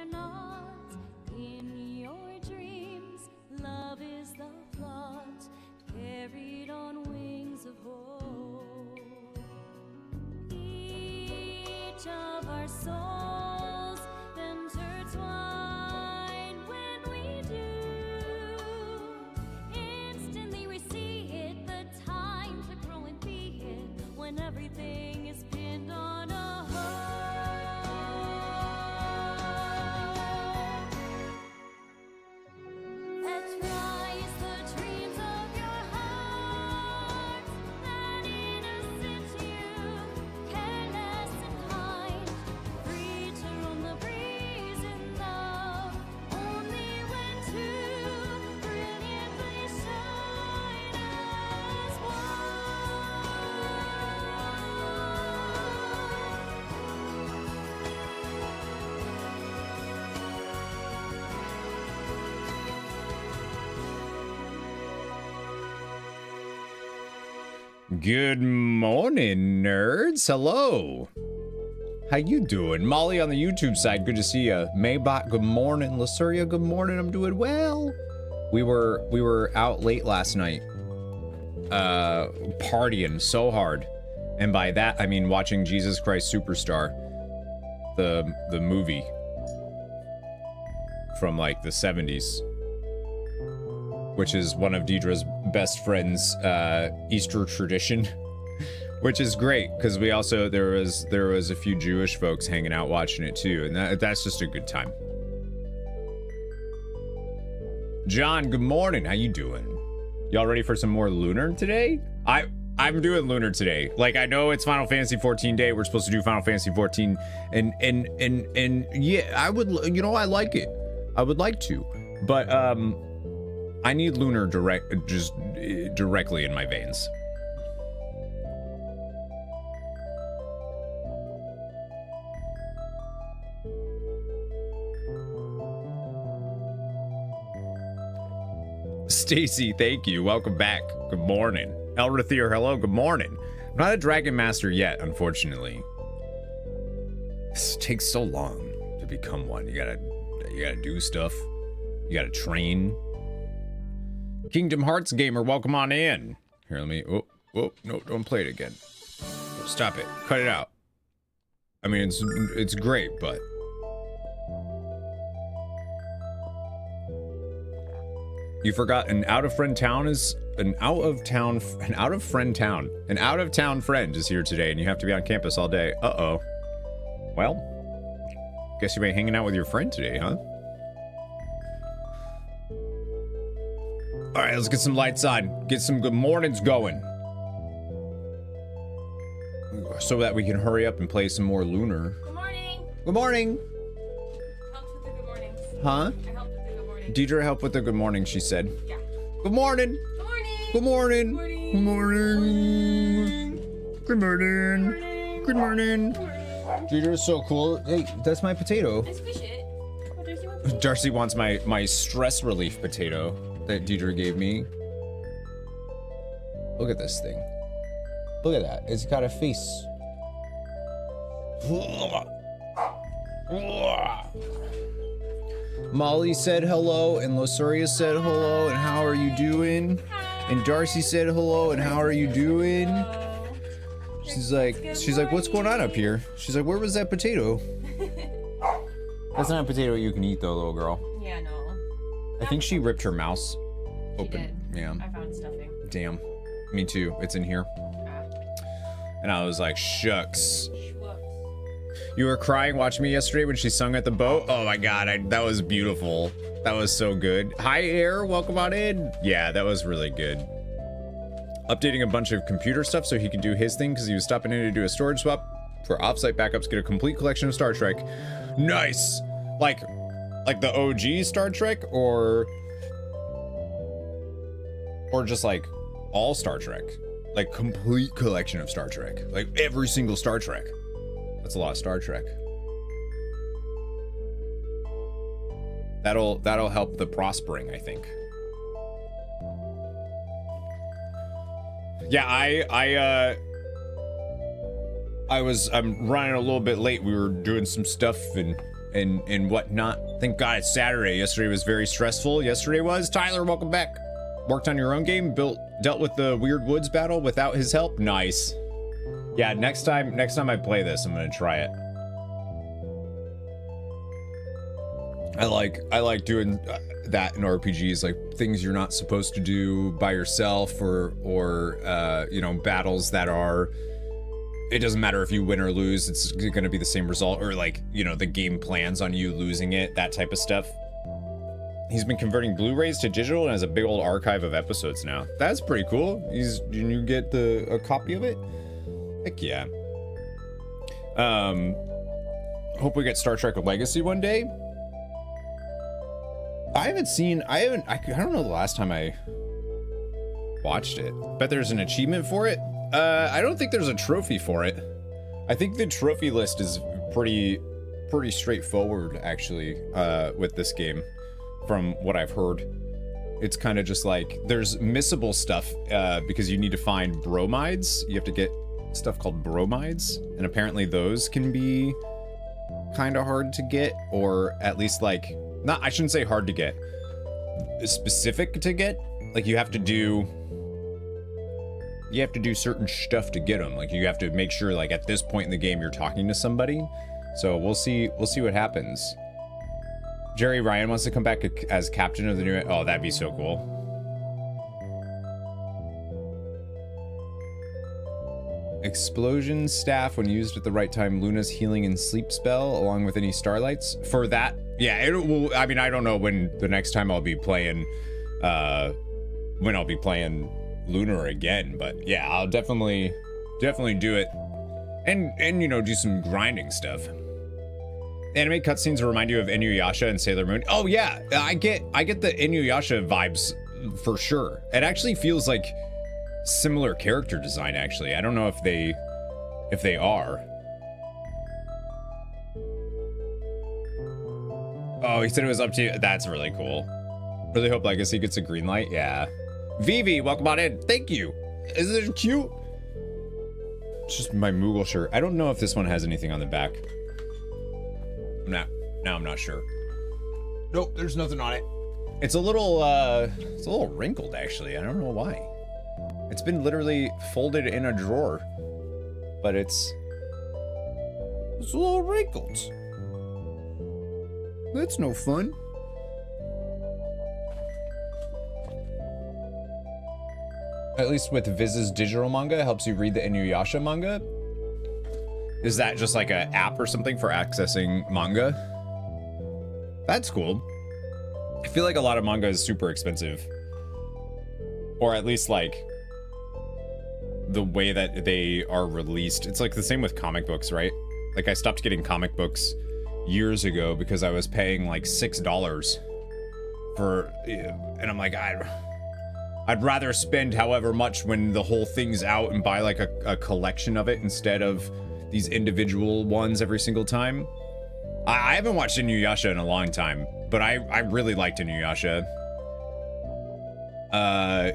they're not. In your dreams, love is the plot, carried on wings of hope. Each of our souls intertwine when we do. Instantly we see it, the time to grow and be it, when everything is pinned on a hope. Let's rise the dreams of your heart, that innocent you, careless and kind, free to roam the breeze in love, only when two brilliantly shine as Good morning, nerds. Hello. How you doing? Molly on the YouTube side, good to see you. Maybot, good morning. Lasuria, good morning. I'm doing well. We were out late last night, partying so hard, and by that I mean watching Jesus Christ Superstar, the movie from like the 70s. Which is one of Deidre's best friend's Easter tradition, which is great because we also there was a few Jewish folks hanging out watching it too, and that's just a good time. John, good morning. How you doing? Y'all ready for some more Lunar today? I'm doing Lunar today. Like, I know it's Final Fantasy 14 day. We're supposed to do Final Fantasy 14, and yeah, I would, you know, I like it. I would like to, but I need Lunar directly in my veins. Stacy, thank you. Welcome back. Good morning. Elrathier, hello. Good morning. I'm not a Dragon Master yet, unfortunately. This takes so long to become one. You gotta do stuff. You gotta train. Kingdom Hearts gamer, welcome on in. Here, let me. Oh, no, don't play it again. Stop it. Cut it out. I mean, it's great, but you forgot an out of friend town is an out of town friend is here today, and you have to be on campus all day. Uh-oh. Well, guess you ain't hanging out with your friend today, huh? All right, let's get some lights on. Get some good mornings going. So that we can hurry up and play some more Lunar. Good morning. Good morning. Helped with the good mornings. Huh? I helped with the good mornings. Deidre helped with the good morning, she said. Yeah. Good morning. Good morning. Good morning. Good Good morning. Good morning. Good morning. Deidre is so cool. Hey, that's my potato. I squish it. Oh, Darcy wants it. Darcy wants my stress relief potato that Deidre gave me. Look at this thing. Look at that. It's got a face. Molly said hello, and Losuria said hello, and how are you doing? And Darcy said hello, and how are you doing? She's like, what's going on up here? She's like, where was that potato? That's not a potato you can eat though, little girl. Yeah, no. I think she ripped her mouse She open. did. Yeah. I found stuffing. Damn. Me too. It's in here. And I was like, shucks. You were crying watching me yesterday when she sung at the boat? Oh my god, that was beautiful. That was so good. Hi, Air. Welcome on in. Yeah, that was really good. Updating a bunch of computer stuff so he could do his thing because he was stopping in to do a storage swap for offsite backups, get a complete collection of Star Trek. Nice. Like the OG Star Trek or just like all Star Trek. Like complete collection of Star Trek. Like every single Star Trek. That's a lot of Star Trek. That'll help the prospering, I think. Yeah, I'm running a little bit late. We were doing some stuff and and whatnot. Thank God it's Saturday. Yesterday was very stressful. Yesterday was. Tyler, welcome back. Worked on your own game, dealt with the Weird Woods battle without his help. Nice. Yeah, next time I play this, I'm gonna try it. I like doing that in RPGs, like things you're not supposed to do by yourself, or you know, battles that are, it doesn't matter if you win or lose, it's gonna be the same result, or like, you know, the game plans on you losing it, that type of stuff. He's been converting Blu-rays to digital and has a big old archive of episodes now. That's pretty cool. You get a copy of it? Heck yeah. Hope we get Star Trek Legacy one day. I don't know the last time I watched it. Bet there's an achievement for it. I don't think there's a trophy for it. I think the trophy list is pretty straightforward, actually, with this game, from what I've heard. It's kind of just like, there's missable stuff, because you need to find bromides. You have to get stuff called bromides, and apparently those can be kind of hard to get, or at least like, I shouldn't say hard to get, specific to get. Like you have to do certain stuff to get them. Like you have to make sure, like at this point in the game, you're talking to somebody. So we'll see what happens. Jerry Ryan wants to come back as captain of the new. Oh, that'd be so cool. Explosion staff when used at the right time. Luna's healing and sleep spell, along with any starlights. For that, yeah, it will. I mean, I don't know when the next time I'll be playing, LUNAR again, but yeah, I'll definitely do it, and you know, do some grinding stuff. Anime cutscenes remind you of Inuyasha and Sailor Moon. Oh yeah, I get the Inuyasha vibes for sure. It actually feels like similar character design, actually. I don't know if they are. Oh, he said it was up to you. That's really cool. Really hope Legacy gets a green light. Yeah. Vivi, welcome on in. Thank you. Isn't it cute? It's just my Moogle shirt. I don't know if this one has anything on the back. I'm not sure. Nope, there's nothing on it. It's a little wrinkled, actually. I don't know why. It's been literally folded in a drawer, but it's a little wrinkled. That's no fun. At least with Viz's digital manga, it helps you read the Inuyasha manga. Is that just like an app or something for accessing manga? That's cool. I feel like a lot of manga is super expensive. Or at least like the way that they are released. It's like the same with comic books, right? Like I stopped getting comic books years ago because I was paying like $6 for, and I'm like, I'd rather spend however much when the whole thing's out and buy like a collection of it instead of these individual ones every single time. I haven't watched Inuyasha in a long time, but I really liked Inuyasha.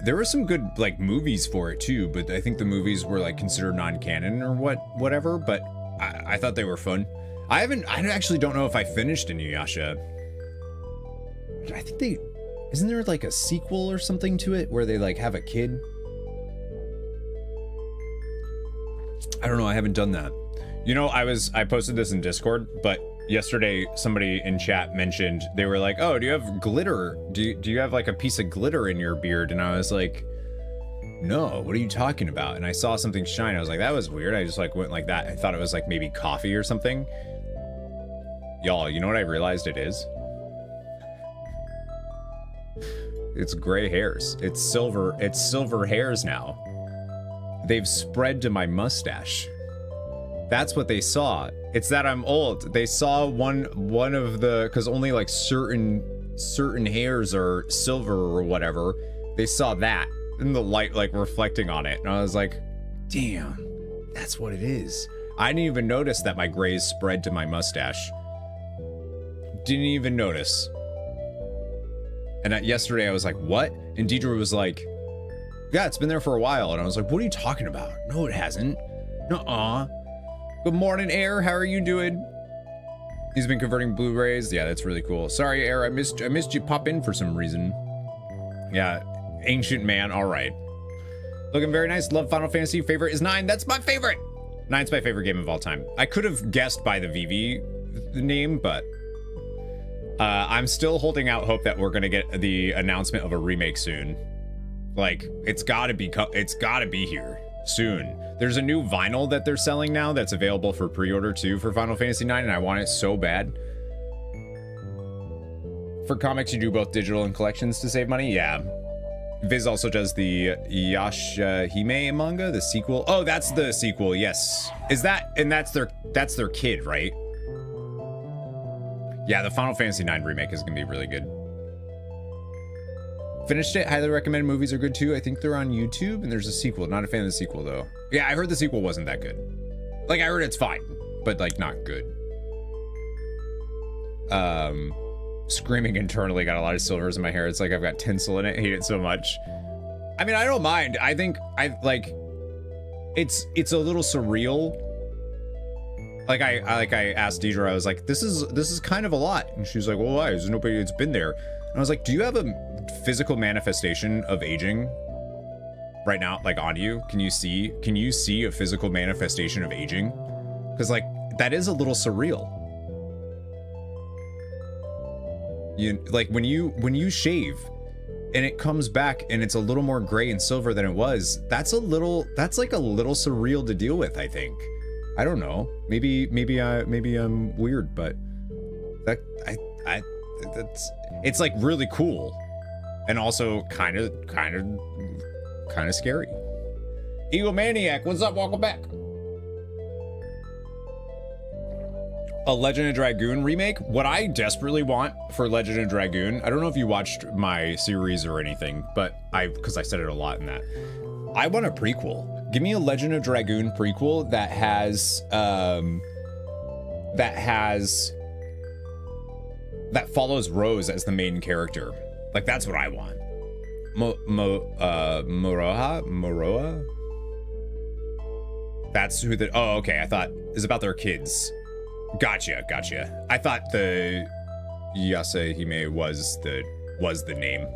There were some good like movies for it too, but I think the movies were like considered non-canon or whatever, but I thought they were fun. I actually don't know if I finished Inuyasha. I think isn't there like a sequel or something to it where they like have a kid? I don't know, I haven't done that. You know, I posted this in Discord, but yesterday somebody in chat mentioned, they were like, oh, do you have glitter? Do you have like a piece of glitter in your beard? And I was like, no, what are you talking about? And I saw something shine. I was like, that was weird. I just like went like that. I thought it was like maybe coffee or something. Y'all, you know what I realized it is? It's gray hairs. It's silver hairs now. They've spread to my mustache. That's what they saw. It's that I'm old. They saw one of the, because only like certain hairs are silver or whatever. They saw that and the light like reflecting on it, and I was like, damn, that's what it is. I didn't even notice that my grays spread to my mustache. Didn't even notice. And yesterday I was like, what? And Deidre was like, yeah, it's been there for a while. And I was like, what are you talking about? No, it hasn't. Nuh-uh. Good morning, Air. How are you doing? He's been converting Blu-rays. Yeah, that's really cool. Sorry, Air, I missed you pop in for some reason. Yeah, Ancient Man, all right. Looking very nice. Love Final Fantasy. Favorite is 9. That's my favorite. 9's my favorite game of all time. I could have guessed by the VV name, but I'm still holding out hope that we're gonna get the announcement of a remake soon. Like, it's gotta be here soon. There's a new vinyl that they're selling now that's available for pre-order too for Final Fantasy 9, and I want it so bad. For comics, you do both digital and collections to save money. Yeah. Viz also does the Yashahime manga, the sequel. Oh, that's the sequel. Yes. Is that, and that's their kid, right? Yeah, the Final Fantasy 9 remake is gonna be really good. Finished it. Highly recommend. Movies are good too. I think they're on YouTube, and there's a sequel. Not a fan of the sequel though. Yeah, I heard the sequel wasn't that good. Like, I heard it's fine, but like not good. Screaming internally, got a lot of silvers in my hair. It's like I've got tinsel in it. I hate it so much. I mean, I don't mind. I think it's a little surreal. Like I asked Deidre, I was like, this is kind of a lot. And she was like, well, why? There's nobody that's been there. And I was like, do you have a physical manifestation of aging right now, like on you? Can you see a physical manifestation of aging? Because like that is a little surreal. You like when you shave and it comes back and it's a little more gray and silver than it was, that's like a little surreal to deal with, I think. I don't know. Maybe I'm weird, but it's like really cool and also kind of scary. Egomaniac, what's up? Welcome back. A Legend of Dragoon remake? What I desperately want for Legend of Dragoon, I don't know if you watched my series or anything, but because I said it a lot in that. I want a prequel. Give me a Legend of Dragoon prequel that follows Rose as the main character. Like, that's what I want. Moroha? That's who oh, okay. I thought it's about their kids. Gotcha. I thought the Yasehime was the name.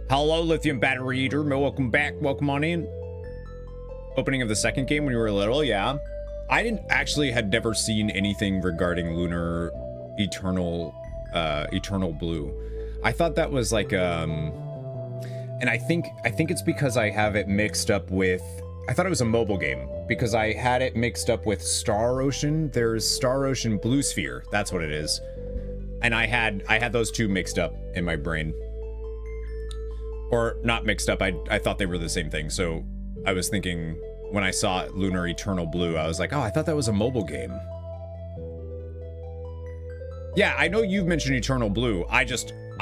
Hello, Lithium Battery Eater. Welcome back. Welcome on in. Opening of the second game when you were little, yeah. I had never seen anything regarding Lunar Eternal Blue. I thought that was like and I think it's because I have it mixed up with, I thought it was a mobile game because I had it mixed up with Star Ocean. There's Star Ocean Blue Sphere. That's what it is. And I had those two mixed up in my brain. Or not mixed up. I thought they were the same thing. So I was thinking when I saw Lunar Eternal Blue, I was like, oh, I thought that was a mobile game. Yeah, I know you've mentioned Eternal Blue. I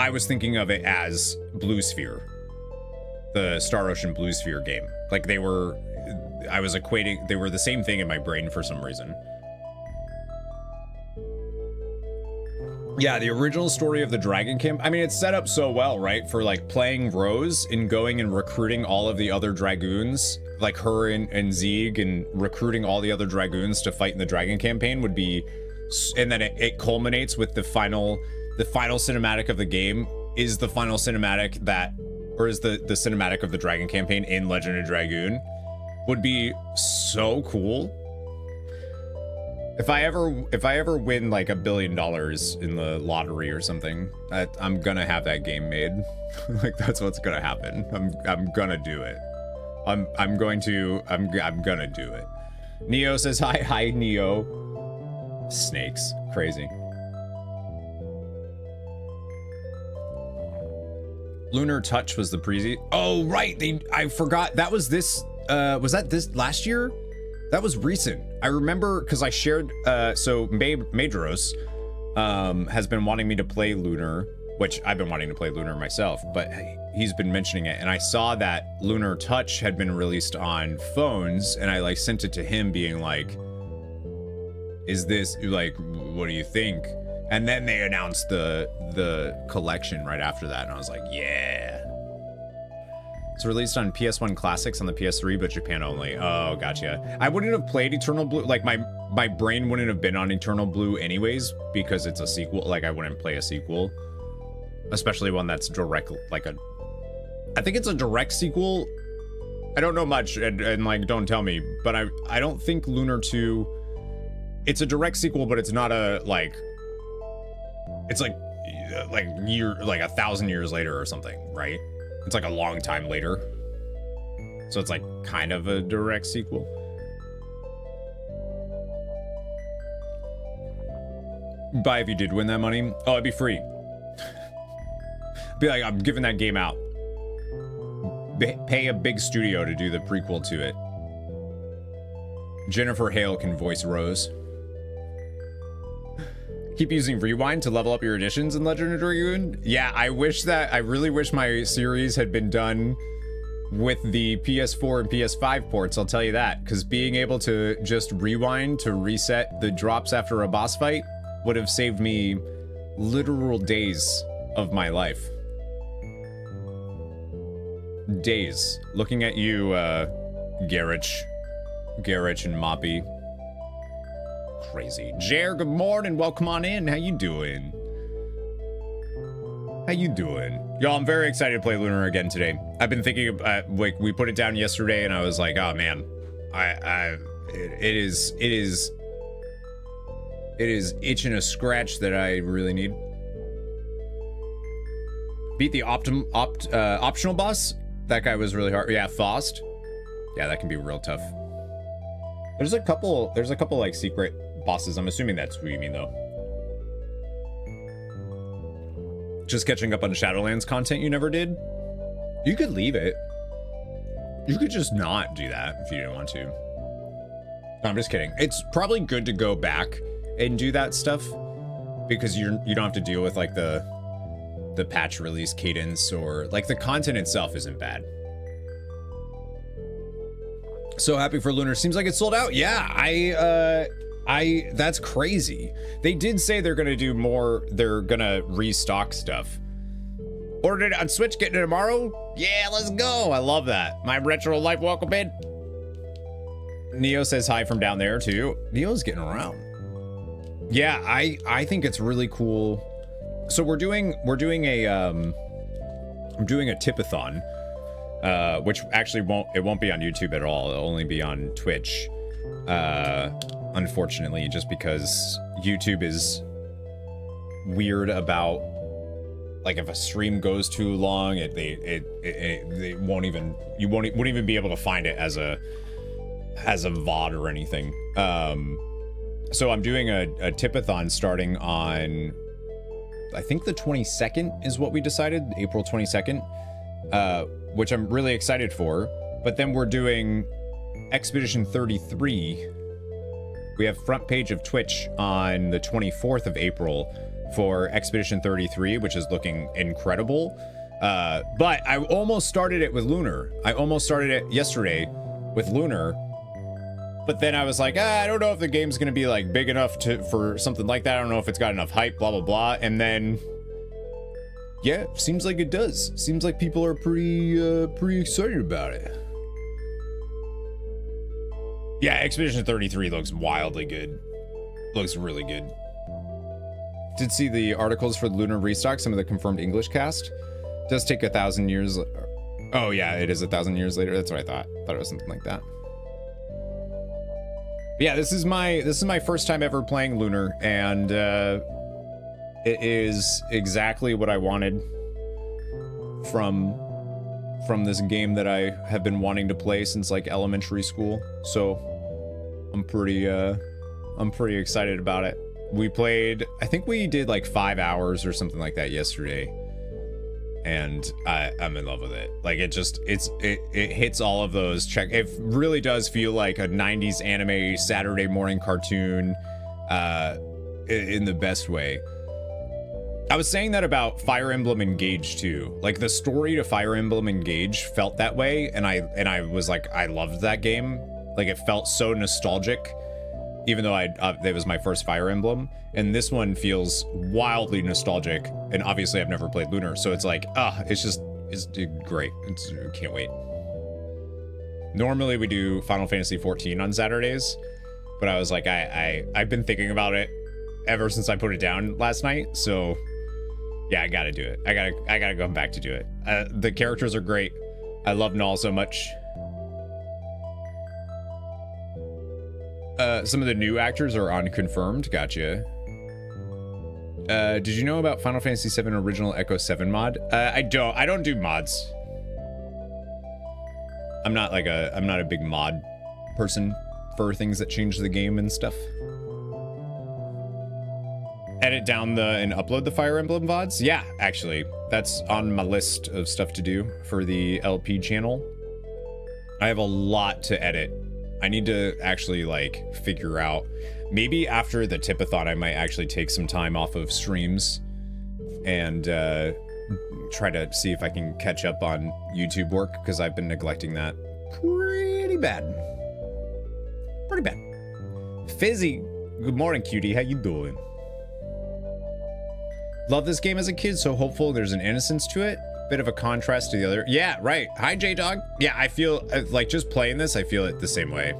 was thinking of it as Blue Sphere. The Star Ocean Blue Sphere game. Like they were the same thing in my brain for some reason. Yeah, the original story of the Dragon Camp, I mean, it's set up so well, right? For like playing Rose and going and recruiting all of the other Dragoons, like her and Zieg, and recruiting all the other Dragoons to fight in the Dragon campaign would be, and then it culminates with the final cinematic of the game is the final cinematic is the cinematic of the Dragon campaign in Legend of Dragoon. Would be so cool. If I ever win like $1 billion in the lottery or something, I'm gonna have that game made. Like that's what's gonna happen. I'm gonna do it. I'm gonna do it. Neo says hi Neo. Snakes, crazy. Lunar Touch was the preview. Oh right, I forgot that was this. Was that this last year? That was recent. I remember because I shared, so Madros has been wanting me to play Lunar, which I've been wanting to play Lunar myself, but he's been mentioning it. And I saw that Lunar Touch had been released on phones, and I like sent it to him being like, is this, like, what do you think? And then they announced the collection right after that, and I was like, yeah. It's released on PS1 Classics on the PS3, but Japan only. Oh, gotcha. I wouldn't have played Eternal Blue. Like, my brain wouldn't have been on Eternal Blue anyways, because it's a sequel. Like, I wouldn't play a sequel. Especially one that's direct, like a... I think it's a direct sequel. I don't know much, and like, don't tell me. But I don't think Lunar 2... It's a direct sequel, but it's not a, like... It's like 1,000 years later or something, right? It's like a long time later. So it's like kind of a direct sequel. Buy if you did win that money. Oh, it'd be free. Be like, I'm giving that game out. Pay a big studio to do the prequel to it. Jennifer Hale can voice Rose. Keep using rewind to level up your additions in Legend of Dragoon. Yeah, I really wish my series had been done with the PS4 and PS5 ports, I'll tell you that. Because being able to just rewind to reset the drops after a boss fight would have saved me literal days of my life. Days. Looking at you, Garich and Moppy. Crazy. Jer, good morning. Welcome on in. How you doing? How you doing? Y'all, I'm very excited to play Lunar again today. I've been thinking, like, we put it down yesterday, and I was like, oh man, it is itching a scratch that I really need. Beat the optional boss. That guy was really hard. Yeah, Faust. Yeah, that can be real tough. There's a couple like secret bosses. I'm assuming that's who you mean though. Just catching up on Shadowlands content you never did? You could leave it. You could just not do that if you didn't want to. No, I'm just kidding. It's probably good to go back and do that stuff because you don't have to deal with like the patch release cadence, or like the content itself isn't bad. So happy for Lunar. Seems like it's sold out. Yeah, that's crazy. They did say they're gonna do more. They're gonna restock stuff. Ordered it on Switch, getting it tomorrow. Yeah, let's go. I love that. My retro life, welcome in. Neo says hi from down there too. Neo's getting around. Yeah, I think it's really cool. So we're doing a I'm doing a tipathon, which actually won't be on YouTube at all. It'll only be on Twitch, unfortunately, just because YouTube is weird about, like, if a stream goes too long, they won't even be able to find it as a VOD or anything. So I'm doing a tipathon starting on, I think the 22nd is what we decided, April 22nd, which I'm really excited for. But then we're doing Expedition 33. We have front page of Twitch on the 24th of April for Expedition 33, which is looking incredible. But I almost started it with Lunar. I almost started it yesterday with Lunar. But then I was like, I don't know if the game's gonna be like big enough for something like that. I don't know if it's got enough hype, blah, blah, blah. And then, yeah, seems like it does. Seems like people are pretty excited about it. Yeah, Expedition 33 looks wildly good. Looks really good. Did see the articles for the Lunar restock, some of the confirmed English cast. Does take 1,000 years. Oh yeah, it is 1,000 years later. That's what I thought. Thought it was something like that. Yeah, this is my first time ever playing Lunar, and it is exactly what I wanted from this game that I have been wanting to play since like elementary school. So I'm pretty excited about it. We played, I think we did like 5 hours or something like that yesterday, and I'm in love with it. Like it hits all of those check. It really does feel like a 90s anime Saturday morning cartoon, in the best way. I was saying that about Fire Emblem Engage too. Like the story to Fire Emblem Engage felt that way, and I was like, I loved that game. Like it felt so nostalgic, even though that was my first Fire Emblem. And this one feels wildly nostalgic, and obviously I've never played Lunar, so it's like, it's is great. Can't wait. Normally we do Final Fantasy 14 on Saturdays, but I was like, I've been thinking about it ever since I put it down last night. So yeah, I gotta do it. I gotta go back to do it. The characters are great. I love Null so much. Some of the new actors are unconfirmed. Gotcha. Did you know about Final Fantasy VII Original Echo 7 mod? I don't do mods. I'm not a big mod person for things that change the game and stuff. Edit down and upload the Fire Emblem VODs? Yeah, actually, that's on my list of stuff to do for the LP channel. I have a lot to edit. I need to actually like figure out, maybe after the Tipathon, I might actually take some time off of streams and try to see if I can catch up on YouTube work, because I've been neglecting that pretty bad. Pretty bad. Fizzy, good morning, cutie. How you doing? Love this game as a kid, so hopeful. There's an innocence to it. Bit of a contrast to the other. Yeah, right. Hi, J-Dog. Yeah, I feel like just playing this, I feel it the same way.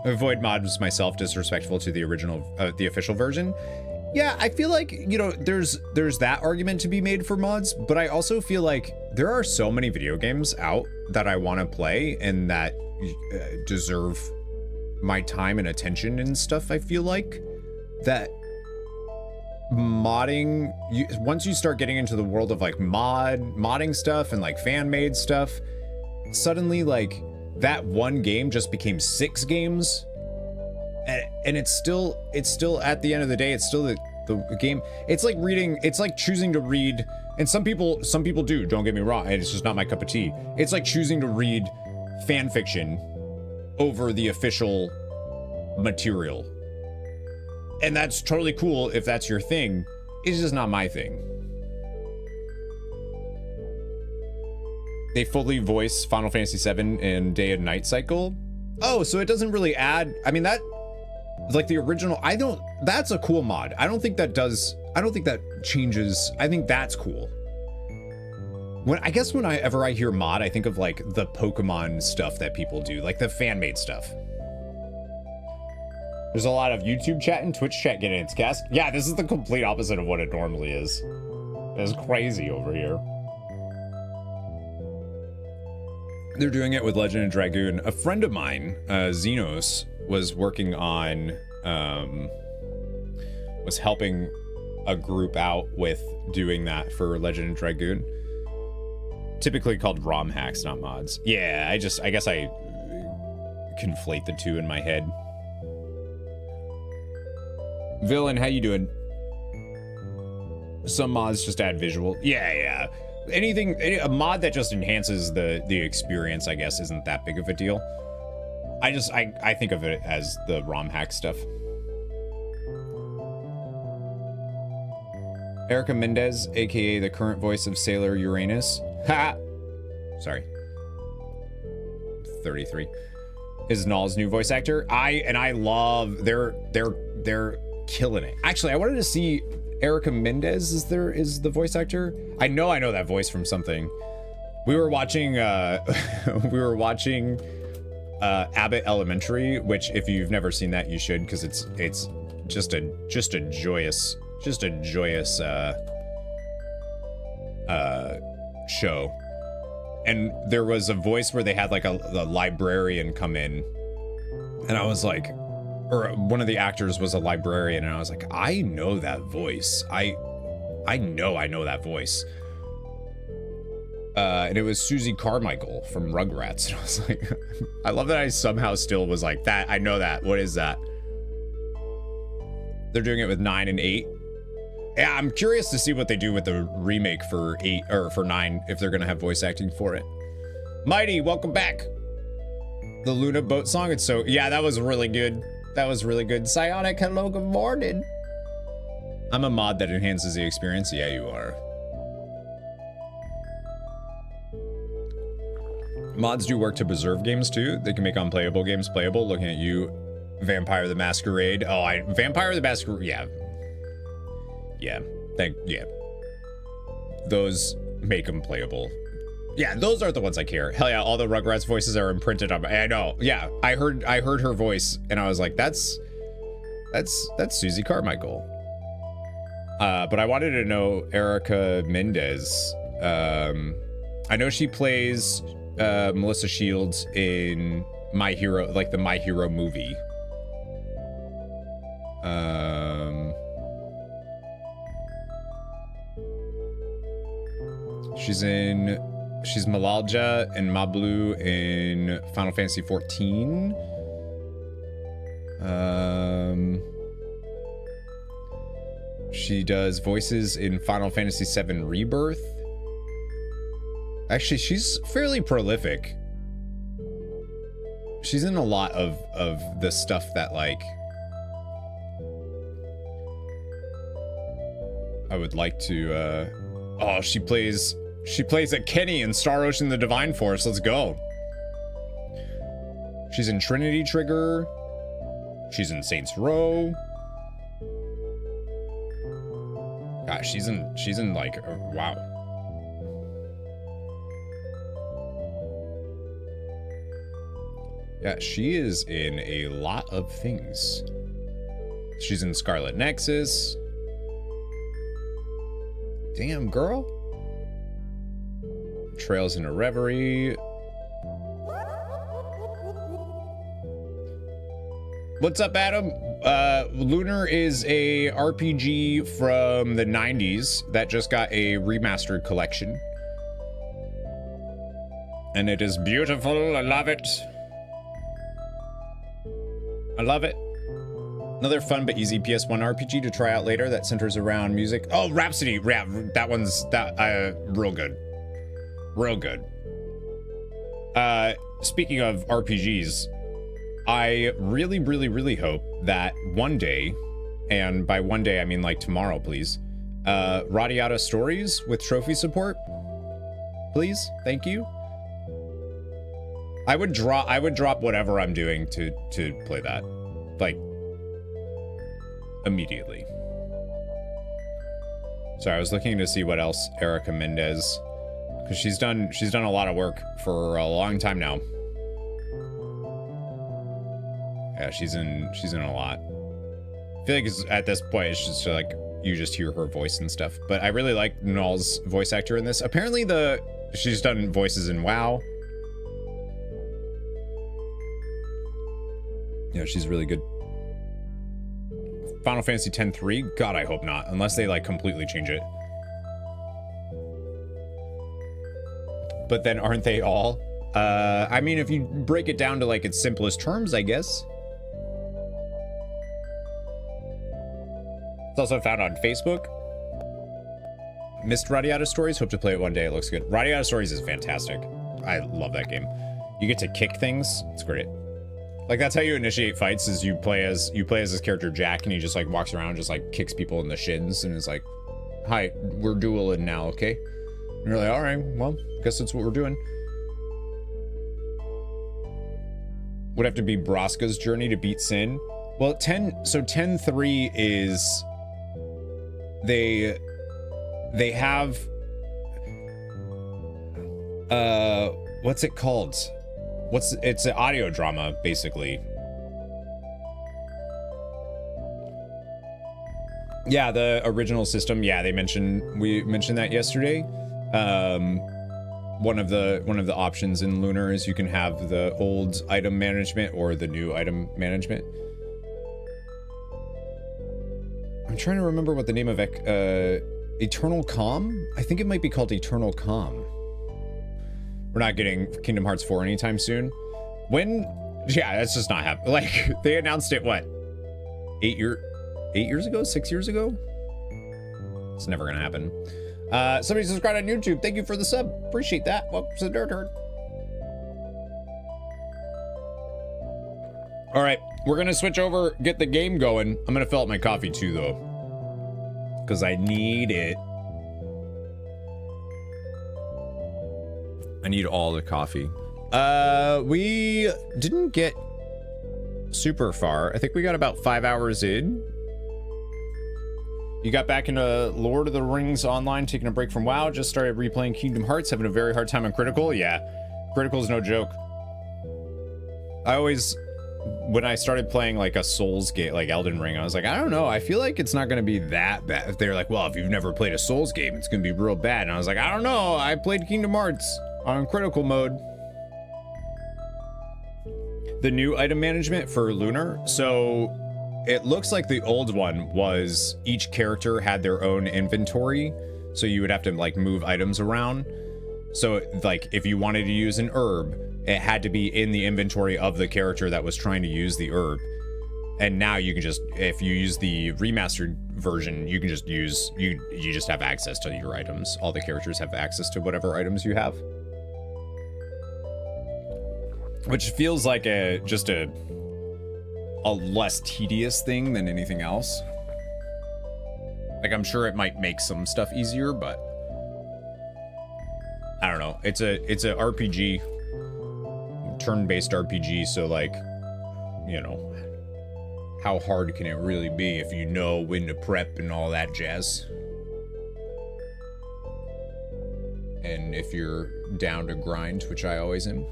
Avoid mods myself, disrespectful to the original, the official version. Yeah, I feel like, you know, there's that argument to be made for mods, but I also feel like there are so many video games out that I want to play and that deserve my time and attention and stuff. I feel like that modding, once you start getting into the world of like modding stuff and like fan-made stuff, suddenly like that one game just became 6 games, and it's still at the end of the day, it's still the game. It's like reading, it's like choosing to read, and some people do, don't get me wrong, it's just not my cup of tea. It's like choosing to read fan fiction over the official material. And that's totally cool if that's your thing. It's just not my thing. They fully voice Final Fantasy VII in day and night cycle. Oh, so it doesn't really add, I mean, that, like the original, that's a cool mod. I don't think that changes. I think that's cool. I guess whenever I hear mod, I think of like the Pokemon stuff that people do, like the fan-made stuff. There's a lot of YouTube chat and Twitch chat getting its cast. Yeah, this is the complete opposite of what it normally is. It's crazy over here. They're doing it with Legend of Dragoon. A friend of mine, Xenos, was working on, was helping a group out with doing that for Legend of Dragoon. Typically called ROM hacks, not mods. Yeah, I guess I conflate the two in my head. Villain, how you doing? Some mods just add visual. Yeah. A mod that just enhances the experience, I guess, isn't that big of a deal. I think of it as the ROM hack stuff. Erica Mendez, aka the current voice of Sailor Uranus. Ha! Sorry. 33. Is Null's new voice actor. I love they're killing it. Actually, I wanted to see Erica Mendez is the voice actor. I know that voice from something. We were watching Abbott Elementary, which if you've never seen that, you should, because it's just a joyous show. And there was a voice where they had like a librarian come in, and I was like, or one of the actors was a librarian, and I was like, I know that voice. I know that voice. And it was Susie Carmichael from Rugrats. And I was like, I love that I somehow still was like, that, I know that. What is that? They're doing it with 9 and 8. Yeah, I'm curious to see what they do with the remake for 8 or for 9, if they're gonna have voice acting for it. Mighty, welcome back. The Luna boat song, it's so, yeah, that was really good. That was really good. Psionic, hello, good morning. I'm a mod that enhances the experience. Yeah, you are. Mods do work to preserve games too. They can make unplayable games playable. Looking at you, Vampire the Masquerade. Oh, Vampire the Masquerade. Yeah. Yeah. Yeah. Those make them playable. Yeah, those are the ones I care. Hell yeah, all the Rugrats voices are imprinted on my, I know. Yeah, I heard her voice and I was like, that's Susie Carmichael. But I wanted to know Erica Mendez. I know she plays Melissa Shields in My Hero, like the My Hero movie. She's Malalja and Mablu in Final Fantasy 14. She does voices in Final Fantasy 7 Rebirth. Actually, she's fairly prolific. She's in a lot of the stuff that, like, I would like to, oh, she plays a Kenny in Star Ocean the Divine Force. Let's go. She's in Trinity Trigger. She's in Saints Row. God, she's in like, wow. Yeah, she is in a lot of things. She's in Scarlet Nexus. Damn, girl. Trails in a Reverie. What's up, Adam? Lunar is a RPG from the 90s that just got a remastered collection. And it is beautiful. I love it. I love it. Another fun but easy PS1 RPG to try out later that centers around music. Oh, Rhapsody. Yeah, that one's real good. Real good. Speaking of RPGs, I really, really, really hope that one day, and by one day I mean like tomorrow, please, Radiata Stories with trophy support, please. Thank you. I would drop whatever I'm doing to play that, like, immediately. Sorry, I was looking to see what else Erica Mendez, because she's done a lot of work for a long time now. Yeah, she's in a lot. I feel like at this point it's just like you just hear her voice and stuff. But I really like Null's voice actor in this. Apparently she's done voices in WoW. Yeah, she's really good. Final Fantasy X-3? God, I hope not. Unless they like completely change it. But then aren't they all? I mean, if you break it down to like its simplest terms, I guess. It's also found on Facebook. Missed Radiata Stories. Hope to play it one day. It looks good. Radiata Stories is fantastic. I love that game. You get to kick things. It's great. Like, that's how you initiate fights, is you play as this character Jack, and he just like walks around, just like kicks people in the shins, and is like, "Hi, we're dueling now, okay?" And you're like, "All right, well, guess that's what we're doing." Would have to be Braska's journey to beat Sin. Well, 10-3 is they have what's it called? It's an audio drama, basically. Yeah, the original system. Yeah, we mentioned that yesterday. One of the options in Lunar is you can have the old item management or the new item management. I'm trying to remember what the name of Eternal Calm? I think it might be called Eternal Calm. We're not getting Kingdom Hearts 4 anytime soon. When? Yeah, that's just not happening. Like, they announced it, what? 8 years ago? 6 years ago? It's never gonna happen. Somebody subscribed on YouTube. Thank you for the sub. Appreciate that. Welcome to the Dirt Herd. All right, we're gonna switch over, get the game going. I'm gonna fill up my coffee too, though, because I need it. I need all the coffee. We didn't get super far. I think we got about 5 hours in. You got back into Lord of the Rings Online, taking a break from WoW, just started replaying Kingdom Hearts, having a very hard time on Critical. Yeah, Critical's no joke. I always, when I started playing like a Souls game, like Elden Ring, I was like, I don't know, I feel like it's not going to be that bad. If they're like, well, if you've never played a Souls game, it's going to be real bad. And I was like, I don't know, I played Kingdom Hearts on Critical mode. The new item management for LUNAR, so it looks like the old one was each character had their own inventory, so you would have to like move items around. So like if you wanted to use an herb, it had to be in the inventory of the character that was trying to use the herb. And now you can just, if you use the remastered version, you can just use, you just have access to your items. All the characters have access to whatever items you have. Which feels like just a less tedious thing than anything else. Like, I'm sure it might make some stuff easier, but I don't know. It's a RPG, turn-based RPG, so like, you know, how hard can it really be if you know when to prep and all that jazz? And if you're down to grind, which I always am.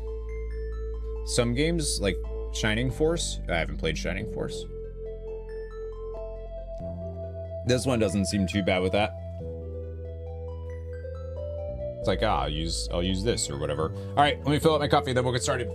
Some games, like Shining Force, I haven't played Shining Force. This one doesn't seem too bad with that. It's like, I'll use this or whatever. All right, let me fill up my coffee, then we'll get started.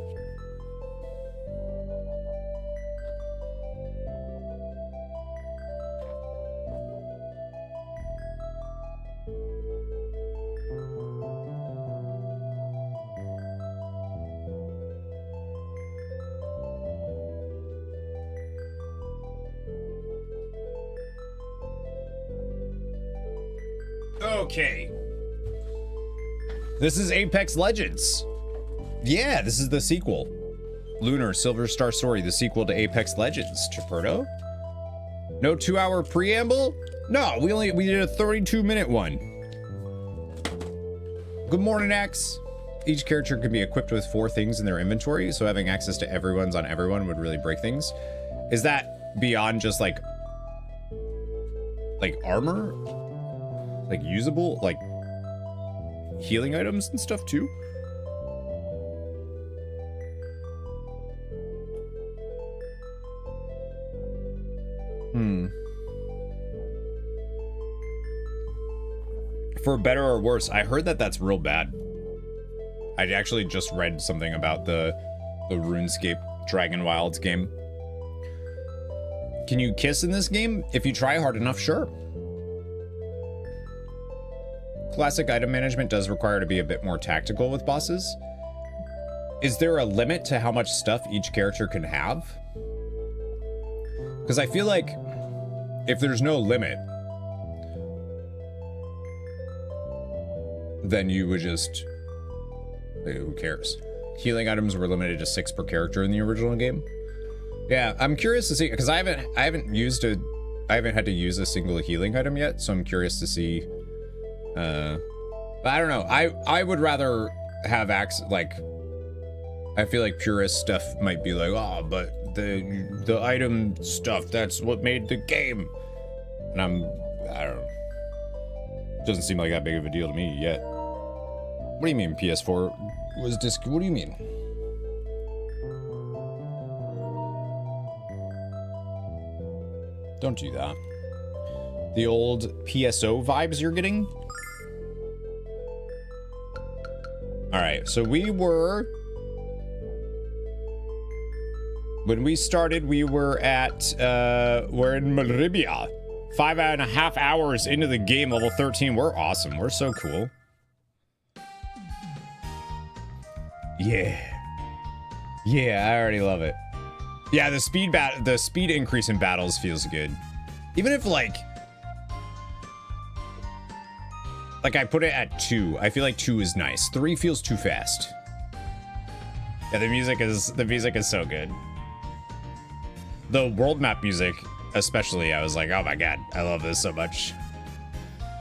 Okay. This is Apex Legends. Yeah, this is the sequel. LUNAR Silver Star Story, the sequel to Apex Legends. Chaperto? No 2-hour preamble? No, we did a 32-minute one. Good morning, X. Each character can be equipped with 4 things in their inventory, so having access to everyone's on everyone would really break things. Is that beyond just like armor? Like usable, like healing items and stuff too? For better or worse, I heard that that's real bad. I actually just read something about the RuneScape Dragon Wilds game. Can you kiss in this game? If you try hard enough, sure. Classic item management does require to be a bit more tactical with bosses. Is there a limit to how much stuff each character can have? Because I feel like if there's no limit, then you would just, who cares? Healing items were limited to 6 per character in the original game. Yeah, I'm curious to see, because I haven't had to use a single healing item yet, so I'm curious to see. But I don't know. I would rather have access. Like, I feel like purist stuff might be like, oh, but the item stuff, that's what made the game. And I don't know. Doesn't seem like that big of a deal to me yet. What do you mean PS4 was disc? What do you mean? Don't do that. The old PSO vibes you're getting? All right, so when we started, we were at, we're in Maribia. 5.5 hours into the game, level 13. We're awesome. We're so cool. Yeah. Yeah, I already love it. Yeah, the speed increase in battles feels good. Even if like I put it at 2. I feel like 2 is nice. 3 feels too fast. Yeah, the music is so good. The world map music, especially, I was like, oh my god, I love this so much.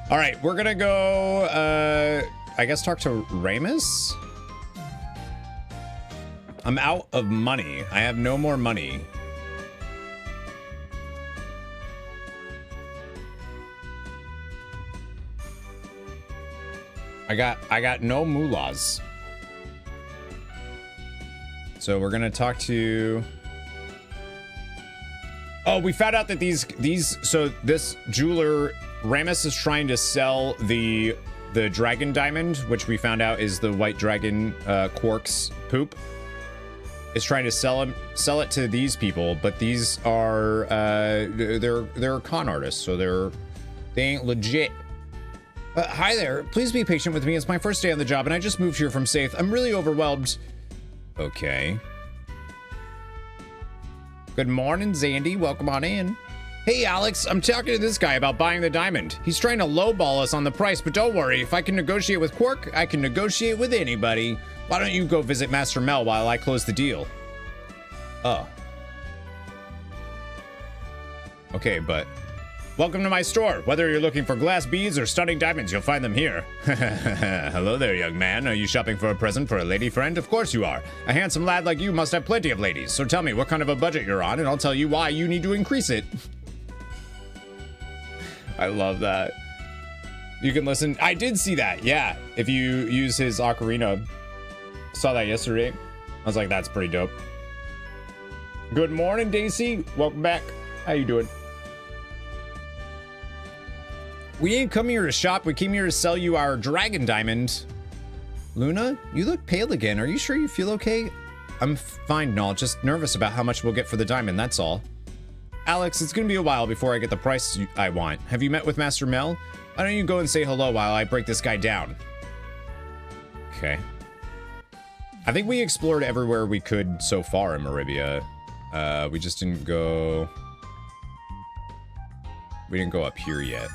All right, we're gonna go, I guess talk to Ramus. I'm out of money. I have no more money. I got no moolahs. So we're gonna talk to... Oh, we found out that so this jeweler, Ramus, is trying to sell the dragon diamond, which we found out is the white dragon Quark's poop. Is trying to sell it to these people, but these are they're con artists, so they ain't legit. Hi there, please be patient with me. It's my first day on the job and I just moved here from Saith. I'm really overwhelmed. Okay. Good morning, Zandy. Welcome on in. Hey, Alex, I'm talking to this guy about buying the diamond. He's trying to lowball us on the price, but don't worry. If I can negotiate with Quark, I can negotiate with anybody. Why don't you go visit Master Mel while I close the deal? Oh. Okay, but... Welcome to my store. Whether you're looking for glass beads or stunning diamonds, you'll find them here. Hello there, young man. Are you shopping for a present for a lady friend? Of course you are. A handsome lad like you must have plenty of ladies. So tell me what kind of a budget you're on, and I'll tell you why you need to increase it. I love that. You can listen. I did see that, yeah. If you use his ocarina. Saw that yesterday. I was like, that's pretty dope. Good morning, Daisy. Welcome back. How you doing? We ain't come here to shop. We came here to sell you our dragon diamond. Luna, you look pale again. Are you sure you feel okay? I'm fine, Null. Just nervous about how much we'll get for the diamond, that's all. Alex, it's gonna be a while before I get the price I want. Have you met with Master Mel? Why don't you go and say hello while I break this guy down? Okay. I think we explored everywhere we could so far in Maribia. We just didn't go... We didn't go up here yet.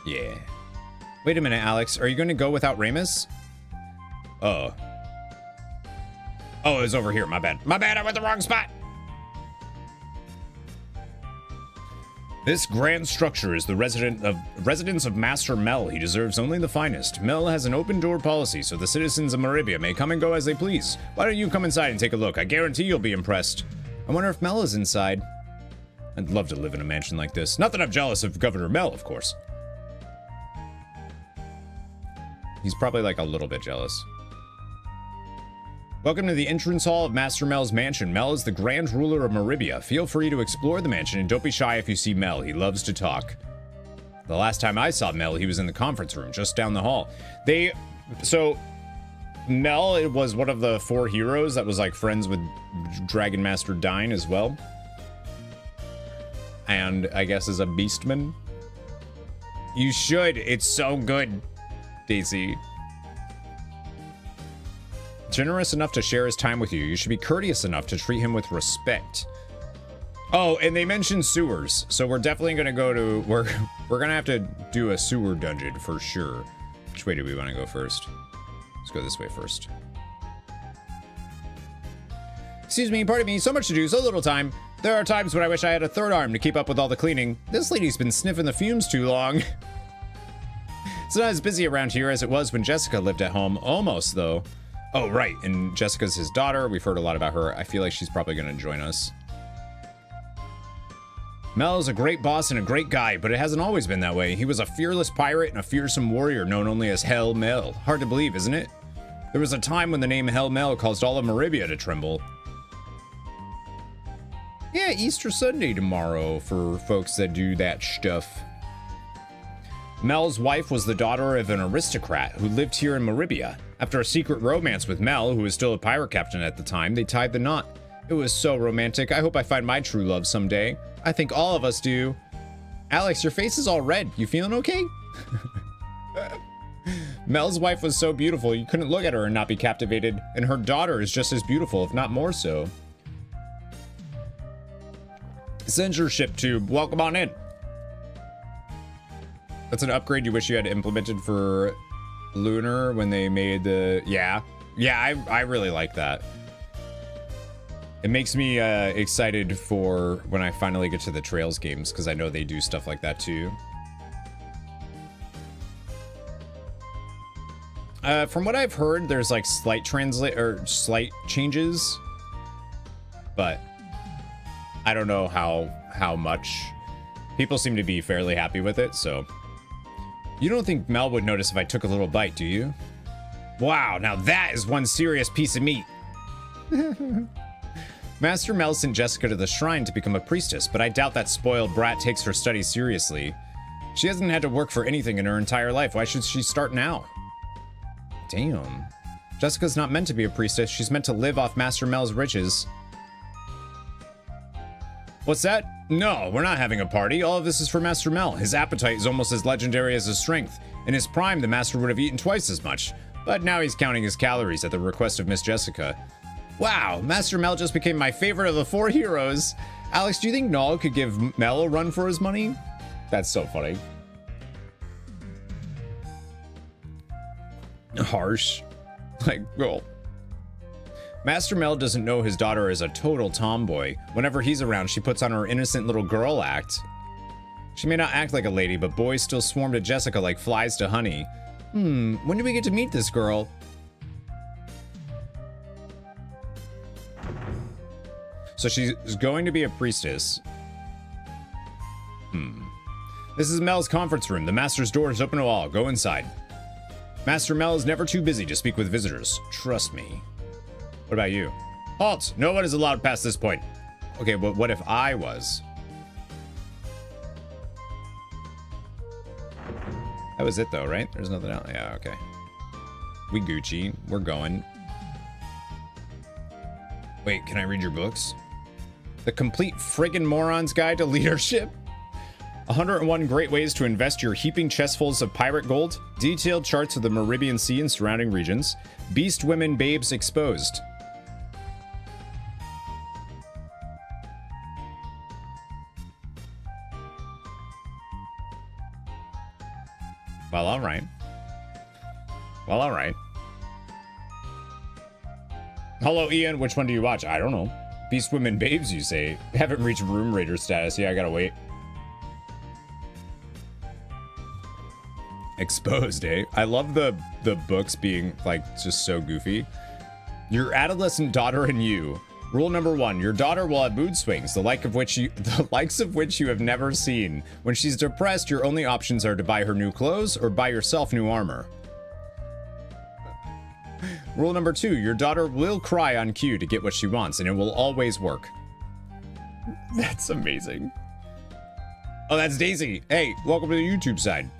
Yeah. Wait a minute, Alex. Are you going to go without Ramus? Oh. Oh, it was over here. My bad. My bad. I went the wrong spot. This grand structure is the residence of Master Mel. He deserves only the finest. Mel has an open door policy, so the citizens of Maribia may come and go as they please. Why don't you come inside and take a look? I guarantee you'll be impressed. I wonder if Mel is inside. I'd love to live in a mansion like this. Not that I'm jealous of Governor Mel, of course. He's probably like a little bit jealous. Welcome to the entrance hall of Master Mel's mansion. Mel is the grand ruler of Maribia. Feel free to explore the mansion and don't be shy if you see Mel. He loves to talk. The last time I saw Mel, he was in the conference room just down the hall. So Mel, it was one of the 4 heroes that was like friends with Dragon Master Dine as well. And I guess is a beastman. You should. It's so good, Daisy. Generous enough to share his time with you. You should be courteous enough to treat him with respect. Oh, and they mentioned sewers, so we're definitely gonna go to we're gonna have to do a sewer dungeon for sure. Which way do we want to go first? Let's go this way first. Excuse me, pardon me, so much to do, so little time. There are times when I wish I had a third arm to keep up with all the cleaning. This lady's been sniffing the fumes too long. It's not as busy around here as it was when Jessica lived at home. Almost, though. Oh, right, and Jessica's his daughter. We've heard a lot about her. I feel like she's probably going to join us. Mel is a great boss and a great guy, but it hasn't always been that way. He was a fearless pirate and a fearsome warrior known only as Hell Mel. Hard to believe, isn't it? There was a time when the name Hell Mel caused all of Maribia to tremble. Yeah, Easter Sunday tomorrow for folks that do that stuff. Mel's wife was the daughter of an aristocrat who lived here in Maribia. After a secret romance with Mel, who was still a pirate captain at the time, they tied the knot. It was so romantic. I hope I find my true love someday. I think all of us do. Alex, your face is all red. You feeling okay? Mel's wife was so beautiful, you couldn't look at her and not be captivated. And her daughter is just as beautiful, if not more so. Censorship Tube, welcome on in. That's an upgrade you wish you had implemented for LUNAR when they made the... Yeah, I really like that. It makes me excited for when I finally get to the Trails games, because I know they do stuff like that too. From what I've heard, there's like slight changes, but I don't know how much. People seem to be fairly happy with it, so You don't think Mel would notice if I took a little bite, do you? Wow, now that is one serious piece of meat. Master Mel sent Jessica to the shrine to become a priestess, but I doubt that spoiled brat takes her studies seriously. She hasn't had to work for anything in her entire life. Why should she start now? Damn. Jessica's not meant to be a priestess. She's meant to live off Master Mel's riches. What's that? No, we're not having a party. All of this is for Master Mel. His appetite is almost as legendary as his strength. In his prime, the Master would have eaten twice as much. But now he's counting his calories at the request of Miss Jessica. Wow, Master Mel just became my favorite of the 4 heroes. Alex, do you think Null could give Mel a run for his money? That's so funny. Harsh. Like, well. Master Mel doesn't know his daughter is a total tomboy. Whenever he's around, she puts on her innocent little girl act. She may not act like a lady, but boys still swarm to Jessica like flies to honey. When do we get to meet this girl? So she's going to be a priestess. This is Mel's conference room. The Master's door is open to all. Go inside. Master Mel is never too busy to speak with visitors. Trust me. What about you? Halt! No one is allowed past this point. Okay, but what if I was? That was it though, right? There's nothing else. Yeah, okay. We Gucci. We're going. Wait, can I read your books? The Complete Friggin' Moron's Guide to Leadership? 101 Great Ways to Invest Your Heaping Chestfuls of Pirate Gold. Detailed charts of the Meridian Sea and surrounding regions. Beast Women Babes Exposed. Well, alright. Well, alright. Hello, Ian. Which one do you watch? I don't know. Beast Women Babes, you say? Haven't reached Room Raider status. Yeah, I gotta wait. Exposed, eh? I love the books being, like, just so goofy. Your adolescent daughter and you. Rule number 1, your daughter will have mood swings, the likes of which you have never seen. When she's depressed, your only options are to buy her new clothes or buy yourself new armor. Rule number 2, your daughter will cry on cue to get what she wants, and it will always work. That's amazing. Oh, that's Daisy. Hey, welcome to the YouTube side.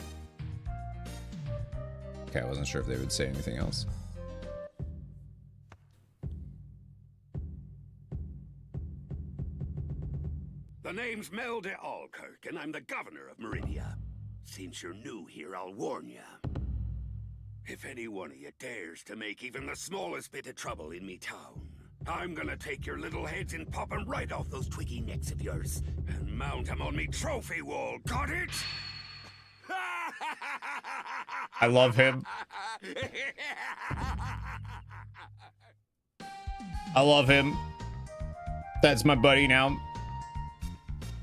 Okay, I wasn't sure if they would say anything else. The name's Mel de Alkirk, and I'm the governor of Meridia. Since you're new here, I'll warn ya. If any one of you dares to make even the smallest bit of trouble in me town, I'm gonna take your little heads and pop 'em right off those twiggy necks of yours and mount 'em on me trophy wall, got it? I love him. I love him. That's my buddy now.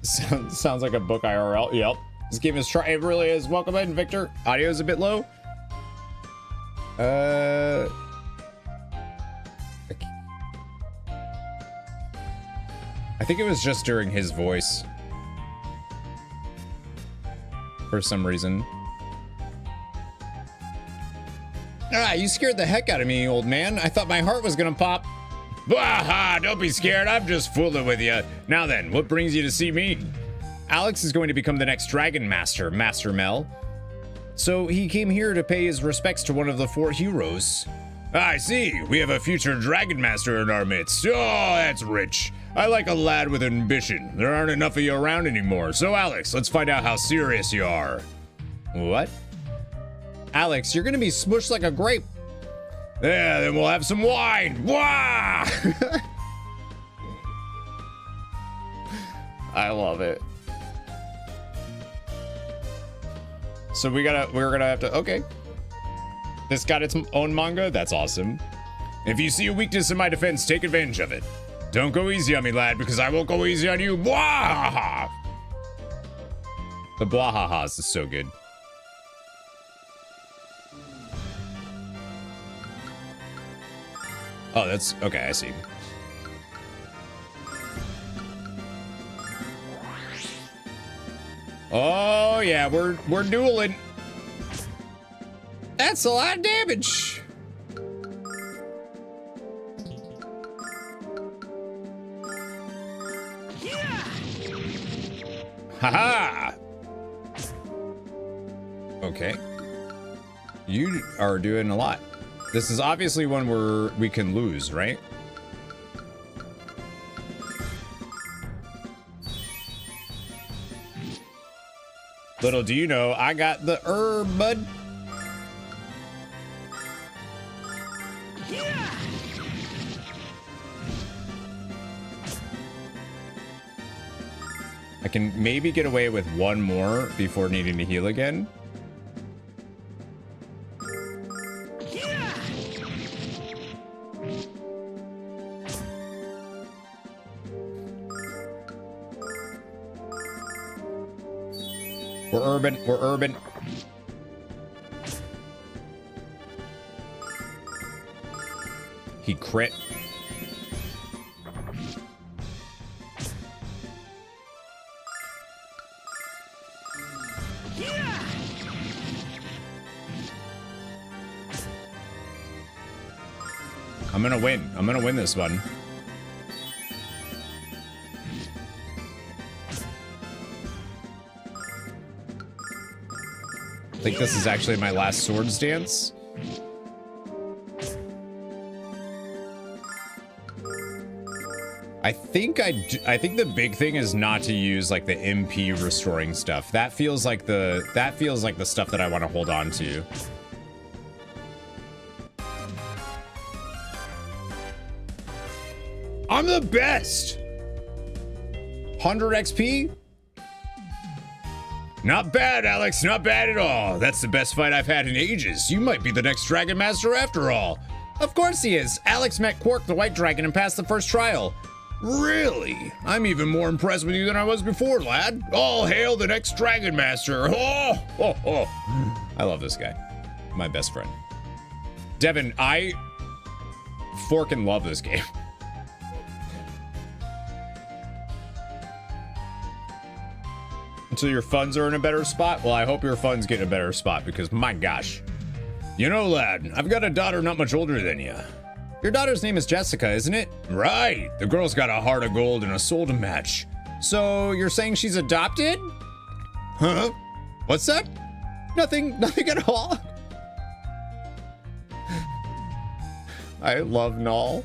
Sounds like a book IRL. Yep. This game is it really is. Welcome in, Victor. Audio's a bit low. I think it was just during his voice. For some reason. Ah, you scared the heck out of me, old man. I thought my heart was gonna pop. Waha! Don't be scared. I'm just fooling with you. Now then, what brings you to see me? Alex is going to become the next Dragon Master, Master Mel. So he came here to pay his respects to one of the 4 heroes. I see. We have a future Dragon Master in our midst. Oh, that's rich. I like a lad with ambition. There aren't enough of you around anymore. So Alex, let's find out how serious you are. What? Alex, you're gonna be smushed like a grape. Yeah, then we'll have some wine. Wah! I love it. So we're gonna have to, okay. This got its own manga? That's awesome. If you see a weakness in my defense, take advantage of it. Don't go easy on me, lad, because I won't go easy on you. Bwahaha! The bwahahas is so good. Oh, that's okay. I see. Oh yeah, we're dueling. That's a lot of damage. Haha. Okay. You are doing a lot. This is obviously one where we can lose, right? Little do you know, I got the herb, bud. I can maybe get away with one more before needing to heal again. We're urban. We're urban. He crit. I'm gonna win. I'm gonna win this one. I think this is actually my last swords dance. I think the big thing is not to use like the MP restoring stuff. That feels like the stuff that I want to hold on to. I'm the best. 100 XP? Not bad, Alex. Not bad at all. That's the best fight I've had in ages. You might be the next Dragon Master after all. Of course he is. Alex met Quark the White Dragon and passed the first trial. Really? I'm even more impressed with you than I was before, lad. All hail the next Dragon Master. Oh, oh, oh. I love this guy. My best friend. Devin, I forkin' love this game. Until your funds are in a better spot? Well, I hope your funds get in a better spot because, my gosh. You know, lad, I've got a daughter not much older than you. Your daughter's name is Jessica, isn't it? Right. The girl's got a heart of gold and a soul to match. So, you're saying she's adopted? Huh? What's that? Nothing at all. I love Null.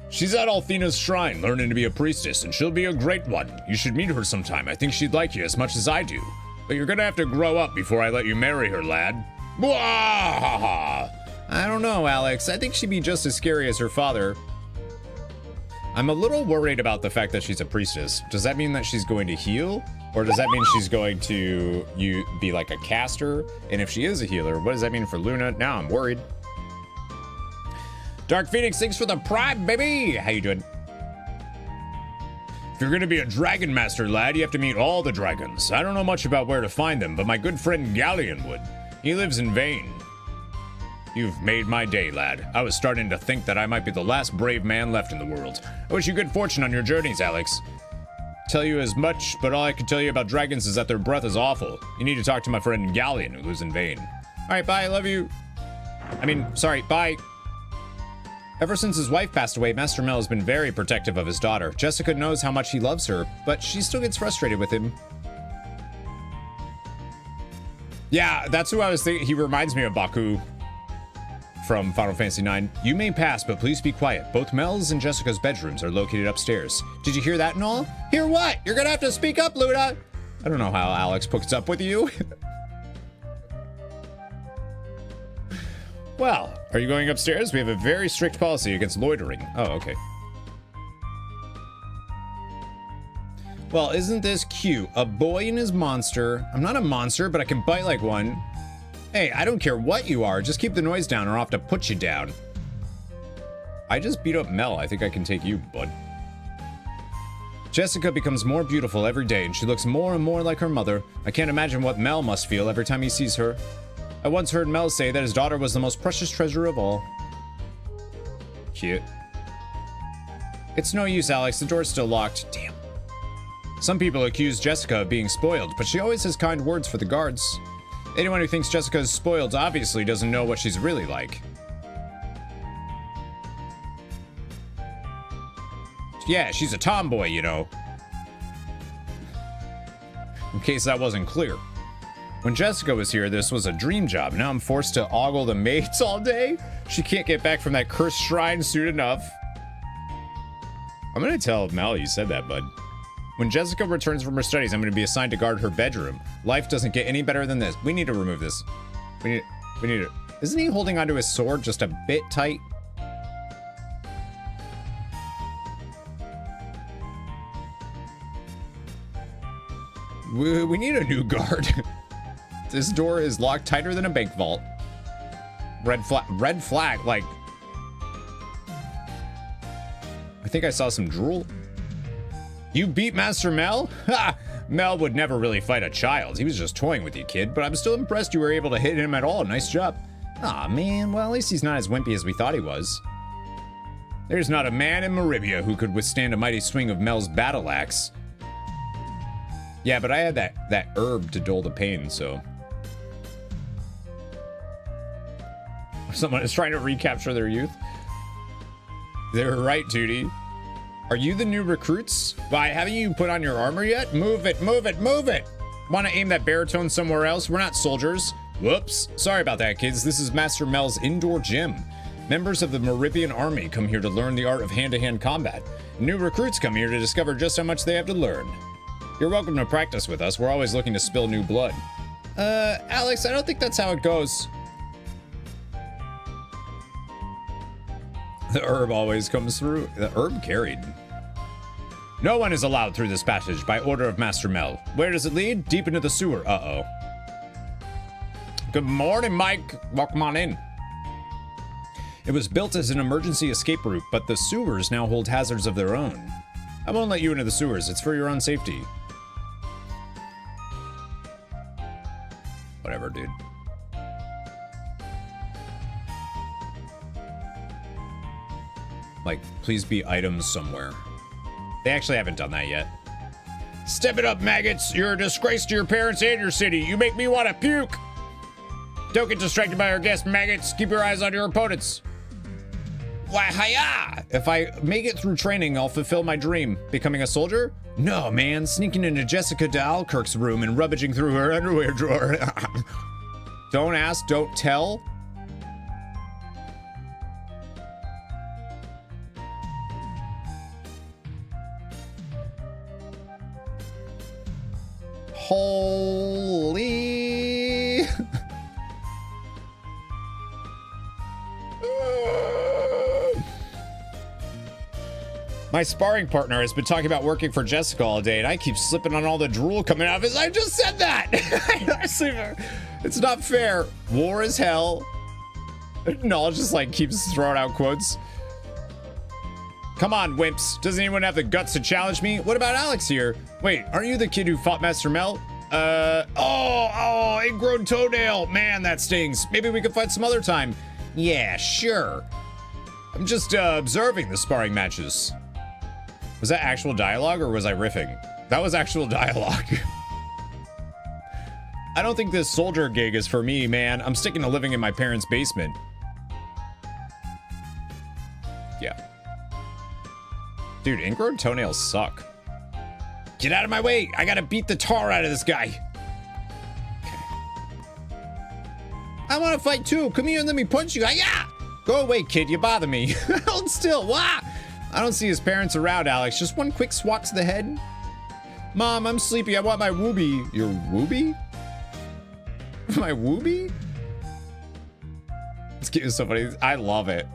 She's at Althena's shrine, learning to be a priestess, and she'll be a great one. You should meet her sometime. I think she'd like you as much as I do. But you're gonna have to grow up before I let you marry her, lad. Bwah! I don't know, Alex. I think she'd be just as scary as her father. I'm a little worried about the fact that she's a priestess. Does that mean that she's going to heal? Or does that mean she's going to be like a caster? And if she is a healer, what does that mean for Luna? Now I'm worried. Dark Phoenix, thanks for the prime, baby! How you doing? If you're gonna be a Dragon Master, lad, you have to meet all the dragons. I don't know much about where to find them, but my good friend Galleon would. He lives in Vane. You've made my day, lad. I was starting to think that I might be the last brave man left in the world. I wish you good fortune on your journeys, Alex. Tell you as much, but all I can tell you about dragons is that their breath is awful. You need to talk to my friend Galleon, who lives in Vane. Alright, bye, I love you. Bye. Ever since his wife passed away, Master Mel has been very protective of his daughter. Jessica knows how much he loves her, but she still gets frustrated with him. Yeah, that's who I was thinking. He reminds me of Baku from Final Fantasy IX. You may pass, but please be quiet. Both Mel's and Jessica's bedrooms are located upstairs. Did you hear that and all? Hear what? You're gonna have to speak up, Luna. I don't know how Alex puts up with you. Well, are you going upstairs? We have a very strict policy against loitering. Oh, okay. Well, isn't this cute? A boy and his monster. I'm not a monster, but I can bite like one. Hey, I don't care what you are. Just keep the noise down or I'll have to put you down. I just beat up Mel. I think I can take you, bud. Jessica becomes more beautiful every day and she looks more and more like her mother. I can't imagine what Mel must feel every time he sees her. I once heard Mel say that his daughter was the most precious treasure of all. Cute. It's no use, Alex. The door's still locked. Damn. Some people accuse Jessica of being spoiled, but she always has kind words for the guards. Anyone who thinks Jessica is spoiled obviously doesn't know what she's really like. Yeah, she's a tomboy, you know. In case that wasn't clear. When Jessica was here, this was a dream job. Now I'm forced to ogle the maids all day. She can't get back from that cursed shrine soon enough. I'm gonna tell Mel you said that, bud. When Jessica returns from her studies, I'm gonna be assigned to guard her bedroom. Life doesn't get any better than this. We need to remove this. We need to. Isn't he holding onto his sword just a bit tight? We need a new guard. This door is locked tighter than a bank vault. Red flag, like... I think I saw some drool. You beat Master Mel? Ha! Mel would never really fight a child. He was just toying with you, kid. But I'm still impressed you were able to hit him at all. Nice job. Aw, man. Well, at least he's not as wimpy as we thought he was. There's not a man in Maribia who could withstand a mighty swing of Mel's battle axe. Yeah, but I had that herb to dull the pain, so... Someone is trying to recapture their youth. They're right, Tootie. Are you the new recruits? Why, haven't you put on your armor yet? Move it, move it, move it! Want to aim that baritone somewhere else? We're not soldiers. Whoops. Sorry about that, kids. This is Master Mel's indoor gym. Members of the Meribian army come here to learn the art of hand-to-hand combat. New recruits come here to discover just how much they have to learn. You're welcome to practice with us. We're always looking to spill new blood. Alex, I don't think that's how it goes. The herb always comes through. The herb carried. No one is allowed through this passage by order of Master Mel. Where does it lead? Deep into the sewer. Uh-oh. Good morning, Mike. Welcome on in. It was built as an emergency escape route, but the sewers now hold hazards of their own. I won't let you into the sewers. It's for your own safety. Whatever, dude. Like, please be items somewhere. They actually haven't done that yet. Step it up, maggots. You're a disgrace to your parents and your city. You make me want to puke. Don't get distracted by our guests, maggots. Keep your eyes on your opponents. Why, hiya! If I make it through training, I'll fulfill my dream. Becoming a soldier? No, man. Sneaking into Jessica de Alkirk's room and rummaging through her underwear drawer. Don't ask, don't tell. Holy. My sparring partner has been talking about working for Jessica all day, and I keep slipping on all the drool coming out of his. I just said that. It's not fair. War is hell. No, just like keeps throwing out quotes. Come on, wimps. Doesn't anyone have the guts to challenge me? What about Alex here? Wait, aren't you the kid who fought Master Mel? Oh, ingrown toenail. Man, that stings. Maybe we could fight some other time. Yeah, sure. I'm just observing the sparring matches. Was that actual dialogue or was I riffing? That was actual dialogue. I don't think this soldier gig is for me, man. I'm sticking to living in my parents' basement. Yeah. Dude, ingrown toenails suck. Get out of my way! I gotta beat the tar out of this guy. Okay. I wanna fight too. Come here and let me punch you. Yeah! Go away, kid. You bother me. Hold still. Wah! I don't see his parents around, Alex. Just one quick swat to the head. Mom, I'm sleepy. I want my whoobie. Your whoobie? My whoobie? This kid is so funny. I love it.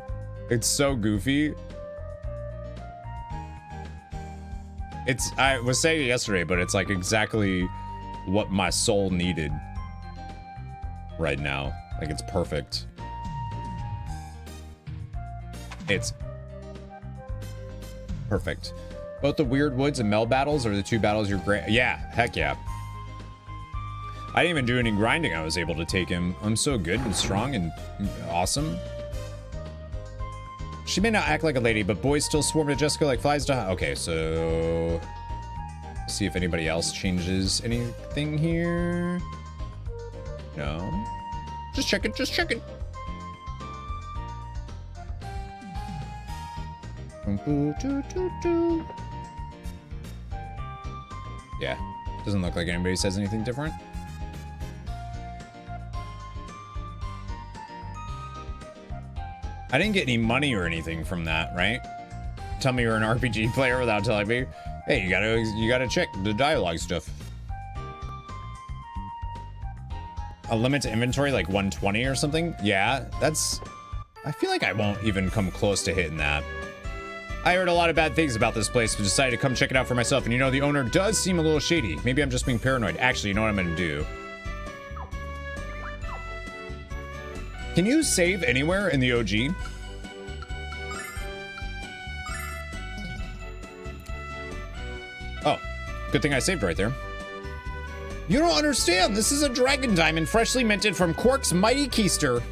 It's so goofy. I was saying it yesterday, but it's like exactly what my soul needed right now. Like, it's perfect. It's perfect. Both the Weird Woods and Mel battles are the two battles you're great. Yeah, heck yeah. I didn't even do any grinding. I was able to take him. I'm so good and strong and awesome. She may not act like a lady, but boys still swarm to Jessica like flies to... Okay, so... see if anybody else changes anything here. No. Just checking, just checking. Yeah, doesn't look like anybody says anything different. I didn't get any money or anything from that, right? Tell me you're an RPG player without telling me. Hey, you gotta check the dialogue stuff. A limit to inventory like 120 or something? Yeah, that's... I feel like I won't even come close to hitting that. I heard a lot of bad things about this place, but decided to come check it out for myself. And you know, the owner does seem a little shady. Maybe I'm just being paranoid. Actually, you know what I'm gonna do? Can you save anywhere in the OG? Oh, good thing I saved right there. You don't understand. This is a dragon diamond freshly minted from Quark's mighty keister.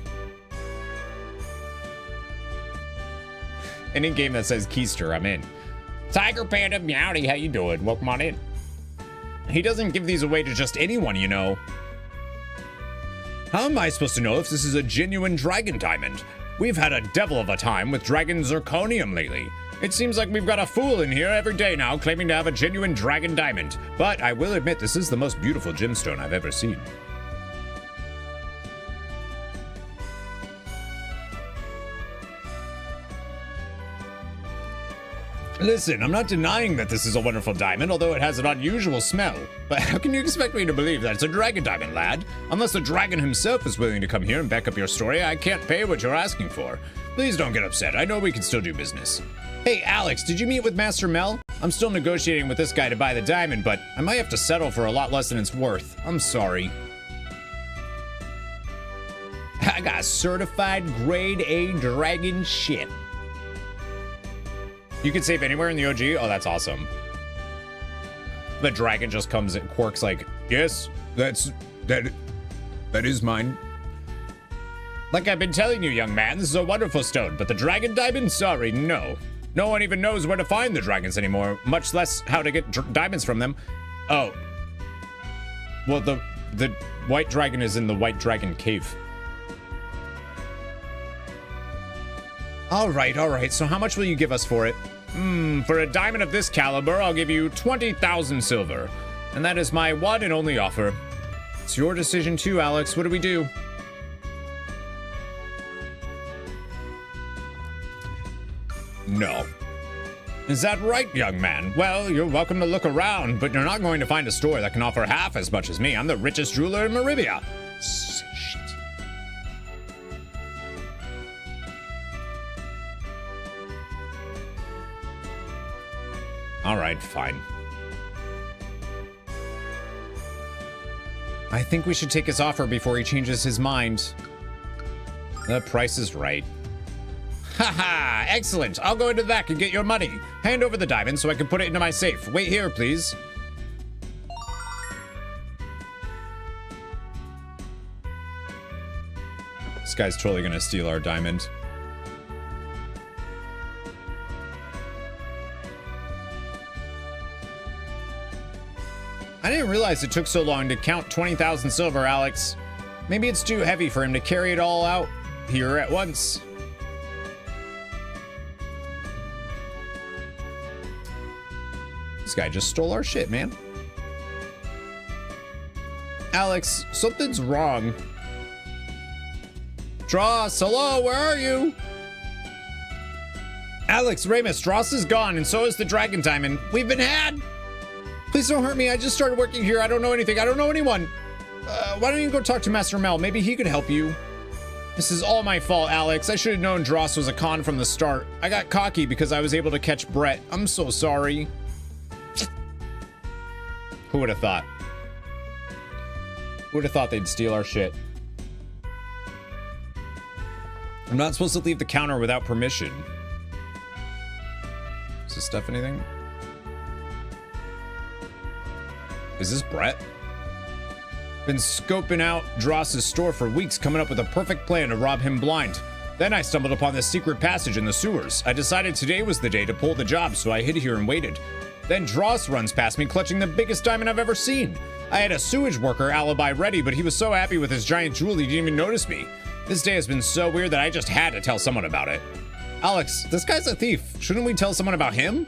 Any game that says keister, I'm in. Tiger Panda Meowdy, how you doing? Welcome on in. He doesn't give these away to just anyone, you know. How am I supposed to know if this is a genuine dragon diamond? We've had a devil of a time with dragon zirconium lately. It seems like we've got a fool in here every day now claiming to have a genuine dragon diamond. But I will admit this is the most beautiful gemstone I've ever seen. Listen, I'm not denying that this is a wonderful diamond, although it has an unusual smell. But how can you expect me to believe that it's a dragon diamond, lad? Unless the dragon himself is willing to come here and back up your story, I can't pay what you're asking for. Please don't get upset. I know we can still do business. Hey, Alex, did you meet with Master Mel? I'm still negotiating with this guy to buy the diamond, but I might have to settle for a lot less than it's worth. I'm sorry. I got certified grade A dragon shit. You can save anywhere in the OG? Oh, that's awesome. The dragon just comes and Quark's like, yes, that is mine. Like I've been telling you, young man, this is a wonderful stone, but the dragon diamond? Sorry, no. No one even knows where to find the dragons anymore, much less how to get diamonds from them. Oh. Well, the white dragon is in the white dragon cave. All right. So how much will you give us for it? For a diamond of this caliber, I'll give you 20,000 silver. And that is my one and only offer. It's your decision too, Alex. What do we do? No. Is that right, young man? Well, you're welcome to look around, but you're not going to find a store that can offer half as much as me. I'm the richest jeweler in Maribia. Shit. All right, fine. I think we should take his offer before he changes his mind. The price is right. Haha, excellent. I'll go into the back and get your money. Hand over the diamond so I can put it into my safe. Wait here, please. This guy's totally gonna steal our diamond. I didn't realize it took so long to count 20,000 silver, Alex. Maybe it's too heavy for him to carry it all out here at once. This guy just stole our shit, man. Alex, something's wrong. Dross, hello, where are you? Alex, Ramus, Dross is gone, and so is the dragon diamond. We've been had. Please don't hurt me. I just started working here. I don't know anything. I don't know anyone. Why don't you go talk to Master Mel? Maybe he could help you. This is all my fault, Alex. I should have known Dross was a con from the start. I got cocky because I was able to catch Brett. I'm so sorry. Who would have thought? Who would have thought they'd steal our shit? I'm not supposed to leave the counter without permission. Is this stuff anything? Is this Brett? Been scoping out Dross's store for weeks, coming up with a perfect plan to rob him blind. Then I stumbled upon this secret passage in the sewers. I decided today was the day to pull the job, so I hid here and waited. Then Dross runs past me, clutching the biggest diamond I've ever seen. I had a sewage worker alibi ready, but he was so happy with his giant jewel he didn't even notice me. This day has been so weird that I just had to tell someone about it. Alex, this guy's a thief. Shouldn't we tell someone about him?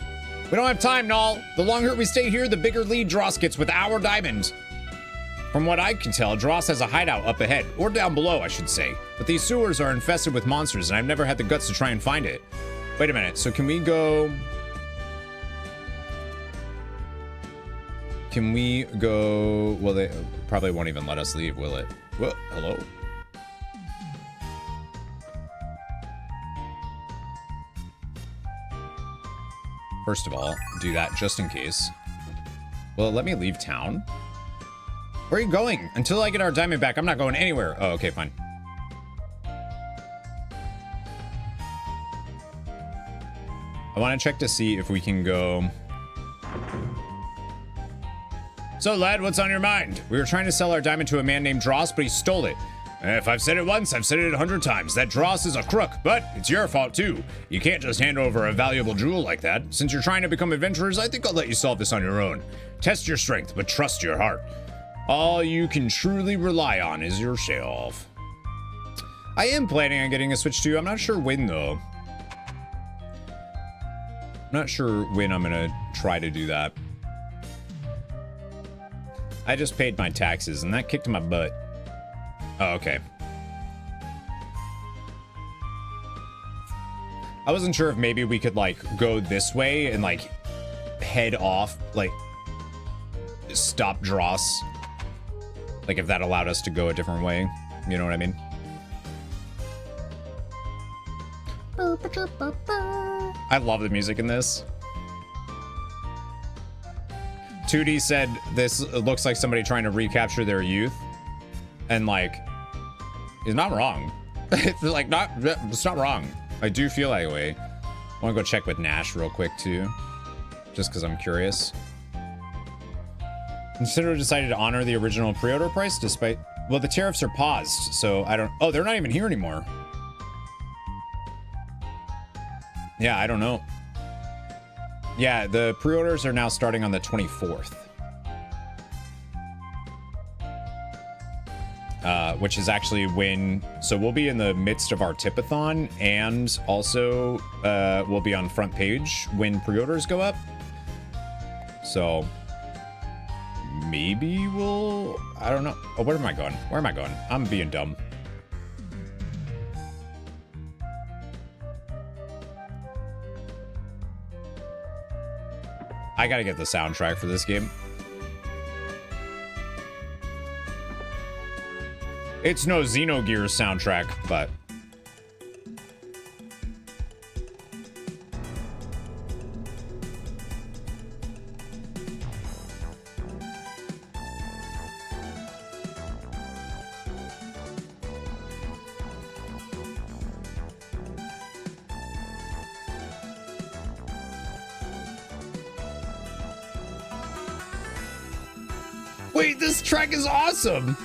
We don't have time, Null. The longer we stay here, the bigger lead Dross gets with our diamond. From what I can tell, Dross has a hideout up ahead, or down below, I should say. But these sewers are infested with monsters, and I've never had the guts to try and find it. Wait a minute, so can we go... Well, they probably won't even let us leave, will it? Well, hello? First of all, do that just in case. Will it let me leave town? Where are you going? Until I get our diamond back, I'm not going anywhere. Oh, okay, fine. I want to check to see if we can go... So, lad, what's on your mind? We were trying to sell our diamond to a man named Dross, but he stole it. If I've said it once, I've said it 100 times. That Dross is a crook, but it's your fault, too. You can't just hand over a valuable jewel like that. Since you're trying to become adventurers, I think I'll let you solve this on your own. Test your strength, but trust your heart. All you can truly rely on is yourself. I am planning on getting a Switch 2. I'm not sure when, though. I'm not sure when I'm going to try to do that. I just paid my taxes, and that kicked my butt. Oh, okay. I wasn't sure if maybe we could, like, go this way and, like, head off, like, stop Dross. Like, if that allowed us to go a different way. You know what I mean? I love the music in this. 2D said this looks like somebody trying to recapture their youth. And, like, he's not wrong. It's like, it's not wrong. I do feel that way. I want to go check with Nash real quick, too. Just because I'm curious. Consider decided to honor the original pre-order price despite... Well, the tariffs are paused, so I don't... Oh, they're not even here anymore. Yeah, I don't know. Yeah, the pre-orders are now starting on the 24th. Which is actually when... So we'll be in the midst of our tipathon, and also we'll be on front page when pre-orders go up. So... Maybe we'll... I don't know. Oh, where am I going? Where am I going? I'm being dumb. I gotta get the soundtrack for this game. It's no Xenogears soundtrack, but... Wait, this track is awesome!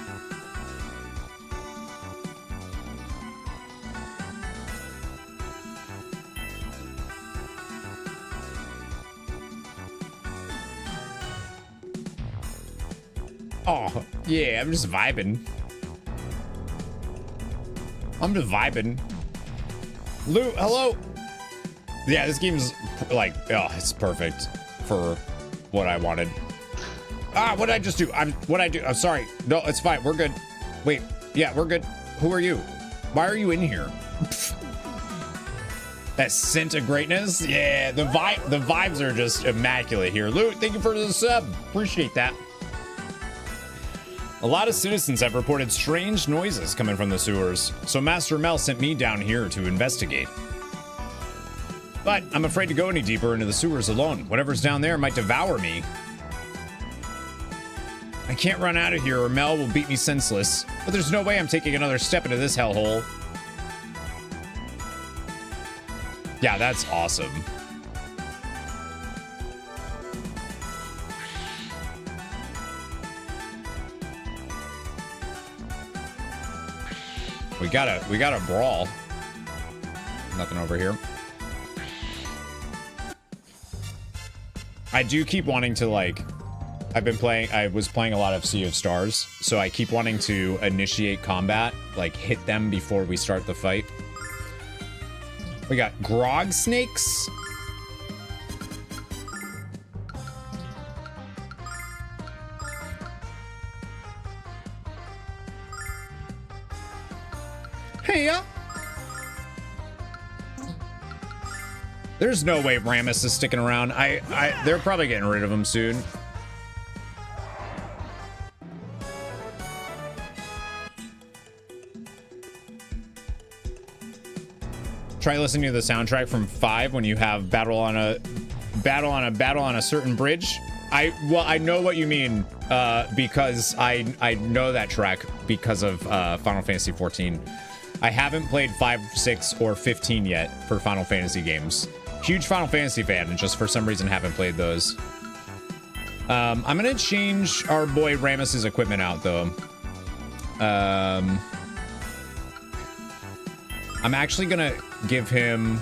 Oh, yeah, I'm just vibing. I'm just vibing. Lou, hello! Yeah, this game's like, oh, it's perfect for what I wanted. Ah, what did I just do? What'd I do? I'm sorry. No, it's fine. We're good. Wait, yeah, we're good. Who are you? Why are you in here? That scent of greatness? Yeah, the vibes are just immaculate here. Lou, thank you for the sub. Appreciate that. A lot of citizens have reported strange noises coming from the sewers, so Master Mel sent me down here to investigate. But I'm afraid to go any deeper into the sewers alone. Whatever's down there might devour me. I can't run out of here or Mel will beat me senseless, but there's no way I'm taking another step into this hellhole. Yeah, that's awesome. We gotta brawl. Nothing over here. I do keep wanting to, like, I was playing a lot of Sea of Stars, so I keep wanting to initiate combat, like hit them before we start the fight. We got Grog Snakes. Hey, there's no way Rammus is sticking around. They're probably getting rid of him soon. Try listening to the soundtrack from 5 when you have battle on a certain bridge. I know what you mean because I know that track because of Final Fantasy 14. I haven't played 5, 6, or 15 yet for Final Fantasy games. Huge Final Fantasy fan, and just for some reason haven't played those. I'm gonna change our boy Rammus's equipment out though. I'm actually gonna give him.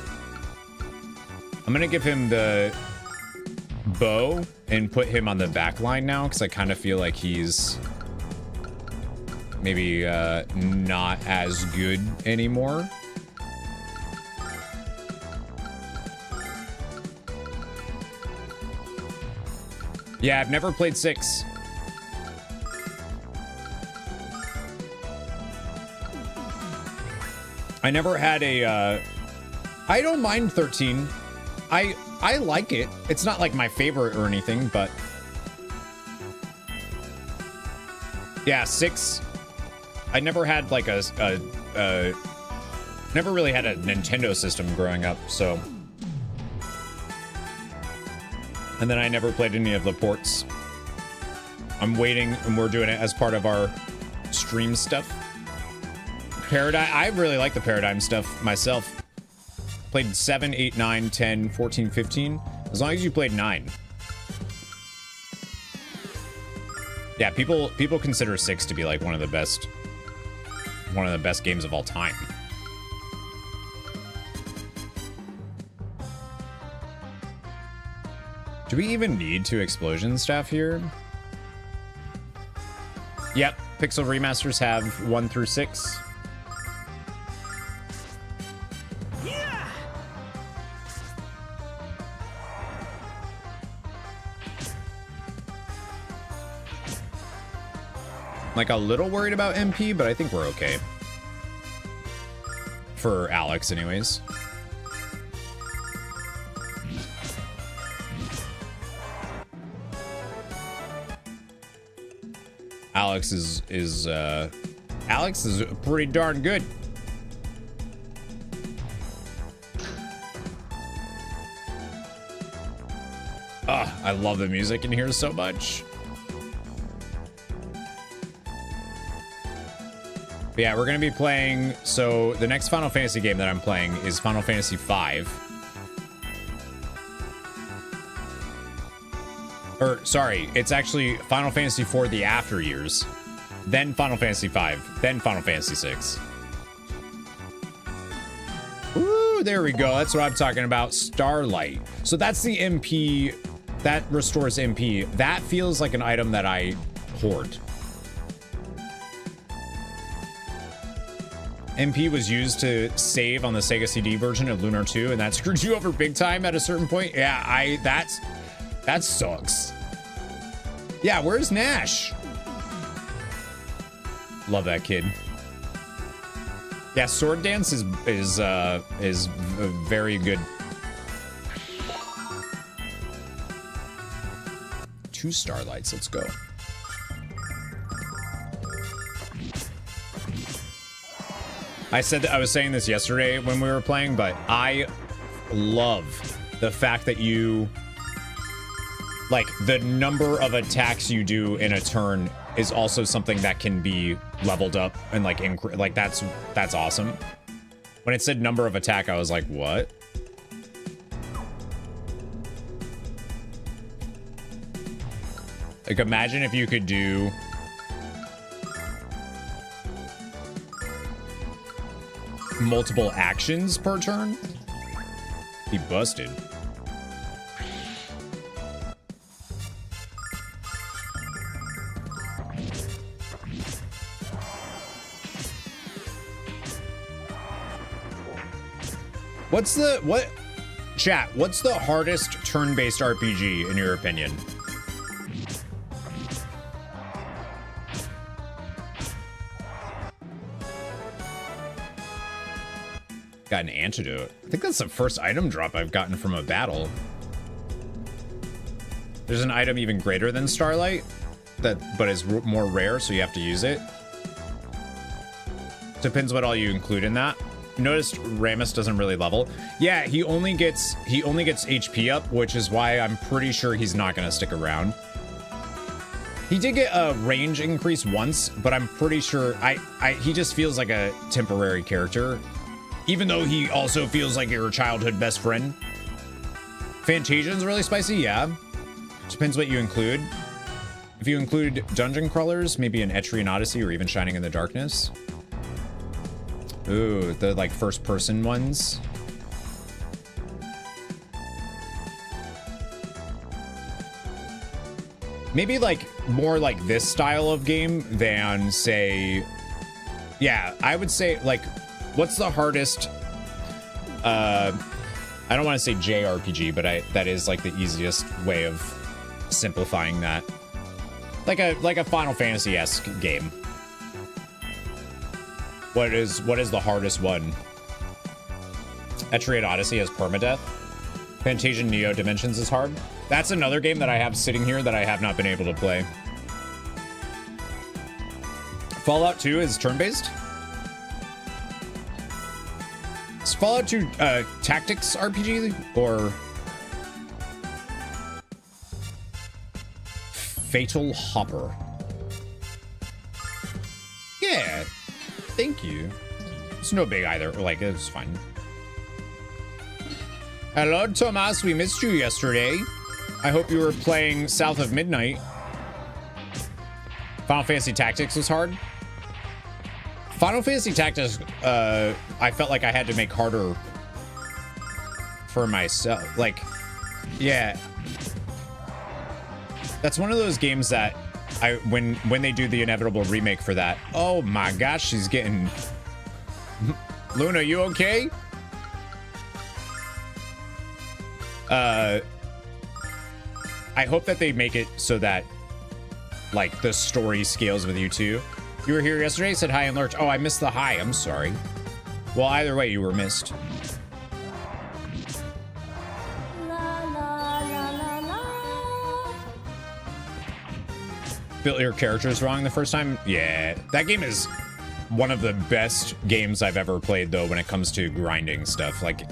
I'm gonna give him the bow and put him on the back line now because I kind of feel like he's maybe not as good anymore. Yeah, I've never played 6. I never had a, I don't mind 13. I like it. It's not like my favorite or anything, but yeah, 6. I never had like never really had a Nintendo system growing up, so. And then I never played any of the ports. I'm waiting, and we're doing it as part of our stream stuff. Paradigm, I really like the Paradigm stuff myself. Played 7, 8, 9, 10, 14, 15. As long as you played 9. Yeah, people consider 6 to be like one of the best games of all time. Do we even need 2 explosion staff here? Yep, Pixel remasters have 1 through 6. Yeah. Like a little worried about MP, but I think we're okay. For Alex, anyways. Alex is pretty darn good. I love the music in here so much. But yeah, we're gonna be playing. So the next Final Fantasy game that I'm playing is Final Fantasy V. Or, sorry, it's actually Final Fantasy IV the After Years, then Final Fantasy V, then Final Fantasy VI. Ooh, there we go. That's what I'm talking about. Starlight. So that's the MP. That restores MP. That feels like an item that I hoard. MP was used to save on the Sega CD version of Lunar 2, and that screwed you over big time at a certain point. Yeah, that sucks. Yeah, where's Nash? Love that kid. Yeah, Sword Dance is very good. 2 Starlights, let's go. I was saying this yesterday when we were playing, but I love the fact that you, like, the number of attacks you do in a turn is also something that can be leveled up and like that's awesome. When it said number of attack, I was like, what? Like, imagine if you could do multiple actions per turn. He busted. What chat, what's the hardest turn-based RPG in your opinion? Got an antidote. I think that's the first item drop I've gotten from a battle. There's an item even greater than Starlight, but is more rare, so you have to use it. Depends what all you include in that. Noticed Ramus doesn't really level. Yeah, he only gets HP up, which is why I'm pretty sure he's not gonna stick around. He did get a range increase once, but I'm pretty sure he just feels like a temporary character, even though he also feels like your childhood best friend. Fantasian's really spicy, yeah. Depends what you include. If you include dungeon crawlers, maybe an Etrian Odyssey or even Shining in the Darkness. Ooh, the like first person ones. Maybe like more like this style of game than say, yeah, I would say like, what's the hardest, I don't want to say JRPG, but that is like the easiest way of simplifying that. Like a Final Fantasy-esque game. What is the hardest one? Etrian Odyssey has permadeath. Fantasian Neo Dimensions is hard. That's another game that I have sitting here that I have not been able to play. Fallout 2 is turn-based. Is Fallout 2 tactics RPG or Fatal Hopper? Yeah. Thank you. It's no big either. Like, it's fine. Hello, Tomas. We missed you yesterday. I hope you were playing South of Midnight. Final Fantasy Tactics was hard. Final Fantasy Tactics, I felt like I had to make harder for myself. Like, yeah. That's one of those games that when they do the inevitable remake for that, oh my gosh, she's getting... Luna, you okay? I hope that they make it so that, like, the story scales with you too. You were here yesterday, said hi and lurch. Oh, I missed the hi, I'm sorry. Well, either way, you were missed. Built your characters wrong the first time? Yeah, that game is one of the best games I've ever played, though, when it comes to grinding stuff. Like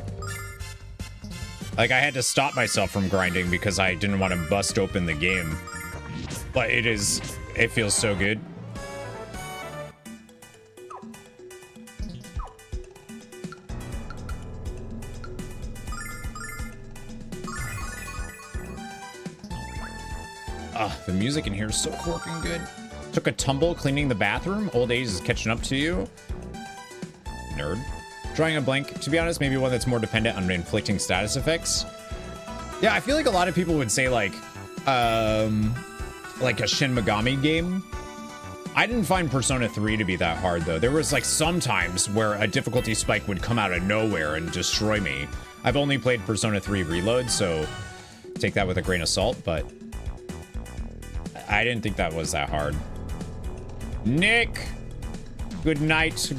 I had to stop myself from grinding because I didn't want to bust open the game. But it feels so good. The music in here is so fucking good. Took a tumble cleaning the bathroom. Old age is catching up to you. Nerd. Drawing a blank. To be honest, maybe one that's more dependent on inflicting status effects. Yeah, I feel like a lot of people would say like a Shin Megami game. I didn't find Persona 3 to be that hard though. There was like some times where a difficulty spike would come out of nowhere and destroy me. I've only played Persona 3 Reload, so take that with a grain of salt, but I didn't think that was that hard. Nick! Good night,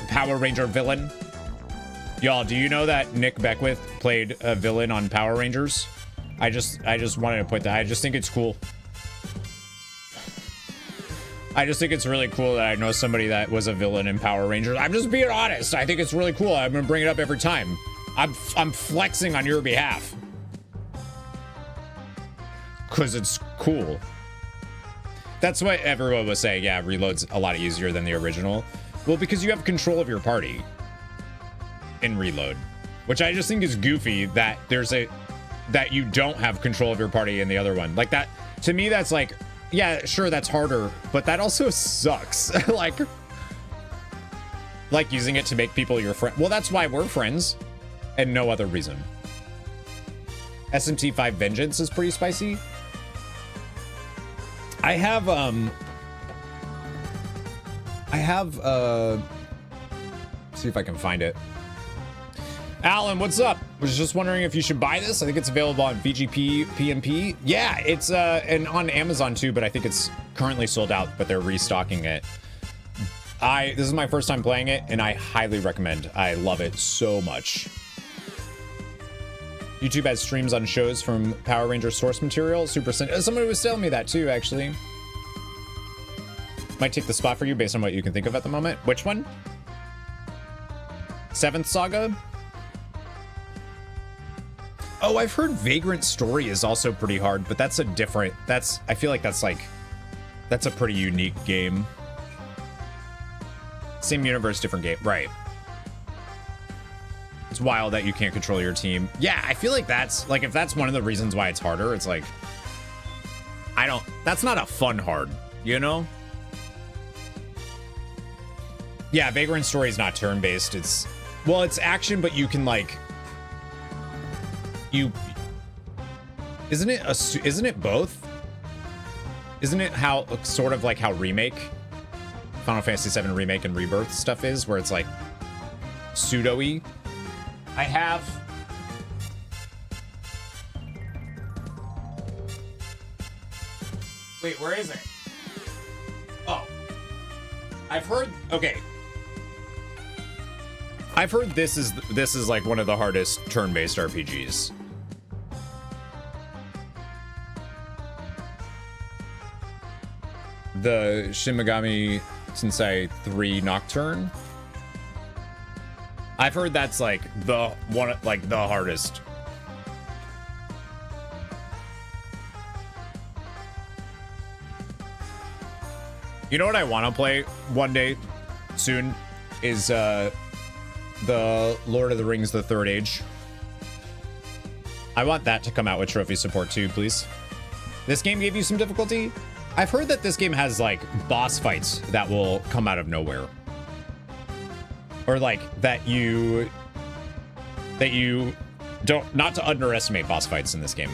Power Ranger villain. Y'all, do you know that Nick Beckwith played a villain on Power Rangers? I just wanted to put that. I just think it's cool. I just think it's really cool that I know somebody that was a villain in Power Rangers. I'm just being honest. I think it's really cool. I'm gonna bring it up every time. I'm flexing on your behalf. Because it's cool. That's what everyone was saying. Yeah, Reload's a lot easier than the original. Well, because you have control of your party in Reload, which I just think is goofy that that you don't have control of your party in the other one. Like that, to me, that's like, yeah, sure, that's harder, but that also sucks. like using it to make people your friend. Well, that's why we're friends and no other reason. SMT5 Vengeance is pretty spicy. I have See if I can find it. Alan, what's up? Was just wondering if you should buy this. I think it's available on VGP, PMP. Yeah, it's and on Amazon too, but I think it's currently sold out, but they're restocking it. This is my first time playing it, and I highly recommend. I love it so much. YouTube has streams on shows from Power Rangers source material. Someone was telling me that too, actually. Might take the spot for you based on what you can think of at the moment. Which one? Seventh Saga? Oh, I've heard Vagrant Story is also pretty hard, but that's a different, I feel like that's a pretty unique game. Same universe, different game, right. It's wild that you can't control your team. Yeah, I feel like that's, if that's one of the reasons why it's harder, it's like, that's not a fun hard, you know? Yeah, Vagrant Story is not turn-based, it's action, but you can isn't it both? Isn't it how sort of like how Remake, Final Fantasy VII Remake and Rebirth stuff is, where it's like pseudo-y? I have wait, where is it? Oh, I've heard, okay, I've heard this is like one of the hardest turn-based RPGs. The Shin Megami Tensei 3 Nocturne. I've heard that's like the hardest. You know what I want to play one day soon is the Lord of the Rings: The Third Age. I want that to come out with trophy support too, please. This game gave you some difficulty? I've heard that this game has like boss fights that will come out of nowhere. Or like that you don't, not to underestimate boss fights in this game.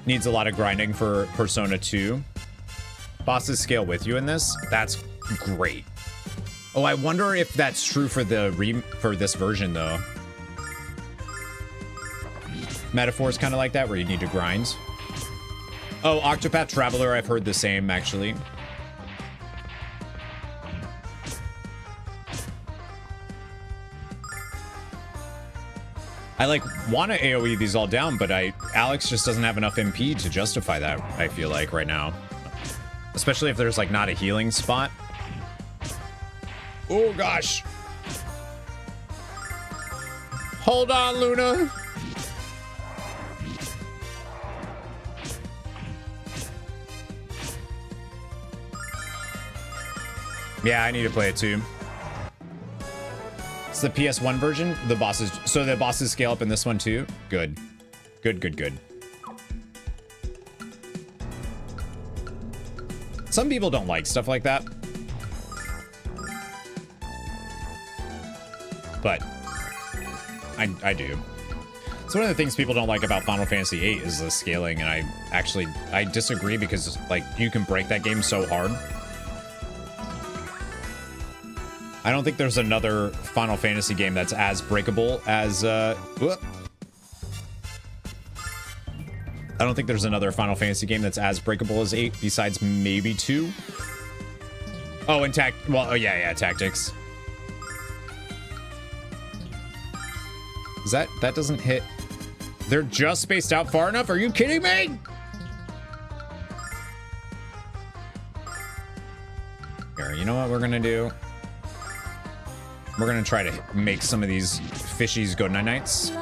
Needs a lot of grinding for Persona 2. Bosses scale with you in this. That's great. Oh, I wonder if that's true for this version though. Metaphors kind of like that, where you need to grind. Oh, Octopath Traveler, I've heard the same, actually. I want to AoE these all down, but Alex just doesn't have enough MP to justify that, I feel like, right now. Especially if there's not a healing spot. Oh gosh. Hold on, Luna. Yeah, I need to play it too. It's the PS1 version. The bosses scale up in this one too. Good. Good. Some people don't like stuff like that. But I do. It's one of the things people don't like about Final Fantasy VIII is the scaling, and I disagree because you can break that game so hard. I don't think there's another Final Fantasy game that's as breakable as I don't think there's another Final Fantasy game that's as breakable as 8 besides maybe 2. Oh, and Tactics. Is that doesn't hit? They're just spaced out far enough? Are you kidding me? Here, you know what we're gonna do? We're gonna try to make some of these fishies go night-nights.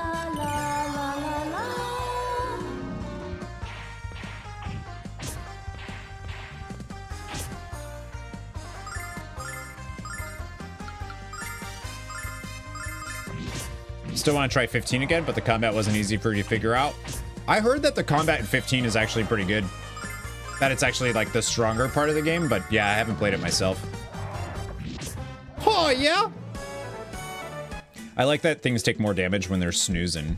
Still want to try 15 again, but the combat wasn't easy for you to figure out. I heard that the combat in 15 is actually pretty good. That it's actually the stronger part of the game, but yeah, I haven't played it myself. Oh, yeah? I like that things take more damage when they're snoozing.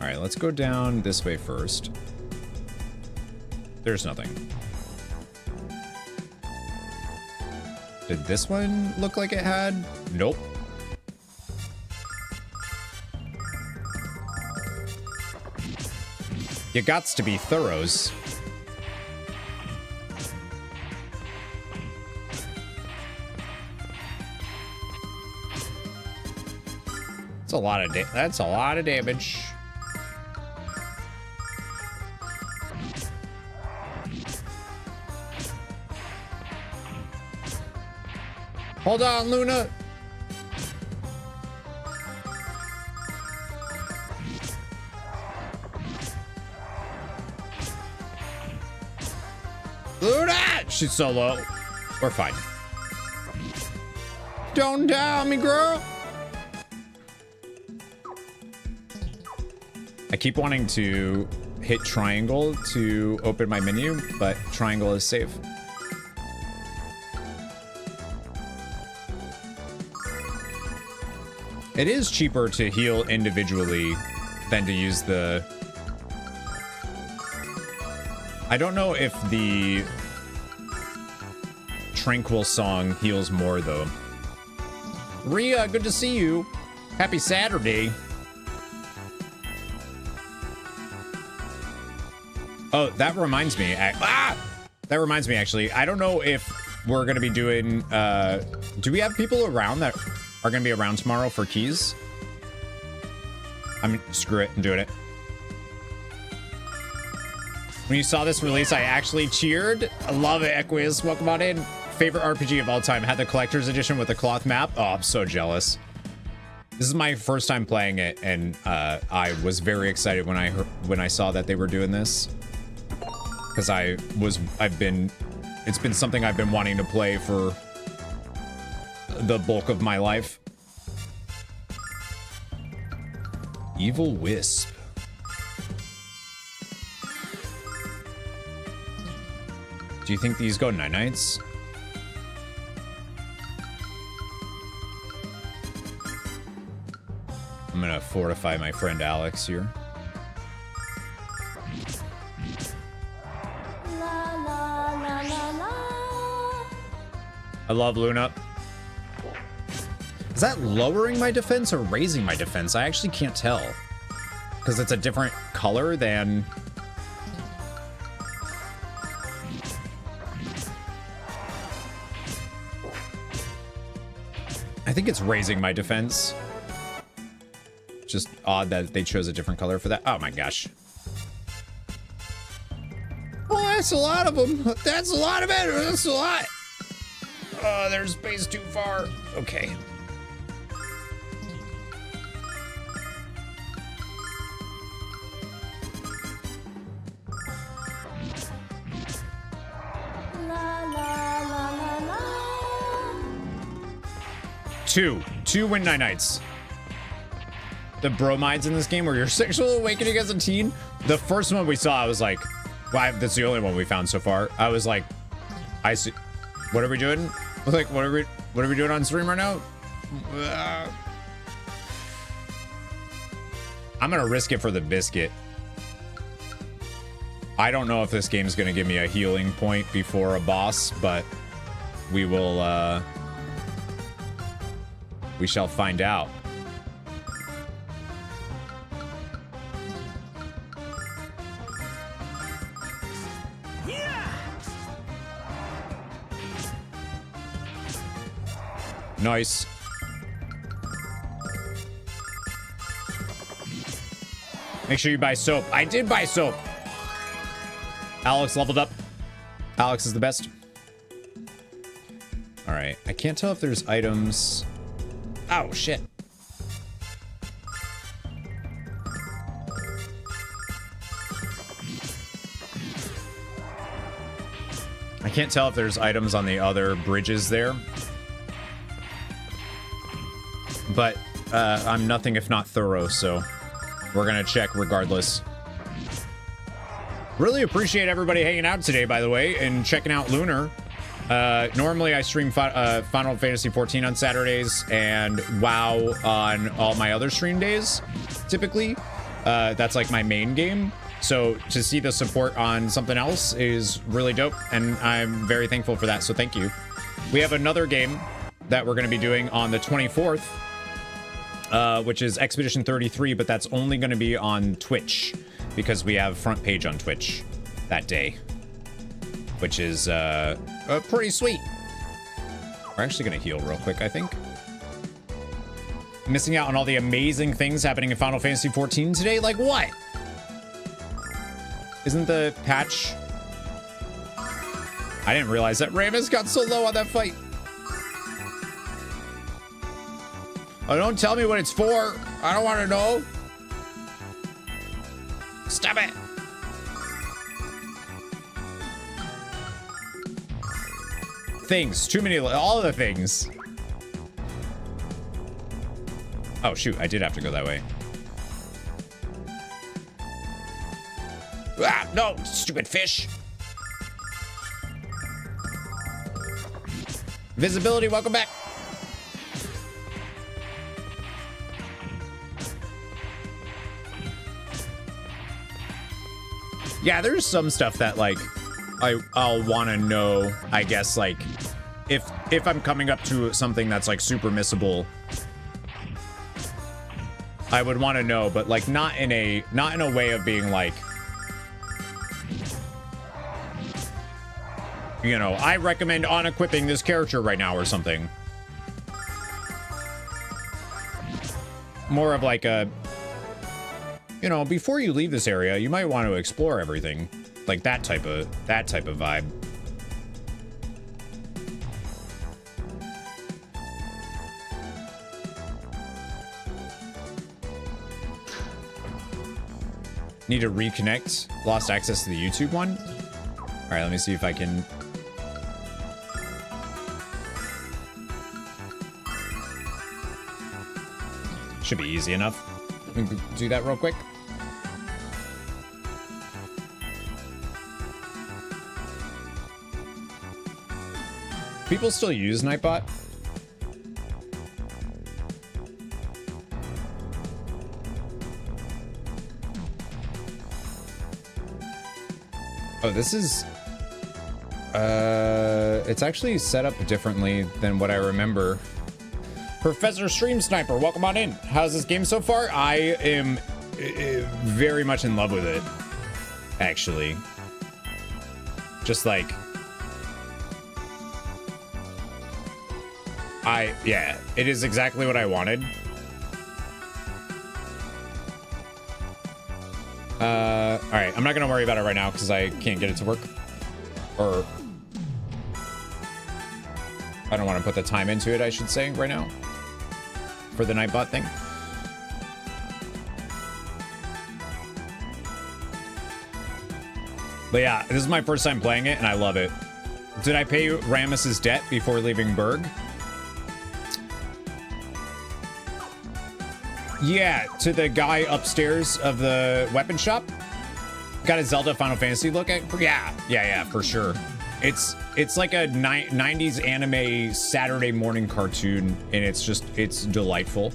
All right, let's go down this way first. There's nothing. Did this one look like it had? Nope. You gots to be thorough. That's a lot of that's a lot of damage. Hold on, Luna. Luna! She's so low. We're fine. Don't die on me, girl. I keep wanting to hit triangle to open my menu, but triangle is safe. It is cheaper to heal individually than to use the... I don't know if the Tranquil song heals more, though. Rhea, good to see you. Happy Saturday. Oh, that reminds me. That reminds me, actually. I don't know if we're going to be doing... do we have people around that are going to be around tomorrow for keys? I mean, screw it. I'm doing it. When you saw this release, I actually cheered. I love it, Equius. Welcome on in. Favorite RPG of all time. Had the collector's edition with the cloth map. Oh, I'm so jealous. This is my first time playing it, and I was very excited when I saw that they were doing this. Because it's been something I've been wanting to play for the bulk of my life. Evil Wisp. Do you think these go night-nights? I'm gonna fortify my friend Alex here. I love Luna. Is that lowering my defense or raising my defense? I actually can't tell. Because it's a different color than... I think it's raising my defense. Just odd that they chose a different color for that. Oh my gosh. Oh, that's a lot of them. That's a lot of it. That's a lot. Oh, there's space too far. Okay. Two win night-nights. The bromides in this game where you're sexual awakening as a teen. The first one we saw, I was like, well, that's the only one we found so far. I was like, I see. What are we doing? Like, what are we doing on stream right now? I'm gonna risk it for the biscuit. I don't know if this game's gonna give me a healing point before a boss, but we will, we shall find out. Nice. Make sure you buy soap. I did buy soap. Alex leveled up. Alex is the best. All right. I can't tell if there's items. Oh, shit. I can't tell if there's items on the other bridges there. But I'm nothing if not thorough, so we're gonna check regardless. Really appreciate everybody hanging out today, by the way, and checking out Lunar. Normally I stream Final Fantasy 14 on Saturdays and WoW on all my other stream days, typically. That's like my main game. So to see the support on something else is really dope, and I'm very thankful for that, so thank you. we have another game that we're going to be doing on the 24th, which is Expedition 33, but that's only going to be on Twitch because we have front page on Twitch that day, which is pretty sweet. We're actually going to heal real quick, I think. Missing out on all the amazing things happening in Final Fantasy XIV today? Like what? Isn't the patch... I didn't realize that Ramus got so low on that fight. Oh, don't tell me what it's for. I don't want to know. Stop it. Things. Too many. All of the things. Oh, shoot. I did have to go that way. Ah, no. Stupid fish. Visibility. Welcome back. Yeah, there's some stuff that, like, I'll want to know, I guess, like, if I'm coming up to something that's, like, super missable, I would want to know, but, like, not in a way of being, like, you know, I recommend unequipping this character right now or something. More of, like, a... You know, before you leave this area, you might want to explore everything. Like that type of vibe. Need to reconnect. Lost access to the YouTube one. All right, let me see if I can. Should be easy enough. We can do that real quick. People still use Nightbot? Oh, this is... it's actually set up differently than what I remember. Professor Stream Sniper, welcome on in. How's this game so far? I am very much in love with it, actually. Just like... yeah, it is exactly what I wanted. All right, I'm not gonna worry about it right now because I can't get it to work. Or I don't want to put the time into it, I should say, right now. For the Nightbot thing. But yeah, this is my first time playing it, and I love it. Did I pay Ramus's debt before leaving Berg? Yeah, to the guy upstairs of the weapon shop. Got a Zelda Final Fantasy look at. Yeah, for sure. It's like a 90s anime Saturday morning cartoon, and it's delightful.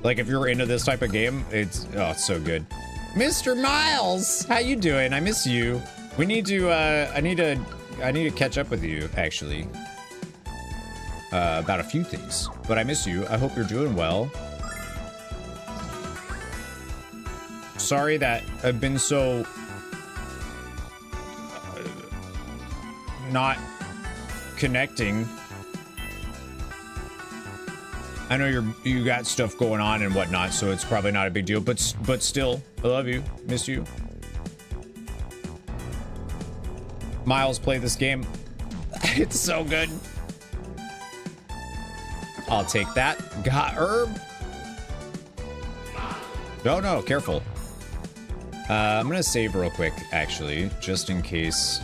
Like if you're into this type of game, it's so good. Mr. Miles, how you doing? I miss you. We need to I need to catch up with you actually. About a few things, but I miss you. I hope you're doing well. Sorry that I've been so not connecting. I know you got stuff going on and whatnot, so it's probably not a big deal, but still, I love you, miss you. Miles, play this game. It's so good. I'll take that. Got herb. No, careful. I'm gonna save real quick, actually, just in case.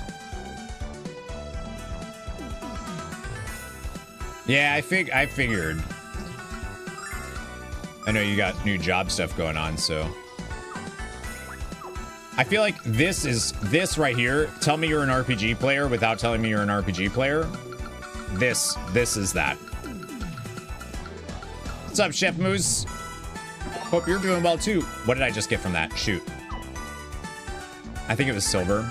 Yeah, I figured. I know you got new job stuff going on, so. I feel like this right here, tell me you're an RPG player without telling me you're an RPG player. This is that. What's up, Chef Moose? Hope you're doing well too. What did I just get from that? Shoot. I think it was silver.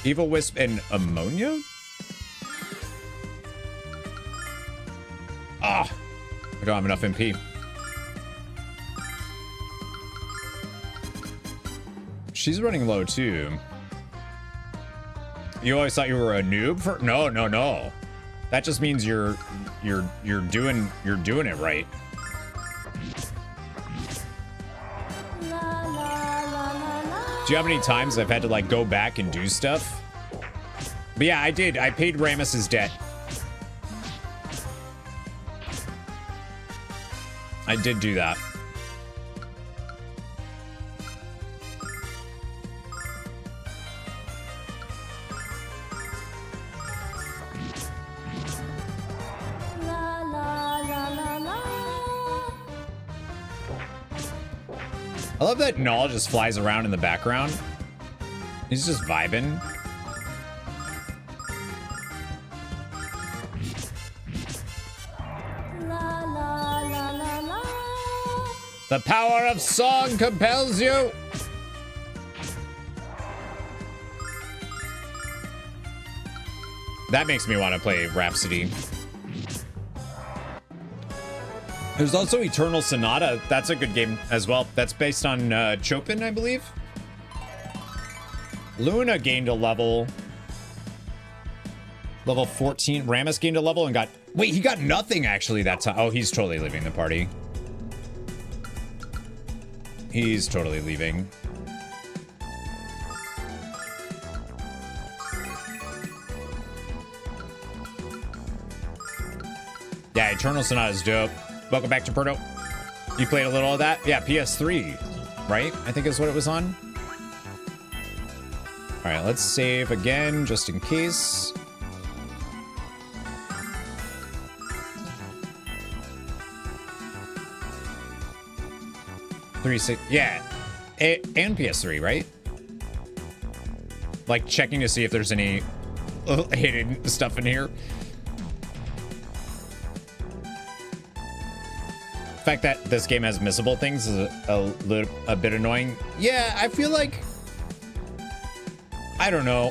Evil Wisp and ammonia? Ah! I don't have enough MP. She's running low too. You always thought you were a noob for? No, no, no. That just means you're doing it right. Do you know how many times I've had to like go back and do stuff? But yeah, I did. I paid Rammus's debt. I did do that. I love that Null just flies around in the background. He's just vibing. The power of song compels you. That makes me want to play Rhapsody. There's also Eternal Sonata. That's a good game as well. That's based on Chopin, I believe. Luna gained a level. Level 14. Rammus gained a level and got... Wait, he got nothing actually that time. Oh, he's totally leaving the party. He's totally leaving. Yeah, Eternal Sonata is dope. Welcome back to Perdo. You played a little of that? Yeah, PS3, right? I think is what it was on. All right, let's save again, just in case. Yeah, and PS3, right? Like checking to see if there's any hidden stuff in here. The fact that this game has missable things is a bit annoying. Yeah, I feel like, I don't know.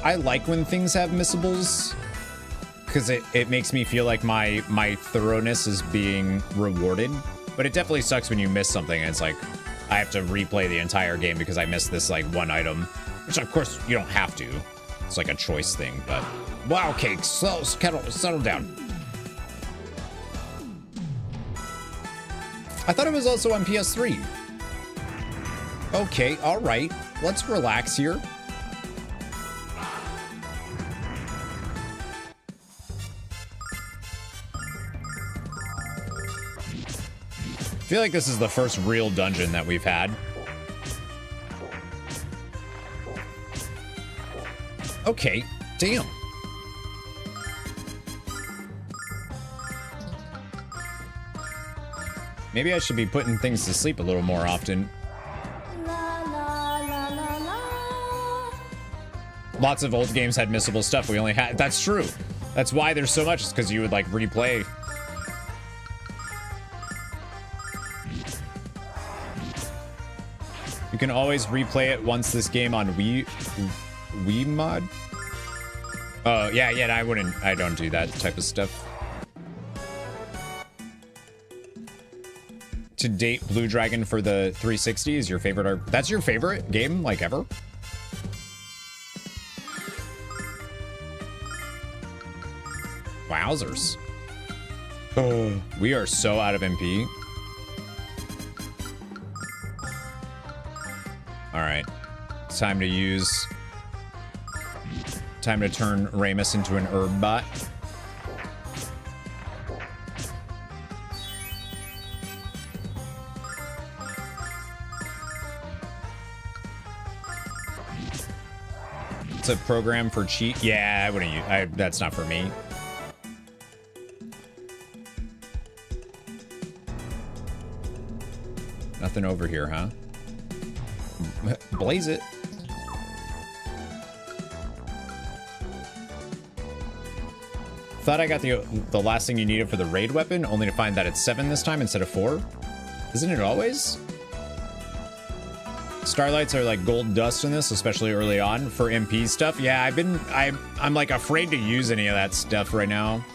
I like when things have missables because it makes me feel like my thoroughness is being rewarded. But it definitely sucks when you miss something and it's like I have to replay the entire game because I missed this like one item, which of course you don't have to. It's like a choice thing, but wow, okay, settle down. I thought it was also on PS3. Okay, all right. Let's relax here. I feel like this is the first real dungeon that we've had. Okay, damn. Maybe I should be putting things to sleep a little more often. Lots of old games had missable stuff. We only had... That's true. That's why there's so much. It's because you would, like, replay. You can always replay it once this game on Wii mod. Oh, yeah, I don't do that type of stuff. To date, Blue Dragon for the 360 is your favorite. That's your favorite game, like, ever? Wowzers. Oh, we are so out of MP. All right. It's time to turn Rammus into an herb bot. It's a program for cheat. Yeah, I wouldn't use. That's not for me. Nothing over here, huh? Blaze it. Thought I got the last thing you needed for the raid weapon, only to find that it's 7 this time instead of 4. Isn't it always? Starlights are like gold dust in this, especially early on for MP stuff. Yeah, I'm like afraid to use any of that stuff right now.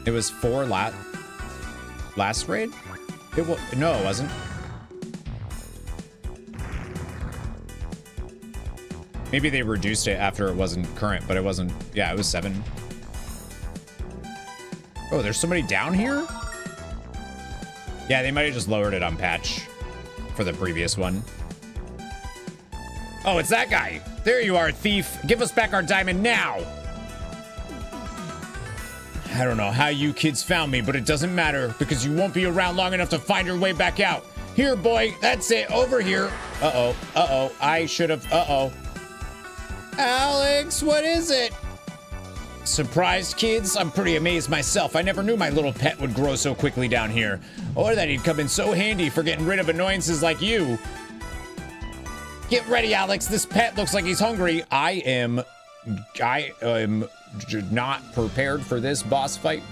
It was 4 last raid? No, it wasn't. Maybe they reduced it after it wasn't current, but it wasn't. Yeah, it was 7. Oh, there's somebody down here? Yeah, they might have just lowered it on patch for the previous one. Oh, it's that guy. There you are, thief. Give us back our diamond now. I don't know how you kids found me, but it doesn't matter because you won't be around long enough to find your way back out. Here, boy. That's it. Over here. Uh-oh. Uh-oh. I should have. Uh-oh. Alex, what is it? Surprised, kids? I'm pretty amazed myself. I never knew my little pet would grow so quickly down here. Or that he'd come in so handy for getting rid of annoyances like you. Get ready, Alex. This pet looks like he's hungry. I am not prepared for this boss fight.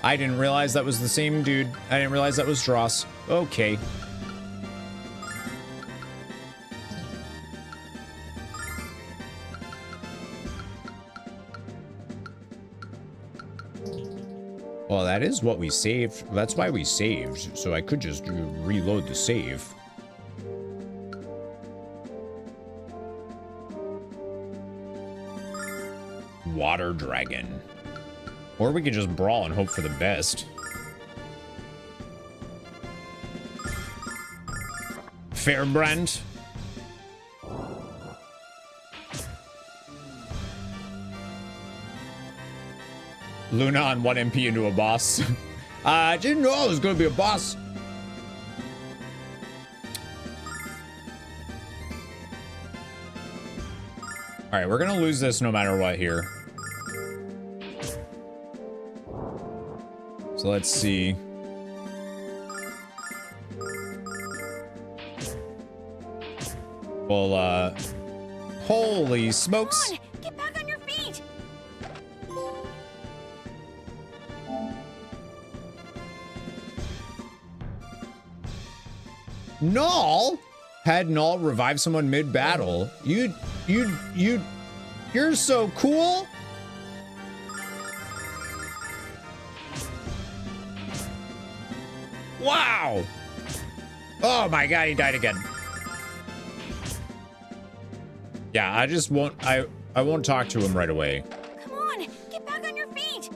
I didn't realize that was the same dude. I didn't realize that was Dross. Okay. Well, that is what we saved. That's why we saved. So I could just reload the save. Water dragon. Or we could just brawl and hope for the best. Fairbrand. Luna on 1 MP into a boss. I didn't know it was going to be a boss. All right, we're going to lose this no matter what here. So let's see. Well, holy smokes. Come on, get back on your feet. Null? Had Null revive someone mid-battle. You're so cool. Wow. Oh my god, he died again. Yeah, I just won't, I won't talk to him right away. Come on, get back on your feet.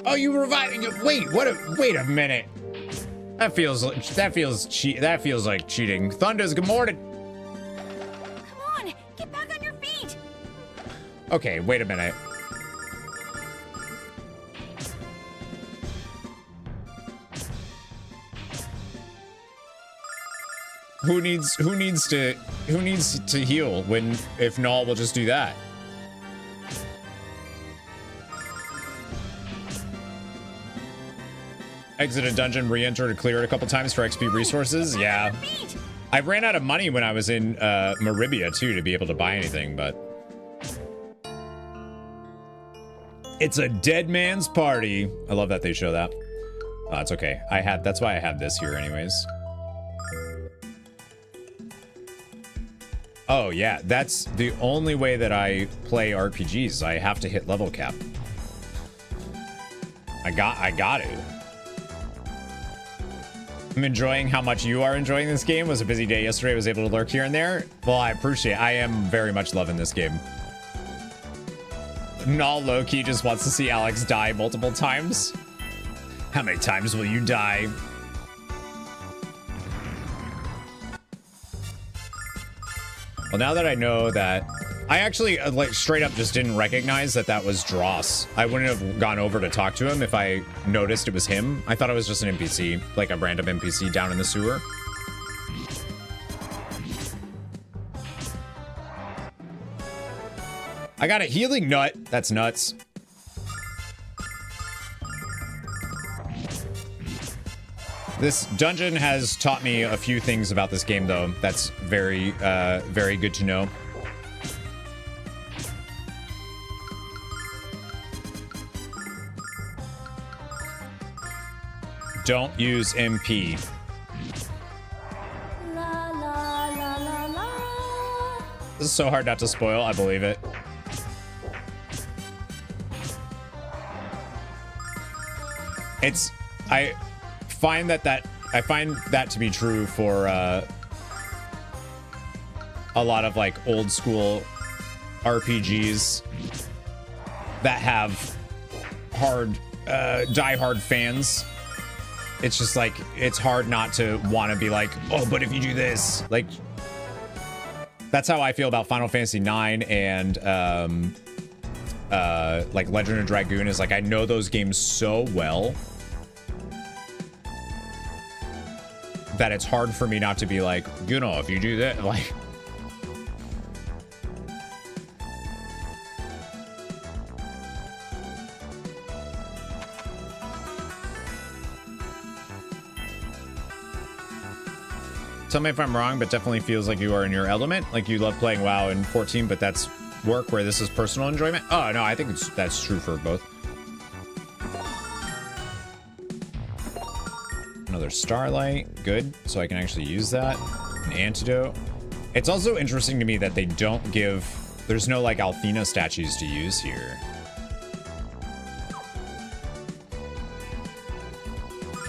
Oh, you reviving? Wait, wait a minute. That feels like cheating. Thunders, good morning. Come on, get back on your feet. Okay, wait a minute. Who needs to heal if Null will just do that? Exit a dungeon, re-enter to clear it a couple times for XP resources. Yeah. I ran out of money when I was in Meribia too to be able to buy anything, but it's a dead man's party. I love that they show that. Oh, it's okay. That's why I have this here anyways. Oh yeah, that's the only way that I play RPGs. I have to hit level cap. I got to. I'm enjoying how much you are enjoying this game. It was a busy day yesterday. I was able to lurk here and there. Well, I appreciate it. I am very much loving this game. Null Loki just wants to see Alex die multiple times. How many times will you die? Well, now that I know that, I actually like straight up just didn't recognize that was Dross. I wouldn't have gone over to talk to him if I noticed it was him. I thought it was just an NPC, like a random NPC down in the sewer. I got a healing nut. That's nuts. This dungeon has taught me a few things about this game, though. That's very, very good to know. Don't use MP. This is so hard not to spoil. I believe it. I find that to be true for a lot of like old school RPGs that have die-hard fans. It's just like, it's hard not to want to be like, oh, but if you do this, like, that's how I feel about Final Fantasy IX and like Legend of Dragoon. Is like, I know those games so well that it's hard for me not to be like, you know, if you do that, like. Tell me if I'm wrong, but definitely feels like you are in your element. Like you love playing WoW in 14, but that's work where this is personal enjoyment. Oh, no, I think that's true for both. Another starlight. Good. So I can actually use that. An antidote. It's also interesting to me that they don't give... There's no, like, Althena statues to use here.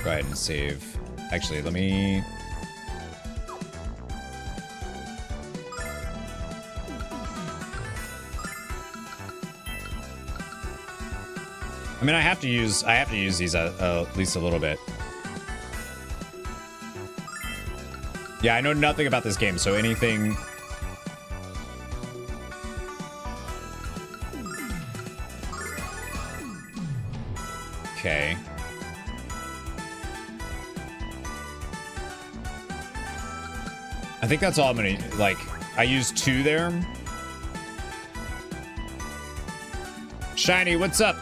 Go ahead and save. Actually, let me... I mean, I have to use these at least a little bit. Yeah, I know nothing about this game, so anything. Okay. I think that's all I'm gonna, like, I used 2 there. Shiny, what's up?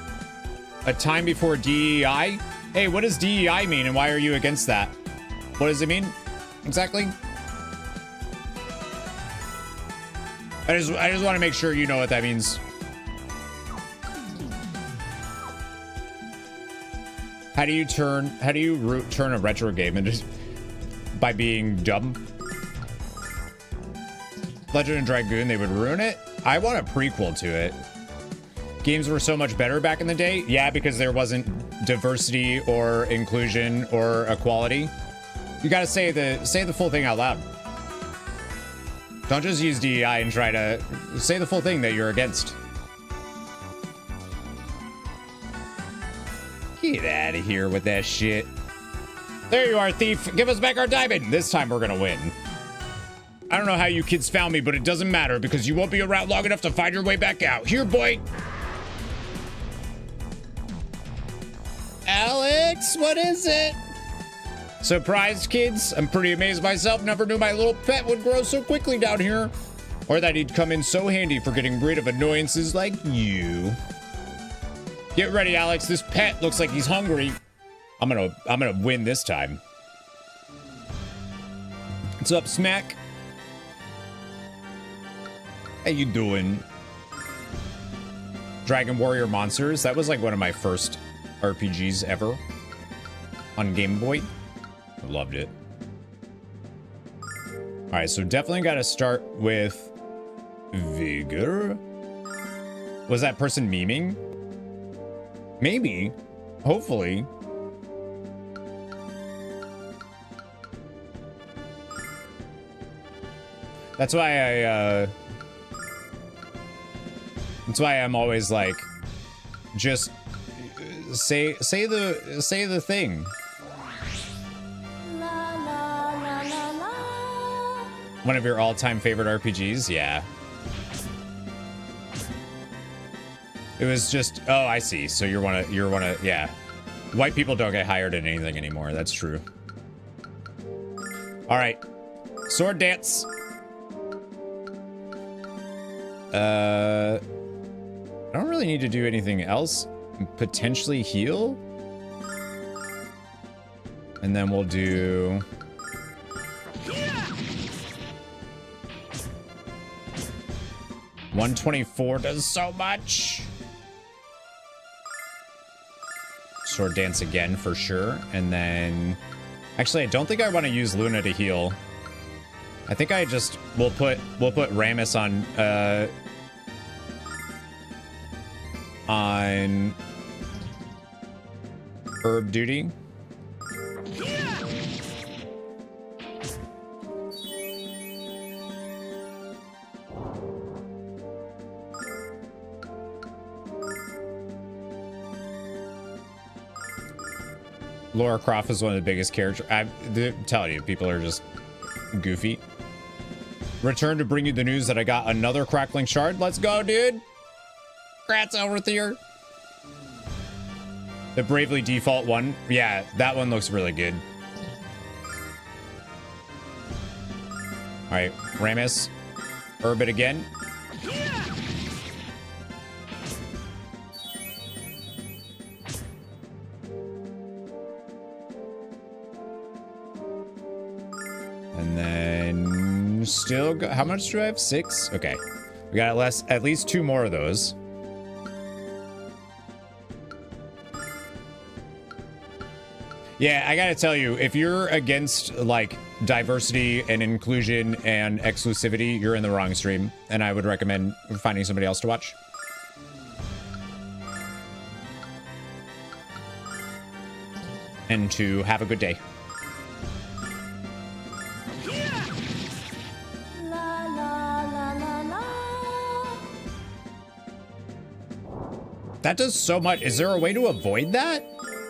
A time before DEI? Hey, what does DEI mean and why are you against that? What does it mean exactly? I just want to make sure you know what that means. How do you turn a retro game into by being dumb? Legend of Dragoon, they would ruin it? I want a prequel to it. Games were so much better back in the day. Yeah, because there wasn't diversity or inclusion or equality. You gotta say the full thing out loud. Don't just use DEI and try to say the full thing that you're against. Get out of here with that shit. There you are, thief. Give us back our diamond. This time we're gonna win. I don't know how you kids found me, but it doesn't matter because you won't be around long enough to find your way back out. Here, boy. Alex, what is it? Surprised, kids? I'm pretty amazed myself. Never knew my little pet would grow so quickly down here. Or that he'd come in so handy for getting rid of annoyances like you. Get ready, Alex. This pet looks like he's hungry. I'm gonna win this time. What's up, Smack? How you doing? Dragon Warrior Monsters. That was like one of my first RPGs ever on Game Boy. I loved it. All right, so definitely got to start with Vigor. Was that person memeing? Maybe. Hopefully. That's why that's why I'm always like, just say the thing. La, la, la, la, la. One of your all-time favorite RPGs? Yeah. It was just, oh, I see. So you're one of, yeah. White people don't get hired in anything anymore. That's true. All right. Sword dance. I don't really need to do anything else. Potentially heal. And then we'll do... Yeah. 124 does so much. Sword dance again for sure. And then... Actually, I don't think I want to use Luna to heal. I think we'll put Ramus on herb duty. Laura Croft is one of the biggest characters. I'm telling you, people are just goofy. Return to bring you the news that I got another crackling shard. Let's go, dude. Congrats over here. The Bravely Default one. Yeah, that one looks really good. All right, Ramus. Herb it again. And then still go, how much do I have? 6? Okay. We got at least 2 more of those. Yeah, I gotta tell you, if you're against like diversity and inclusion and exclusivity, you're in the wrong stream, and I would recommend finding somebody else to watch. And to have a good day. That does so much. Is there a way to avoid that?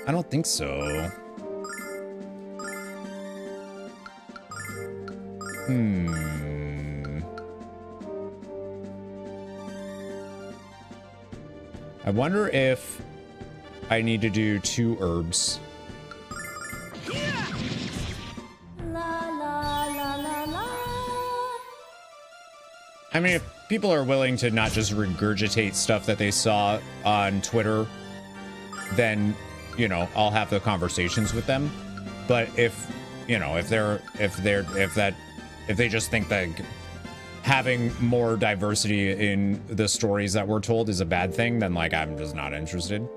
I don't think so. I wonder if I need to do 2 herbs. I mean, if people are willing to not just regurgitate stuff that they saw on Twitter, then, you know, I'll have the conversations with them. But if, you know, if they just think that having more diversity in the stories that we're told is a bad thing, then like I'm just not interested.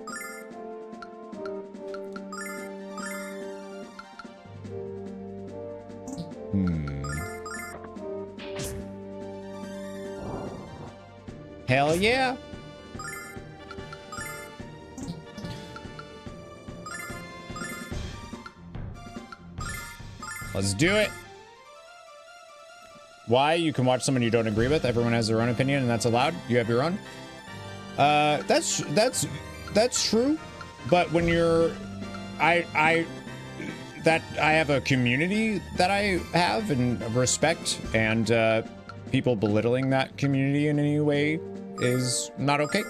Hell yeah. Let's do it. Why? You can watch someone you don't agree with. Everyone has their own opinion, and that's allowed. You have your own. That's true. But when you're, I have a community that I have and respect, and people belittling that community in any way is not okay.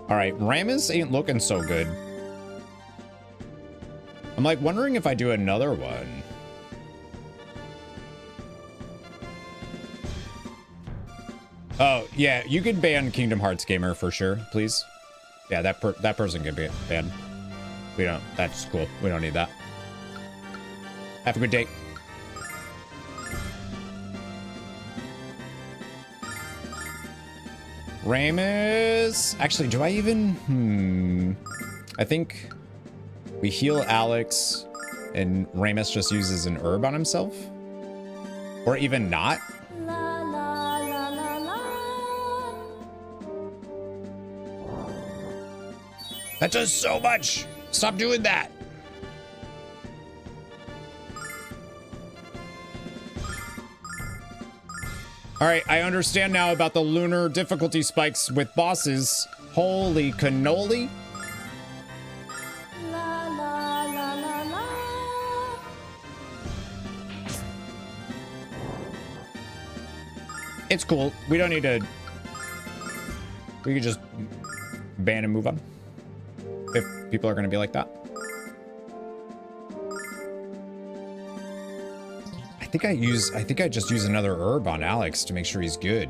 All right, Ramus ain't looking so good. I'm like wondering if I do another one. Oh, yeah, you could ban Kingdom Hearts Gamer for sure, please. Yeah, that person can be banned. We don't, that's cool. We don't need that. Have a good day. Ramus. Actually, do I even? I think we heal Alex and Ramus just uses an herb on himself. Or even not. That does so much. Stop doing that. All right, I understand now about the lunar difficulty spikes with bosses. Holy cannoli. It's cool. We don't need to... We could just ban and move on. If people are going to be like that. I think I just use another herb on Alex to make sure he's good.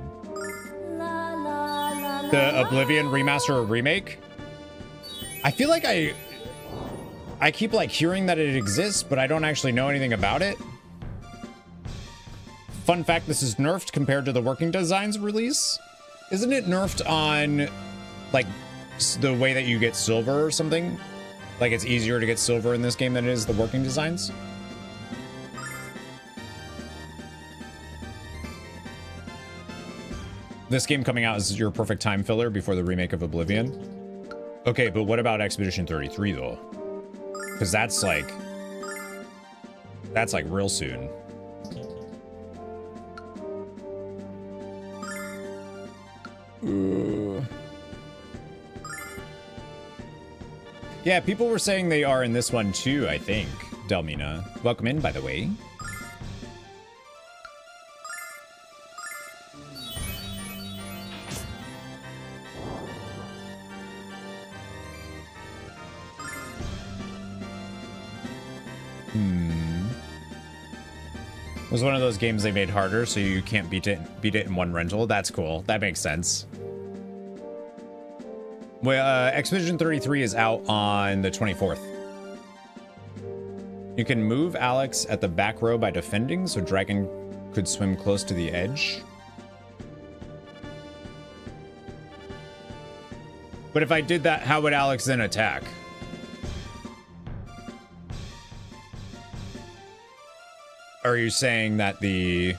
The Oblivion remaster or remake? I feel like I keep like hearing that it exists, but I don't actually know anything about it. Fun fact, this is nerfed compared to the Working Designs release. Isn't it nerfed on like the way that you get silver or something? Like it's easier to get silver in this game than it is the working designs? This game coming out is your perfect time filler before the remake of Oblivion. Okay, but what about Expedition 33 though? Because that's like real soon. Yeah, people were saying they are in this one too, I think. Delmina. Welcome in, by the way. It was one of those games they made harder so you can't beat it in one rental. That's cool. That makes sense. Well, Expedition 33 is out on the 24th. You can move Alex at the back row by defending, so Dragon could swim close to the edge. But if I did that, how would Alex then attack? Are you saying that the...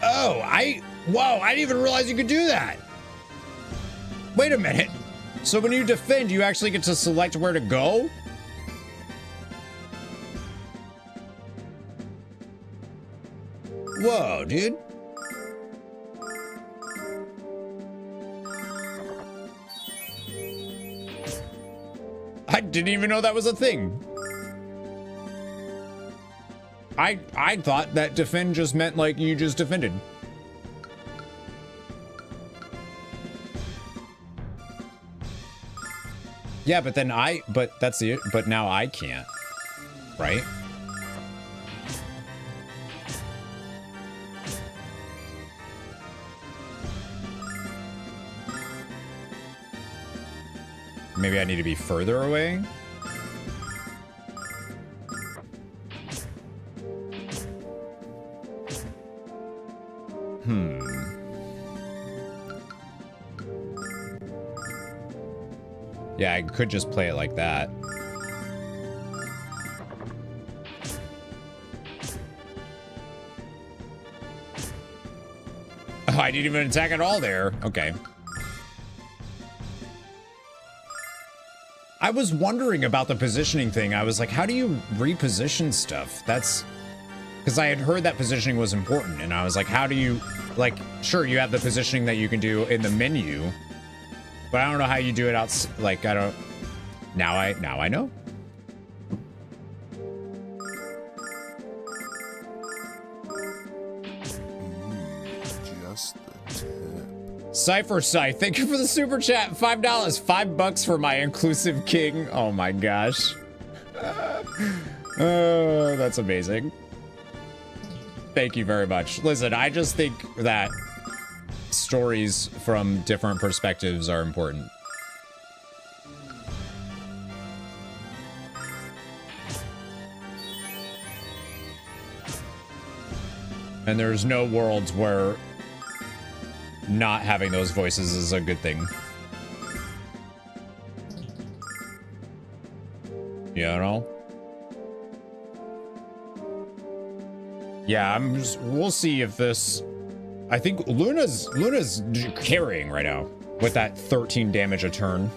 Oh, whoa, I didn't even realize you could do that. Wait a minute. So when you defend, you actually get to select where to go? Whoa, dude. I didn't even know that was a thing. I thought that defend just meant like you just defended. Yeah, but then but now I can't, right? Maybe I need to be further away. Yeah, I could just play it like that. Oh, I didn't even attack at all there. Okay. I was wondering about the positioning thing. I was like, how do you reposition stuff? That's because I had heard that positioning was important, and I was like, how do you, like, sure, you have the positioning that you can do in the menu, but I don't know how you do it out, like, I don't, now I know. Just the tip. Cypher Scythe, thank you for the super chat. $5, $5 for my inclusive king. Oh my gosh. Oh, that's amazing. Thank you very much. Listen, I just think that stories from different perspectives are important. And there's no worlds where not having those voices is a good thing. You know? Yeah, we'll see if this, I think Luna's carrying right now with that 13 damage a turn.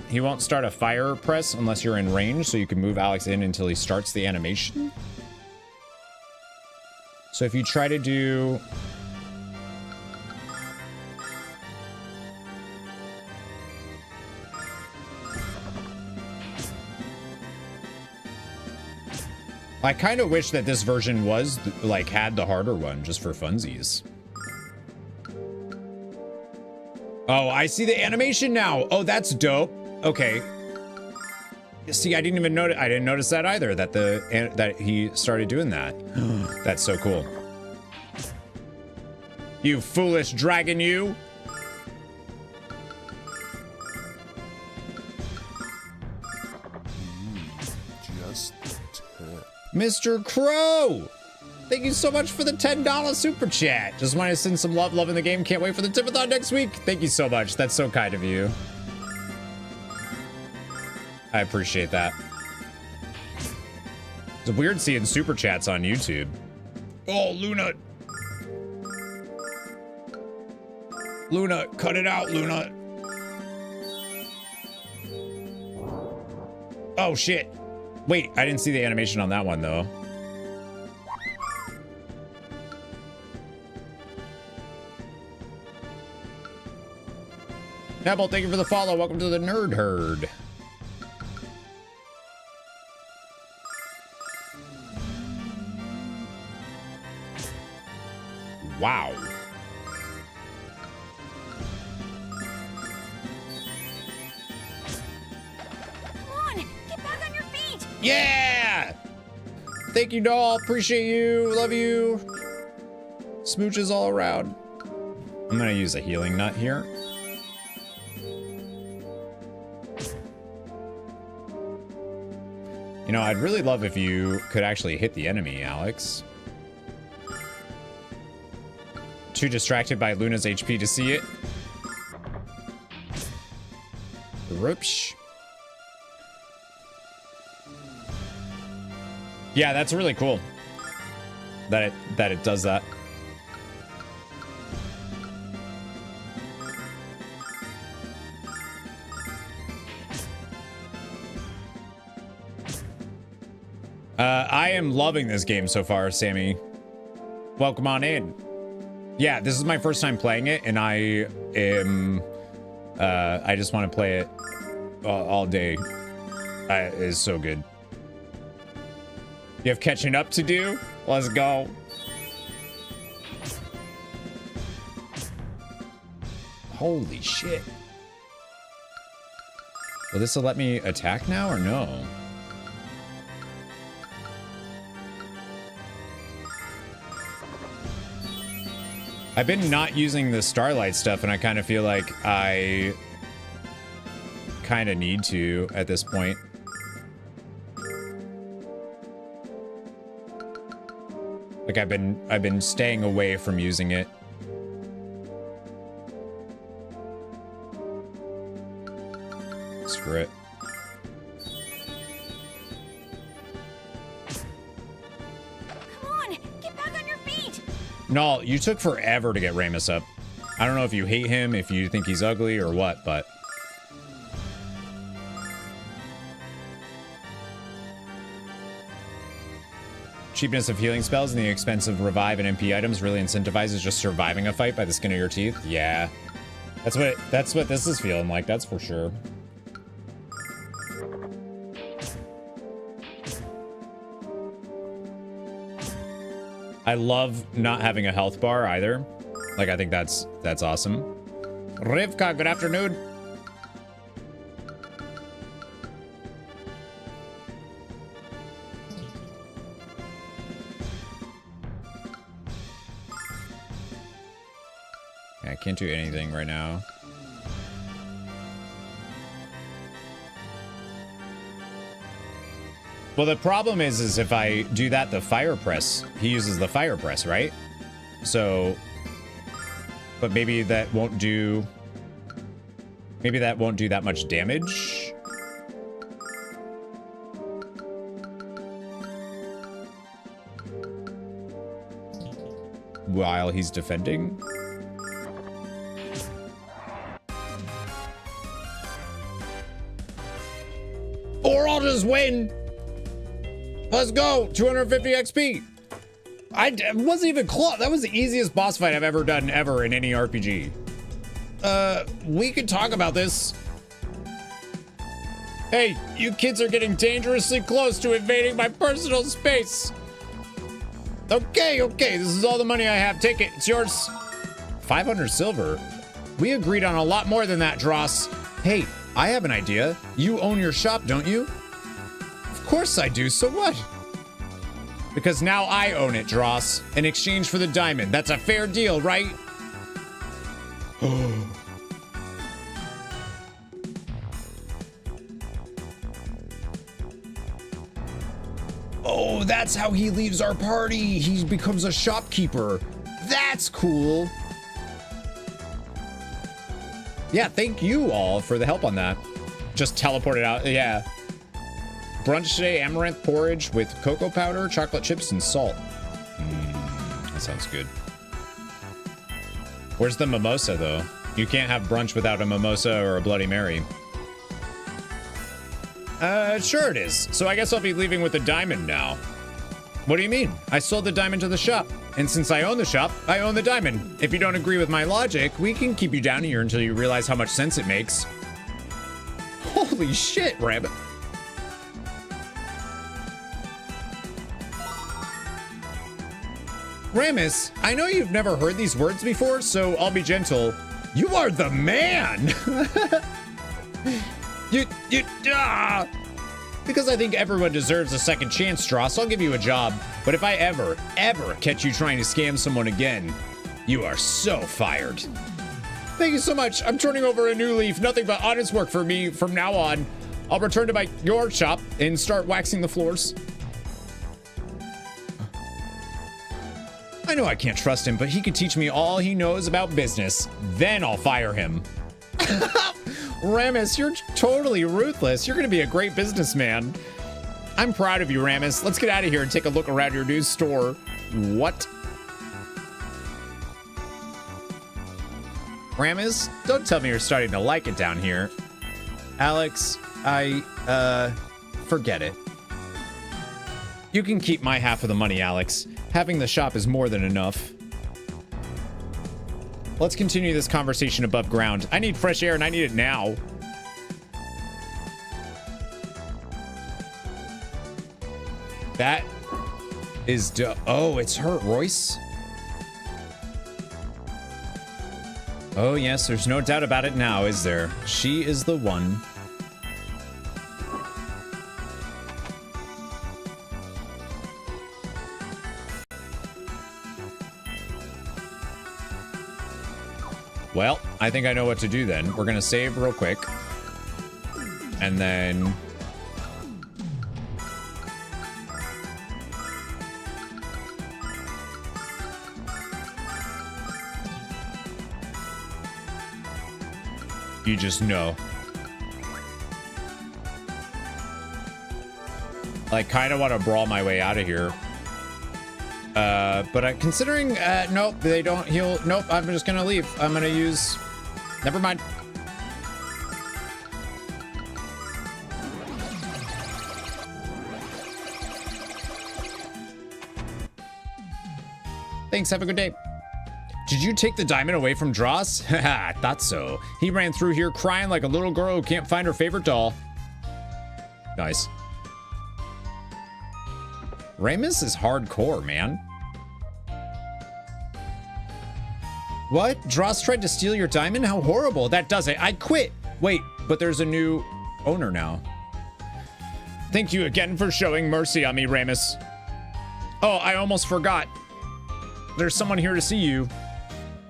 He won't start a fire press unless you're in range, so you can move Alex in until he starts the animation. So if you try to do... I kind of wish that this version was, like, had the harder one, just for funsies. Oh, I see the animation now. Oh, that's dope. Okay. See, I didn't even notice. I didn't notice that either. That he started doing that. That's so cool. You foolish dragon, you. Just the tip. Mr. Crow. Thank you so much for the $10 super chat. Just want to send some love in the game. Can't wait for the tipathon next week. Thank you so much. That's so kind of you. I appreciate that. It's weird seeing super chats on YouTube. Oh, Luna. Luna, cut it out, Luna. Oh, shit. Wait, I didn't see the animation on that one, though. Nebel, thank you for the follow. Welcome to the Nerd Herd. Wow. Come on, get back on your feet. Yeah! Thank you, doll. Appreciate you. Love you. Smooches all around. I'm gonna use a healing nut here. You know, I'd really love if you could actually hit the enemy, Alex. Too distracted by Luna's HP to see it. Whoops. Yeah, that's really cool. That it does that. I am loving this game so far, Sammy. Welcome on in. Yeah, this is my first time playing it, and I am, I just want to play it all day. It's so good. You have catching up to do? Let's go. Holy shit. Will this let me attack now or no? I've been not using the Starlight stuff, and I kind of feel like I kind of need to at this point. Like I've been staying away from using it. Screw it. No, you took forever to get Ramus up. I don't know if you hate him, if you think he's ugly or what, but... Cheapness of healing spells and the expense of revive and MP items really incentivizes just surviving a fight by the skin of your teeth. Yeah. That's what this is feeling like, that's for sure. I love not having a health bar either. Like, I think that's awesome. Rivka, good afternoon. Yeah, I can't do anything right now. Well, the problem is if I do that, the fire press, he uses the fire press, right? So, but maybe that won't do that much damage. While he's defending. Or I'll just win. Let's go! 250 XP! I wasn't even close. That was the easiest boss fight I've ever done ever in any RPG. We could talk about this. Hey, you kids are getting dangerously close to invading my personal space. Okay, this is all the money I have. Take it, it's yours. 500 silver? We agreed on a lot more than that, Dross. Hey, I have an idea. You own your shop, don't you? Of course I do, so what? Because now I own it, Dross, in exchange for the diamond. That's a fair deal, right? Oh, That's how he leaves our party. He becomes a shopkeeper. That's cool. Yeah, thank you all for the help on that. Just teleported out. Yeah. Brunch today, amaranth porridge with cocoa powder, chocolate chips, and salt. That sounds good. Where's the mimosa, though? You can't have brunch without a mimosa or a Bloody Mary. Sure it is. So I guess I'll be leaving with a diamond now. What do you mean? I sold the diamond to the shop. And since I own the shop, I own the diamond. If you don't agree with my logic, we can keep you down here until you realize how much sense it makes. Holy shit, Rabbit. Ramus, I know you've never heard these words before, so I'll be gentle. You are the man! Because I think everyone deserves a second chance, Dross, I'll give you a job. But if I ever catch you trying to scam someone again, you are so fired. Thank you so much. I'm turning over a new leaf. Nothing but honest work for me from now on. I'll return to your shop and start waxing the floors. I know I can't trust him, but he could teach me all he knows about business. Then I'll fire him. Ramus, you're totally ruthless. You're going to be a great businessman. I'm proud of you, Ramus. Let's get out of here and take a look around your new store. What? Ramus, don't tell me you're starting to like it down here. Alex, forget it. You can keep my half of the money, Alex. Having the shop is more than enough. Let's continue this conversation above ground. I need fresh air and I need it now. That is oh, it's her, Royce. Oh yes, there's no doubt about it now, is there? She is the one. Well, I think I know what to do then. We're gonna save real quick. And then... you just know. I kind of want to brawl my way out of here. But considering, nope, they don't heal. Nope, I'm just gonna leave. I'm gonna use, never mind. Thanks, have a good day. Did you take the diamond away from Dross? Haha, I thought so. He ran through here crying like a little girl who can't find her favorite doll. Nice. Ramus is hardcore, man. What? Dross tried to steal your diamond? How horrible. That does it. I quit. Wait, but there's a new owner now. Thank you again for showing mercy on me, Ramus. Oh, I almost forgot. There's someone here to see you.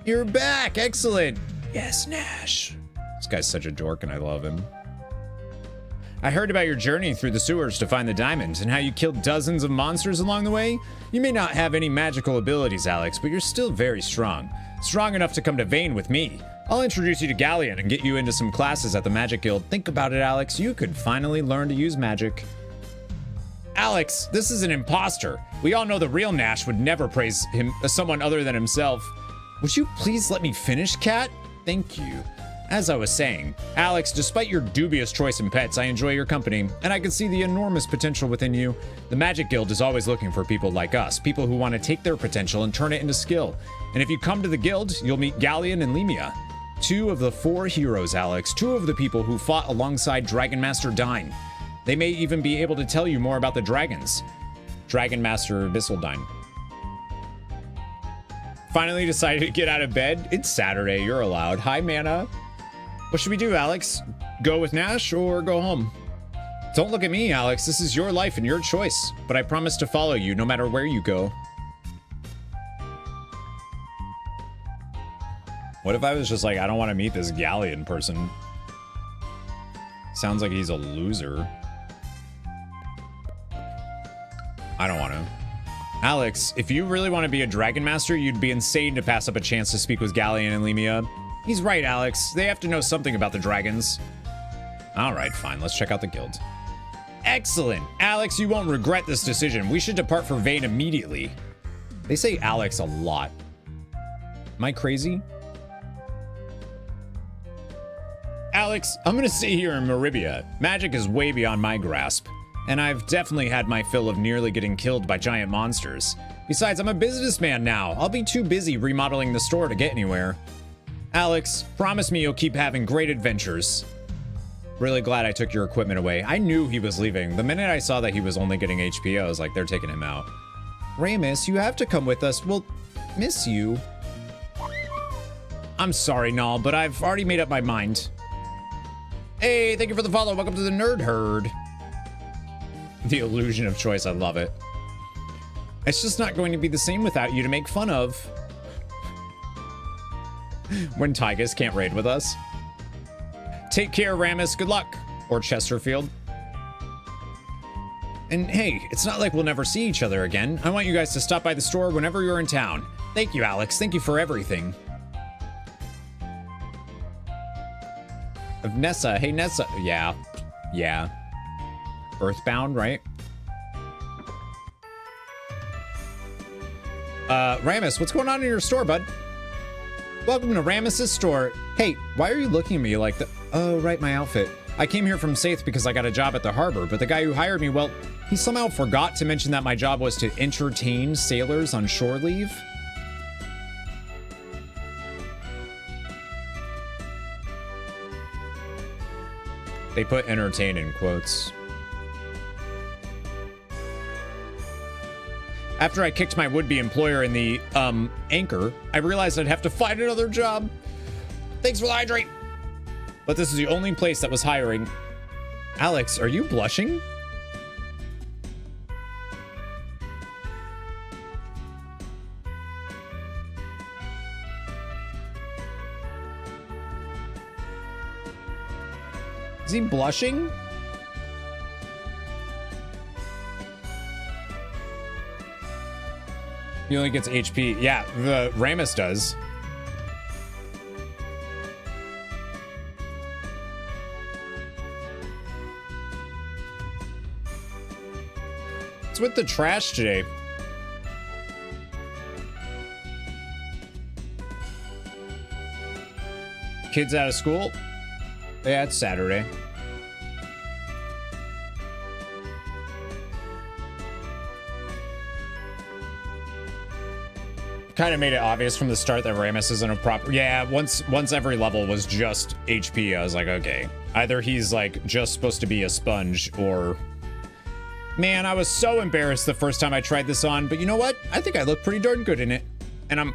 You're back. Excellent. Yes, Nash. This guy's such a dork and I love him. I heard about your journey through the sewers to find the diamond and how you killed dozens of monsters along the way. You may not have any magical abilities, Alex, but you're still very strong. Strong enough to come to Vane with me. I'll introduce you to Galleon and get you into some classes at the Magic Guild. Think about it, Alex. You could finally learn to use magic. Alex, this is an imposter. We all know the real Nash would never praise him as someone other than himself. Would you please let me finish, Cat? Thank you. As I was saying, Alex, despite your dubious choice in pets, I enjoy your company, and I can see the enormous potential within you. The Magic Guild is always looking for people like us, people who want to take their potential and turn it into skill. And if you come to the guild, you'll meet Galleon and Lemia. 2 of the 4 heroes, Alex. 2 of the people who fought alongside Dragon Master Dine. They may even be able to tell you more about the dragons. Dragon Master Missildine. Finally decided to get out of bed. It's Saturday, you're allowed. Hi, Mana. What should we do, Alex? Go with Nash or go home? Don't look at me, Alex. This is your life and your choice. But I promise to follow you no matter where you go. What if I was just like, I don't want to meet this Galleon person? Sounds like he's a loser. I don't want to. Alex, if you really want to be a Dragon Master, you'd be insane to pass up a chance to speak with Galleon and Lemia. He's right, Alex. They have to know something about the dragons. All right, fine. Let's check out the guild. Excellent. Alex, you won't regret this decision. We should depart for Vane immediately. They say Alex a lot. Am I crazy? Alex, I'm gonna stay here in Meribia. Magic is way beyond my grasp. And I've definitely had my fill of nearly getting killed by giant monsters. Besides, I'm a businessman now. I'll be too busy remodeling the store to get anywhere. Alex, promise me you'll keep having great adventures. Really glad I took your equipment away. I knew he was leaving. The minute I saw that he was only getting HP, I was like, they're taking him out. Ramus, you have to come with us. We'll miss you. I'm sorry, Nal, but I've already made up my mind. Hey, thank you for the follow. Welcome to the Nerd Herd. The illusion of choice, I love it. It's just not going to be the same without you to make fun of. When Tygus can't raid with us. Take care, Ramus. Good luck. Or Chesterfield. And hey, it's not like we'll never see each other again. I want you guys to stop by the store whenever you're in town. Thank you, Alex. Thank you for everything. Of Nessa. Hey, Nessa. Yeah. Yeah. Earthbound, right? Ramus, what's going on in your store, bud? Welcome to Ramus's store. Hey, why are you looking at me like that? Oh, right, my outfit. I came here from Saith because I got a job at the harbor, but the guy who hired me, well, he somehow forgot to mention that my job was to entertain sailors on shore leave. They put entertain in quotes. After I kicked my would-be employer in the, anchor, I realized I'd have to find another job. Thanks for the hydrate. But this is the only place that was hiring. Alex, are you blushing? Is he blushing? He only gets HP. Yeah, the Ramus does. What's with the trash today? Kids out of school? Yeah, it's Saturday. Kind of made it obvious from the start that Ramus isn't a proper. Yeah, once every level was just HP, I was like, okay. Either he's like just supposed to be a sponge or... Man, I was so embarrassed the first time I tried this on, but you know what? I think I look pretty darn good in it. And I'm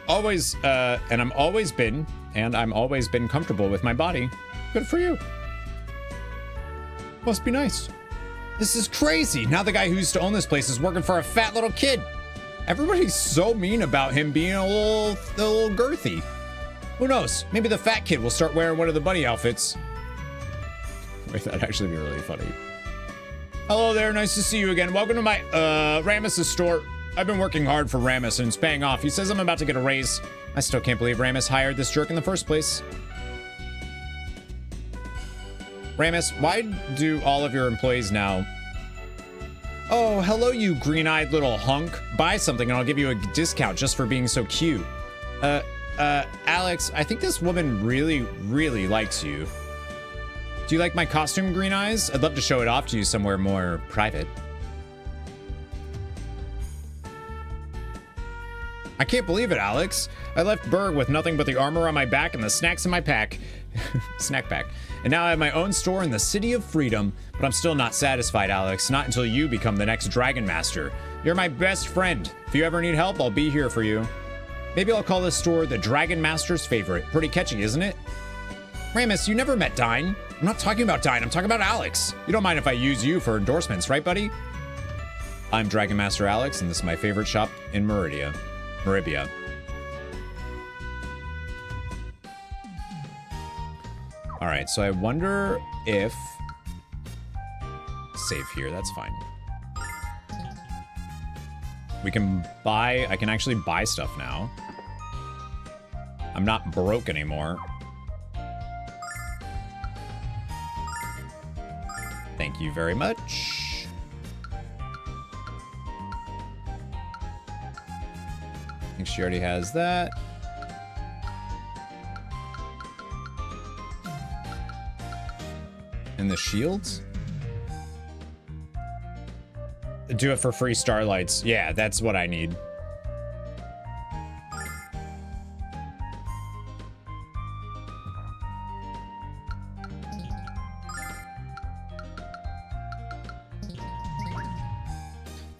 always been comfortable with my body. Good for you. Must be nice. This is crazy. Now the guy who used to own this place is working for a fat little kid. Everybody's so mean about him being a little girthy. Who knows? Maybe the fat kid will start wearing one of the bunny outfits. Wait, that'd actually be really funny. Hello there, nice to see you again. Welcome to my Ramus's store. I've been working hard for Ramus and it's paying off. He says I'm about to get a raise. I still can't believe Ramus hired this jerk in the first place. Ramus, why do all of your employees now... Oh, hello, you green-eyed little hunk. Buy something and I'll give you a discount just for being so cute. Alex, I think this woman really, really likes you. Do you like my costume, Green Eyes? I'd love to show it off to you somewhere more private. I can't believe it, Alex. I left Berg with nothing but the armor on my back and the snacks in my pack. Snack pack. And now I have my own store in the City of Freedom. But I'm still not satisfied, Alex. Not until you become the next Dragon Master. You're my best friend. If you ever need help, I'll be here for you. Maybe I'll call this store the Dragon Master's favorite. Pretty catchy, isn't it? Ramus, you never met Dine. I'm not talking about Dine. I'm talking about Alex. You don't mind if I use you for endorsements, right, buddy? I'm Dragon Master Alex, and this is my favorite shop in Meribia. All right, so I wonder if... Save here, that's fine. We can buy, I can actually buy stuff now. I'm not broke anymore. Thank you very much. I think she already has that. And the shields? Do it for free starlights. Yeah, that's what I need.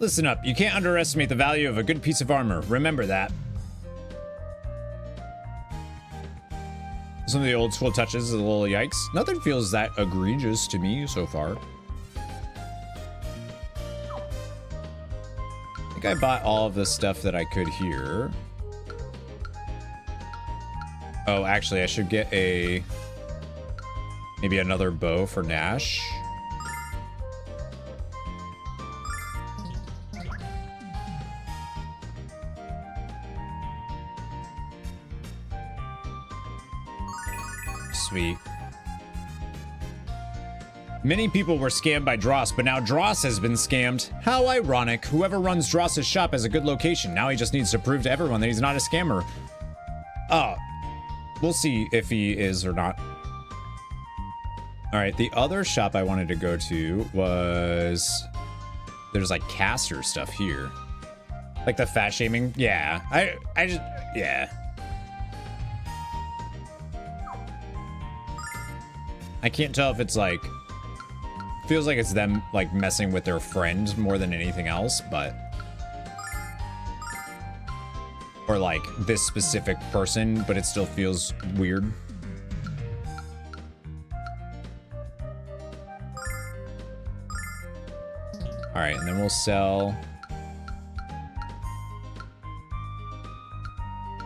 Listen up, you can't underestimate the value of a good piece of armor. Remember that. Some of the old school touches, a little yikes. Nothing feels that egregious to me so far. I think I bought all of the stuff that I could here. Oh, actually, I should get maybe another bow for Nash. Sweet. Many people were scammed by Dross, but now Dross has been scammed. How ironic. Whoever runs Dross's shop has a good location. Now he just needs to prove to everyone that he's not a scammer. Oh, we'll see if he is or not. All right, the other shop I wanted to go to was... There's like caster stuff here. Like the fat shaming. Yeah, I just, yeah. I can't tell if it's like, feels like it's them like messing with their friend more than anything else, but, or like this specific person, but it still feels weird. All right, and then we'll sell.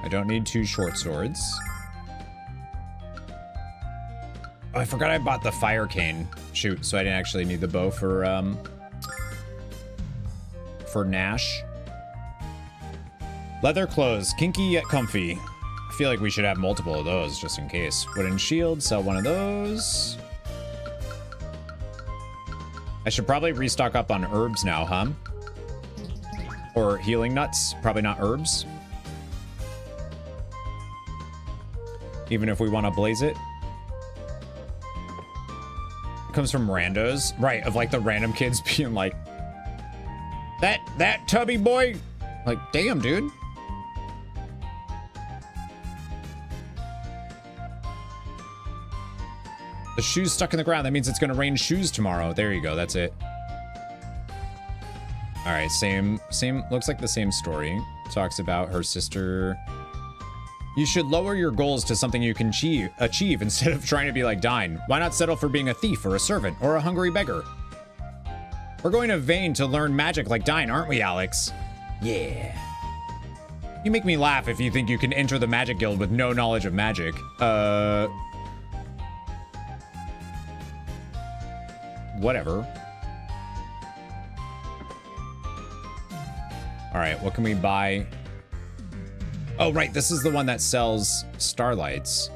I don't need 2 short swords. Oh, I forgot I bought the fire cane. Shoot, so I didn't actually need the bow for Nash. Leather clothes, kinky yet comfy. I feel like we should have multiple of those just in case. Wooden shield, sell one of those. I should probably restock up on herbs now, huh? Or healing nuts, probably not herbs. Even if we want to blaze it. Comes from randos, right? Of like the random kids being like, that tubby boy, like, damn, dude. The shoe's stuck in the ground. That means it's gonna rain shoes tomorrow. There you go. That's it. All right, same. Looks like the same story. Talks about her sister. You should lower your goals to something you can achieve instead of trying to be like Dine. Why not settle for being a thief or a servant or a hungry beggar? We're going to Vane to learn magic like Dine, aren't we, Alex? Yeah. You make me laugh if you think you can enter the magic guild with no knowledge of magic. Whatever. All right, what can we buy? Oh, right, this is the one that sells starlights.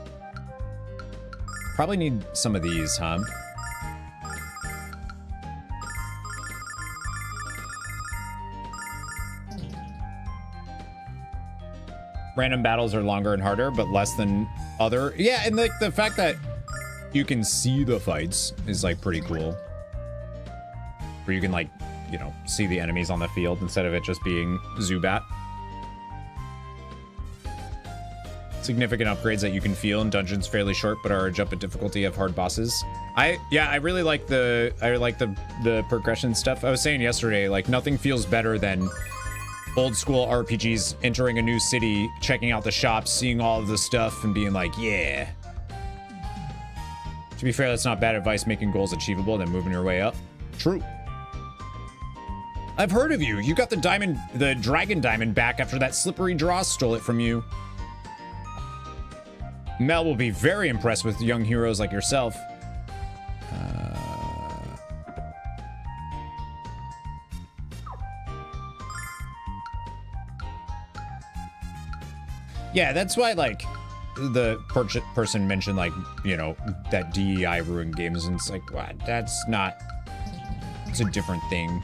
Probably need some of these, huh? Random battles are longer and harder, but less than other. Yeah, and like the fact that you can see the fights is like pretty cool. Where you can like, you know, see the enemies on the field instead of it just being Zubat. Significant upgrades that you can feel in dungeons fairly short, but are a jump in difficulty of hard bosses. I really like the progression stuff. I was saying yesterday, like nothing feels better than old school RPGs entering a new city, checking out the shops, seeing all of the stuff and being like, yeah. To be fair, that's not bad advice, making goals achievable, then moving your way up. True. I've heard of you. You got the dragon diamond back after that slippery Dross stole it from you. Mel will be very impressed with young heroes like yourself. Yeah, that's why, like, the person mentioned, like, you know, that DEI ruined games, and it's like, what? That's not... It's a different thing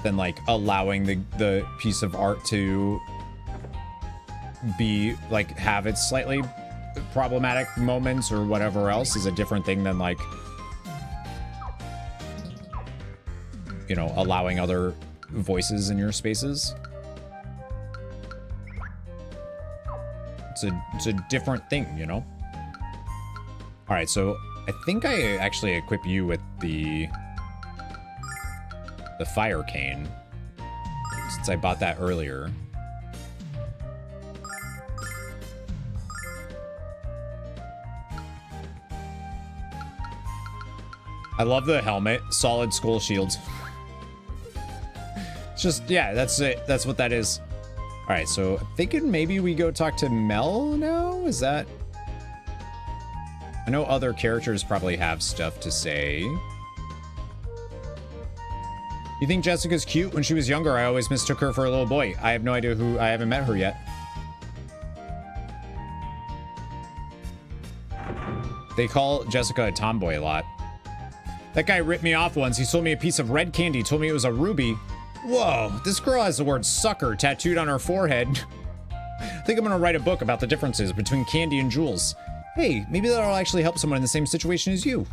than, like, allowing the piece of art to be, like, have its slightly problematic moments or whatever else is a different thing than, like, you know, allowing other voices in your spaces. It's a different thing, you know? All right, so I think I actually equip you with the fire cane, since I bought that earlier. I love the helmet, solid skull shields. It's just, yeah, that's it. That's what that is. All right, so I'm thinking maybe we go talk to Mel now? Is that... I know other characters probably have stuff to say. You think Jessica's cute? When she was younger, I always mistook her for a little boy. I have no idea who... I haven't met her yet. They call Jessica a tomboy a lot. That guy ripped me off once. He sold me a piece of red candy, told me it was a ruby. Whoa, this girl has the word sucker tattooed on her forehead. I think I'm gonna write a book about the differences between candy and jewels. Hey, maybe that'll actually help someone in the same situation as you.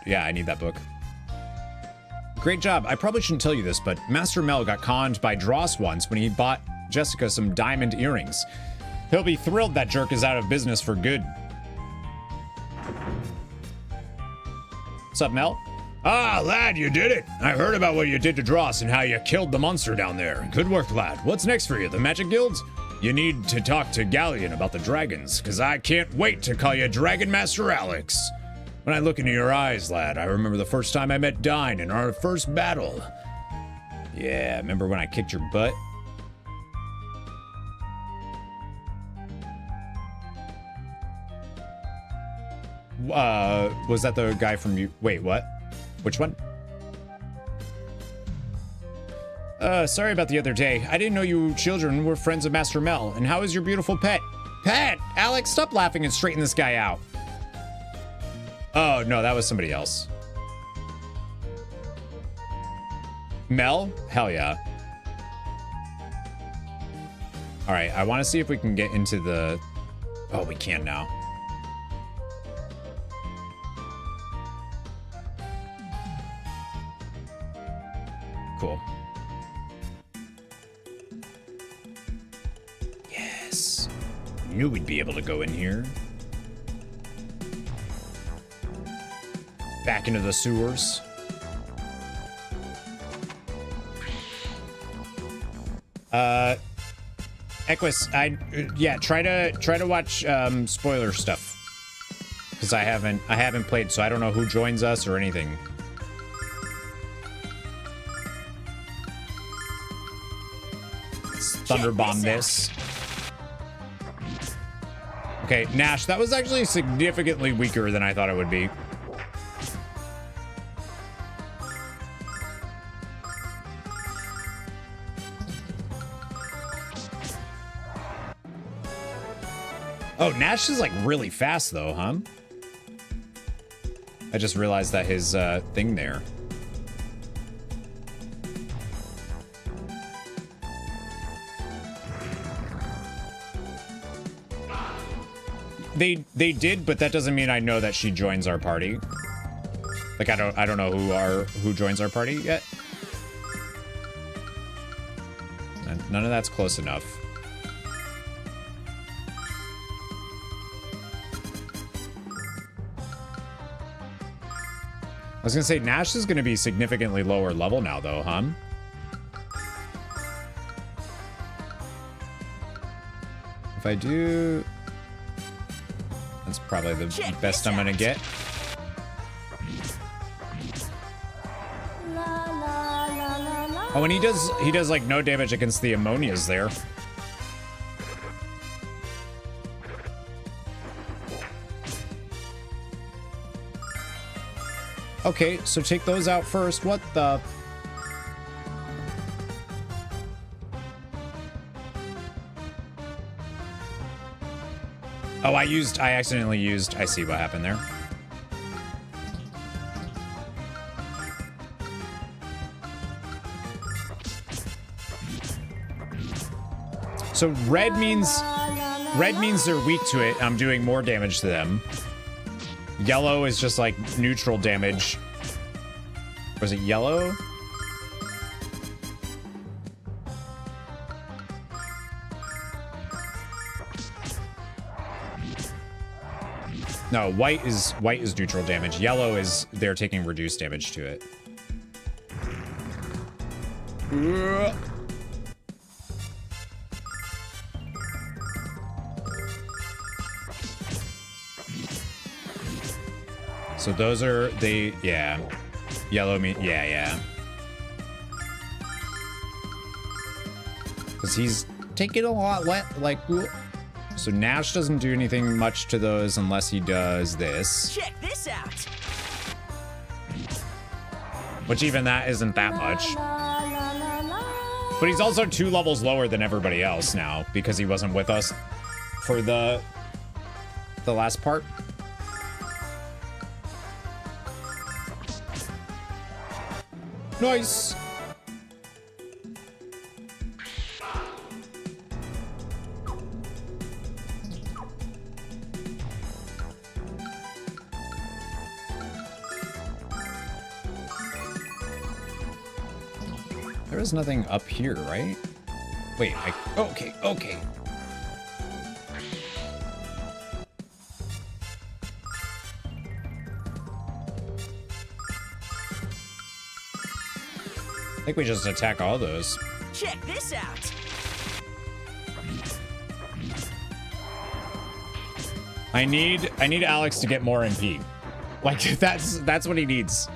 Yeah, I need that book. Great job. I probably shouldn't tell you this, but Master Mel got conned by Dross once when he bought Jessica some diamond earrings. He'll be thrilled that jerk is out of business for good. What's up, Mel? Ah, lad, you did it. I heard about what you did to Dross and how you killed the monster down there. Good work, lad. What's next for you, the magic guilds? You need to talk to Galleon about the dragons, because I can't wait to call you Dragon Master Alex. When I look into your eyes, lad, I remember the first time I met Dine in our first battle. Yeah, remember when I kicked your butt? Was that the guy from you? Wait, what? Which one? Sorry about the other day. I didn't know you children were friends of Master Mel. And how is your beautiful pet? Pet! Alex, stop laughing and straighten this guy out. Oh, no, that was somebody else. Mel? Hell yeah. All right, I want to see if we can get into the... Oh, we can now. Cool. Yes. Knew we'd be able to go in here. Back into the sewers. Equus, yeah, try to watch spoiler stuff. Because I haven't played, so I don't know who joins us or anything. Thunderbomb this. Okay, Nash, that was actually significantly weaker than I thought it would be. Oh, Nash is like really fast though, huh? I just realized that his thing there. They did, but that doesn't mean I know that she joins our party. Like I don't know who joins our party yet. And none of that's close enough. I was gonna say Nash is gonna be significantly lower level now though, huh? If I do... That's probably the best I'm gonna get. Oh, and he does like no damage against the ammonias there. Okay, so take those out first. What the? Oh, I accidentally used, I see what happened there. So red means they're weak to it. I'm doing more damage to them. Yellow is just like neutral damage. Was it yellow? No, white is neutral damage. Yellow is they're taking reduced damage to it. So those are yeah. Yellow mean yeah. Cause he's taking a lot like. So Nash doesn't do anything much to those unless he does this. Check this out. Which even that isn't that much. But he's also 2 levels lower than everybody else now because he wasn't with us for the last part. Nice. There is nothing up here, right? Wait, okay. I think we just attack all those. Check this out. I need Alex to get more MP. Like that's what he needs.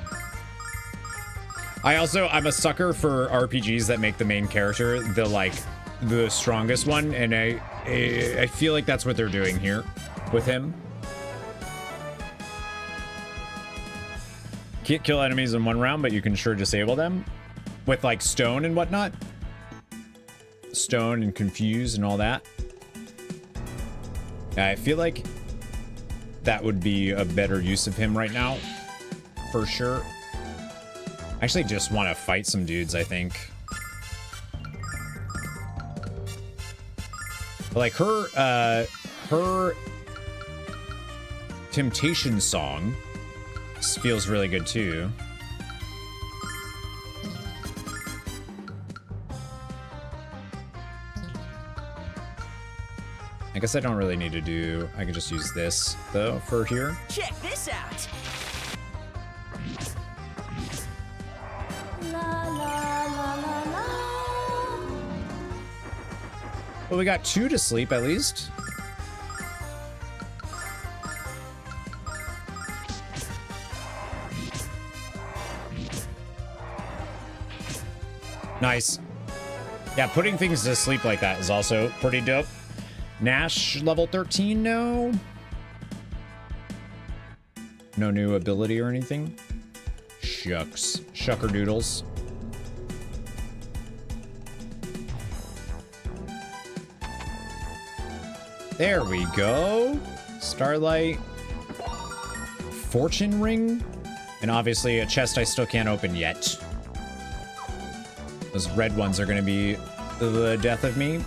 I'm a sucker for RPGs that make the main character the strongest one, and I feel like that's what they're doing here with him. Can't kill enemies in 1 round, but you can sure disable them with like stone and whatnot. Stone and confuse and all that. I feel like that would be a better use of him right now, for sure. I actually just want to fight some dudes, I think. Like her Temptation song feels really good too. I guess I don't really need to do, I can just use this though for here. Check this out. Well, we got 2 to sleep at least. Nice. Yeah, putting things to sleep like that is also pretty dope. Nash level 13 now. No new ability or anything. Shucks. Shucker doodles. There we go. Starlight. Fortune ring. And obviously a chest I still can't open yet. Those red ones are going to be the death of me.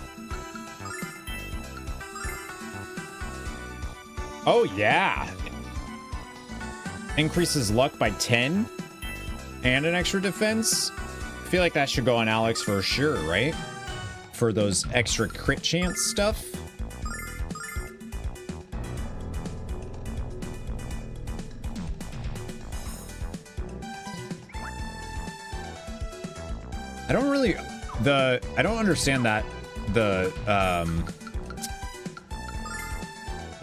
Oh, yeah. Increases luck by 10. And an extra defense. I feel like that should go on Alex for sure, right? For those extra crit chance stuff. I don't really, I don't understand that the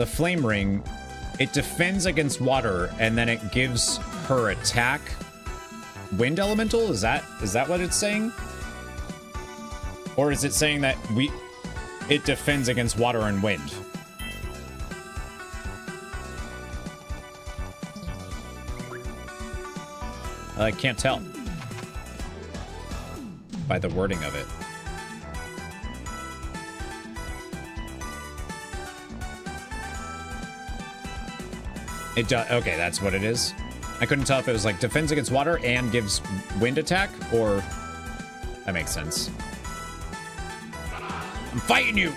flame ring, it defends against water and then it gives her attack wind elemental. Is that what it's saying? Or is it saying that it defends against water and wind? I can't tell by the wording of it. It does. Okay, that's what it is. I couldn't tell if it was like defends against water and gives wind attack, or that makes sense. I'm fighting you.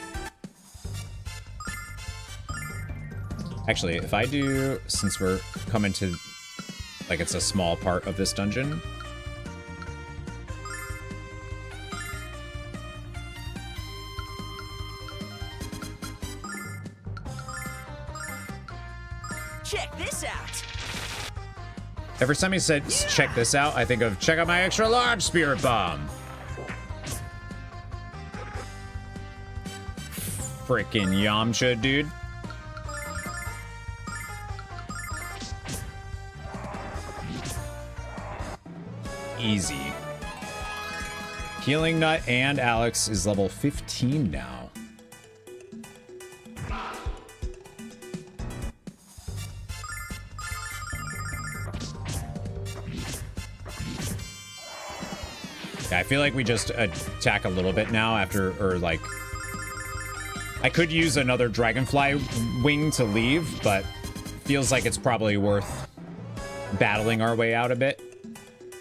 Actually, if I do, since we're coming to, like, it's a small part of this dungeon. Check this out. Every time he said, check this out, I think of, check out my extra large spirit bomb. Frickin' Yamcha, dude. Easy. Healing Nut and Alex is level 15 now. Yeah, I feel like we just attack a little bit now after, or like, I could use another dragonfly wing to leave, but feels like it's probably worth battling our way out a bit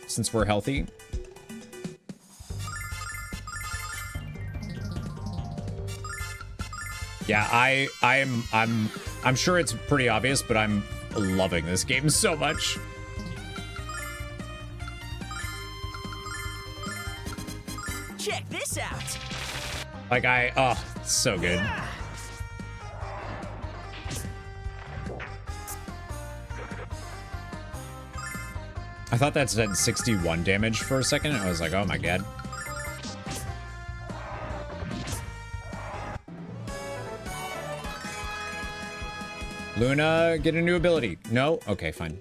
since we're healthy. Yeah, I'm sure it's pretty obvious, but I'm loving this game so much. Check this out. Like oh, it's so good. I thought that said 61 damage for a second, and I was like, oh my god. Luna, get a new ability. No? Okay, fine.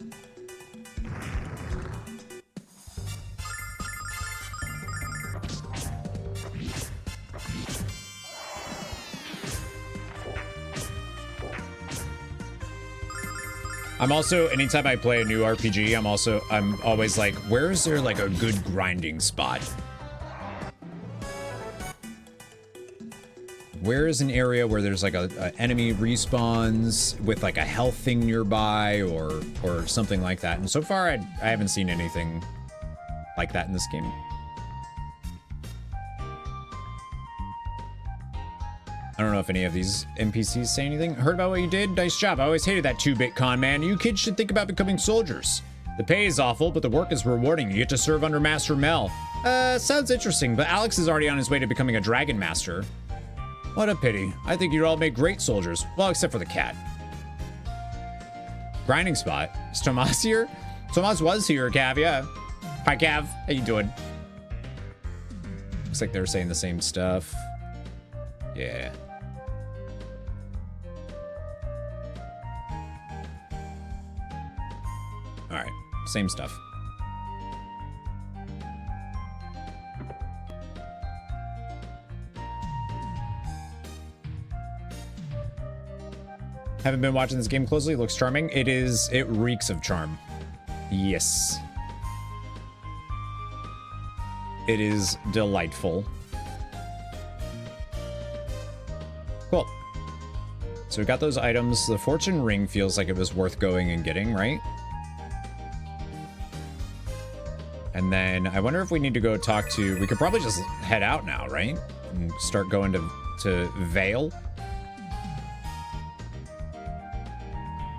I'm also, anytime I play a new RPG, I'm always like, where is there like a good grinding spot? Where is an area where there's like a enemy respawns with like a health thing nearby or something like that? And so far, I haven't seen anything like that in this game. I don't know if any of these NPCs say anything. Heard about what you did? Nice job. I always hated that 2-bit con man. You kids should think about becoming soldiers. The pay is awful, but the work is rewarding. You get to serve under Master Mel. Sounds interesting, but Alex is already on his way to becoming a Dragon Master. What a pity. I think you'd all make great soldiers. Well, except for the cat. Grinding spot. Is Tomas here? Tomas was here, Cav, yeah. Hi, Cav. How you doing? Looks like they're saying the same stuff. Yeah. All right, same stuff. Haven't been watching this game closely. It looks charming. It reeks of charm. Yes. It is delightful. Cool. So we got those items. The fortune ring feels like it was worth going and getting, right? And then I wonder if we need to go talk to, we could probably just head out now, right? And start going to Vale.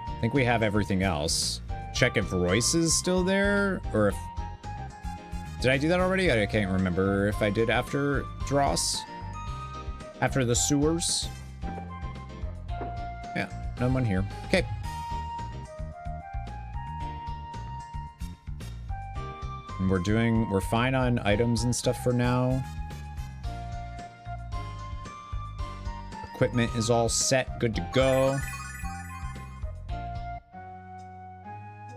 I think we have everything else. Check if Royce is still there, or if, did I do that already? I can't remember if I did after Dross. After the sewers. Yeah, no one here. Okay. And we're fine on items and stuff for now. Equipment is all set, good to go.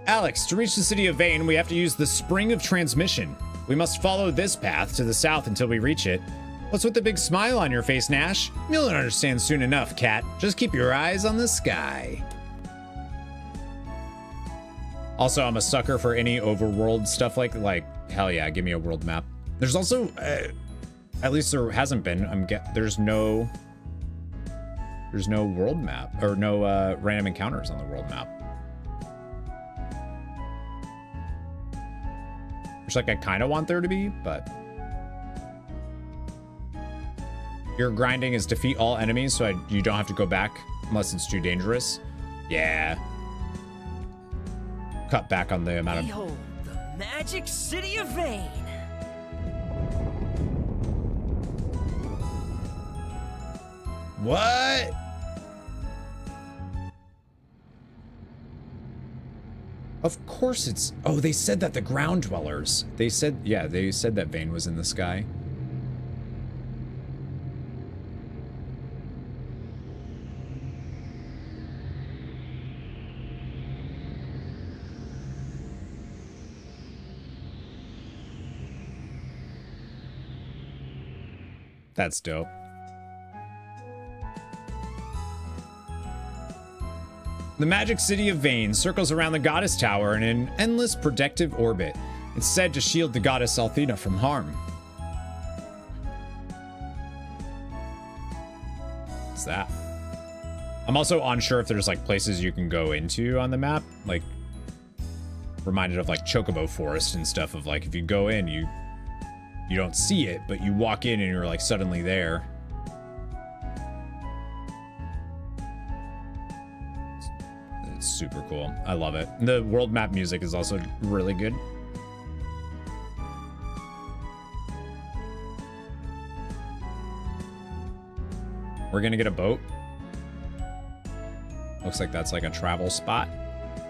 Alex, to reach the city of Vane, we have to use the Spring of Transmission. We must follow this path to the south until we reach it. What's with the big smile on your face, Nash? You'll understand soon enough, Cat. Just keep your eyes on the sky. Also, I'm a sucker for any overworld stuff like hell yeah, give me a world map. There's also, at least there hasn't been, there's no world map, or no random encounters on the world map. Which, like, I kind of want there to be, but... Your grinding is defeat all enemies, so you don't have to go back unless it's too dangerous. Yeah. Cut back on the amount of... Behold, the magic city of Vane. What? Of course it's... Oh, they said that the ground dwellers. They said... Yeah, they said that Vane was in the sky. That's dope. The magic city of Vane circles around the goddess tower in an endless protective orbit. It's said to shield the goddess Althena from harm. What's that? I'm also unsure if there's like places you can go into on the map. Like, reminded of like Chocobo Forest and stuff of like, if you go in, you don't see it, but you walk in and you're like suddenly there. It's super cool. I love it. The world map music is also really good. We're gonna get a boat. Looks like that's like a travel spot.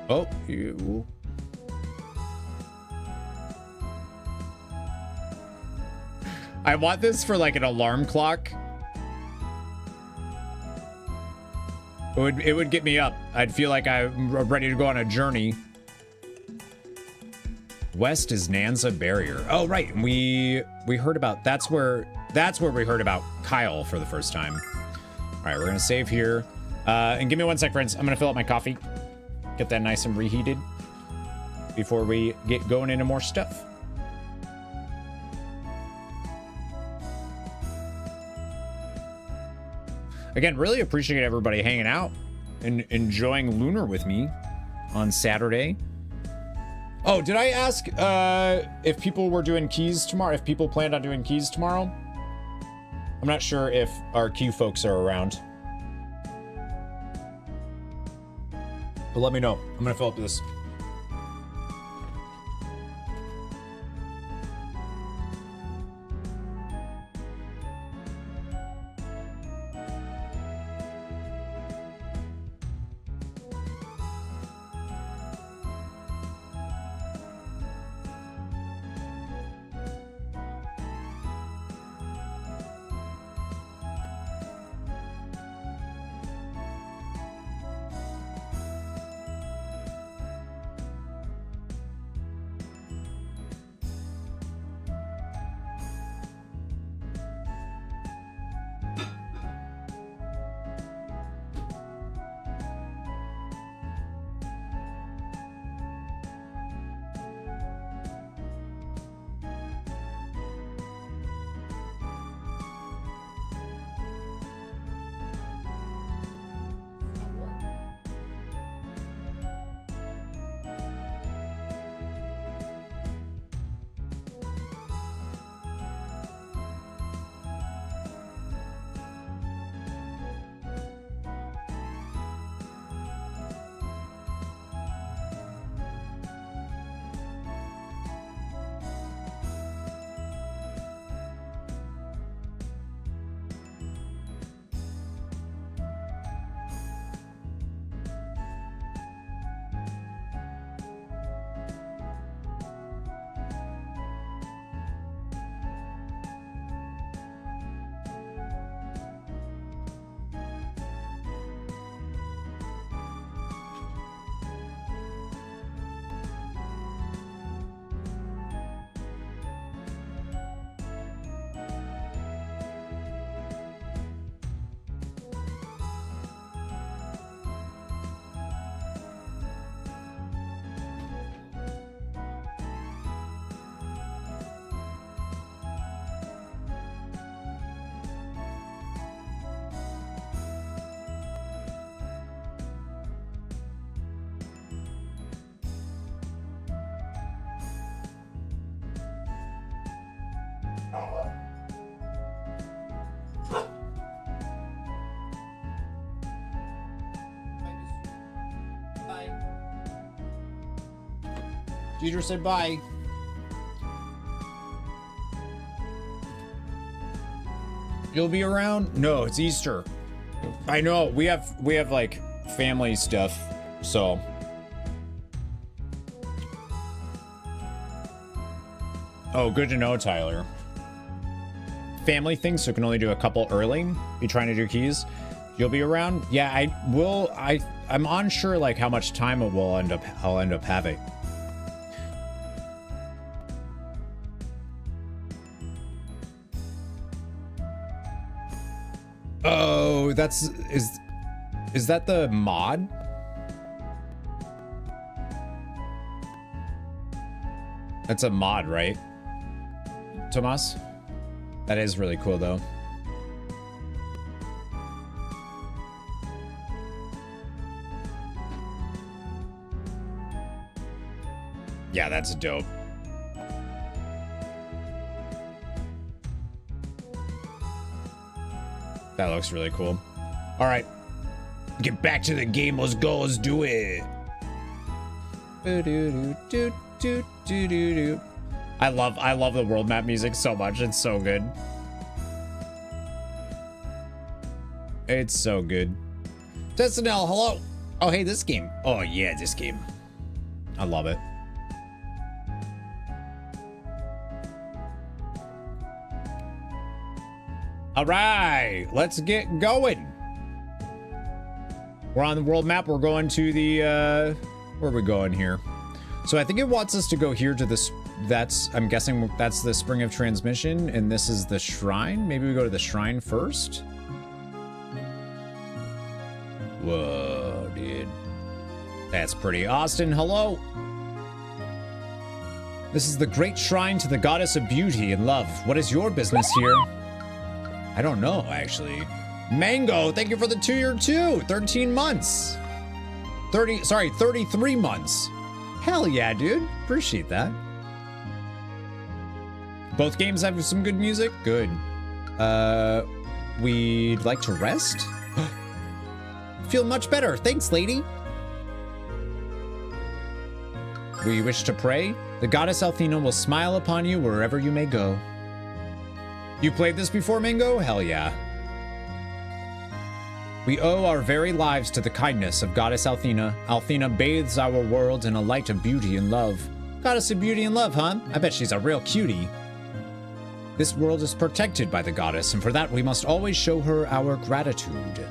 Oh, you. I want this for like an alarm clock. It would get me up. I'd feel like I'm ready to go on a journey. West is Nanza Barrier. Oh right, we heard about that's where we heard about Kyle for the first time. All right, we're gonna save here, and give me 1 sec, friends. I'm gonna fill up my coffee, get that nice and reheated before we get going into more stuff. Again, really appreciate everybody hanging out and enjoying Lunar with me on Saturday. Oh, did I ask if people were doing keys tomorrow? If people planned on doing keys tomorrow? I'm not sure if our Q folks are around. But let me know. I'm gonna fill up this. Peter said bye. You'll be around? No, it's Easter. I know. We have like family stuff, so. Oh, good to know, Tyler. Family things, so can only do a couple early. You trying to do keys? You'll be around? Yeah, I will. I'm unsure like how much time I'll end up having. Oh, is that the mod? That's a mod, right? Tomas? That is really cool though. Yeah, that's dope. That looks really cool. All right, get back to the game. Let's go. Let's do it. I love the world map music so much. It's so good. It's so good. Destinel, hello. Oh, hey, this game. Oh yeah, this game. I love it. All right, let's get going. We're on the world map. We're going to the, where are we going here? So I think it wants us to go here to this, I'm guessing that's the Spring of Transmission, and this is the shrine. Maybe we go to the shrine first. Whoa, dude. That's pretty. Austin, hello. This is the great shrine to the goddess of beauty and love. What is your business here? I don't know, actually. Mango, thank you for the 2-year too. 13 months. 33 months. Hell yeah, dude. Appreciate that. Both games have some good music? Good. We'd like to rest? Feel much better. Thanks, lady. We wish to pray. The goddess Althena will smile upon you wherever you may go. You played this before, Mingo? Hell yeah. We owe our very lives to the kindness of Goddess Althena. Althena bathes our world in a light of beauty and love. Goddess of beauty and love, huh? I bet she's a real cutie. This world is protected by the goddess, and for that we must always show her our gratitude.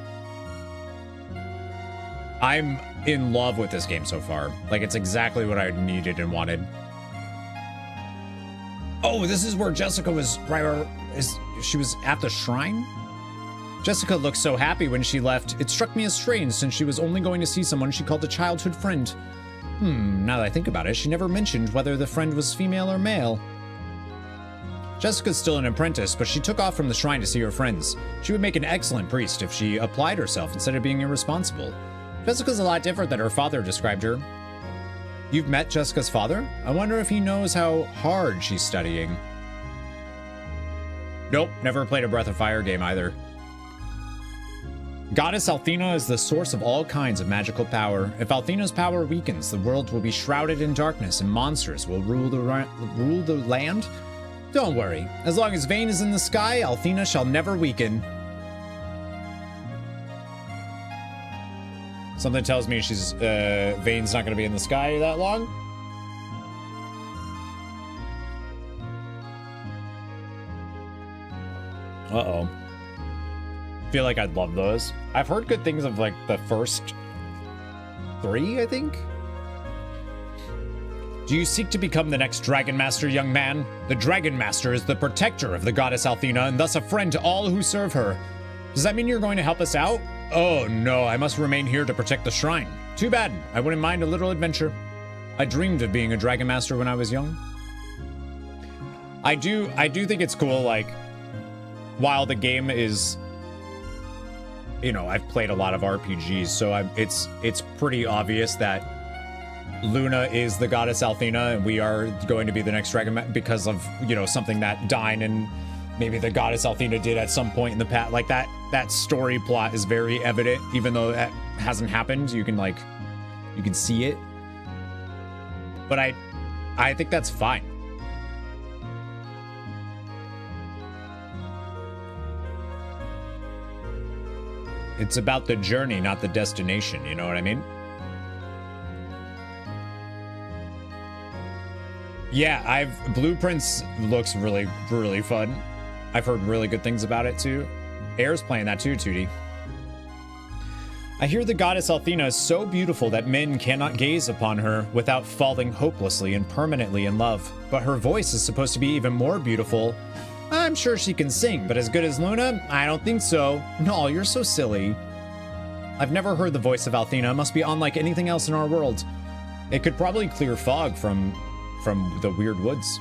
I'm in love with this game so far. Like, it's exactly what I needed and wanted. Oh, this is where Jessica was, she was at the shrine? Jessica looked so happy when she left. It struck me as strange since she was only going to see someone she called a childhood friend. Now that I think about it, she never mentioned whether the friend was female or male. Jessica's still an apprentice, but she took off from the shrine to see her friends. She would make an excellent priest if she applied herself instead of being irresponsible. Jessica's a lot different than her father described her. You've met Jessica's father? I wonder if he knows how hard she's studying. Nope, never played a Breath of Fire game either. Goddess Althena is the source of all kinds of magical power. If Althena's power weakens, the world will be shrouded in darkness and monsters will rule the land? Don't worry. As long as Vayne is in the sky, Althena shall never weaken. Something tells me Vayne's not going to be in the sky that long. Uh-oh. Feel like I'd love those. I've heard good things of like the first 3, I think. Do you seek to become the next Dragon Master, young man? The Dragon Master is the protector of the goddess Althena and thus a friend to all who serve her. Does that mean you're going to help us out? Oh no, I must remain here to protect the shrine. Too bad. I wouldn't mind a little adventure. I dreamed of being a Dragon Master when I was young. I do think it's cool, like, while the game is, you know, I've played a lot of RPGs, so it's pretty obvious that Luna is the goddess Althena, and we are going to be the next Dragon Master because of, you know, something that Dine and maybe the goddess Althena did at some point in the past. Like, that story plot is very evident, even though that hasn't happened. You can see it. But I think that's fine. It's about the journey, not the destination, you know what I mean? Yeah, Blueprints looks really, really fun. I've heard really good things about it too. Air's playing that too, Tootie. I hear the goddess Althena is so beautiful that men cannot gaze upon her without falling hopelessly and permanently in love. But her voice is supposed to be even more beautiful. I'm sure she can sing, but as good as Luna? I don't think so. No, you're so silly. I've never heard the voice of Althena. It must be unlike anything else in our world. It could probably clear fog from the weird woods.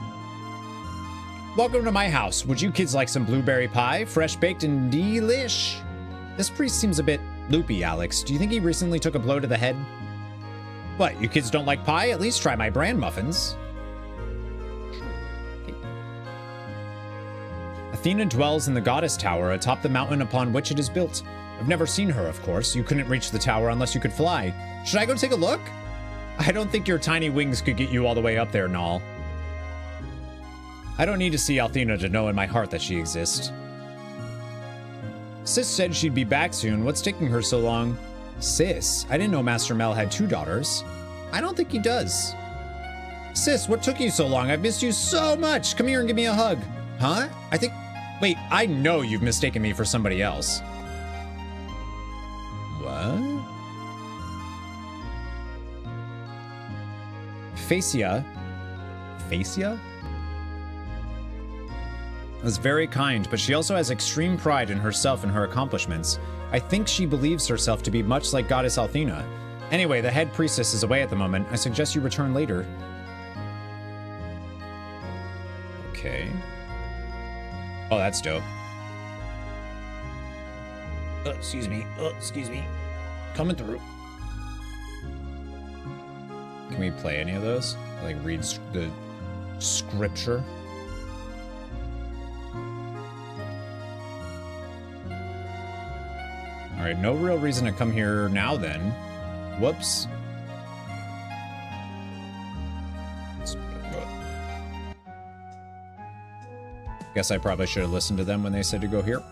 Welcome to my house. Would you kids like some blueberry pie? Fresh baked and delish. This priest seems a bit loopy, Alex. Do you think he recently took a blow to the head? What, you kids don't like pie? At least try my bran muffins. Okay. Athena dwells in the goddess tower atop the mountain upon which it is built. I've never seen her, of course. You couldn't reach the tower unless you could fly. Should I go take a look? I don't think your tiny wings could get you all the way up there, Nall. I don't need to see Althena to know in my heart that she exists. Sis said she'd be back soon. What's taking her so long? Sis? I didn't know Master Mel had 2 daughters. I don't think he does. Sis, what took you so long? I've missed you so much. Come here and give me a hug. Huh? Wait, I know you've mistaken me for somebody else. What? Facia is very kind, but she also has extreme pride in herself and her accomplishments. I think she believes herself to be much like Goddess Althena. Anyway, the head priestess is away at the moment. I suggest you return later. Okay. Oh, that's dope. Excuse me. Excuse me. Coming through. Can we play any of those? Like, read the scripture? All right, no real reason to come here now then. Whoops. Guess I probably should have listened to them when they said to go here.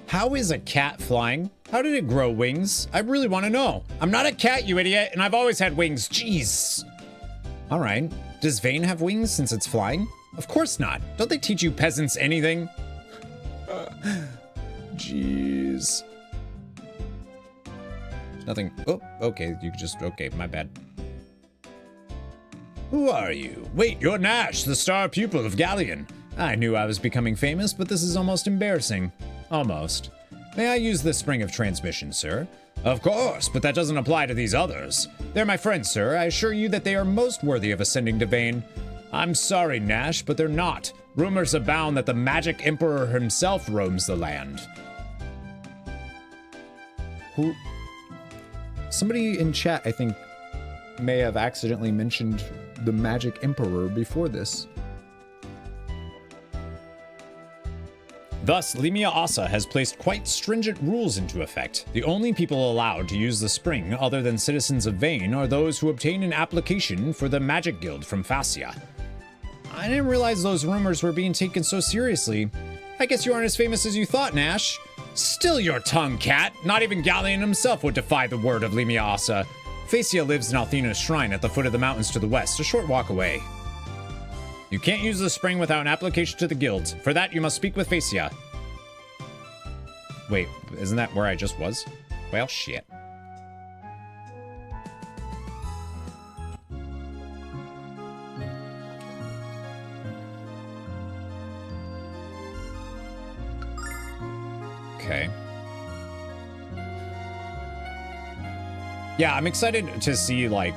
How is a cat flying? How did it grow wings? I really want to know. I'm not a cat, you idiot, and I've always had wings. Jeez. All right. Does Vane have wings since it's flying? Of course not. Don't they teach you peasants anything? Jeez. Nothing. Oh, okay. You just. Okay, my bad. Who are you? Wait, you're Nash, the star pupil of Galleon. I knew I was becoming famous, but this is almost embarrassing. Almost. May I use the spring of transmission, sir? Of course, but that doesn't apply to these others. They're my friends, sir. I assure you that they are most worthy of ascending to Vane. I'm sorry, Nash, but they're not. Rumors abound that the Magic Emperor himself roams the land. Who? Somebody in chat, I think, may have accidentally mentioned the Magic Emperor before this. Thus, Limia Asa has placed quite stringent rules into effect. The only people allowed to use the spring other than citizens of Vane are those who obtain an application for the Magic Guild from Facia. I didn't realize those rumors were being taken so seriously. I guess you aren't as famous as you thought, Nash. Still your tongue, cat. Not even Galleon himself would defy the word of Limia Asa. Facia lives in Althena's shrine at the foot of the mountains to the west, a short walk away. You can't use the spring without an application to the guild. For that, you must speak with Facia. Wait, isn't that where I just was? Well, shit. Okay. Yeah, I'm excited to see, like,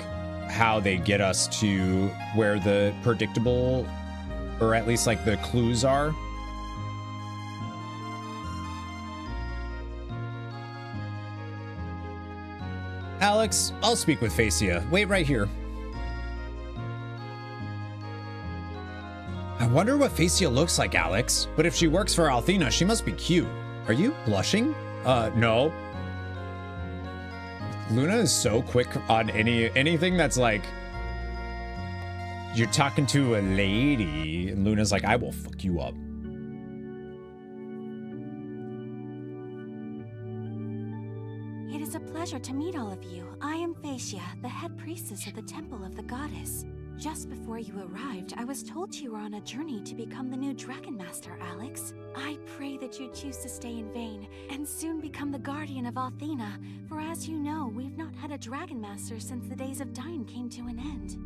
how they get us to where the predictable, or at least, like, the clues are. Alex, I'll speak with Facia. Wait right here. I wonder what Facia looks like, Alex. But if she works for Althena, she must be cute. Are you blushing? No. Luna is so quick on anything that's like, you're talking to a lady, and Luna's like, I will fuck you up. It is a pleasure to meet all of you. I am Phaecia, the head priestess of the Temple of the Goddess. Just before you arrived, I was told you were on a journey to become the new Dragon Master, Alex. I pray that you choose to stay in Vane, and soon become the guardian of Althena, for as you know, we've not had a Dragon Master since the days of Dyne came to an end.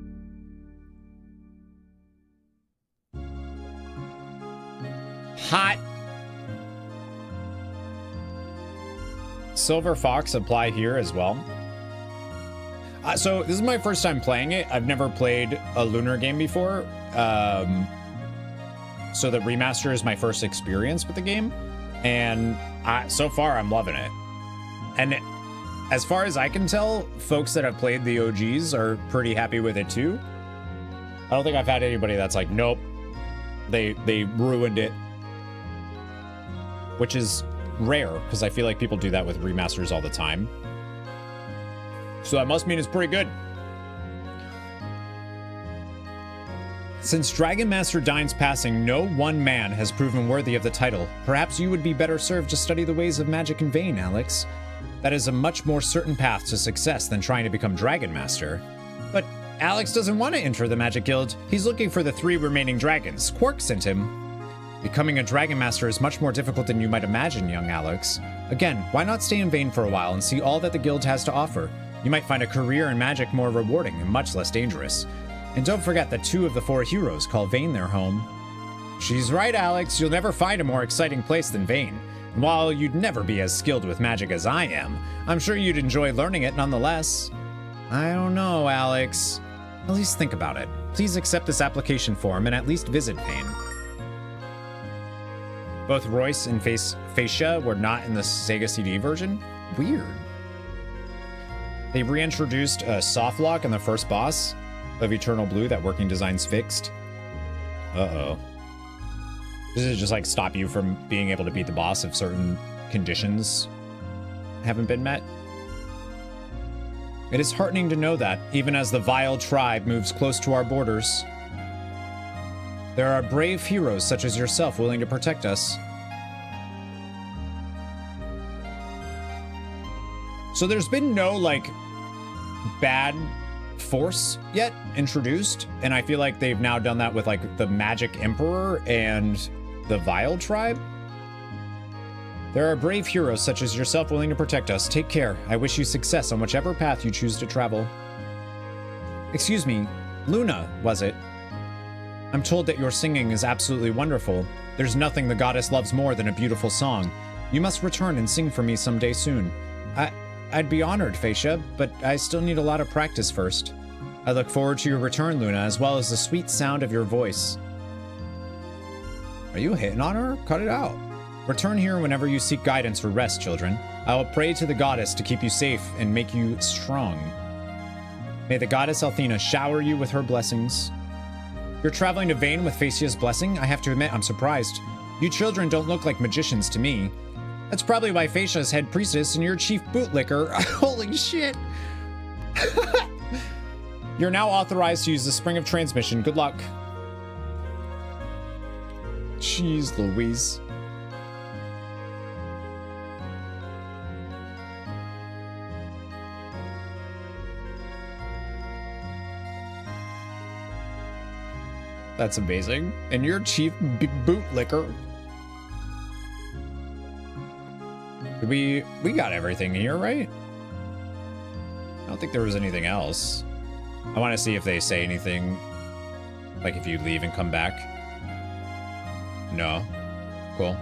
Hot. Silver Fox apply here as well. So this is my first time playing it. I've never played a Lunar game before. So the remaster is my first experience with the game. And so far, I'm loving it. And as far as I can tell, folks that have played the OGs are pretty happy with it too. I don't think I've had anybody that's like, nope, they ruined it. Which is rare, because I feel like people do that with remasters all the time. So that must mean it's pretty good. Since Dragon Master Dyne's passing, no one man has proven worthy of the title. Perhaps you would be better served to study the ways of magic in Vane, Alex. That is a much more certain path to success than trying to become Dragon Master. But Alex doesn't want to enter the Magic Guild. He's looking for the 3 remaining dragons. Quark sent him. Becoming a Dragon Master is much more difficult than you might imagine, young Alex. Again, why not stay in Vane for a while and see all that the guild has to offer? You might find a career in magic more rewarding and much less dangerous. And don't forget that 2 of the 4 heroes call Vane their home. She's right, Alex. You'll never find a more exciting place than Vane. And while you'd never be as skilled with magic as I am, I'm sure you'd enjoy learning it nonetheless. I don't know, Alex. At least think about it. Please accept this application form and at least visit Vane. Both Royce and Phaecia were not in the Sega CD version? Weird. They reintroduced a soft lock in the first boss of Eternal Blue that working designs fixed. Uh-oh. Does it just like stop you from being able to beat the boss if certain conditions haven't been met? It is heartening to know that, even as the vile tribe moves close to our borders, there are brave heroes such as yourself willing to protect us. So there's been no, like, bad force yet introduced, and I feel like they've now done that with, like, the Magic Emperor and the Vile Tribe. There are brave heroes such as yourself willing to protect us. Take care. I wish you success on whichever path you choose to travel. Excuse me, Luna, was it? I'm told that your singing is absolutely wonderful. There's nothing the goddess loves more than a beautiful song. You must return and sing for me someday soon. I'd be honored, Phaecia, but I still need a lot of practice first. I look forward to your return, Luna, as well as the sweet sound of your voice. Are you hitting on her? Cut it out. Return here whenever you seek guidance or rest, children. I will pray to the goddess to keep you safe and make you strong. May the goddess Althena shower you with her blessings. You're traveling to Vane with Phaecia's blessing? I have to admit, I'm surprised. You children don't look like magicians to me. That's probably why Phaecia's head priestess and your chief bootlicker. Holy shit. You're now authorized to use the Spring of Transmission. Good luck. Jeez Louise. That's amazing. And your chief bootlicker. We got everything here, right? I don't think there was anything else. I want to see if they say anything, like if you leave and come back. No. Cool.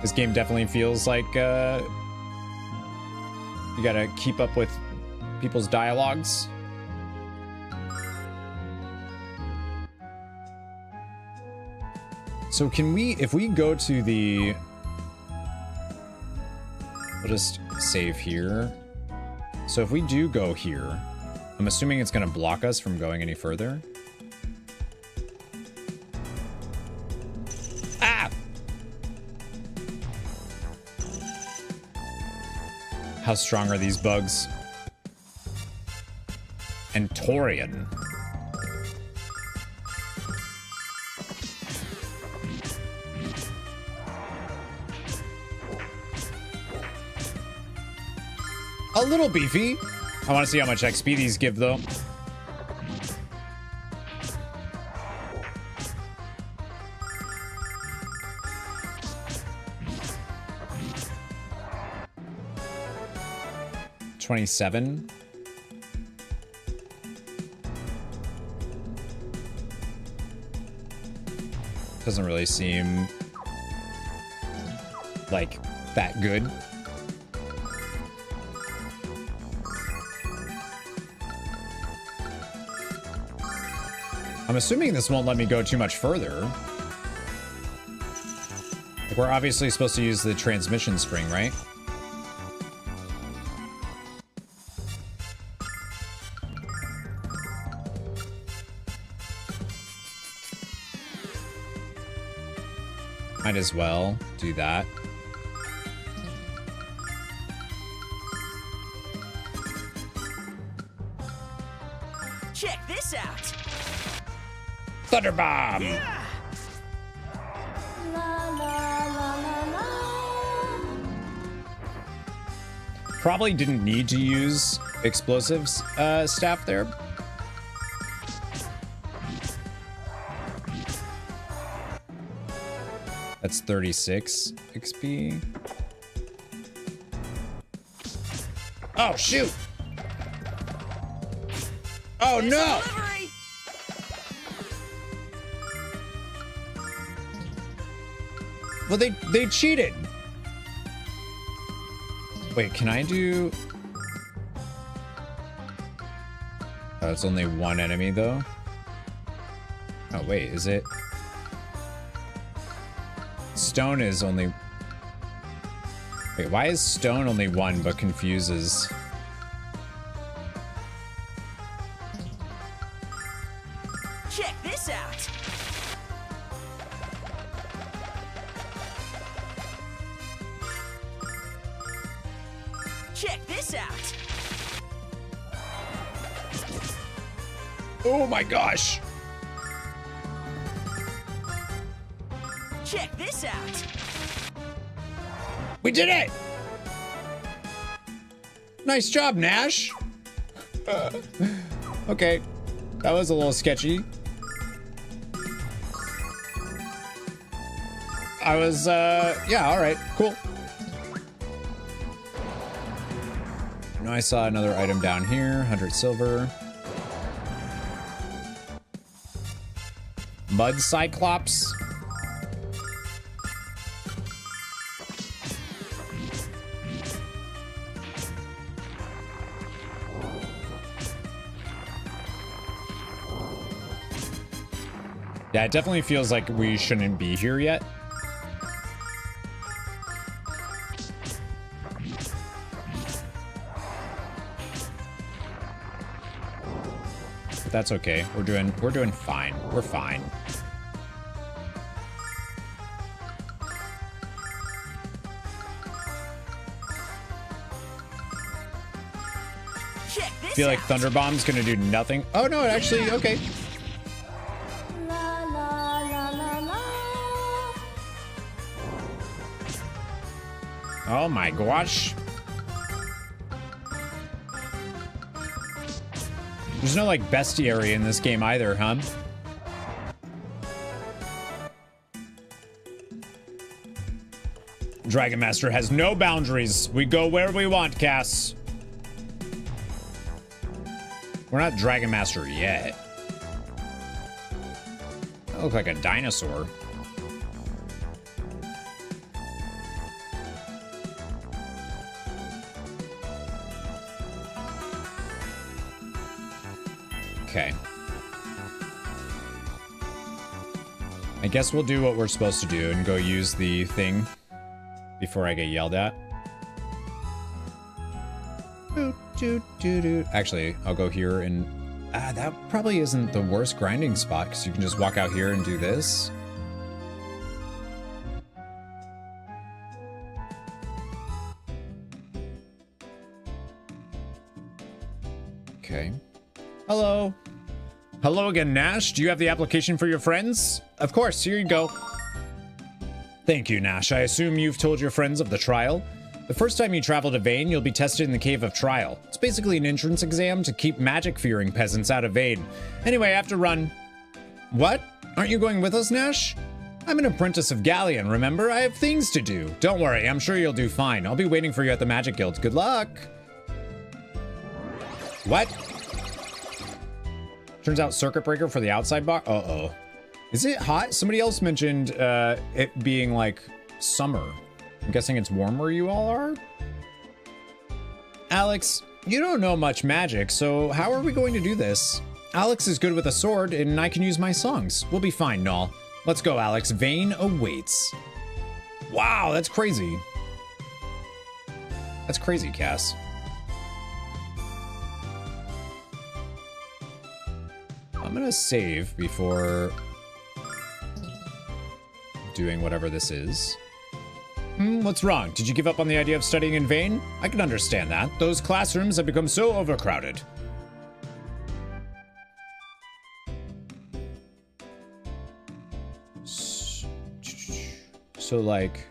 This game definitely feels like you gotta keep up with people's dialogues. So can we, if we go to the, we'll just save here. So if we do go here, I'm assuming it's going to block us from going any further. Ah! How strong are these bugs? And Torian. A little beefy. I want to see how much XP these give, though. $27. Doesn't really seem like that good. I'm assuming this won't let me go too much further. Like, we're obviously supposed to use the transmission spring, right? Might as well do that. Check this out. Thunderbomb! Yeah. La la la la la. Probably didn't need to use explosives staff there. That's 36 XP. Oh, shoot! Oh, There's no! delivery. Well, they cheated. Wait, can I do... Oh, it's only one enemy, though. Oh, wait, is it... Stone is only... Wait, why is stone only one but confuses? Check this out. Check this out. Oh my gosh! Check this out. We did it! Nice job, Nash! Okay, that was a little sketchy. I was, yeah, alright, cool. Now I saw another item down here, 100 silver. Mud Cyclops. Yeah, it definitely feels like we shouldn't be here yet. But that's okay. We're doing fine. We're fine. Check this I feel like out. Thunderbomb's gonna do nothing. Oh no, it actually, okay. La la la la la. Oh my gosh. There's no like bestiary in this game either, huh? Dragon Master has no boundaries. We go where we want, Cass. We're not Dragon Master yet. I look like a dinosaur. Okay. I guess we'll do what we're supposed to do and go use the thing before I get yelled at. Actually, I'll go here and... that probably isn't the worst grinding spot, because you can just walk out here and do this. Okay. Hello. Hello again, Nash. Do you have the application for your friends? Of course, here you go. Thank you, Nash. I assume you've told your friends of the trial. The first time you travel to Vane, you'll be tested in the Cave of Trial. It's basically an entrance exam to keep magic-fearing peasants out of Vane. Anyway, I have to run. What? Aren't you going with us, Nash? I'm an apprentice of Galleon, remember? I have things to do. Don't worry, I'm sure you'll do fine. I'll be waiting for you at the Magic Guild. Good luck. What? Turns out circuit breaker for the outside box. Uh-oh. Is it hot? Somebody else mentioned it being like summer. I'm guessing it's warm where you all are? Alex, you don't know much magic, so how are we going to do this? Alex is good with a sword, and I can use my songs. We'll be fine, Null. Let's go, Alex. Vane awaits. Wow, that's crazy. That's crazy, Cass. I'm gonna save before doing whatever this is. What's wrong? Did you give up on the idea of studying in Vane? I can understand that. Those classrooms have become so overcrowded. So, like,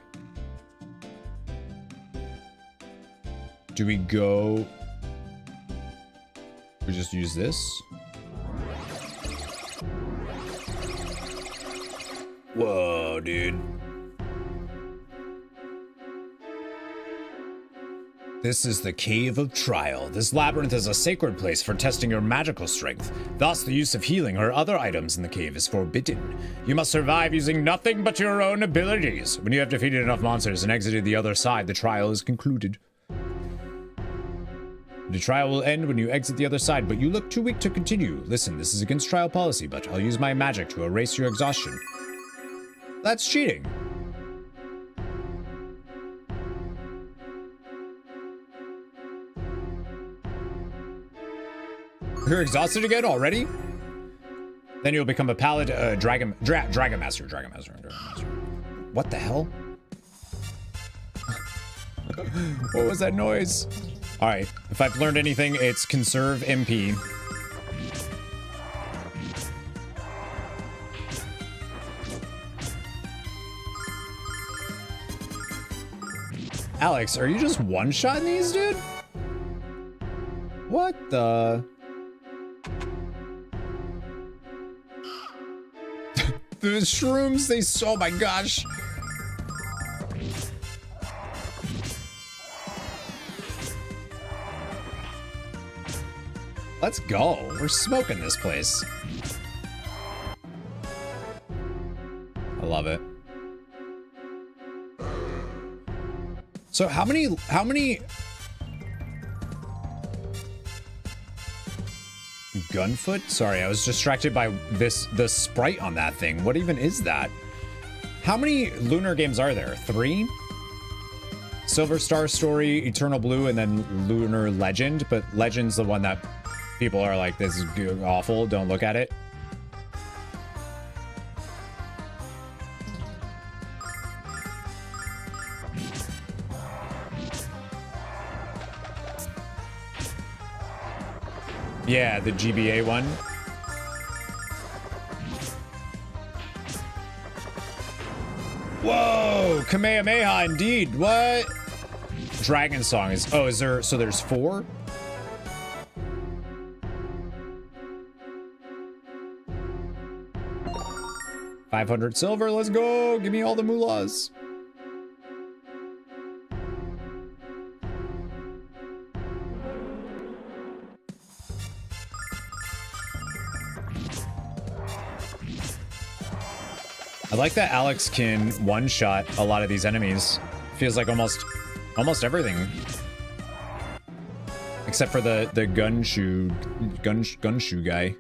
do we go? We just use this? Whoa, dude. This is the Cave of Trial. This labyrinth is a sacred place for testing your magical strength. Thus, the use of healing or other items in the cave is forbidden. You must survive using nothing but your own abilities. When you have defeated enough monsters and exited the other side, the trial is concluded. The trial will end when you exit the other side, but you look too weak to continue. Listen, this is against trial policy, but I'll use my magic to erase your exhaustion. That's cheating. You're exhausted again already? Then you'll become a paladin, Dragon Master. What the hell? What was that noise? All right, if I've learned anything, it's conserve MP. Alex, are you just one-shotting these, dude? What the? The shrooms, oh my gosh. Let's go. We're smoking this place. I love it. So how many Gunfoot? Sorry, I was distracted by the sprite on that thing. What even is that? How many Lunar games are there? 3? Silver Star Story, Eternal Blue, and then Lunar Legend. But Legend's the one that people are like, this is awful, don't look at it. Yeah, the GBA one. Whoa, Kamehameha indeed. What? Dragon Song is, oh, is there, so there's 4? $500 silver, let's go. Give me all the moolahs. I like that Alex can one-shot a lot of these enemies. Feels like almost everything. Except for the gunshoe guy.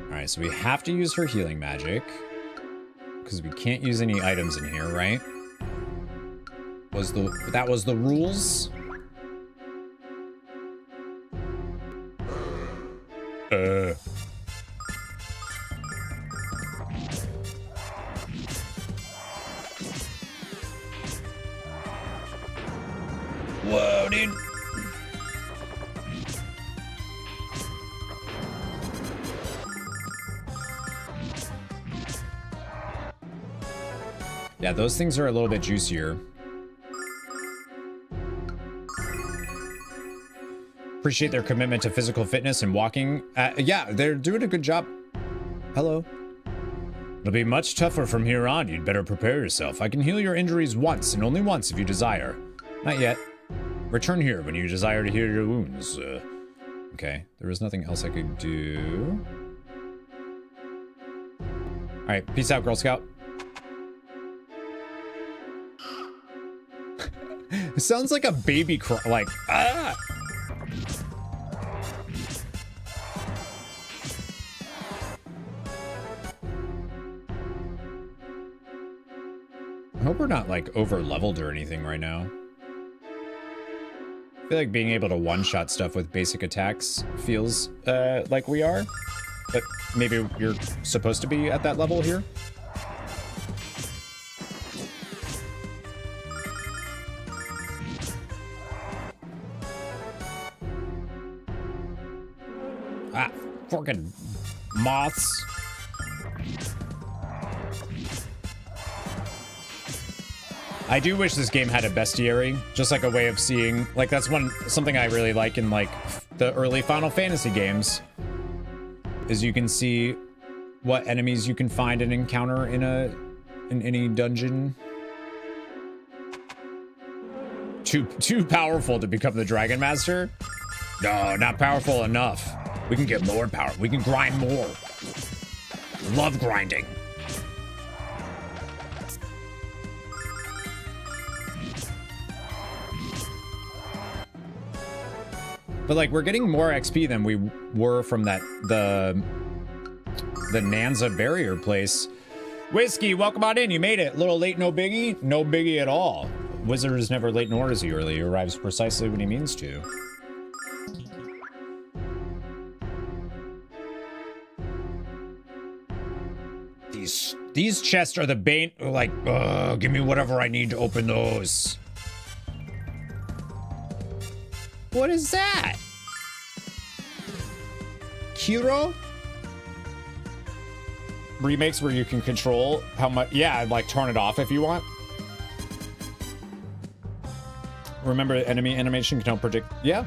Alright, so we have to use her healing magic. Because we can't use any items in here, right? That was the rules? Whoa, dude. Yeah, those things are a little bit juicier. Appreciate their commitment to physical fitness and walking. Yeah, they're doing a good job. Hello. It'll be much tougher from here on. You'd better prepare yourself. I can heal your injuries once and only once if you desire. Not yet. Return here when you desire to heal your wounds. Okay, there was nothing else I could do. All right, peace out, Girl Scout. It sounds like a baby cry, like, ah! I hope we're not, like, over-leveled or anything right now. I feel like being able to one-shot stuff with basic attacks feels, like we are. But maybe you're supposed to be at that level here? Ah, fucking moths. I do wish this game had a bestiary, just like a way of seeing, like that's something I really like in like the early Final Fantasy games, is you can see what enemies you can find and encounter in any dungeon. Too powerful to become the Dragon Master? No, not powerful enough. We can get more power. We can grind more. Love grinding. But like, we're getting more XP than we were from the Nanza barrier place. Whiskey, welcome on in. You made it. A little late, no biggie? No biggie at all. Wizard is never late nor is he early. He arrives precisely when he means to. These chests are the bane. Like, give me whatever I need to open those. What is that? Kiro? Remakes where you can control how much. Yeah, like turn it off if you want. Remember, enemy animation can help predict. Yeah.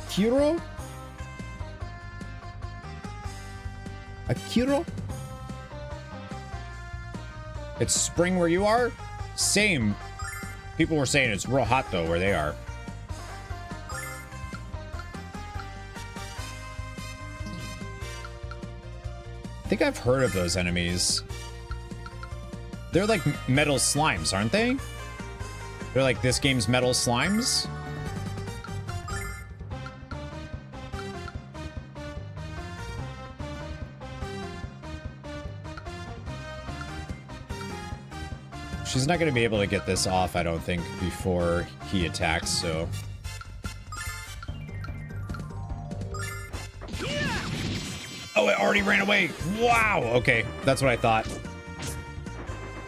Kiro? Akiro? It's spring where you are? Same. People were saying it's real hot though where they are. I think I've heard of those enemies. They're like metal slimes, aren't they? They're like this game's metal slimes? She's not going to be able to get this off, I don't think, before he attacks, so... Oh, it already ran away! Wow! Okay, that's what I thought.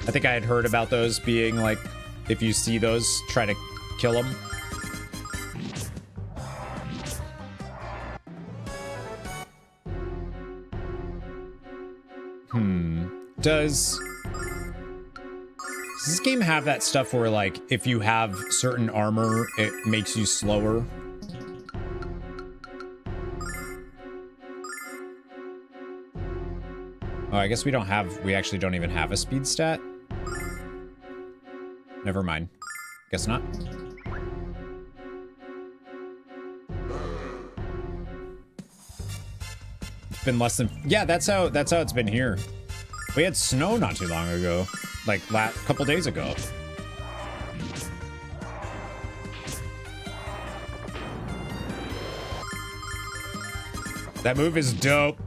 I think I had heard about those being, like, if you see those, try to kill them. Does this game have that stuff where, like, if you have certain armor, it makes you slower? Oh, I guess we actually don't even have a speed stat? Never mind. Guess not. It's been less than... Yeah, that's how it's been here. We had snow not too long ago. Like, couple days ago. That move is dope.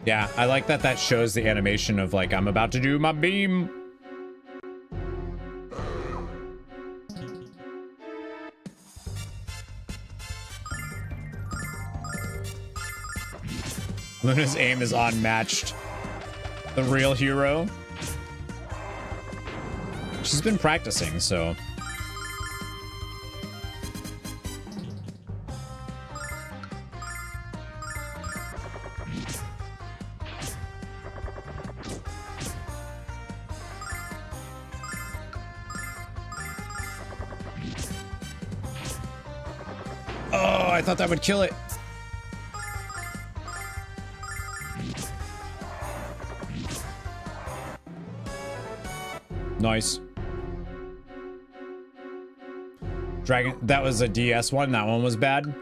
Yeah, I like that shows the animation of, like, I'm about to do my beam. Luna's aim is unmatched. The real hero. She's been practicing, so. I thought that would kill it. Nice. Dragon, that was a DS one. That one was bad.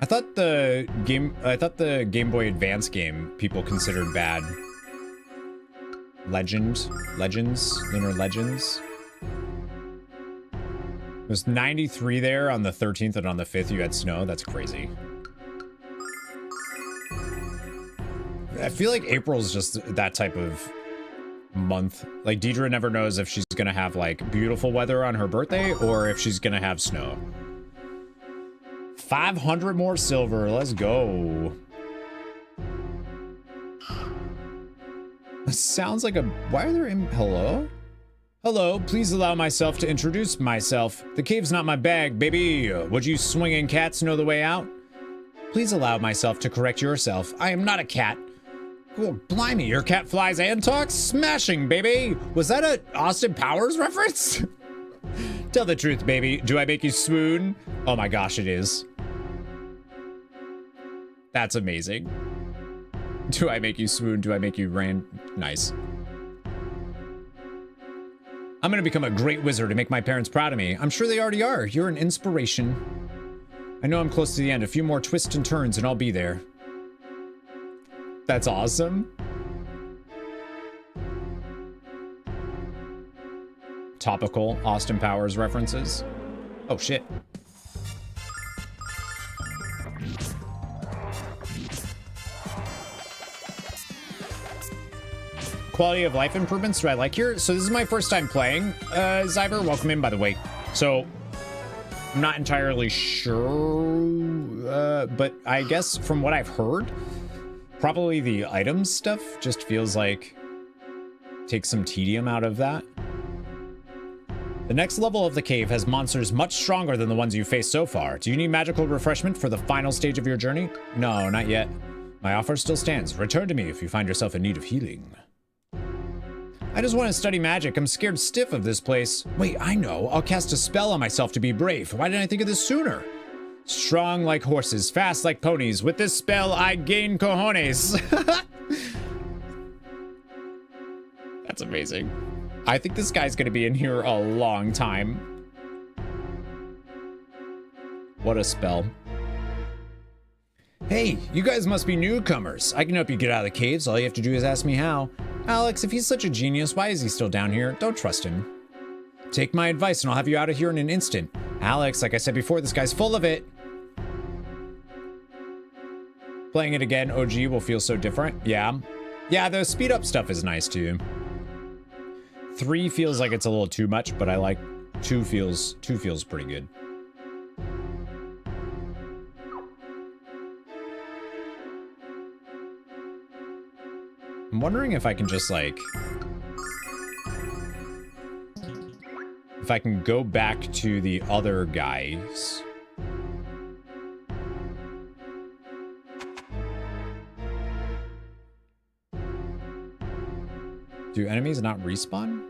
I thought the Game Boy Advance game people considered bad. Legends, Lunar Legends. It was 93 there on the 13th, and on the 5th you had snow. That's crazy. I feel like April's just that type of month. Like, Deidre never knows if she's gonna have like beautiful weather on her birthday or if she's gonna have snow. 500 more silver. Let's go. Sounds like a... Why are there in... Hello? Hello, please allow myself to introduce myself. The cave's not my bag, baby. Would you swinging cats know the way out? Please allow myself to correct yourself. I am not a cat. Oh, blimey, your cat flies and talks? Smashing, baby. Was that a Austin Powers reference? Tell the truth, baby. Do I make you swoon? Oh my gosh, it is. That's amazing. Do I make you swoon? Do I make you nice. I'm gonna become a great wizard and make my parents proud of me. I'm sure they already are. You're an inspiration. I know I'm close to the end. A few more twists and turns and I'll be there. That's awesome. Topical Austin Powers references. Oh shit. Quality of life improvements do I like here? So this is my first time playing Zyber. Welcome in, by the way. So I'm not entirely sure, but I guess from what I've heard, probably the items stuff just feels like takes some tedium out of that. The next level of the cave has monsters much stronger than the ones you faced so far. Do you need magical refreshment for the final stage of your journey? No, not yet. My offer still stands. Return to me if you find yourself in need of healing. I just want to study magic. I'm scared stiff of this place. Wait, I know. I'll cast a spell on myself to be brave. Why didn't I think of this sooner? Strong like horses, fast like ponies. With this spell, I gain cojones. That's amazing. I think this guy's gonna be in here a long time. What a spell. Hey, you guys must be newcomers. I can help you get out of the caves. All you have to do is ask me how. Alex, if he's such a genius, why is he still down here? Don't trust him. Take my advice and I'll have you out of here in an instant. Alex, like I said before, this guy's full of it. Playing it again, OG will feel so different. Yeah. Yeah, the speed up stuff is nice too. 3 feels like it's a little too much, but I like 2 feels pretty good. I'm wondering if I can just like, if I can go back to the other guys. Do enemies not respawn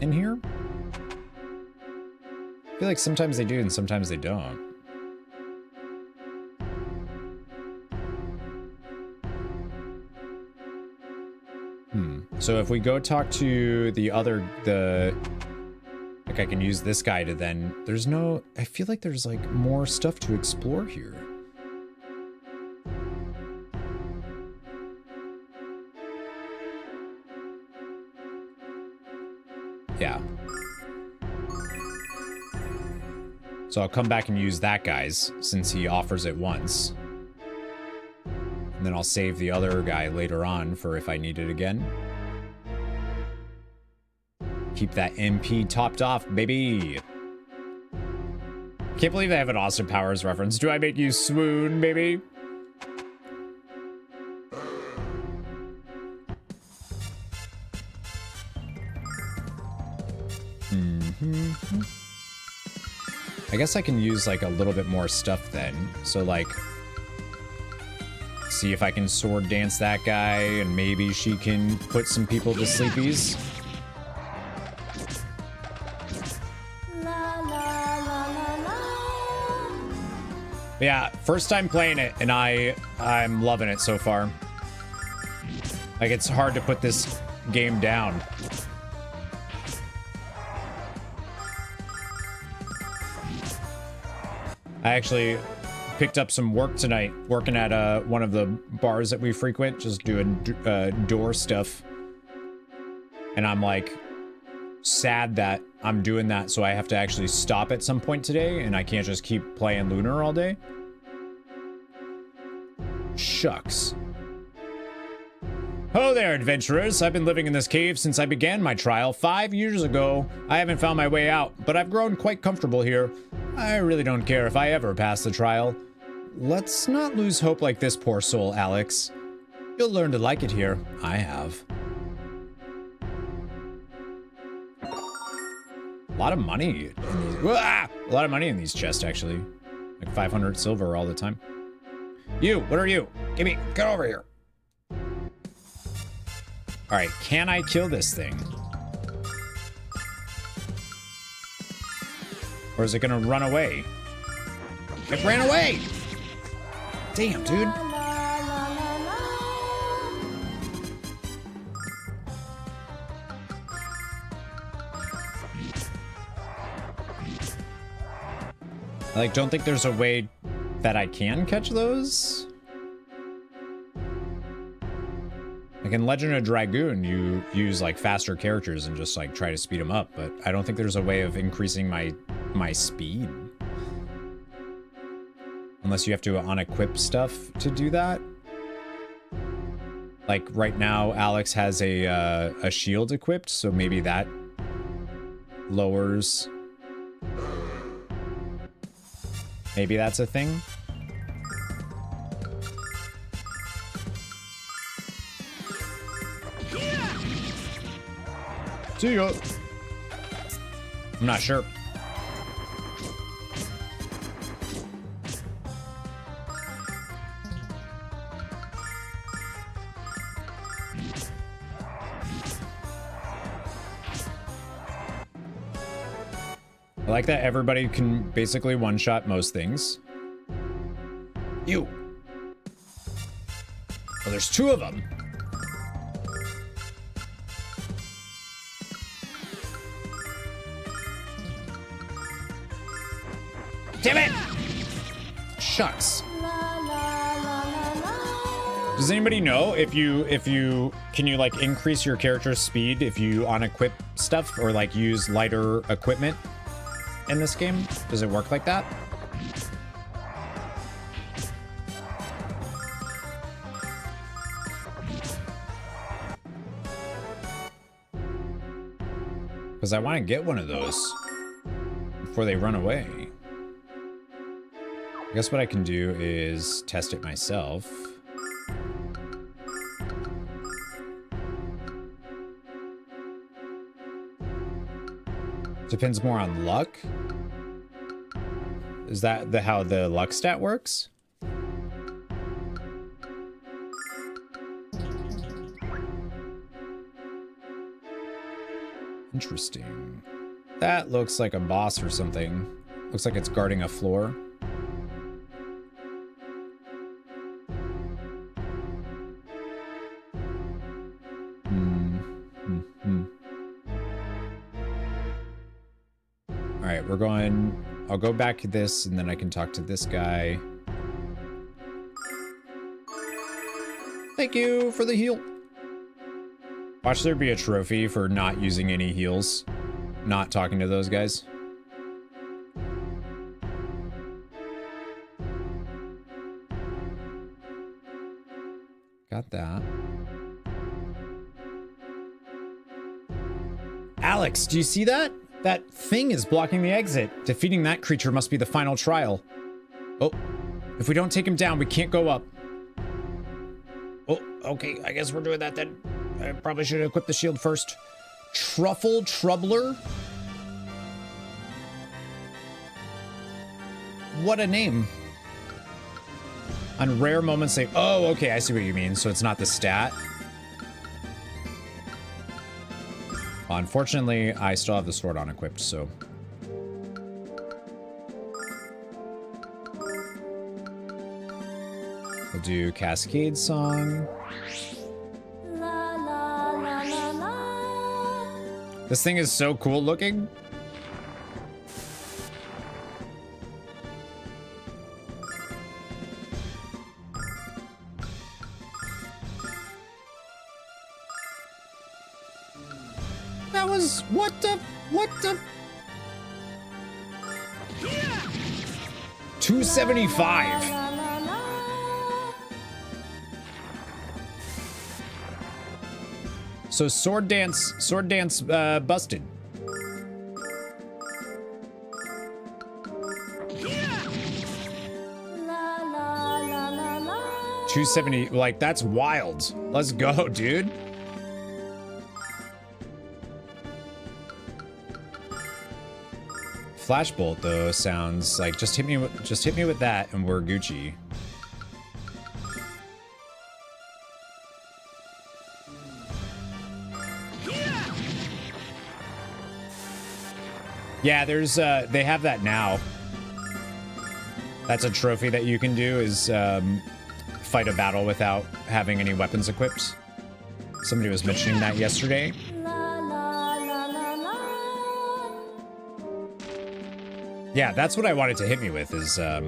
in here? I feel like sometimes they do and sometimes they don't. So if we go talk to the other, like I can use this guy to then, there's no, I feel like there's like more stuff to explore here. Yeah. So I'll come back and use that guy's since he offers it once. And then I'll save the other guy later on for if I need it again. Keep that MP topped off, baby. Can't believe they have an Austin Powers reference. Do I make you swoon, baby? I guess I can use like a little bit more stuff then. So like, see if I can sword dance that guy and maybe she can put some people to sleepies. La la la la la Yeah, first time playing it, and I'm loving it so far. Like, it's hard to put this game down. I actually picked up some work tonight, working at one of the bars that we frequent, just doing door stuff. And I'm like sad that I'm doing that, so I have to actually stop at some point today, and I can't just keep playing LUNAR all day. Shucks. Hello there, adventurers. I've been living in this cave since I began my trial 5 years ago. I haven't found my way out, but I've grown quite comfortable here. I really don't care if I ever pass the trial. Let's not lose hope like this poor soul, Alex. You'll learn to like it here. I have. A lot of money in these, a lot of money in these chests, actually. Like 500 silver all the time. You, what are you? Get over here. All right, can I kill this thing? Or is it gonna run away? It ran away! Damn, dude. I like, don't think there's a way that I can catch those. Like in Legend of Dragoon, you use like faster characters and just like try to speed them up, but I don't think there's a way of increasing my speed. Unless you have to unequip stuff to do that. Like right now, Alex has a shield equipped, so maybe that lowers. Maybe that's a thing. See ya. I'm not sure. I like that everybody can basically one-shot most things. You. Oh, there's 2 of them. Damn it! Shucks. Does anybody know if you can you like increase your character's speed if you unequip stuff or like use lighter equipment in this game? Does it work like that? Because I want to get one of those before they run away. I guess what I can do is test it myself. Depends more on luck. Is that how the luck stat works? Interesting. That looks like a boss or something. Looks like it's guarding a floor. Alright, we're going... I'll go back to this, and then I can talk to this guy. Thank you for the heal. Watch there be a trophy for not using any heals. Not talking to those guys. Got that. Alex, do you see that? That thing is blocking the exit. Defeating that creature must be the final trial. Oh, if we don't take him down, we can't go up. Oh, okay, I guess we're doing that then. I probably should equip the shield first. Truffle Troubler? What a name. On rare moments they... Oh, okay, I see what you mean. So it's not the stat. Well, unfortunately, I still have the sword unequipped, so... do Cascade Song. La la la la la. This thing is so cool looking. That was what the 275. La la la. So sword dance busted. La la la la la. 270, like that's wild. Let's go, dude. Flashbolt though sounds like just hit me with that and we're Gucci. Yeah, there's they have that now. That's a trophy that you can do is fight a battle without having any weapons equipped. Somebody was mentioning that yesterday. La la la la la. Yeah, that's what I wanted to hit me with is La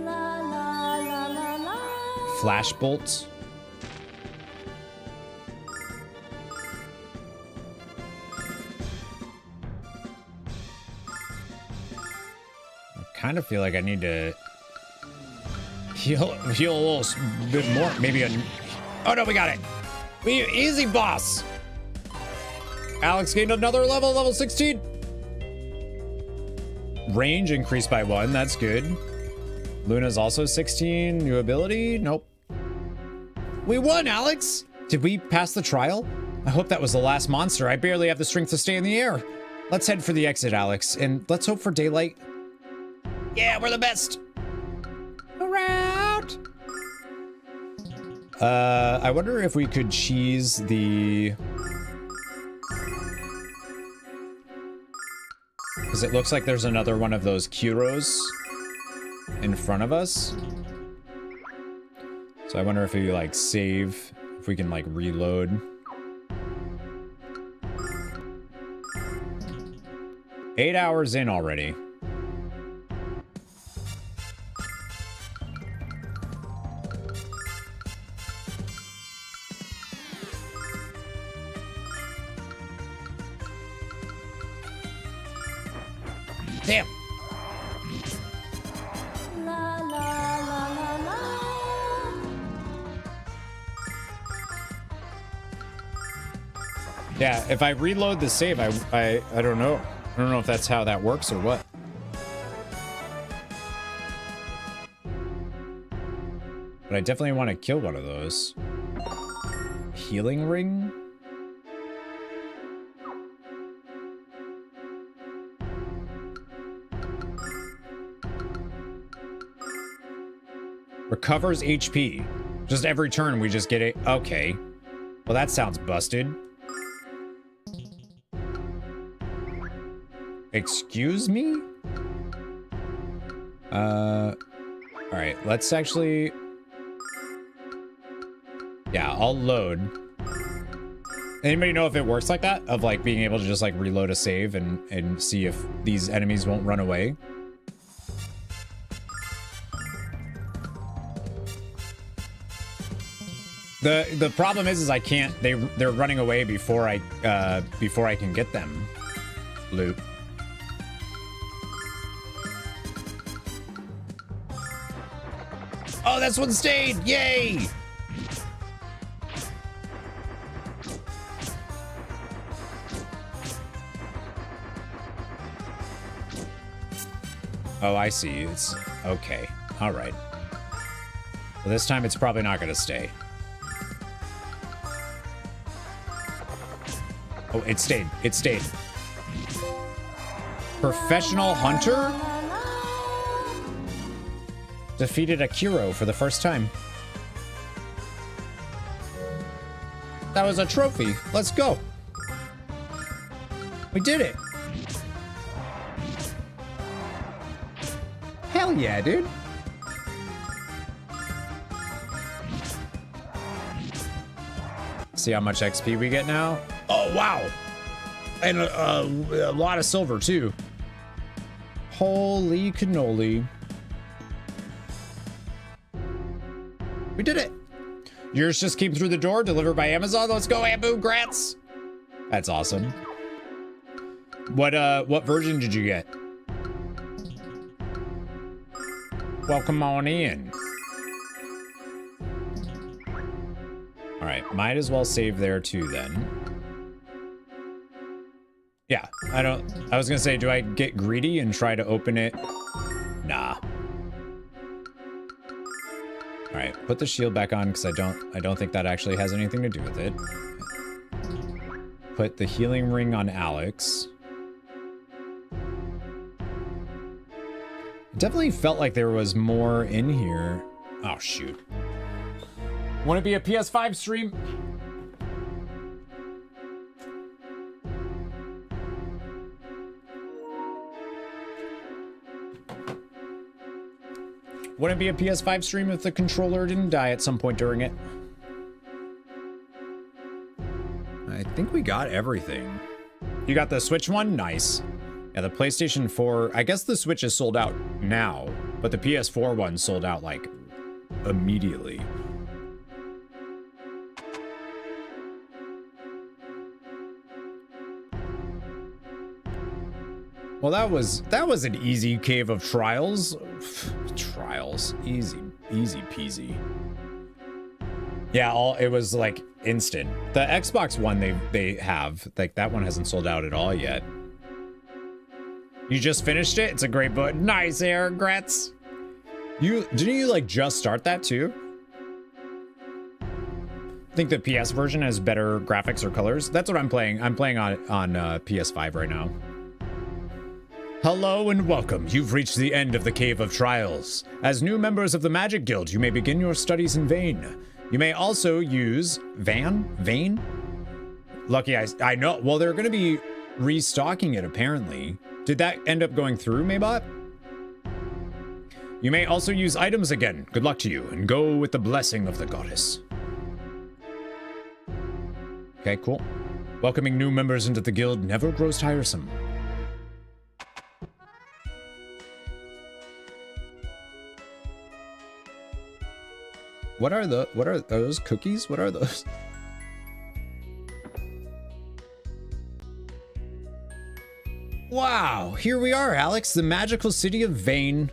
la la la la. Flashbolt. I kind of feel like I need to heal a little bit more. Maybe a... Oh no, we got it. Easy, boss. Alex gained another level 16. Range increased by 1. That's good. Luna's also 16. New ability? Nope. We won, Alex. Did we pass the trial? I hope that was the last monster. I barely have the strength to stay in the air. Let's head for the exit, Alex, and let's hope for daylight. Yeah, we're the best. Around. I wonder if we could cheese the... Because it looks like there's another one of those Kyros in front of us. So I wonder if we like save, if we can like reload. Eight hours in already. Damn. La la la la la. Yeah, if I reload the save, I don't know. I don't know if that's how that works or what. But I definitely want to kill one of those. Healing ring? Recovers HP. Just every turn we just get it. Okay. Well, that sounds busted. Excuse me? Alright, let's actually... Yeah, I'll load. Anybody know if it works like that? Of like being able to just like reload a save and see if these enemies won't run away? The problem is I can't. They're running away before I can get them. Loot. Oh, that's one stayed! Yay! Oh, I see. It's okay. All right. Well, this time it's probably not going to stay. Oh, it stayed. It stayed. Professional hunter? Defeated a Kiro for the first time. That was a trophy. Let's go. We did it. Hell Hell yeah, dude. See how much XP we get now? Oh, wow. And a lot of silver, too. Holy cannoli. We did it. Yours just came through the door, delivered by Amazon. Let's go, Ambu, grats. That's awesome. What version did you get? Welcome on in. All right, might as well save there too then. Yeah, I was gonna say, do I get greedy and try to open it? Nah. All right, put the shield back on because I don't think that actually has anything to do with it. Put the healing ring on Alex. It definitely felt like there was more in here. Oh shoot. Want to be a PS5 stream? Wouldn't be a PS5 stream if the controller didn't die at some point during it. I think we got everything. You got the Switch one? Nice. Yeah, the PlayStation 4, I guess the Switch is sold out now, but the PS4 one sold out like immediately. Well, that was an easy cave of trials. Trials, easy peasy. Yeah, it was like instant. The Xbox One they have, like that one hasn't sold out at all yet. You just finished it? It's a great book. Nice, Eric, grats. Didn't you like just start that too? I think the PS version has better graphics or colors. That's what I'm playing. I'm playing on PS5 right now. Hello and welcome. You've reached the end of the Cave of Trials. As new members of the Magic Guild, you may begin your studies in vain. You may also use Vane? Lucky I know. Well, they're going to be restocking it apparently. Did that end up going through, Maybot? You may also use items again. Good luck to you, and go with the blessing of the goddess. Okay, cool. Welcoming new members into the guild never grows tiresome. What are those cookies? What are those? Wow, here we are, Alex, the magical city of Vane.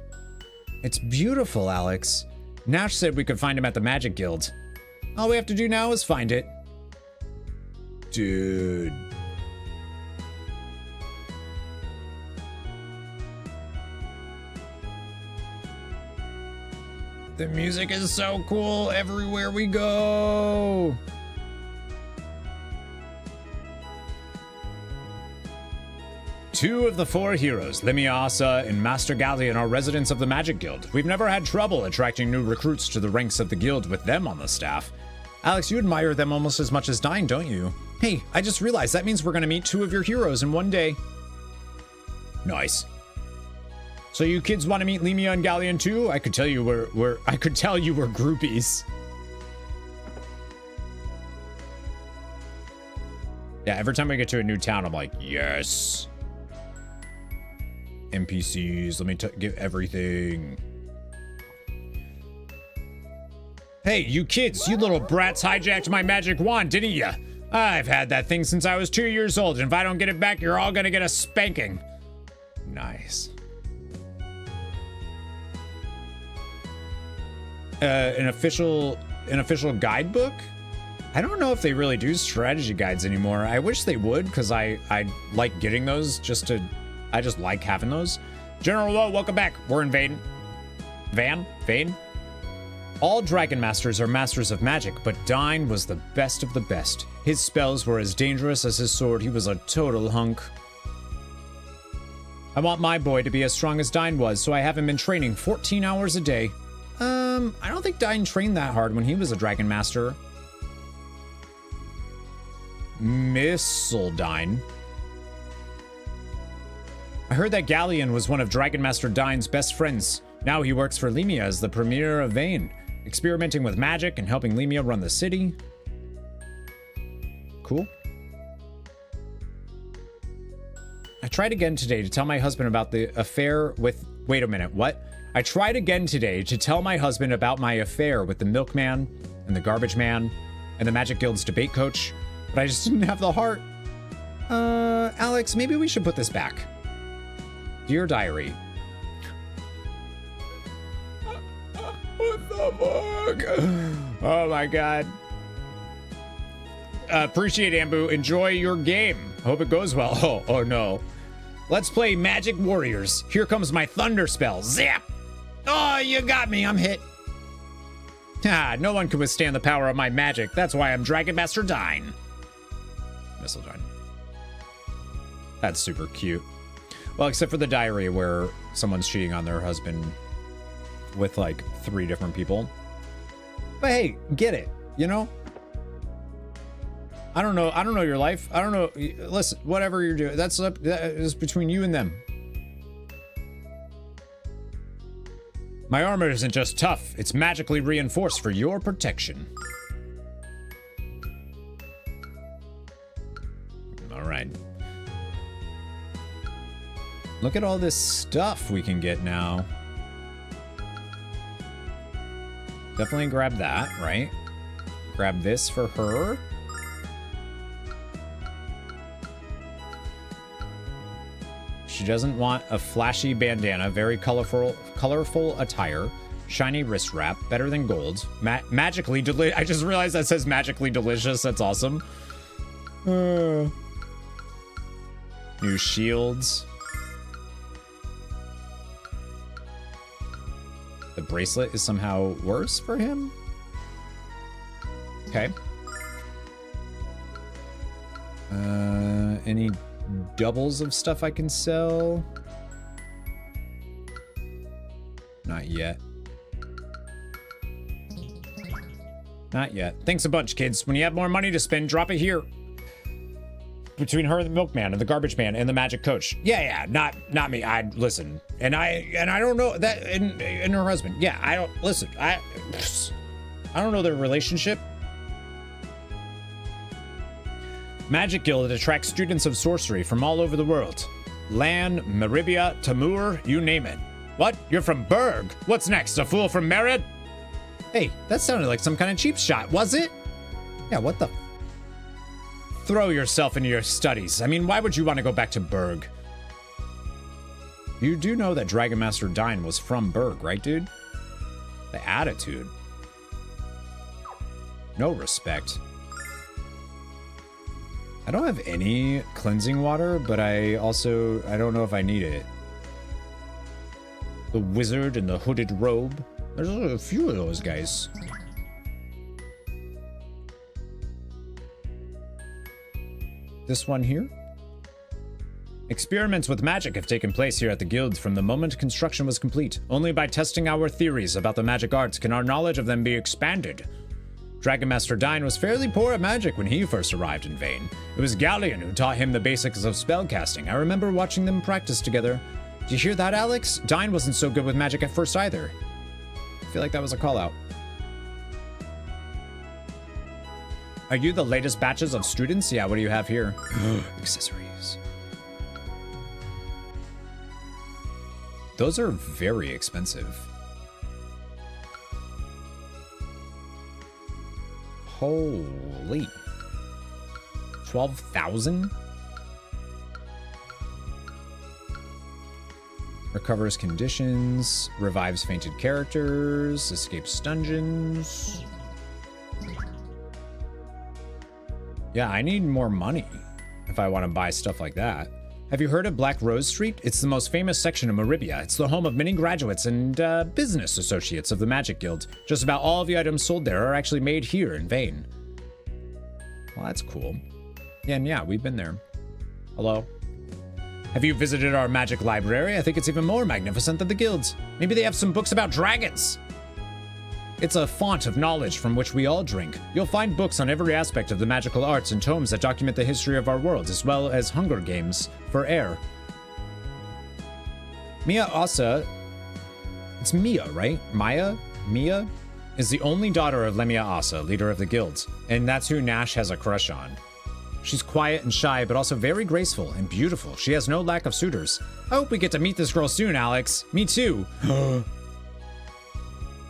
It's beautiful, Alex. Nash said we could find him at the Magic Guild. All we have to do now is find it. Dude. The music is so cool everywhere we go. Two of the four heroes, Limiasa and Master Galleon, are residents of the Magic Guild. We've never had trouble attracting new recruits to the ranks of the guild with them on the staff. Alex, you admire them almost as much as Dine, don't you? Hey, I just realized that means we're gonna meet two of your heroes in one day. Nice. So you kids want to meet Lemia and Galleon too? I could tell you were groupies. Yeah, every time we get to a new town, I'm like, yes. NPCs, let me give everything. Hey, you kids, you little brats hijacked my magic wand, didn't ya? I've had that thing since I was 2 years old, and if I don't get it back, you're all gonna get a spanking. Nice. An official guidebook? I don't know if they really do strategy guides anymore. I wish they would, because I like getting those I just like having those. General Woe, welcome back. We're in Vane. Vane? All Dragon Masters are masters of magic, but Dine was the best of the best. His spells were as dangerous as his sword. He was a total hunk. I want my boy to be as strong as Dine was, so I have him in training 14 hours a day. I don't think Dine trained that hard when he was a Dragon Master. Missildine. I heard that Galleon was one of Dragon Master Dine's best friends. Now he works for Lemia as the premier of Vane, experimenting with magic and helping Lemia run the city. Cool. I tried again today to tell my husband about the affair with... Wait a minute, what? I tried again today to tell my husband about my affair with the milkman and the garbage man and the Magic Guild's debate coach, but I just didn't have the heart. Alex, maybe we should put this back. Dear Diary. What the fuck? Oh my god. Appreciate Ambu. Enjoy your game. Hope it goes well. Oh no. Let's play Magic Warriors. Here comes my thunder spell. Zap! Oh, you got me. I'm hit. Ah, no one can withstand the power of my magic. That's why I'm Dragon Master Dine. Missildine. That's super cute. Well, except for the diary where someone's cheating on their husband with like 3 different people. But hey, get it, you know? I don't know your life. I don't know. Listen, whatever you're doing, that is between you and them. My armor isn't just tough, it's magically reinforced for your protection. All right. Look at all this stuff we can get now. Definitely grab that, right? Grab this for her. She doesn't want a flashy bandana, very colorful attire, shiny wrist wrap, better than gold, magically delicious. I just realized that says magically delicious. That's awesome. New shields. The bracelet is somehow worse for him? Okay. Any doubles of stuff I can sell? Not yet. Not yet. Thanks a bunch, kids. When you have more money to spend, drop it here. Between her and the milkman and the garbage man and the magic coach. Yeah, not me. I listen. And I don't know that and her husband. Yeah, I don't listen. I don't know their relationship. Magic Guild attracts students of sorcery from all over the world. Lan, Maribia, Tamur, you name it. What? You're from Berg? What's next? A fool from Merid? Hey, that sounded like some kind of cheap shot, was it? Yeah, what the? Throw yourself into your studies. I mean, why would you want to go back to Berg? You do know that Dragon Master Dine was from Berg, right, dude? The attitude. No respect. I don't have any cleansing water, but I don't know if I need it. The wizard in the hooded robe. There's a few of those guys. This one here. Experiments with magic have taken place here at the guild from the moment construction was complete. Only by testing our theories about the magic arts can our knowledge of them be expanded. Dragon Master Dine was fairly poor at magic when he first arrived in Vane. It was Galleon who taught him the basics of spellcasting. I remember watching them practice together. Did you hear that, Alex? Dine wasn't so good with magic at first either. I feel like that was a call out. Are you the latest batches of students? Yeah, what do you have here? Accessories. Those are very expensive. Holy. 12,000? Recovers conditions, revives fainted characters, escapes dungeons. Yeah, I need more money if I want to buy stuff like that. Have you heard of Black Rose Street? It's the most famous section of Maribia. It's the home of many graduates and business associates of the Magic Guild. Just about all of the items sold there are actually made here in Vane. Well, that's cool. Yeah, and yeah, we've been there. Hello? Have you visited our magic library? I think it's even more magnificent than the guild's. Maybe they have some books about dragons. It's a font of knowledge from which we all drink. You'll find books on every aspect of the magical arts and tomes that document the history of our world, as well as Hunger Games for air. Mia Asa It's Mia, right? Maya? Mia is the only daughter of Lemia Asa, leader of the guilds, and that's who Nash has a crush on. She's quiet and shy, but also very graceful and beautiful. She has no lack of suitors. I hope we get to meet this girl soon, Alex. Me too.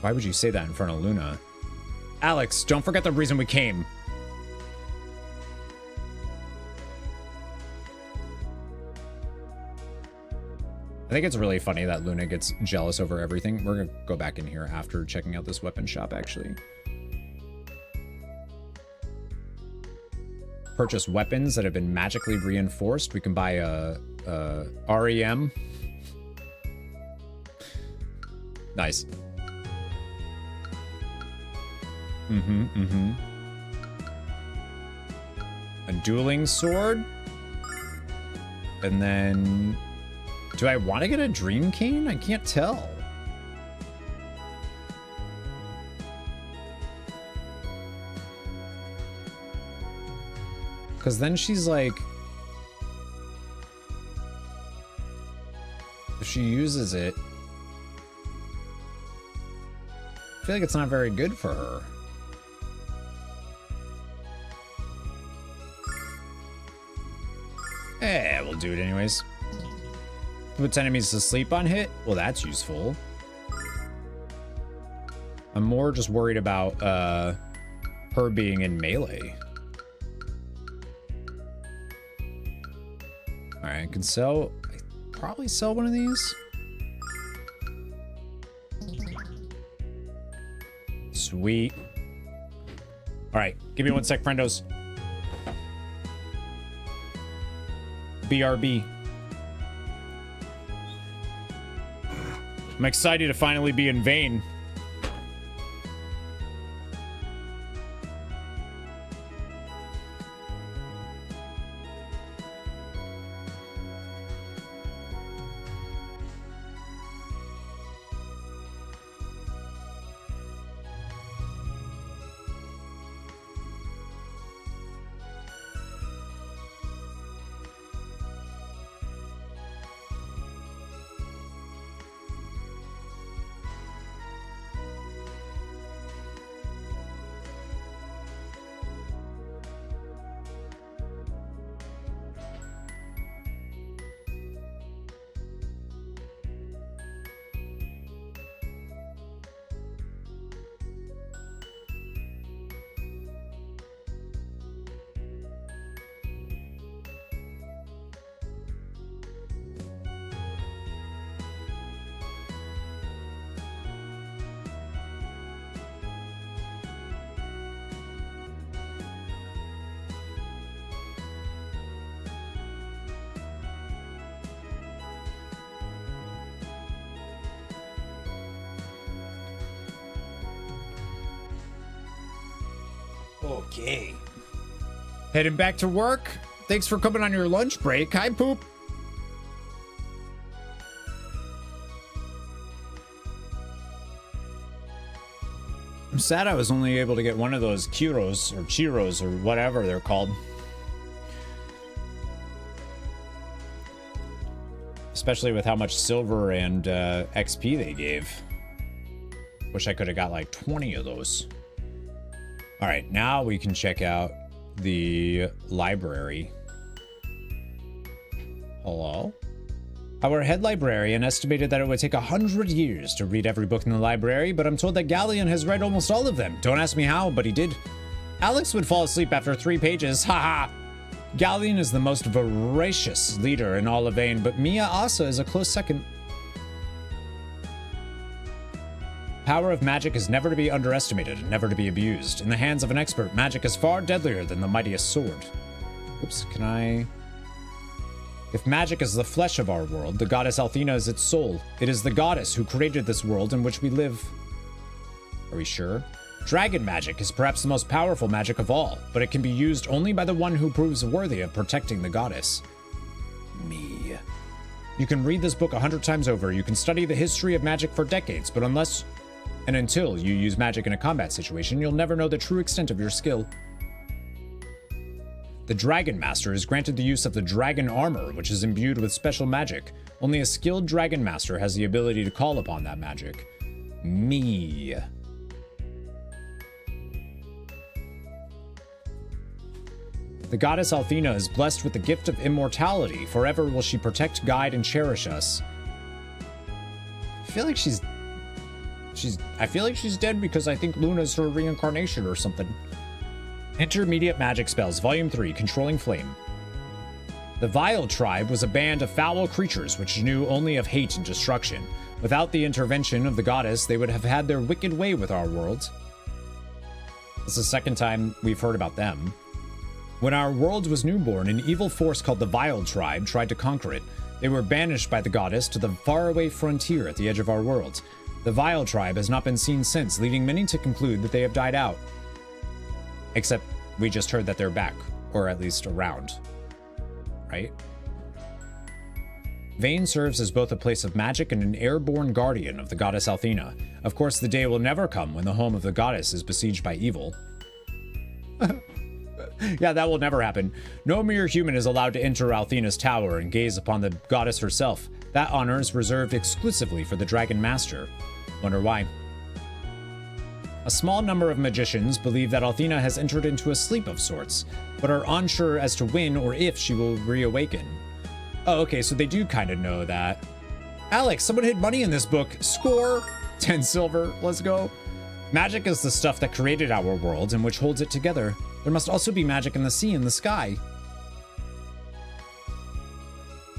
Why would you say that in front of Luna? Alex, don't forget the reason we came. I think it's really funny that Luna gets jealous over everything. We're gonna go back in here after checking out this weapon shop, actually. Purchase weapons that have been magically reinforced. We can buy a REM. Nice. A dueling sword. And then... do I want to get a dream cane? I can't tell. Because then she's like... if she uses it... I feel like it's not very good for her. Eh, we'll do it anyways. Puts enemies to sleep on hit? Well, that's useful. I'm more just worried about her being in melee. Alright, I can sell... probably sell one of these. Sweet. Alright, give me one sec, friendos. BRB. I'm excited to finally be in Vane. Okay. Heading back to work? Thanks for coming on your lunch break. Hi, Poop. I'm sad I was only able to get one of those Kyros or Chiros or whatever they're called. Especially with how much silver and XP they gave. Wish I could have got like 20 of those. All right, now we can check out the library. Hello? Our head librarian estimated that it would take 100 years to read every book in the library, but I'm told that Galleon has read almost all of them. Don't ask me how, but he did. Alex would fall asleep after 3 pages, haha. Galleon is the most voracious leader in all of Vane, but Mia Asa is a close second. Power of magic is never to be underestimated and never to be abused. In the hands of an expert, magic is far deadlier than the mightiest sword. Oops, can I... If magic is the flesh of our world, the goddess Althena is its soul. It is the goddess who created this world in which we live. Are we sure? Dragon magic is perhaps the most powerful magic of all, but it can be used only by the one who proves worthy of protecting the goddess. Me. You can read this book 100 times over. You can study the history of magic for decades, but unless and until you use magic in a combat situation, you'll never know the true extent of your skill. The Dragon Master is granted the use of the dragon armor, which is imbued with special magic. Only a skilled Dragon Master has the ability to call upon that magic. Me. The goddess Althena is blessed with the gift of immortality. Forever will she protect, guide, and cherish us. I feel like she's dead because I think Luna's her reincarnation or something. Intermediate Magic Spells, Volume 3, Controlling Flame. The Vile Tribe was a band of foul creatures which knew only of hate and destruction. Without the intervention of the goddess, they would have had their wicked way with our world. This is the second time we've heard about them. When our world was newborn, an evil force called the Vile Tribe tried to conquer it. They were banished by the goddess to the faraway frontier at the edge of our world. The Vile Tribe has not been seen since, leading many to conclude that they have died out. Except we just heard that they're back, or at least around. Right? Vane serves as both a place of magic and an airborne guardian of the goddess Althena. Of course, the day will never come when the home of the goddess is besieged by evil. Yeah, that will never happen. No mere human is allowed to enter Althena's tower and gaze upon the goddess herself. That honor is reserved exclusively for the Dragon Master. Wonder why? A small number of magicians believe that Althena has entered into a sleep of sorts, but are unsure as to when or if she will reawaken. Oh, okay, so they do kind of know that. Alex, someone hid money in this book. Score! 10 silver, let's go. Magic is the stuff that created our world and which holds it together. There must also be magic in the sea and the sky.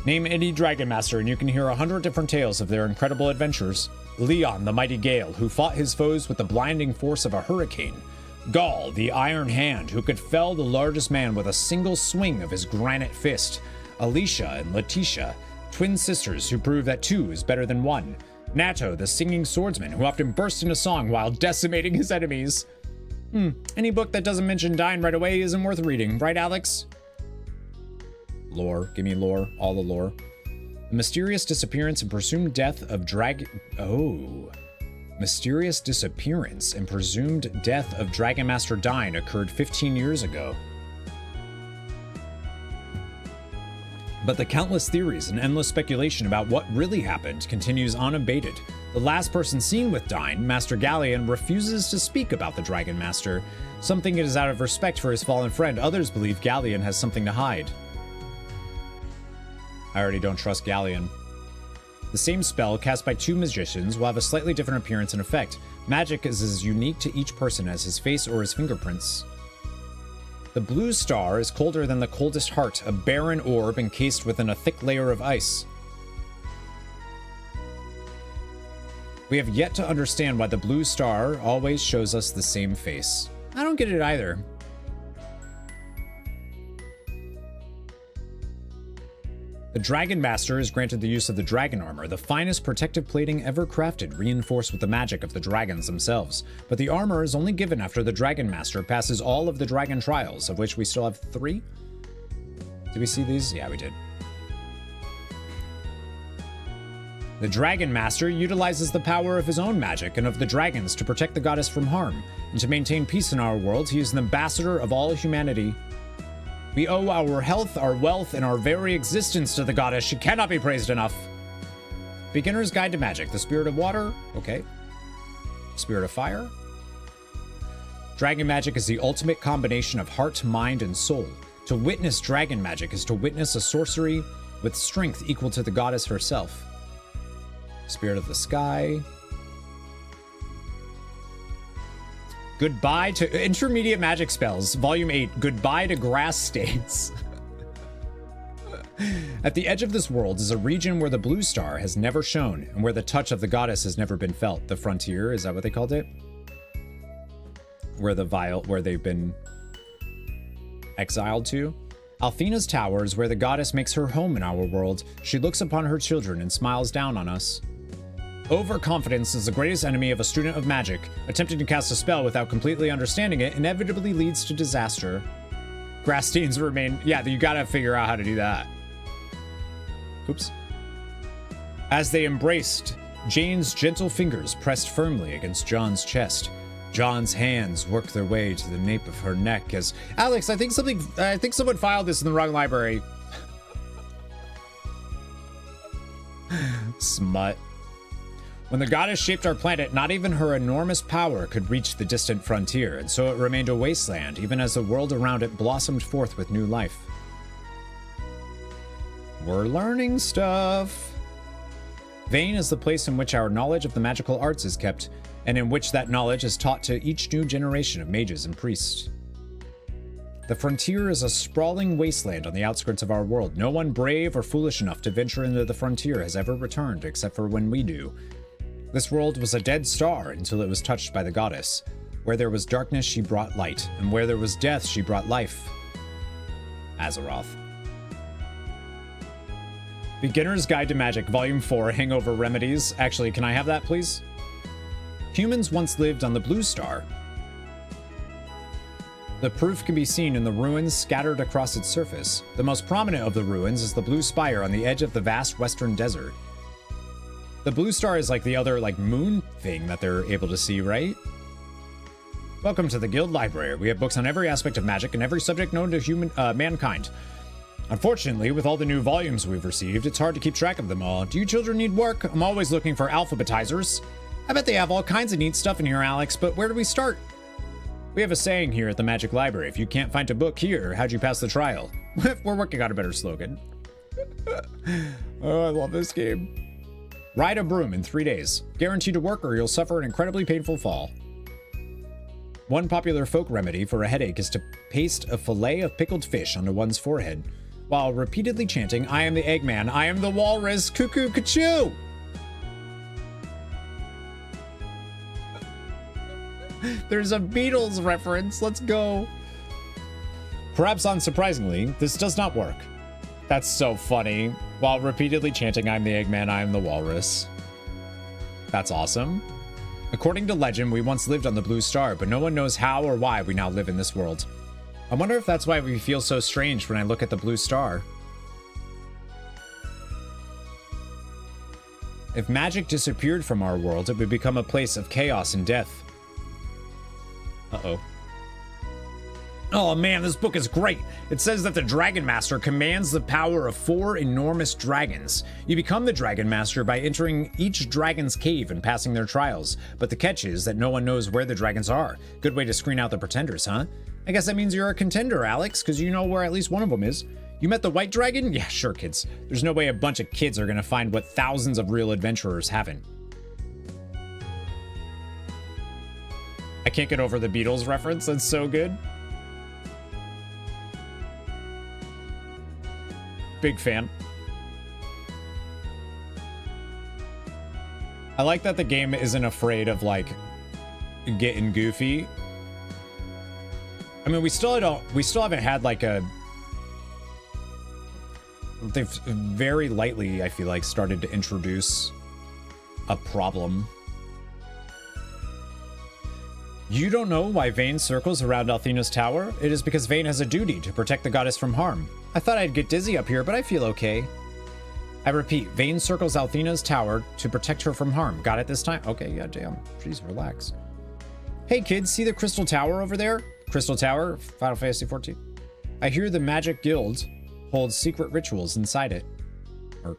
Name any Dragon Master and you can hear 100 different tales of their incredible adventures. Leon, the mighty Gale, who fought his foes with the blinding force of a hurricane. Gaul, the Iron Hand, who could fell the largest man with a single swing of his granite fist. Alicia and Letitia, twin sisters who prove that 2 is better than 1. Nato, the singing swordsman, who often burst into song while decimating his enemies. Any book that doesn't mention Dine right away isn't worth reading, right, Alex? Lore. Give me lore. All the lore. The mysterious disappearance and presumed death of Mysterious disappearance and presumed death of Dragon Master Dine occurred 15 years ago. But the countless theories and endless speculation about what really happened continues unabated. The last person seen with Dine, Master Galleon, refuses to speak about the Dragon Master. Some think it is out of respect for his fallen friend. Others believe Galleon has something to hide. I already don't trust Galleon. The same spell cast by 2 magicians will have a slightly different appearance and effect. Magic is as unique to each person as his face or his fingerprints. The blue star is colder than the coldest heart, a barren orb encased within a thick layer of ice. We have yet to understand why the blue star always shows us the same face. I don't get it either. The Dragon Master is granted the use of the dragon armor, the finest protective plating ever crafted, reinforced with the magic of the dragons themselves. But the armor is only given after the Dragon Master passes all of the dragon trials, of which we still have 3? Did we see these? Yeah, we did. The Dragon Master utilizes the power of his own magic and of the dragons to protect the goddess from harm. And to maintain peace in our world, he is an ambassador of all humanity. We owe our health, our wealth, and our very existence to the goddess. She cannot be praised enough. Beginner's Guide to Magic. The Spirit of Water. Okay. Spirit of Fire. Dragon magic is the ultimate combination of heart, mind, and soul. To witness dragon magic is to witness a sorcery with strength equal to the goddess herself. Spirit of the Sky. Goodbye to Intermediate Magic Spells, Volume 8, Goodbye to Grass States. At the edge of this world is a region where the blue star has never shone and where the touch of the goddess has never been felt. The frontier, is that what they called it? Where they've been exiled to? Althena's tower is where the goddess makes her home in our world. She looks upon her children and smiles down on us. Overconfidence is the greatest enemy of a student of magic. Attempting to cast a spell without completely understanding it inevitably leads to disaster. Grass stains remain... Yeah, you gotta figure out how to do that. Oops. As they embraced, Jane's gentle fingers pressed firmly against John's chest. John's hands work their way to the nape of her neck as Alex, I think someone filed this in the wrong library. Smut. When the goddess shaped our planet, not even her enormous power could reach the distant frontier, and so it remained a wasteland, even as the world around it blossomed forth with new life. We're learning stuff. Vane is the place in which our knowledge of the magical arts is kept, and in which that knowledge is taught to each new generation of mages and priests. The frontier is a sprawling wasteland on the outskirts of our world. No one brave or foolish enough to venture into the frontier has ever returned, except for when we do. This world was a dead star until it was touched by the goddess. Where there was darkness, she brought light, and where there was death, she brought life. Azeroth. Beginner's Guide to Magic, Volume 4, Hangover Remedies. Actually, can I have that, please? Humans once lived on the Blue Star. The proof can be seen in the ruins scattered across its surface. The most prominent of the ruins is the Blue Spire on the edge of the vast western desert. The Blue Star is like the other, moon thing that they're able to see, right? Welcome to the Guild Library. We have books on every aspect of magic and every subject known to mankind. Unfortunately, with all the new volumes we've received, it's hard to keep track of them all. Do you children need work? I'm always looking for alphabetizers. I bet they have all kinds of neat stuff in here, Alex, but where do we start? We have a saying here at the Magic Library. If you can't find a book here, how'd you pass the trial? We're working on a better slogan. Oh, I love this game. Ride a broom in 3 days. Guaranteed to work or you'll suffer an incredibly painful fall. One popular folk remedy for a headache is to paste a fillet of pickled fish onto one's forehead, while repeatedly chanting, I am the Eggman, I am the Walrus, cuckoo, cachoo! There's a Beatles reference, let's go. Perhaps unsurprisingly, this does not work. That's so funny. While repeatedly chanting, I'm the Eggman, I am the Walrus. That's awesome. According to legend, we once lived on the Blue Star, but no one knows how or why we now live in this world. I wonder if that's why we feel so strange when I look at the Blue Star. If magic disappeared from our world, it would become a place of chaos and death. Uh-oh. Oh man, this book is great. It says that the Dragon Master commands the power of 4 enormous dragons. You become the Dragon Master by entering each dragon's cave and passing their trials. But the catch is that no one knows where the dragons are. Good way to screen out the pretenders, huh? I guess that means you're a contender, Alex, because you know where at least one of them is. You met the White Dragon? Yeah, sure, kids. There's no way a bunch of kids are gonna find what thousands of real adventurers haven't. I can't get over the Beatles reference. That's so good. Big fan. I like that the game isn't afraid of getting goofy. I mean, we still haven't had they've very lightly, I feel like, started to introduce a problem. You don't know why Vane circles around Althena's tower? It is because Vane has a duty to protect the goddess from harm. I thought I'd get dizzy up here, but I feel okay. I repeat, Vane circles Althena's tower to protect her from harm. Got it this time? Okay, yeah, damn. Jeez, relax. Hey kids, see the Crystal Tower over there? Crystal Tower, Final Fantasy XIV. I hear the Magic Guild holds secret rituals inside it. Or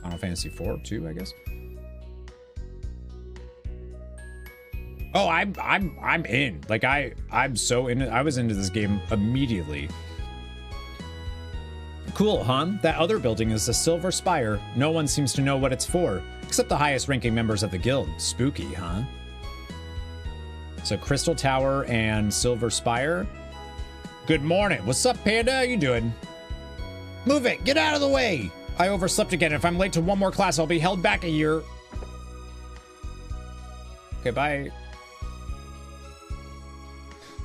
Final Fantasy IV too, I guess. Oh, I'm in. Like I'm so in it. I was into this game immediately. Cool, huh? That other building is the Silver Spire. No one seems to know what it's for, except the highest ranking members of the guild. Spooky, huh? So Crystal Tower and Silver Spire. Good morning. What's up, Panda? How you doing? Move it. Get out of the way. I overslept again. If I'm late to one more class, I'll be held back a year. Okay, bye.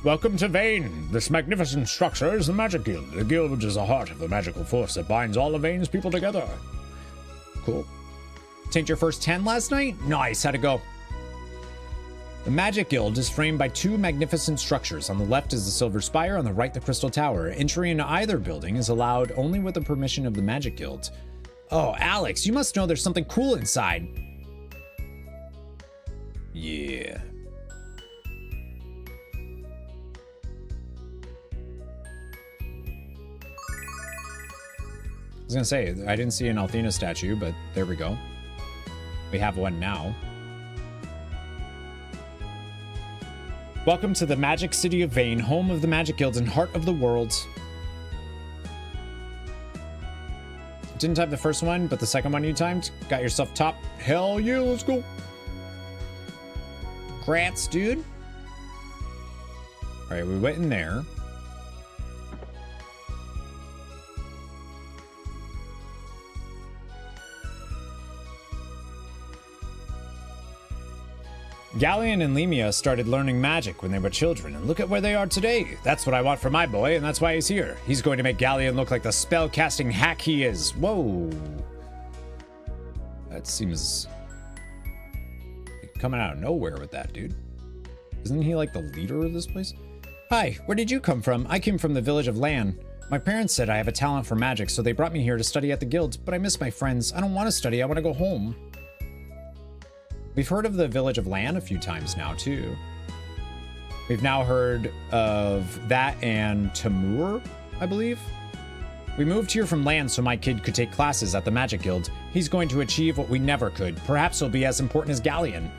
Welcome to Vane. This magnificent structure is the Magic Guild. The guild is the heart of the magical force that binds all of Vane's people together. Cool. Tanked your first 10 last night? Nice. How'd it go? The Magic Guild is framed by 2 magnificent structures. On the left is the Silver Spire, on the right the Crystal Tower. Entry into either building is allowed only with the permission of the Magic Guild. Oh, Alex, you must know there's something cool inside. Yeah. was gonna say, I didn't see an Althena statue, but there we go. We have one now. Welcome to the Magic City of Vane, home of the Magic Guilds and heart of the world. Didn't type the first one, but the second one you timed. Got yourself top. Hell yeah, let's go. Grats, dude. All right, we went in there. Galleon and Lemia started learning magic when they were children, and look at where they are today. That's what I want for my boy, and that's why he's here. He's going to make Galleon look like the spell-casting hack he is. Whoa. That seems... coming out of nowhere with that, dude. Isn't he like the leader of this place? Hi, where did you come from? I came from the village of Lan. My parents said I have a talent for magic, so they brought me here to study at the guild, but I miss my friends. I don't want to study, I want to go home. We've heard of the village of Lan a few times now, too. We've now heard of that and Tamur, I believe. We moved here from Lan so my kid could take classes at the Magic Guild. He's going to achieve what we never could. Perhaps he'll be as important as Galleon.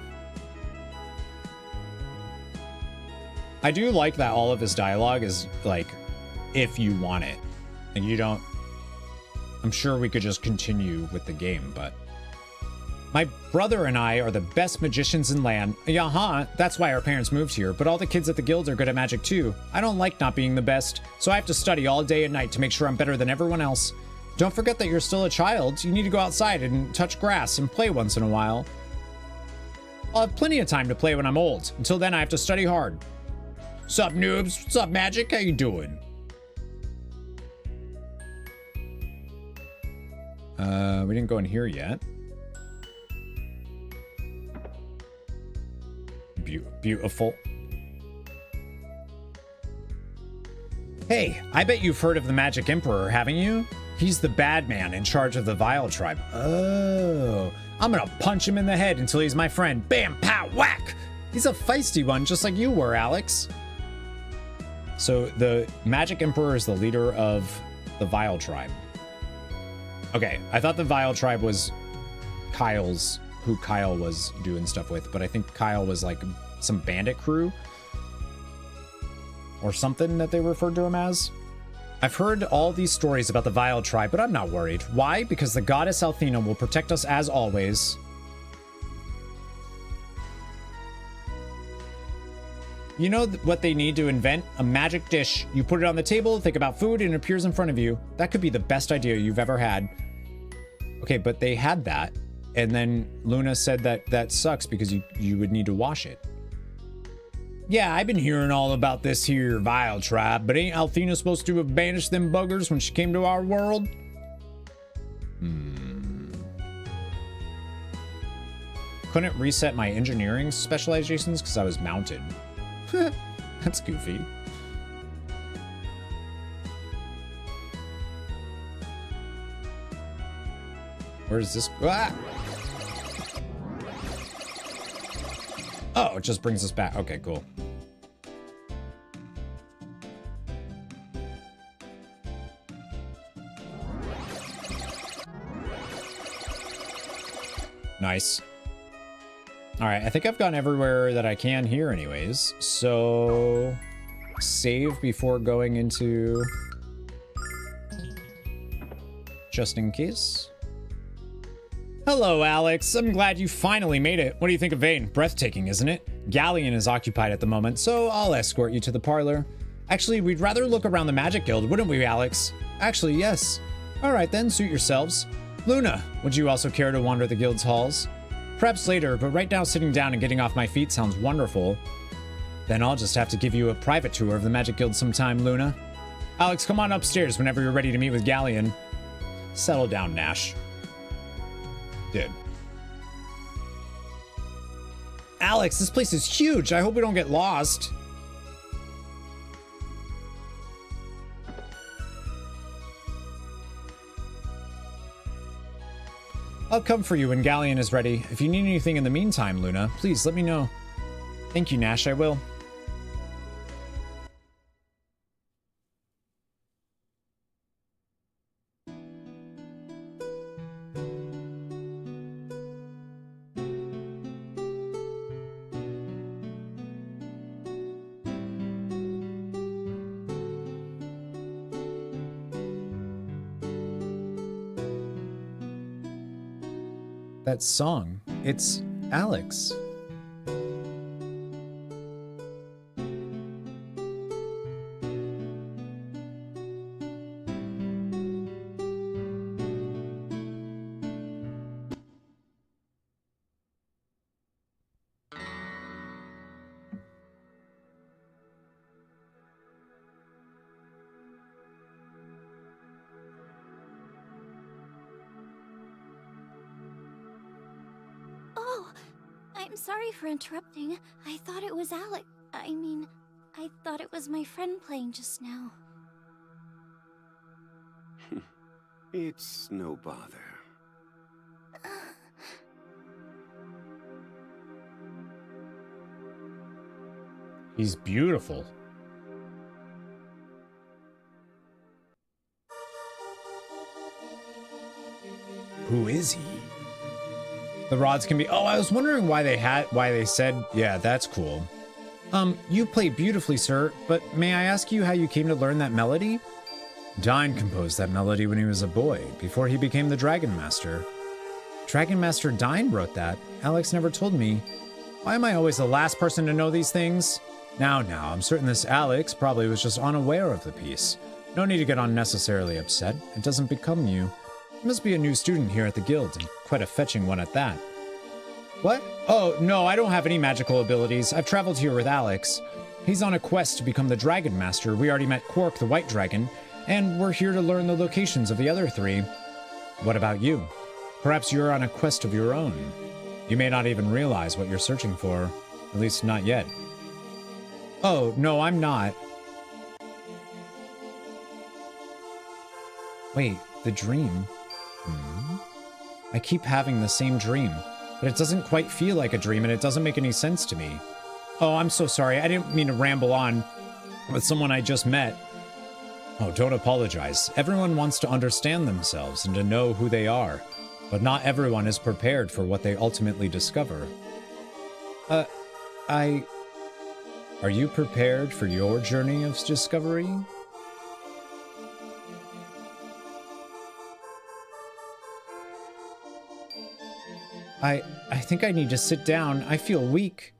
I do like that all of his dialogue is, like, if you want it. And you don't... I'm sure we could just continue with the game, but... My brother and I are the best magicians in Lan. Yeah, that's why our parents moved here, but all the kids at the guild are good at magic too. I don't like not being the best, so I have to study all day and night to make sure I'm better than everyone else. Don't forget that you're still a child. You need to go outside and touch grass and play once in a while. I'll have plenty of time to play when I'm old. Until then, I have to study hard. Sup, noobs? What's up, Magic? How you doing? We didn't go in here yet. Beautiful. Hey, I bet you've heard of the Magic Emperor, haven't you? He's the bad man in charge of the Vile tribe. Oh, I'm gonna punch him in the head until he's my friend. Bam, pow, whack! He's a feisty one, just like you were, Alex. So the Magic Emperor is the leader of the Vile tribe. Okay, I thought the Vile tribe was Kyle's, who Kyle was doing stuff with, but I think Kyle was like some bandit crew or something that they referred to him as. I've heard all these stories about the Vile tribe, but I'm not worried. Why? Because the goddess Althena will protect us as always. You know what they need to invent? A magic dish. You put it on the table, think about food, and it appears in front of you. That could be the best idea you've ever had. Okay, but they had that. And then Luna said that that sucks because you would need to wash it. Yeah, I've been hearing all about this here Vile tribe, but ain't Althena supposed to have banished them buggers when she came to our world? Couldn't reset my engineering specializations because I was mounted. That's goofy. Where does this go? Ah! Oh, it just brings us back. Okay, cool. Nice. All right, I think I've gone everywhere that I can here anyways. So save before going into, just in case. Hello, Alex. I'm glad you finally made it. What do you think of Vane? Breathtaking, isn't it? Galleon is occupied at the moment, so I'll escort you to the parlor. Actually, we'd rather look around the Magic Guild, wouldn't we, Alex? Actually, yes. All right, then, suit yourselves. Luna, would you also care to wander the guild's halls? Perhaps later, but right now sitting down and getting off my feet sounds wonderful. Then I'll just have to give you a private tour of the Magic Guild sometime, Luna. Alex, come on upstairs whenever you're ready to meet with Galleon. Settle down, Nash. Dude. Alex, this place is huge. I hope we don't get lost. I'll come for you when Galleon is ready. If you need anything in the meantime, Luna, please let me know. Thank you, Nash, I will. that song. It's Alex. Oh, I'm sorry for interrupting. I thought it was Alec. I thought it was my friend playing just now. It's no bother. He's beautiful. Who is he? The rods can be. Oh, I was wondering why they said, yeah, that's cool. You play beautifully, sir, but may I ask you how you came to learn that melody? Dine composed that melody when he was a boy, before he became the Dragon Master. Dragon Master Dine wrote that. Alex never told me. Why am I always the last person to know these things? Now, I'm certain this Alex probably was just unaware of the piece. No need to get unnecessarily upset. It doesn't become you. You must be a new student here at the guild, and quite a fetching one at that. What? Oh, no, I don't have any magical abilities. I've traveled here with Alex. He's on a quest to become the Dragon Master. We already met Quark, the White Dragon, and we're here to learn the locations of the other three. What about you? Perhaps you're on a quest of your own. You may not even realize what you're searching for. At least not yet. Oh, no, I'm not. Wait, the dream? I keep having the same dream, but it doesn't quite feel like a dream and it doesn't make any sense to me. Oh, I'm so sorry. I didn't mean to ramble on with someone I just met. Oh, don't apologize. Everyone wants to understand themselves and to know who they are, but not everyone is prepared for what they ultimately discover. Are you prepared for your journey of discovery? I think I need to sit down. I feel weak.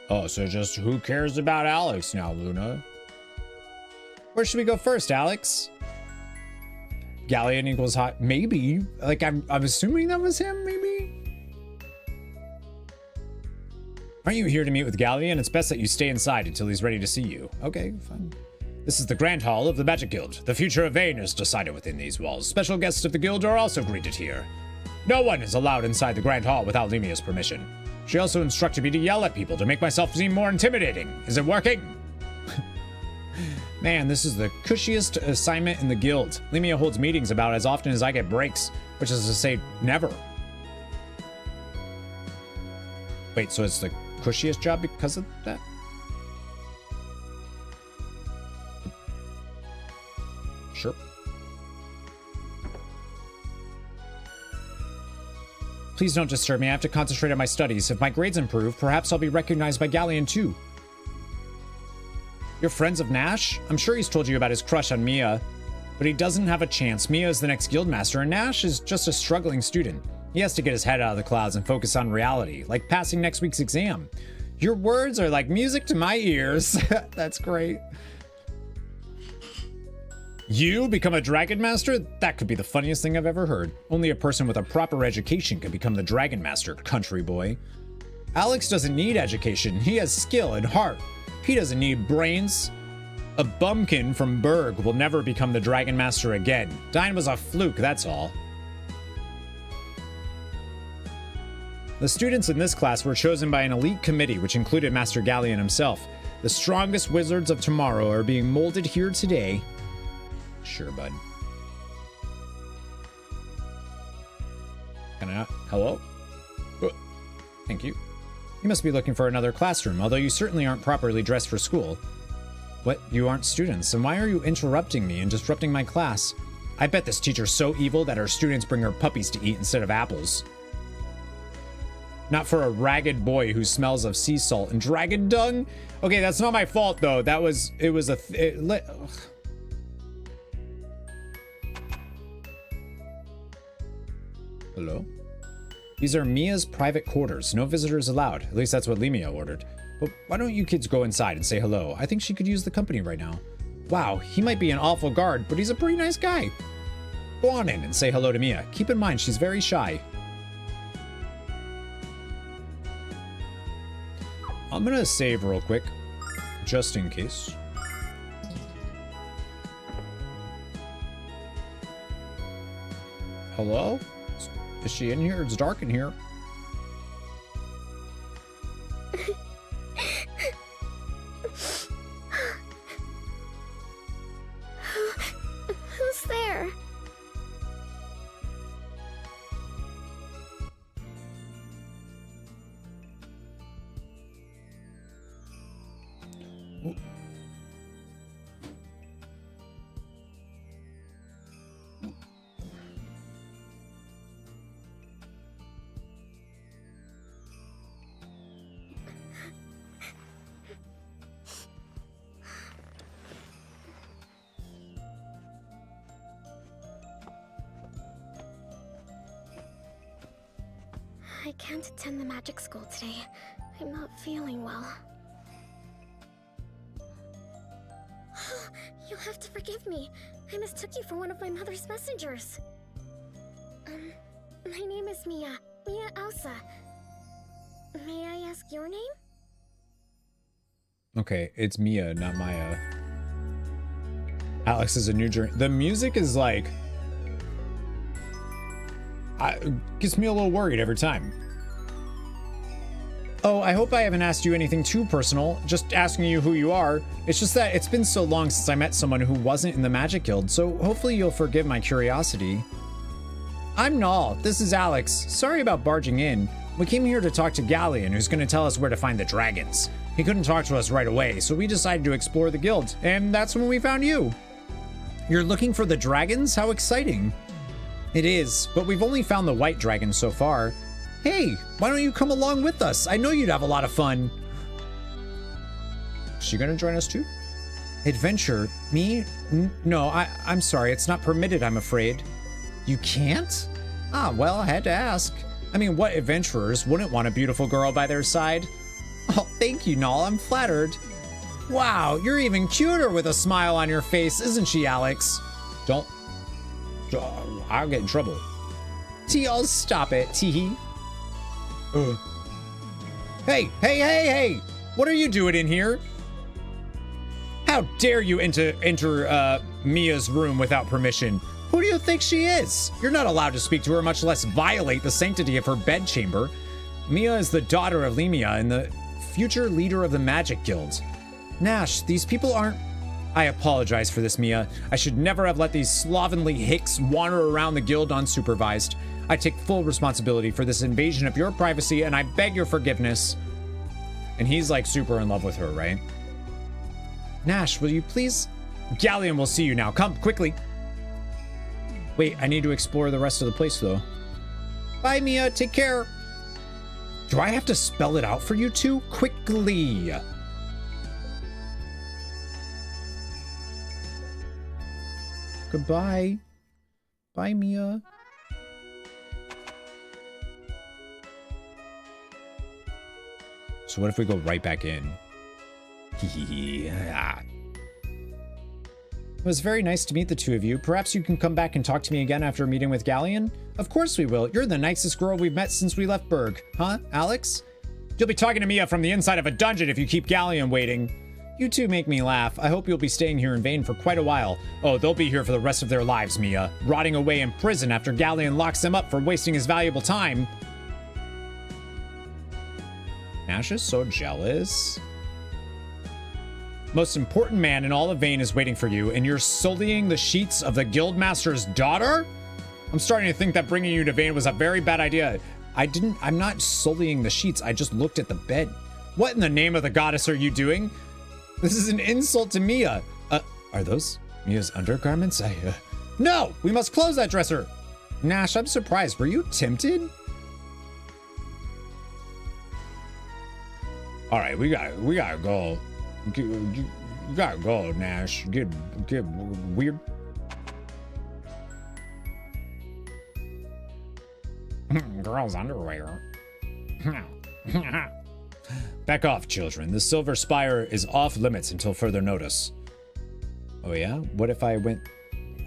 Oh, so just who cares about Alex now, Luna? Where should we go first, Alex? Galleon equals hot. Maybe. Like, I'm assuming that was him, maybe? Aren't you here to meet with Galleon? It's best that you stay inside until he's ready to see you. Okay, fine. This is the Grand Hall of the Magic Guild. The future of Vane is decided within these walls. Special guests of the guild are also greeted here. No one is allowed inside the Grand Hall without Lemia's permission. She also instructed me to yell at people to make myself seem more intimidating. Is it working? Man, this is the cushiest assignment in the guild. Lemia holds meetings about as often as I get breaks, which is to say, never. Wait, so it's the cushiest job because of that? Sure. Please don't disturb me. I have to concentrate on my studies. If my grades improve, perhaps I'll be recognized by Galleon too. You're friends of Nash? I'm sure he's told you about his crush on Mia, but he doesn't have a chance. Mia is the next guildmaster, and Nash is just a struggling student. He has to get his head out of the clouds and focus on reality, like passing next week's exam. Your words are like music to my ears. That's great. You become a Dragon Master? That could be the funniest thing I've ever heard. Only a person with a proper education can become the Dragon Master, country boy. Alex doesn't need education. He has skill and heart. He doesn't need brains. A bumpkin from Berg will never become the Dragon Master again. Dine was a fluke, that's all. The students in this class were chosen by an elite committee which included Master Galleon himself. The strongest wizards of tomorrow are being molded here today. Sure, bud. Can I? Hello? Thank you. You must be looking for another classroom, although you certainly aren't properly dressed for school. What? You aren't students, and why are you interrupting me and disrupting my class? I bet this teacher's so evil that her students bring her puppies to eat instead of apples. Not for a ragged boy who smells of sea salt and dragon dung? Okay, that's not my fault, though. Hello? These are Mia's private quarters. No visitors allowed. At least that's what Lemia ordered. But why don't you kids go inside and say hello? I think she could use the company right now. Wow, he might be an awful guard, but he's a pretty nice guy. Go on in and say hello to Mia. Keep in mind, she's very shy. I'm gonna save real quick, just in case. Hello? Is she in here? It's dark in here. Who's there? I can't attend the magic school today. I'm not feeling well. You'll have to forgive me. I mistook you for one of my mother's messengers. My name is Mia. Mia Elsa. May I ask your name? Okay, it's Mia, not Maya. Alex is a new journey. The music is like... gets me a little worried every time. Oh, I hope I haven't asked you anything too personal. Just asking you who you are. It's just that it's been so long since I met someone who wasn't in the Magic Guild, so hopefully you'll forgive my curiosity. I'm Null. This is Alex. Sorry about barging in. We came here to talk to Galleon, who's going to tell us where to find the dragons. He couldn't talk to us right away, so we decided to explore the guild, and that's when we found you. You're looking for the dragons? How exciting. It is, but we've only found the white dragon so far. Hey, why don't you come along with us? I know you'd have a lot of fun. Is she gonna join us too? Adventure? Me? No, I'm sorry, it's not permitted, I'm afraid. You can't? Ah, well, I had to ask. I mean, what adventurers wouldn't want a beautiful girl by their side? Oh, thank you, Null, I'm flattered. Wow, you're even cuter with a smile on your face, isn't she, Alex? I'll get in trouble. I'll stop it, teehee. Hey! What are you doing in here? How dare you enter Mia's room without permission? Who do you think she is? You're not allowed to speak to her, much less violate the sanctity of her bedchamber. Mia is the daughter of Lemia and the future leader of the Magic Guild. Nash, these people aren't... I apologize for this, Mia. I should never have let these slovenly hicks wander around the guild unsupervised. I take full responsibility for this invasion of your privacy, and I beg your forgiveness. And he's like super in love with her, right? Nash, will you please? Galleon will see you now. Come, quickly. Wait, I need to explore the rest of the place, though. Bye, Mia. Take care. Do I have to spell it out for you two? Quickly. Goodbye. Bye, Mia. So what if we go right back in? Yeah. It was very nice to meet the two of you. Perhaps you can come back and talk to me again after meeting with Galleon? Of course we will. You're the nicest girl we've met since we left Berg. Huh, Alex? You'll be talking to Mia from the inside of a dungeon if you keep Galleon waiting. You two make me laugh. I hope you'll be staying here in Vane for quite a while. Oh, they'll be here for the rest of their lives, Mia. Rotting away in prison after Galleon locks them up for wasting his valuable time. Nash is so jealous. Most important man in all of Vane is waiting for you, and you're sullying the sheets of the Guildmaster's daughter? I'm starting to think that bringing you to Vane was a very bad idea. I'm not sullying the sheets, I just looked at the bed. What in the name of the goddess are you doing? This is an insult to Mia. Are those Mia's undergarments? No! We must close that dresser! Nash, I'm surprised. Were you tempted? Alright, we gotta go. You gotta go, Nash. Get weird. Girls' underwear. Back off, children. The Silver Spire is off limits until further notice. Oh yeah? What if I went...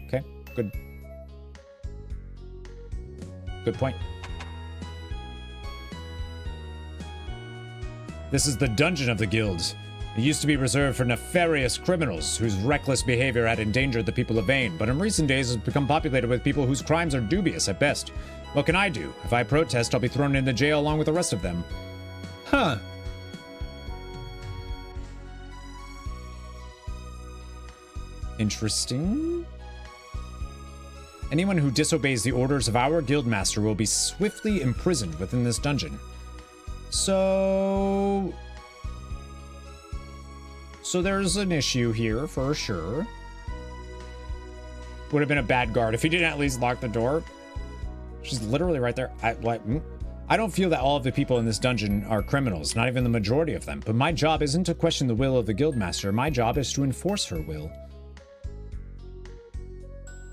Okay, good. Good point. This is the dungeon of the guilds. It used to be reserved for nefarious criminals whose reckless behavior had endangered the people of Vane, but in recent days has become populated with people whose crimes are dubious at best. What can I do? If I protest, I'll be thrown into jail along with the rest of them. Huh. Interesting. Anyone who disobeys the orders of our guildmaster will be swiftly imprisoned within this dungeon. So there's an issue here for sure. Would have been a bad guard if he didn't at least lock the door. She's literally right there. I don't feel that all of the people in this dungeon are criminals, not even the majority of them. But my job isn't to question the will of the guildmaster. My job is to enforce her will.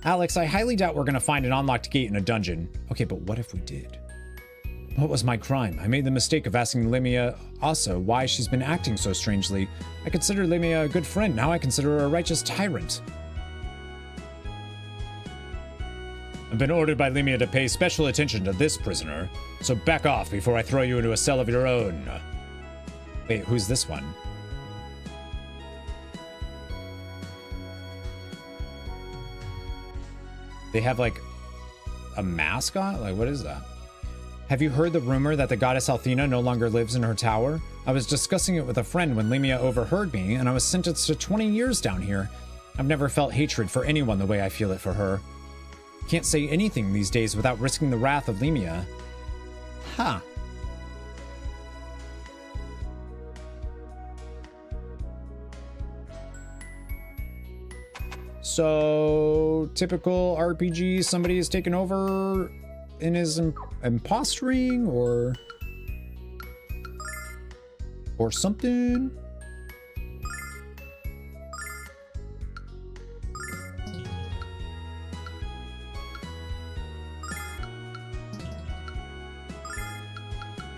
Alex, I highly doubt we're going to find an unlocked gate in a dungeon. Okay, but what if we did? What was my crime? I made the mistake of asking Limia Asa why she's been acting so strangely. I considered Limia a good friend. Now I consider her a righteous tyrant. I've been ordered by Limia to pay special attention to this prisoner, so back off before I throw you into a cell of your own. Wait, who's this one? They have, like, a mascot? Like, what is that? Have you heard the rumor that the goddess Althena no longer lives in her tower? I was discussing it with a friend when Limia overheard me, and I was sentenced to 20 years down here. I've never felt hatred for anyone the way I feel it for her. Can't say anything these days without risking the wrath of Limia. Huh. So, typical RPG, somebody is taken over and is impostoring or something.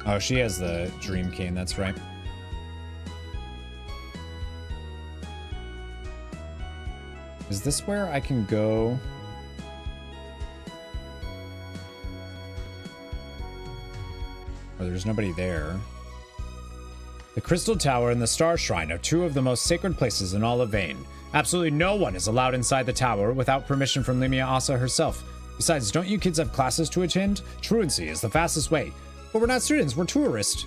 Oh, she has the Dream Cane, that's right. Is this where I can go? Oh, there's nobody there. The Crystal Tower and the Star Shrine are two of the most sacred places in all of Vane. Absolutely no one is allowed inside the tower without permission from Limia Asa herself. Besides, don't you kids have classes to attend? Truancy is the fastest way. But we're not students, we're tourists.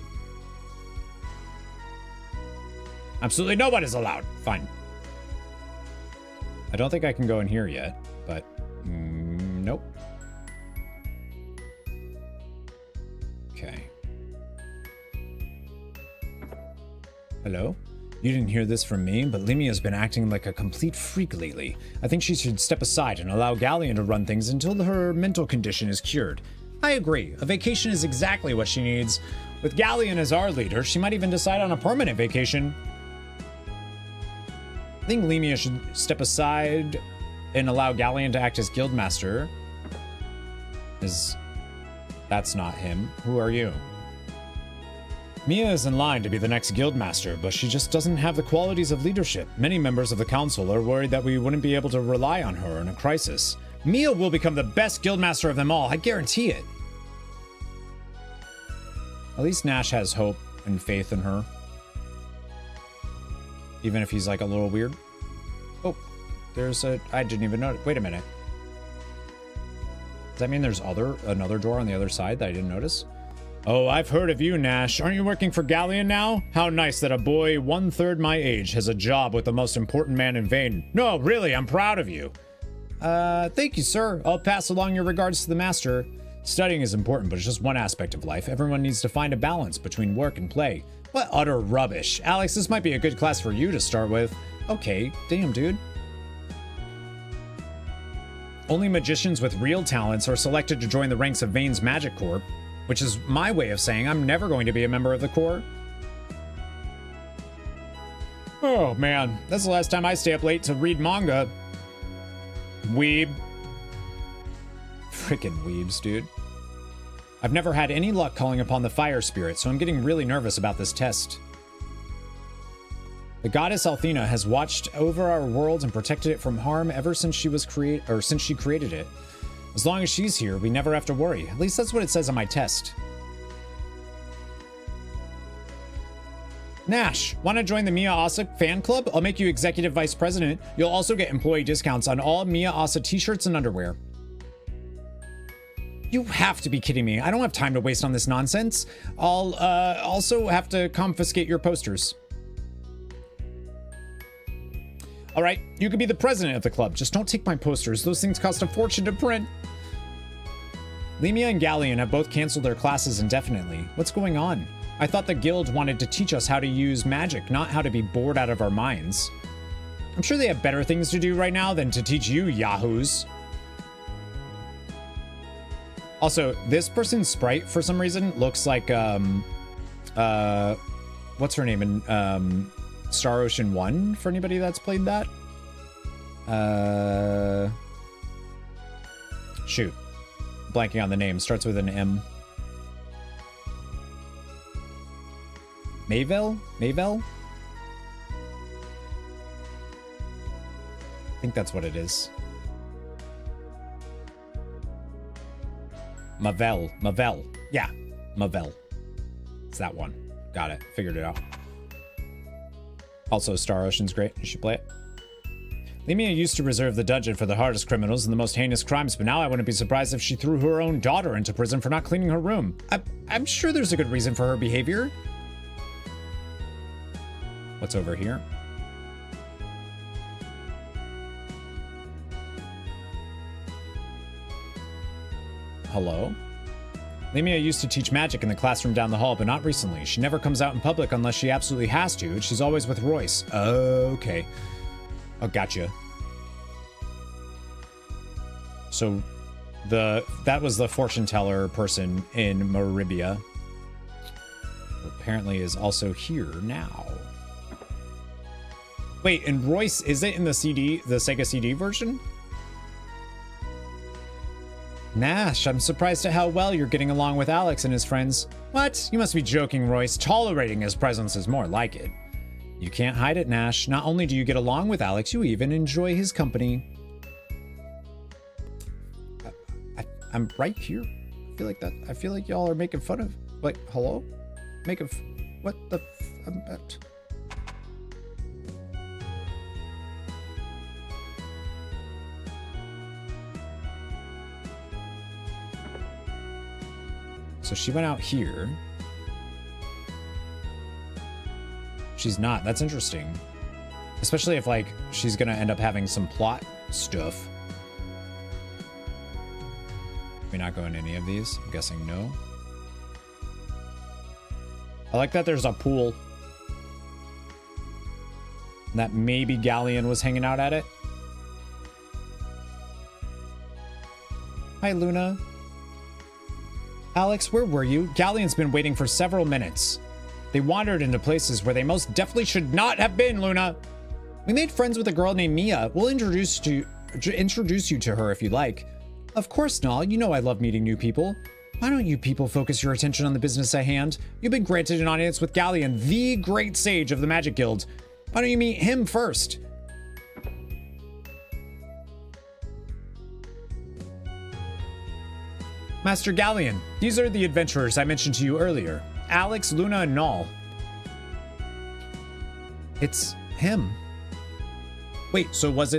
Absolutely no one is allowed. Fine. I don't think I can go in here yet, but nope. Okay. Hello? You didn't hear this from me, but Limia's been acting like a complete freak lately. I think she should step aside and allow Galleon to run things until her mental condition is cured. I agree. A vacation is exactly what she needs. With Galleon as our leader, she might even decide on a permanent vacation. I think Limia should step aside and allow Galleon to act as guildmaster. That's not him. Who are you? Mia is in line to be the next guildmaster, but she just doesn't have the qualities of leadership. Many members of the council are worried that we wouldn't be able to rely on her in a crisis. Mia will become the best guildmaster of them all, I guarantee it. At least Nash has hope and faith in her. Even if he's like a little weird. Oh, I didn't even notice. Wait a minute. Does that mean there's another door on the other side that I didn't notice? Oh, I've heard of you, Nash. Aren't you working for Galleon now? How nice that a boy 1/3 my age has a job with the most important man in Vane. No, really, I'm proud of you. Thank you, sir. I'll pass along your regards to the master. Studying is important, but it's just one aspect of life. Everyone needs to find a balance between work and play. What utter rubbish. Alex, this might be a good class for you to start with. Okay, damn, dude. Only magicians with real talents are selected to join the ranks of Vane's Magic Corps, which is my way of saying I'm never going to be a member of the Corps. Oh, man. That's the last time I stay up late to read manga. Weeb. Frickin' weebs, dude. I've never had any luck calling upon the fire spirit, so I'm getting really nervous about this test. The goddess Althena has watched over our world and protected it from harm ever since she created it. As long as she's here, we never have to worry. At least that's what it says on my test. Nash, want to join the Mia Asa fan club? I'll make you executive vice president. You'll also get employee discounts on all Mia Asa t-shirts and underwear. You have to be kidding me. I don't have time to waste on this nonsense. I'll also have to confiscate your posters. All right, you can be the president of the club. Just don't take my posters. Those things cost a fortune to print. Lemia and Galleon have both canceled their classes indefinitely. What's going on? I thought the guild wanted to teach us how to use magic, not how to be bored out of our minds. I'm sure they have better things to do right now than to teach you yahoos. Also, this person's sprite, for some reason, looks like, what's her name in, Star Ocean 1, for anybody that's played that? Shoot. Blanking on the name. Starts with an M. Mayvel? Mayvel? I think that's what it is. Mavel. Yeah, Mavel. It's that one. Got it. Figured it out. Also, Star Ocean's great. You should play it. Lemia used to reserve the dungeon for the hardest criminals and the most heinous crimes, but now I wouldn't be surprised if she threw her own daughter into prison for not cleaning her room. I'm sure there's a good reason for her behavior. What's over here? Hello? Lemia used to teach magic in the classroom down the hall, but not recently. She never comes out in public unless she absolutely has to, and she's always with Royce. Okay. Oh, gotcha. So, that was the fortune teller person in Maribia. Who apparently is also here now. Wait, and Royce, is it in the CD, the Sega CD version? Nash, I'm surprised at how well you're getting along with Alex and his friends. What? You must be joking, Royce. Tolerating his presence is more like it. You can't hide it, Nash. Not only do you get along with Alex, you even enjoy his company. I'm right here. I feel like y'all are making fun of... Wait, hello? What the... So she went out here. She's not. That's interesting. Especially if, like, she's gonna end up having some plot stuff. Can we not go in any of these? I'm guessing no. I like that there's a pool. And that maybe Galleon was hanging out at it. Hi, Luna. Alex, where were you? Galleon's been waiting for several minutes. They wandered into places where they most definitely should not have been, Luna. We made friends with a girl named Mia. We'll introduce you to her if you like. Of course, Nal. You know I love meeting new people. Why don't you people focus your attention on the business at hand? You've been granted an audience with Galleon, the great sage of the Magic Guild. Why don't you meet him first? Master Galleon, these are the adventurers I mentioned to you earlier. Alex, Luna, and Nal. It's him. Wait, so what?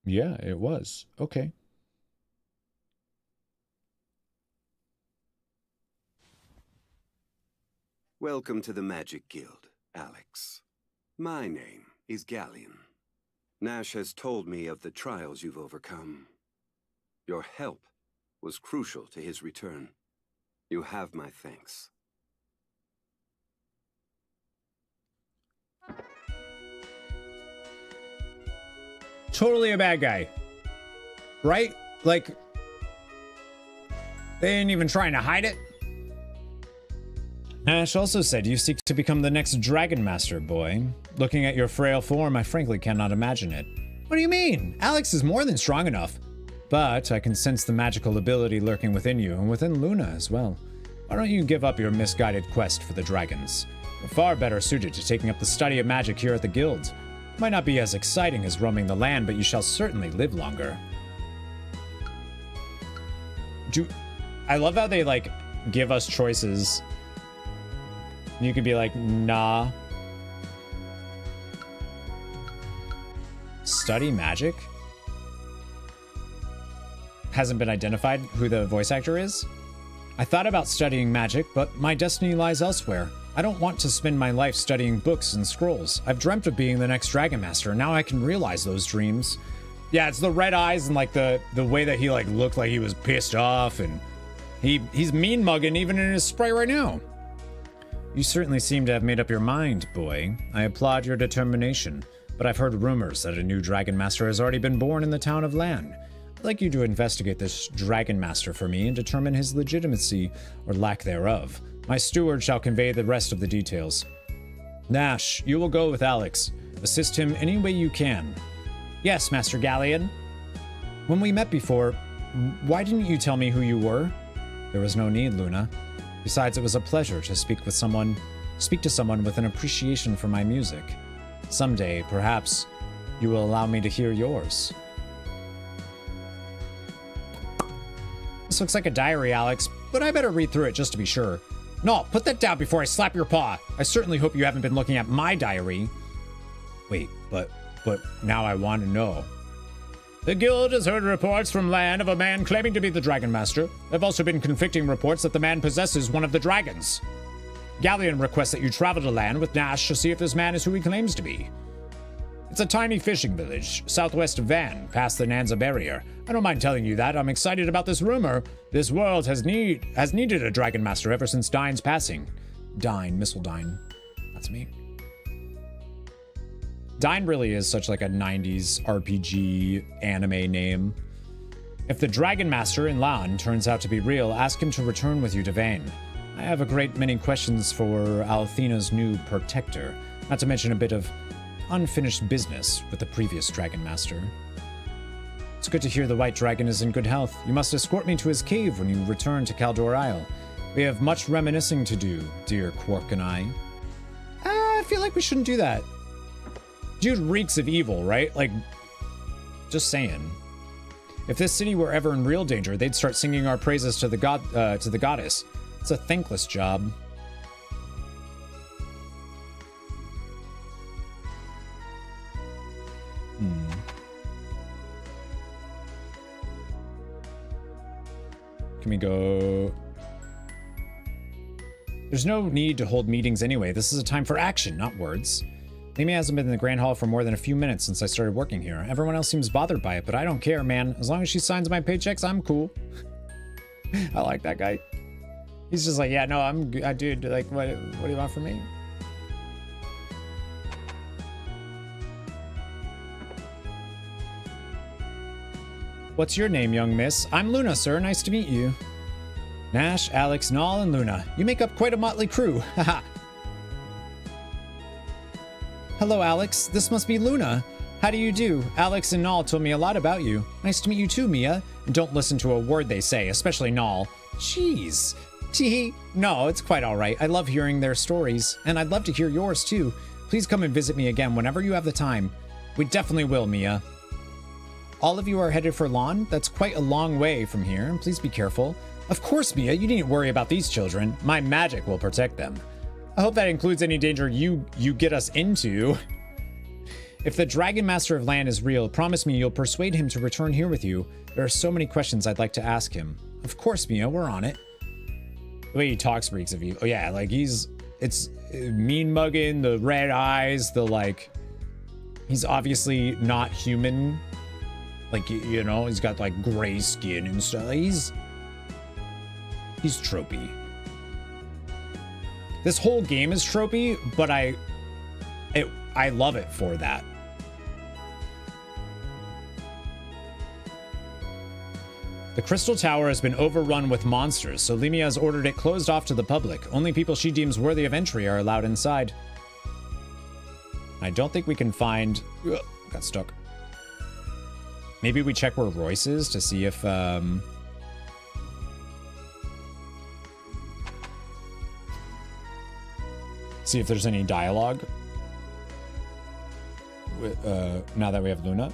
Yeah, it was. Okay. Welcome to the Magic Guild, Alex. My name is Galleon. Nash has told me of the trials you've overcome. Your help was crucial to his return. You have my thanks. Totally a bad guy. Right? Like, they ain't even trying to hide it. Nash also said you seek to become the next Dragon Master, boy. looking at your frail form, I frankly cannot imagine it. What do you mean? Alex is more than strong enough. But I can sense the magical ability lurking within you and within Luna as well. Why don't you give up your misguided quest for the dragons? You're far better suited to taking up the study of magic here at the guild. It might not be as exciting as roaming the land, but you shall certainly live longer. I love how they, like, give us choices. You could be like, nah. Study magic? Hasn't been identified who the voice actor is? I thought about studying magic, but my destiny lies elsewhere. I don't want to spend my life studying books and scrolls. I've dreamt of being the next Dragon Master, and now I can realize those dreams. Yeah, it's the red eyes and like the way that he like looked like he was pissed off, and he's mean mugging even in his sprite right now. You certainly seem to have made up your mind, boy. I applaud your determination, but I've heard rumors that a new Dragon Master has already been born in the town of Lan. I'd like you to investigate this Dragon Master for me and determine his legitimacy or lack thereof. My steward shall convey the rest of the details. Nash, you will go with Alex. Assist him any way you can. Yes, Master Galleon. When we met before, why didn't you tell me who you were? There was no need, Luna. Besides, it was a pleasure to speak to someone with an appreciation for my music. Someday, perhaps, you will allow me to hear yours. This looks like a diary, Alex, but I better read through it just to be sure. No, put that down before I slap your paw. I certainly hope you haven't been looking at my diary. Wait, but now I want to know. The guild has heard reports from Lan of a man claiming to be the Dragon Master. There have also been conflicting reports that the man possesses one of the dragons. Galleon requests that you travel to Lan with Nash to see if this man is who he claims to be. It's a tiny fishing village, southwest of Van, past the Nanza barrier. I don't mind telling you that. I'm excited about this rumor. This world has needed a Dragon Master ever since Dine's passing. Dine, Missildine. That's me. Dine really is such like a 90s RPG anime name. If the Dragon Master in Lan turns out to be real, ask him to return with you to Vane. I have a great many questions for Althena's new protector, not to mention a bit of unfinished business with the previous Dragon Master. It's good to hear the White Dragon is in good health. You must escort me to his cave when you return to Caldor Isle. We have much reminiscing to do, dear Quark and I. I feel like we shouldn't do that. Dude reeks of evil, right? Like, just saying. If this city were ever in real danger, they'd start singing our praises to the goddess. It's a thankless job. Can we go? There's no need to hold meetings anyway. This is a time for action, not words. Amy hasn't been in the Grand Hall for more than a few minutes since I started working here. Everyone else seems bothered by it, but I don't care, man. As long as she signs my paychecks, I'm cool. I like that guy. He's just like, yeah, no, I'm good. Dude, like, what do you want from me? What's your name, young miss? I'm Luna, sir. Nice to meet you. Nash, Alex, Nall, and Luna. You make up quite a motley crew. Haha. Hello, Alex. This must be Luna. How do you do? Alex and Nall told me a lot about you. Nice to meet you too, Mia. And don't listen to a word they say, especially Nall. Jeez. Tee. No, it's quite all right. I love hearing their stories, and I'd love to hear yours too. Please come and visit me again whenever you have the time. We definitely will, Mia. All of you are headed for Lan? That's quite a long way from here. Please be careful. Of course, Mia. You needn't worry about these children. My magic will protect them. I hope that includes any danger you get us into. If the Dragon Master of Lan is real, promise me you'll persuade him to return here with you. There are so many questions I'd like to ask him. Of course, Mia. We're on it. The way he talks reeks of you. Oh, yeah. Like, it's mean mugging, the red eyes, the, like... He's obviously not human. Like, you know, he's got, like, gray skin and stuff. He's tropey. This whole game is tropey, but I love it for that. The Crystal Tower has been overrun with monsters, so Lemia has ordered it closed off to the public. Only people she deems worthy of entry are allowed inside. I don't think we can find... Ugh, got stuck. Maybe we check where Royce is to see if... see if there's any dialogue. Now that we have Luna.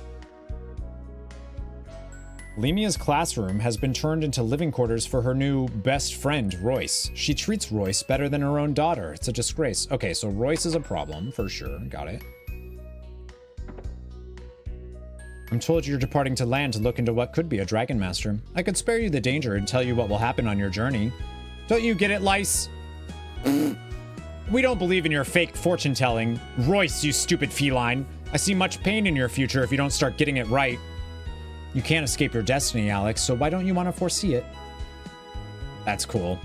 Lemia's classroom has been turned into living quarters for her new best friend, Royce. She treats Royce better than her own daughter. It's a disgrace. Okay, so Royce is a problem, for sure. Got it. I'm told you're departing to land to look into what could be a Dragon Master. I could spare you the danger and tell you what will happen on your journey. Don't you get it, Lice? We don't believe in your fake fortune-telling. Royce, you stupid feline. I see much pain in your future if you don't start getting it right. You can't escape your destiny, Alex, so why don't you want to foresee it? That's cool.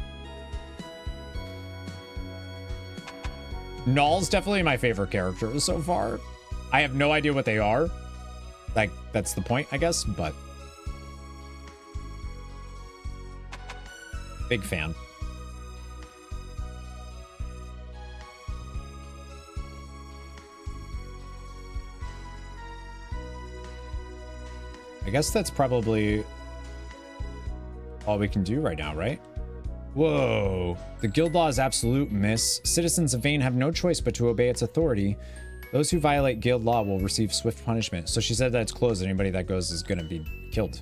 Null's definitely my favorite character so far. I have no idea what they are. Like, that's the point, I guess, but... big fan. I guess that's probably all we can do right now, right? Whoa. The guild law is absolute, miss. Citizens of Vane have no choice but to obey its authority. Those who violate guild law will receive swift punishment. So she said that it's closed. Anybody that goes is going to be killed.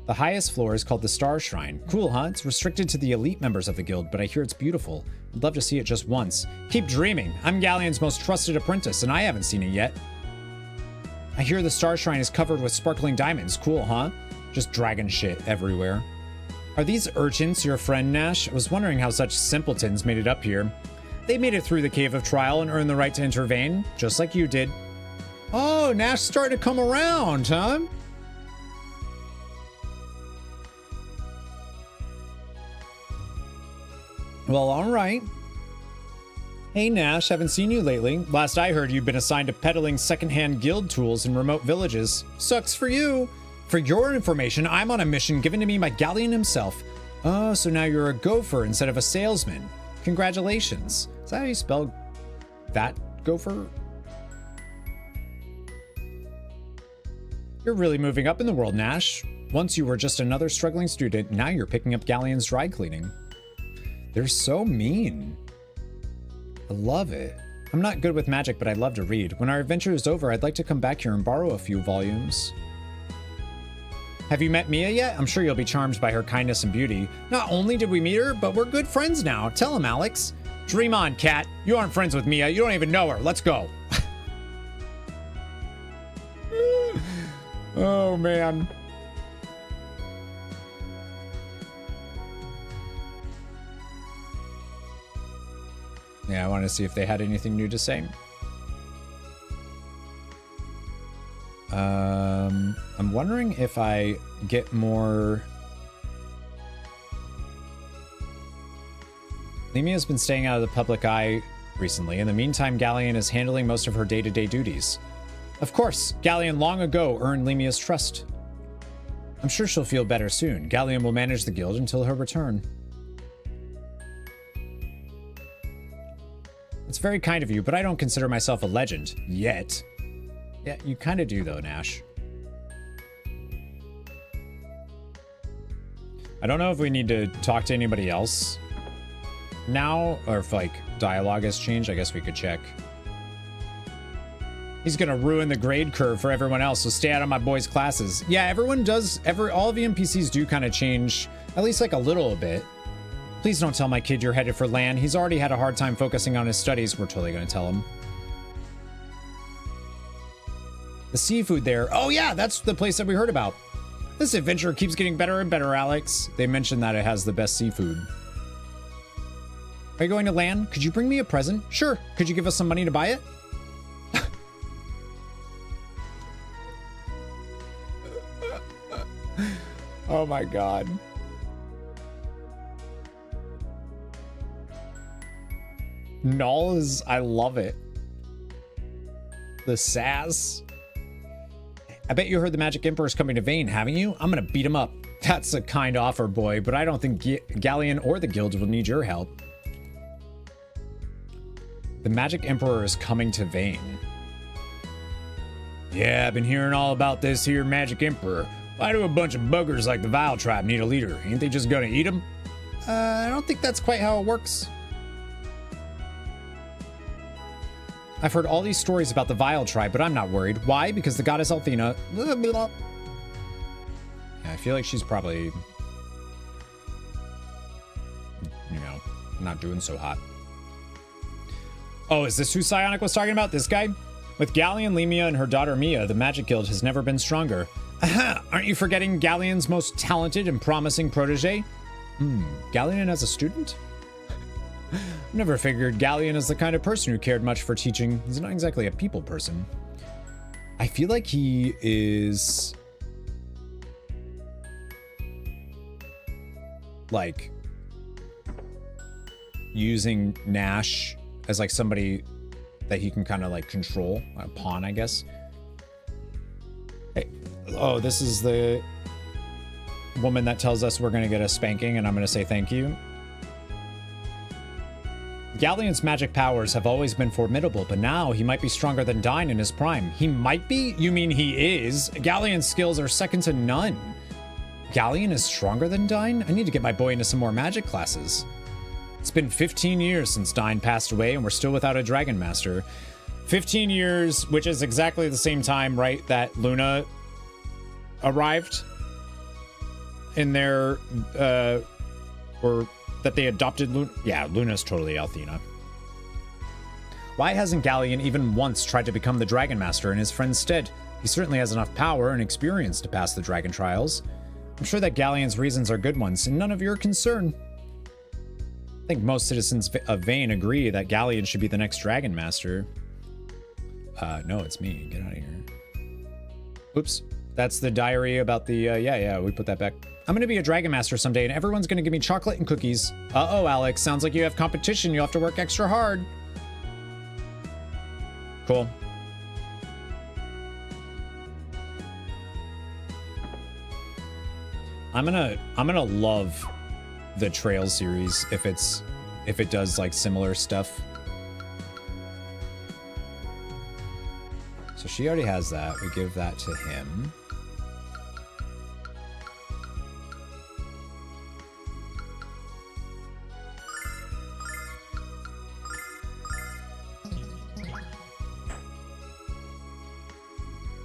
The highest floor is called the Star Shrine. Cool, huh? It's restricted to the elite members of the guild, but I hear it's beautiful. I'd love to see it just once. Keep dreaming. I'm Galleon's most trusted apprentice, and I haven't seen it yet. I hear the Star Shrine is covered with sparkling diamonds. Cool, huh? Just dragon shit everywhere. Are these urchins your friend, Nash? I was wondering how such simpletons made it up here. They made it through the Cave of Trial and earned the right to intervene, just like you did. Oh, Nash starting to come around, huh? Well, all right. Hey, Nash, haven't seen you lately. Last I heard, you've been assigned to peddling secondhand guild tools in remote villages. Sucks for you. For your information, I'm on a mission given to me by Galleon himself. Oh, so now you're a gopher instead of a salesman. Congratulations. Is that how you spell that, gopher? You're really moving up in the world, Nash. Once you were just another struggling student, now you're picking up Galleon's dry cleaning. They're so mean. I love it. I'm not good with magic, but I love to read. When our adventure is over, I'd like to come back here and borrow a few volumes. Have you met Mia yet? I'm sure you'll be charmed by her kindness and beauty. Not only did we meet her, but we're good friends now. Tell him, Alex. Dream on, cat. You aren't friends with Mia. You don't even know her. Let's go. Oh, man. Yeah, I want to see if they had anything new to say. I'm wondering if I get more... Lemia's been staying out of the public eye recently. In the meantime, Galleon is handling most of her day-to-day duties. Of course, Galleon long ago earned Lemia's trust. I'm sure she'll feel better soon. Galleon will manage the guild until her return. It's very kind of you, but I don't consider myself a legend. Yet. Yeah, you kind of do though, Nash. I don't know if we need to talk to anybody else now, or if, like, dialogue has changed. I guess we could check. He's gonna ruin the grade curve for everyone else, so stay out of my boys' classes. Yeah, everyone does, all of the NPCs do kind of change, at least like a little bit. Please don't tell my kid you're headed for land. He's already had a hard time focusing on his studies. We're totally gonna tell him. The seafood there. Oh yeah, that's the place that we heard about. This adventure keeps getting better and better, Alex. They mentioned that it has the best seafood. Are you going to land? Could you bring me a present? Sure. Could you give us some money to buy it? Oh my god. Null is... I love it. The sass. I bet you heard the Magic Emperor's coming to Vane, haven't you? I'm gonna beat him up. That's a kind offer, boy, but I don't think Galleon or the guild will need your help. The Magic Emperor is coming to Vane. Yeah, I've been hearing all about this here Magic Emperor. Why do a bunch of buggers like the Vile Tribe need a leader? Ain't they just gonna eat him? I don't think that's quite how it works. I've heard all these stories about the Vile Tribe, but I'm not worried. Why? Because the goddess Althena... Yeah, I feel like she's probably... You know, not doing so hot. Oh, is this who Psionic was talking about? This guy? With Galleon, Lemia, and her daughter Mia, the Magic Guild has never been stronger. Aha! Aren't you forgetting Galleon's most talented and promising protege? Galleon as a student? Never figured Galleon is the kind of person who cared much for teaching. He's not exactly a people person. I feel like he is... like... using Nash as like somebody that he can kind of like control. A pawn, I guess. Hey. Oh, this is the woman that tells us we're going to get a spanking and I'm going to say thank you. Galleon's magic powers have always been formidable, but now he might be stronger than Dine in his prime. He might be? You mean he is? Galleon's skills are second to none. Galleon is stronger than Dine? I need to get my boy into some more magic classes. It's been 15 years since Dine passed away and we're still without a Dragon Master. 15 years, which is exactly the same time, right, that Luna arrived in their, or that they adopted Luna. Yeah, Luna's totally Althena. Why hasn't Galleon even once tried to become the Dragon Master in his friend's stead? He certainly has enough power and experience to pass the Dragon Trials. I'm sure that Galleon's reasons are good ones, and none of your concern. I think most citizens of Vane agree that Galleon should be the next Dragon Master. No, it's me. Get out of here. Oops. That's the diary about the, yeah, we put that back. I'm gonna be a Dragon Master someday, and everyone's gonna give me chocolate and cookies. Uh-oh, Alex. Sounds like you have competition. You'll have to work extra hard. Cool. I'm gonna love the Trails series if it does like similar stuff. So she already has that. We give that to him.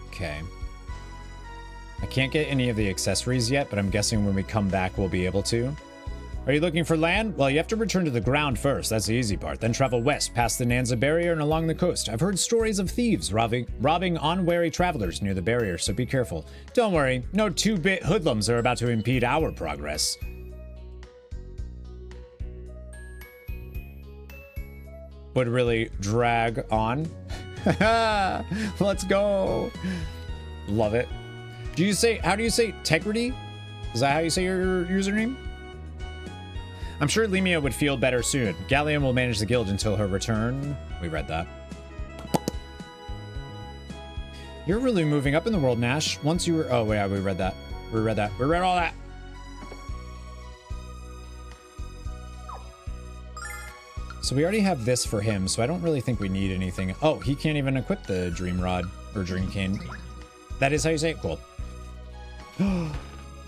Okay. I can't get any of the accessories yet, but I'm guessing when we come back, we'll be able to. Are you looking for land? Well, you have to return to the ground first. That's the easy part. Then travel west past the Nanza barrier and along the coast. I've heard stories of thieves robbing unwary travelers near the barrier, so be careful. Don't worry, no 2-bit hoodlums are about to impede our progress. Would really drag on. Let's go. Love it. How do you say Tegrity? Is that how you say your username? I'm sure Lemia would feel better soon. Galleon will manage the guild until her return. We read that. You're really moving up in the world, Nash. Once you were... Oh, yeah, we read that. We read that. We read all that. So we already have this for him, so I don't really think we need anything. Oh, he can't even equip the Dream Rod or Dream Cane. That is how you say it? Cool.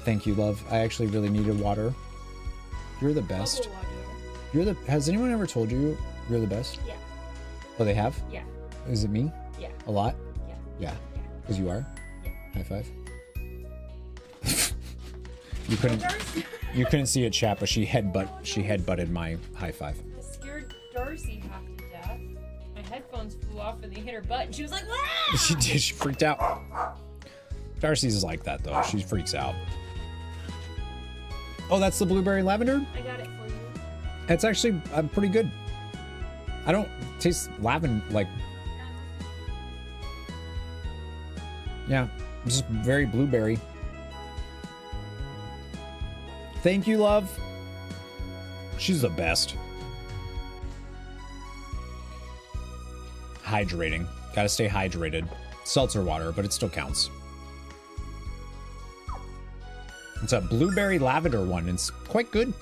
Thank you, love. I actually really needed water. You're the best. Has anyone ever told you you're the best? Yeah. Oh, they have? Yeah. Is it me? Yeah. A lot? Yeah. Yeah. Because you are? Yeah. High five. You couldn't see it, chat, but she headbutted my high five. I scared Darcy half to death. My headphones flew off and they hit her butt and she was like, "Wah!" She did. She freaked out. Darcy's like that though. She freaks out. Oh, that's the blueberry lavender? I got it for you. It's actually pretty good. I don't taste lavender like. Yeah, it's just very blueberry. Thank you, love. She's the best. Hydrating. Gotta stay hydrated. Seltzer water, but it still counts. It's a blueberry lavender one. It's quite good.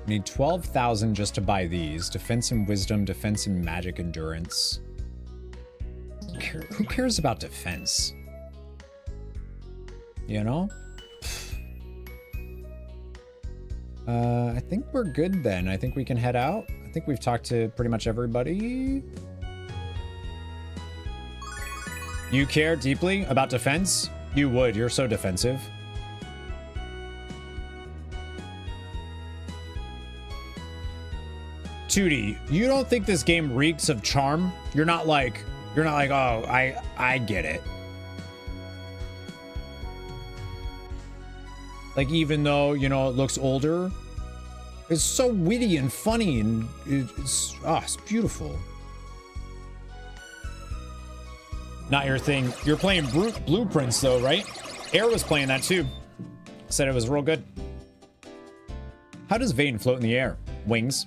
Need 12,000 just to buy these. Defense and wisdom, defense and magic endurance. Who cares about defense? You know? I think we're good then. I think we can head out. I think we've talked to pretty much everybody. You care deeply about defense? You would. You're so defensive. Tootie, you don't think this game reeks of charm? You're not like, oh, I get it. Like, even though, you know, it looks older, it's so witty and funny, and it's beautiful. Not your thing. You're playing Blueprints though, right? Air was playing that too. Said it was real good. How does Vane float in the air? Wings.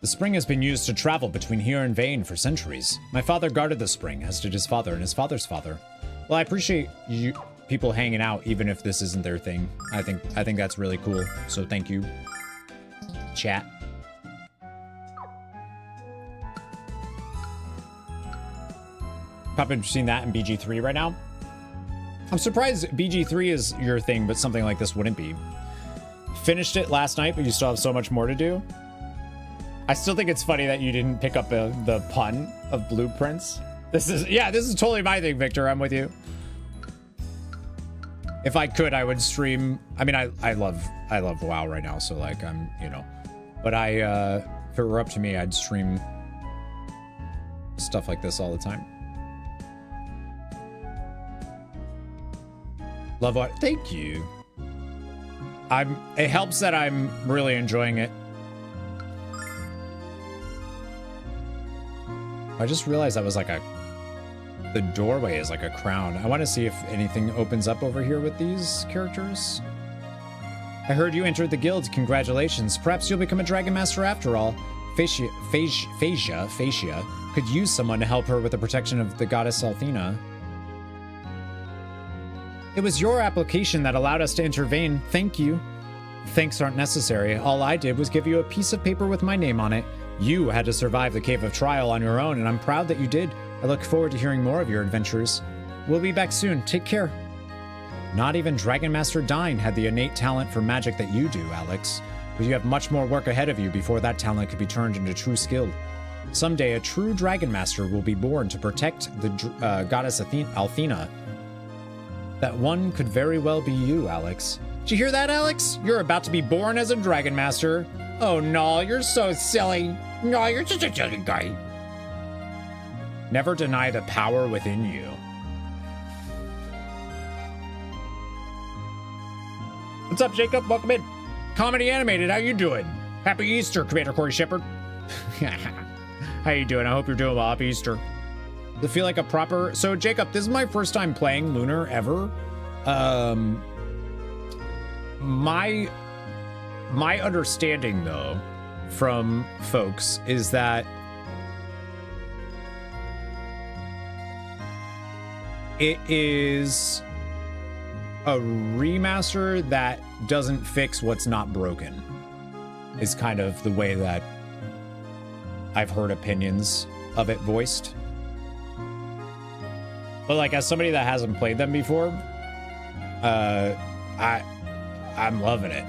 The spring has been used to travel between here and Vane for centuries. My father guarded the spring, as did his father and his father's father. Well, I appreciate you people hanging out, even if this isn't their thing. I think that's really cool. So thank you, chat. Probably seen that in BG3 right now. I'm surprised BG3 is your thing, but something like this wouldn't be. Finished it last night, but you still have so much more to do. I still think it's funny that you didn't pick up the pun of Blueprints. This is totally my thing, Victor. I'm with you. If I could, I would stream. I mean, I love WoW right now, so like I'm, you know, but if it were up to me, I'd stream stuff like this all the time. Love what? Thank you. It helps that I'm really enjoying it. I just realized that was like the doorway is like a crown. I want to see if anything opens up over here with these characters. I heard you entered the guild. Congratulations. Perhaps you'll become a Dragon Master after all. Phasia could use someone to help her with the protection of the goddess Althena. It was your application that allowed us to intervene. Thank you. Thanks aren't necessary. All I did was give you a piece of paper with my name on it. You had to survive the Cave of Trial on your own, and I'm proud that you did. I look forward to hearing more of your adventures. We'll be back soon. Take care. Not even Dragon Master Dine had the innate talent for magic that you do, Alex. But you have much more work ahead of you before that talent could be turned into true skill. Someday, a true Dragon Master will be born to protect the goddess Althena. That one could very well be you, Alex. Did you hear that, Alex? You're about to be born as a Dragon Master. Oh no, you're so silly. No, you're such a silly guy. Never deny the power within you. What's up, Jacob? Welcome in. Comedy Animated, how you doing? Happy Easter, Commander Corey Shepard. How you doing? I hope you're doing well. Happy Easter. Does it feel like a proper... So, Jacob, this is my first time playing Lunar ever. My understanding, though, from folks is that it is a remaster that doesn't fix what's not broken, is kind of the way that I've heard opinions of it voiced. But like, as somebody that hasn't played them before, I'm loving it.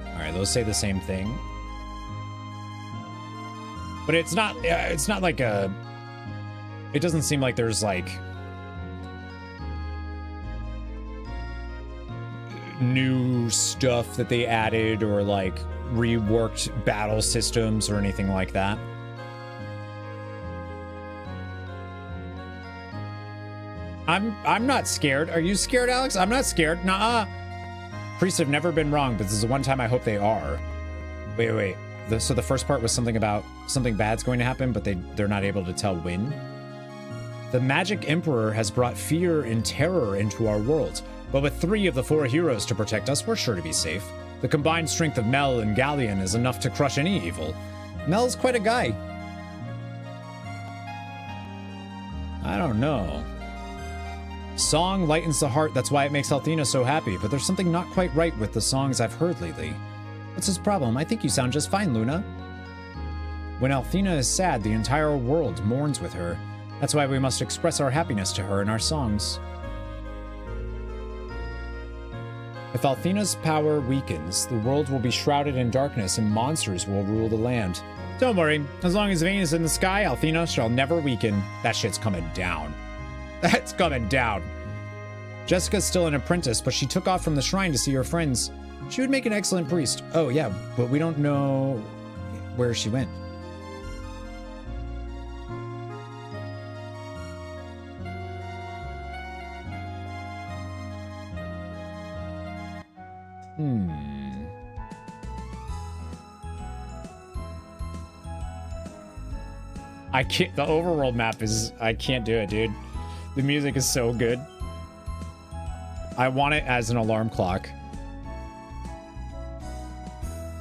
All right, those say the same thing, but it's not like a. It doesn't seem like there's like new stuff that they added or like reworked battle systems or anything like that. I'm not scared. Are you scared, Alex? I'm not scared. Nuh-uh. Priests have never been wrong, but this is the one time I hope they are. Wait. So the first part was something about something bad's going to happen, but they're not able to tell when. The Magic Emperor has brought fear and terror into our world, but with 3 of the 4 heroes to protect us, we're sure to be safe. The combined strength of Mel and Galleon is enough to crush any evil. Mel's quite a guy. I don't know. Song lightens the heart, that's why it makes Althena so happy, but there's something not quite right with the songs I've heard lately. What's his problem? I think you sound just fine, Luna. When Althena is sad, the entire world mourns with her. That's why we must express our happiness to her in our songs. If Althena's power weakens, the world will be shrouded in darkness and monsters will rule the land. Don't worry, as long as Vayne is in the sky, Althena shall never weaken. That shit's coming down. That's coming down. Jessica's still an apprentice, but she took off from the shrine to see her friends. She would make an excellent priest. Oh yeah, but we don't know where she went. I can't, the overworld map is, I can't do it, dude. The music is so good. I want it as an alarm clock.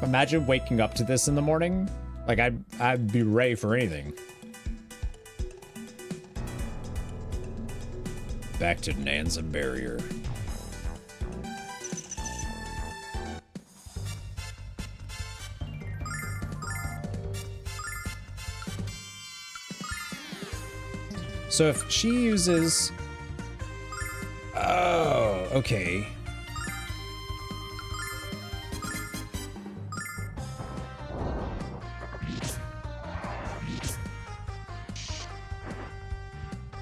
Imagine waking up to this in the morning. Like, I'd be ready for anything. Back to Nanza Barrier. So if she uses... Oh, okay.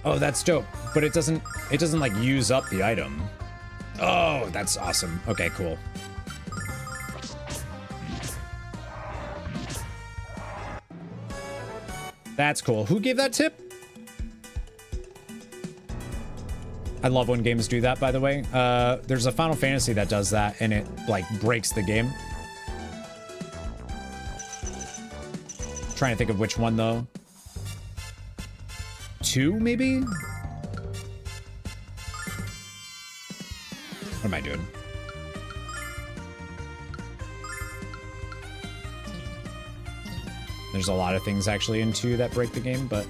Oh, that's dope. But it doesn't like use up the item. Oh, that's awesome. Okay, cool. That's cool. Who gave that tip? I love when games do that, by the way. There's a Final Fantasy that does that, and it, like, breaks the game. Trying to think of which one, though. 2, maybe? What am I doing? There's a lot of things, actually, in 2 that break the game, but...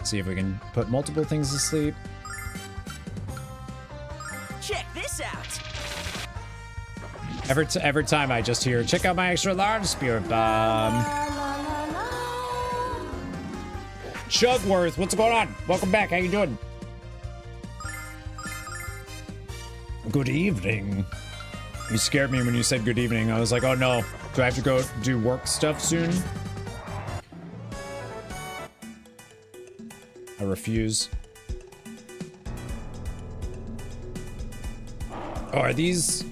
See if we can put multiple things to sleep. Check this out. Every time I just hear, check out my extra large spirit bomb. Chugworth, what's going on? Welcome back. How you doing? Good evening. You scared me when you said good evening. I was like, oh no, do I have to go do work stuff soon? I refuse. Oh, are these?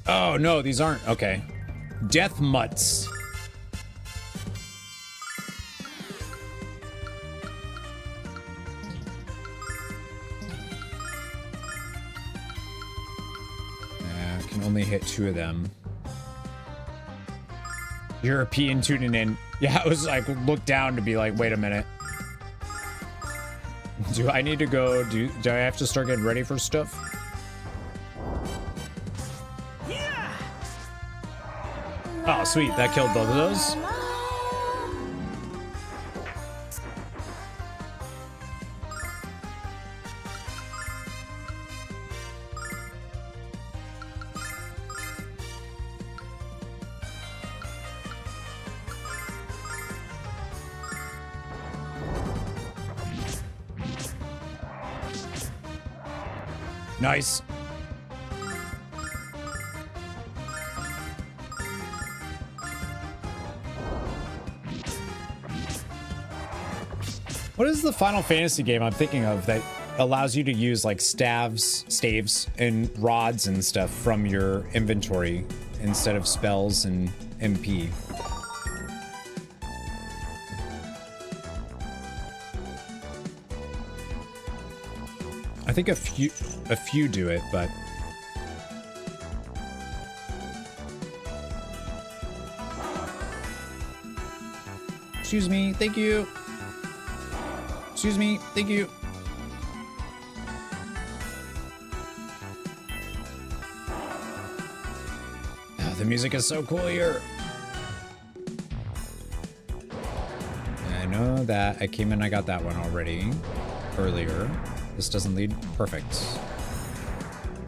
Oh, no, these aren't. Okay. Death mutts. I can only hit 2 of them. European tuning in. Yeah, I was like, look down to be like, wait a minute. Do I need to go, do I have to start getting ready for stuff? Yeah. Oh, sweet, that killed both of those. Nice. What is the Final Fantasy game I'm thinking of that allows you to use like staves, and rods and stuff from your inventory instead of spells and MP? I think a few do it, but excuse me, thank you. Excuse me, thank you. The music is so cool here. I know that I came in, I got that one already earlier. This doesn't lead. Perfect.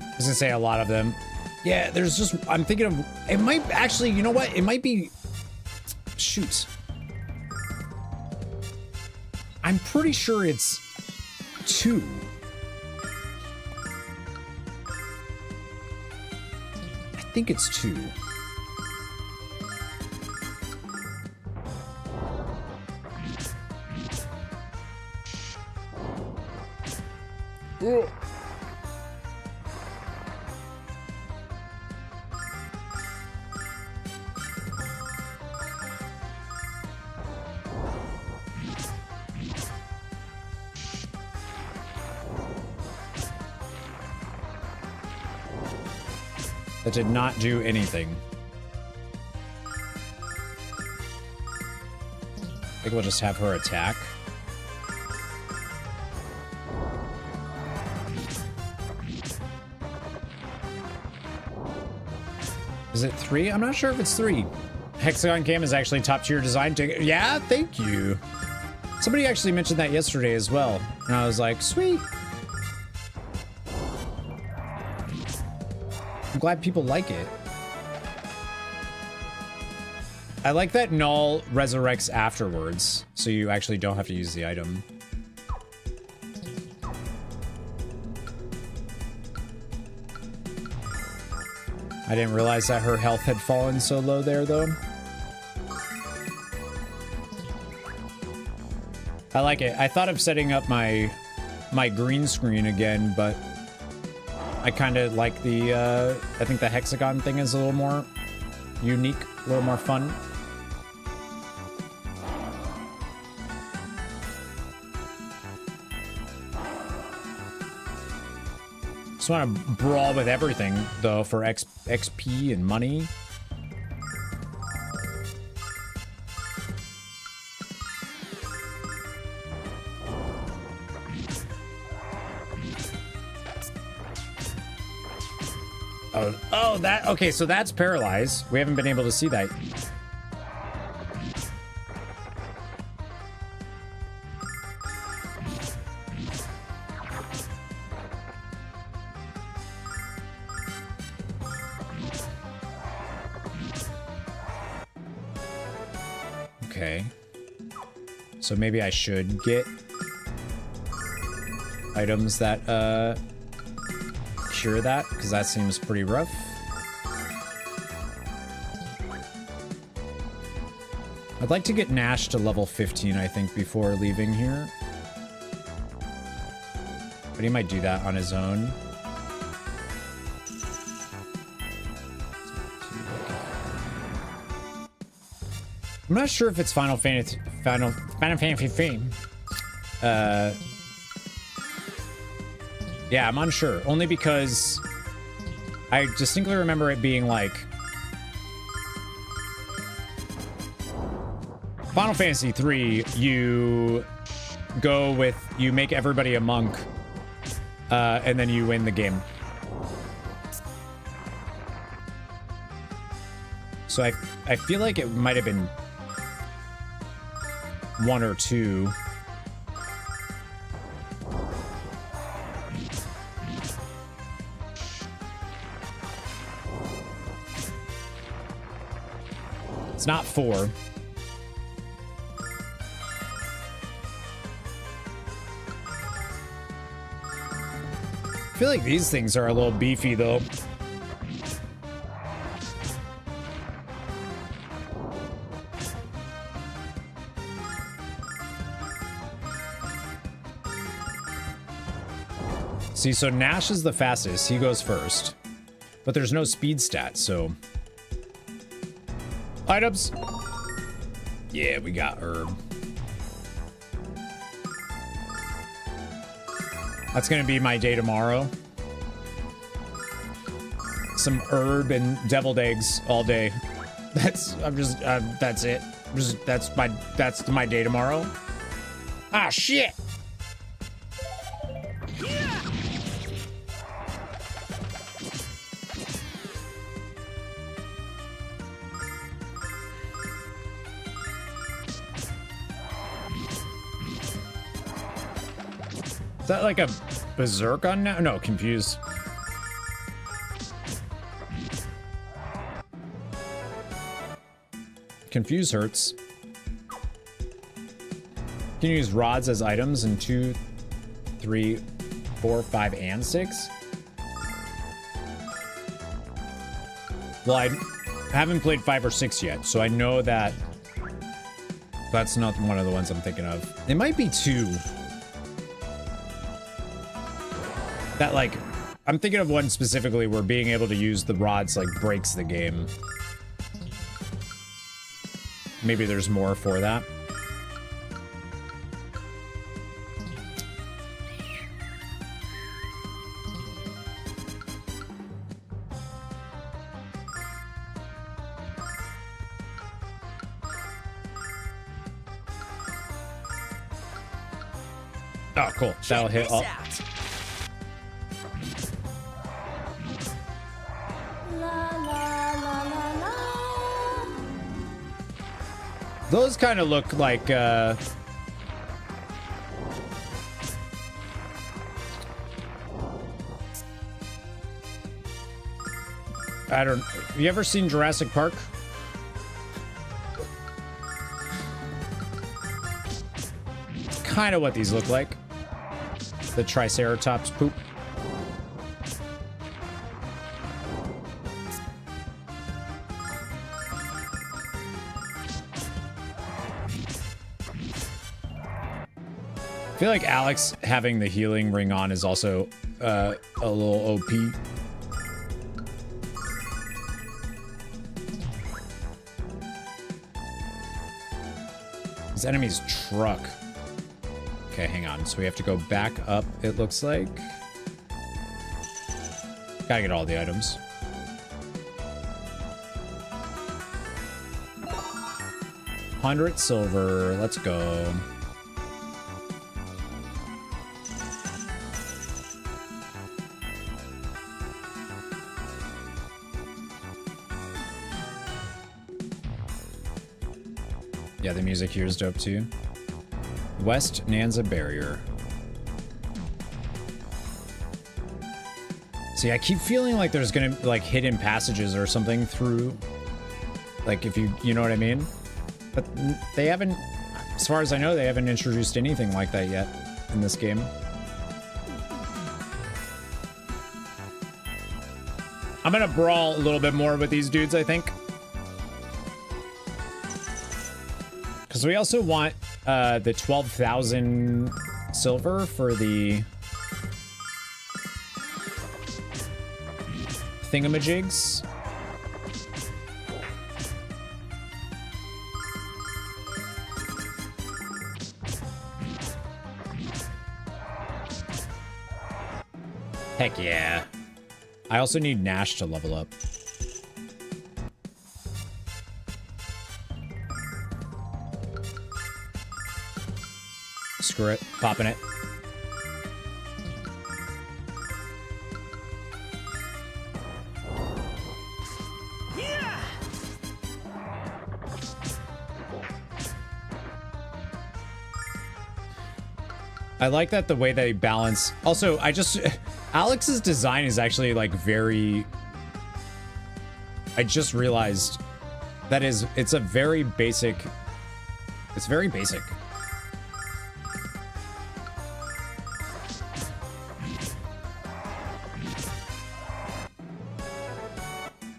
I was gonna say a lot of them. Yeah, there's just, I'm thinking of, it might actually, you know what? It might be, shoot. I'm pretty sure it's 2. I think it's 2. Ugh. That did not do anything. I think we'll just have her attack. Is it 3? I'm not sure if it's 3. Hexagon cam is actually top tier design. Yeah, thank you. Somebody actually mentioned that yesterday as well. And I was like, sweet. I'm glad people like it. I like that Null resurrects afterwards, so you actually don't have to use the item. I didn't realize that her health had fallen so low there, though. I like it. I thought of setting up my green screen again, but I kind of like the, I think the hexagon thing is a little more unique, a little more fun. Just want to brawl with everything, though, for XP and money. Oh, that, okay, so that's paralyzed. We haven't been able to see that. Okay. So maybe I should get items that, cure that, because that seems pretty rough. I'd like to get Nash to level 15, I think, before leaving here. But he might do that on his own. I'm not sure if it's Final Fantasy 15. Yeah, I'm unsure. Only because I distinctly remember it being like Final Fantasy 3, you go with, you make everybody a monk, and then you win the game. So I feel like it might have been 1 or 2. It's not 4. I feel like these things are a little beefy, though. See, so Nash is the fastest. He goes first. But there's no speed stat, so... Items. Yeah, we got herb. That's gonna be my day tomorrow. Some herb and deviled eggs all day. That's it. That's my day tomorrow. Ah, shit. Is that like a berserk on now? No, confused. Confuse hurts. Can you use rods as items in 2, 3, 4, 5, and 6? Well, I haven't played 5 or 6 yet, so I know that that's not one of the ones I'm thinking of. It might be 2. That, like, I'm thinking of one specifically where being able to use the rods, like, breaks the game. Maybe there's more for that. Oh, cool. That'll hit all. Those kind of look like, I don't... Have you ever seen Jurassic Park? It's kind of what these look like. The Triceratops poop. I feel like Alex having the healing ring on is also a little OP. This enemy's truck. Okay, hang on. So we have to go back up, it looks like. Gotta get all the items. $100 silver. Let's go. Yeah, the music here is dope too. West Nanza Barrier. See, I keep feeling like there's gonna be like hidden passages or something through, like if you know what I mean? But they haven't, as far as I know, they haven't introduced anything like that yet in this game. I'm gonna brawl a little bit more with these dudes, I think. Because we also want the 12,000 silver for the thingamajigs. Heck yeah. I also need Nash to level up. Screw it. Popping it. Yeah! I like that the way they balance. Also, Alex's design is actually like very... I just realized that it's a very basic... It's very basic.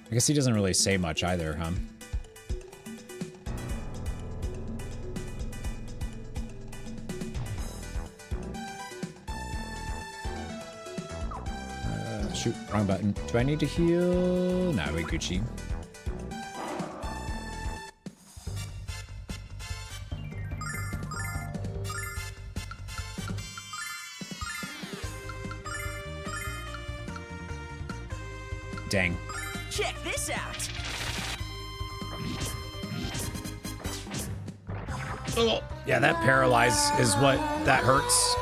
I guess he doesn't really say much either, huh? Shoot, wrong button. Do I need to heal? No, we Gucci. Dang. Check this out. Oh, yeah, that paralyze is what that hurts.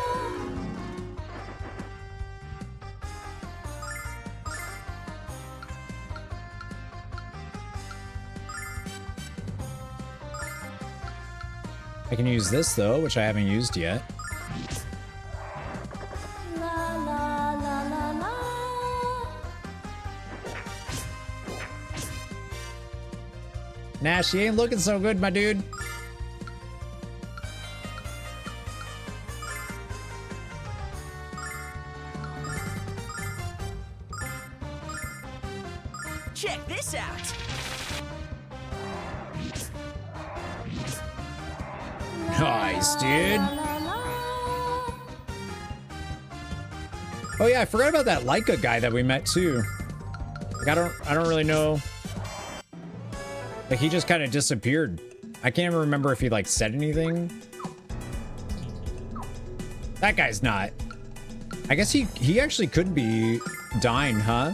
I can use this though, which I haven't used yet. Nash, you ain't looking so good, my dude. Check this out. Nice, dude. Oh yeah, I forgot about that Leica guy that we met too. Like I don't really know. Like he just kind of disappeared. I can't even remember if he like said anything. That guy's not. I guess he actually could be dying, huh?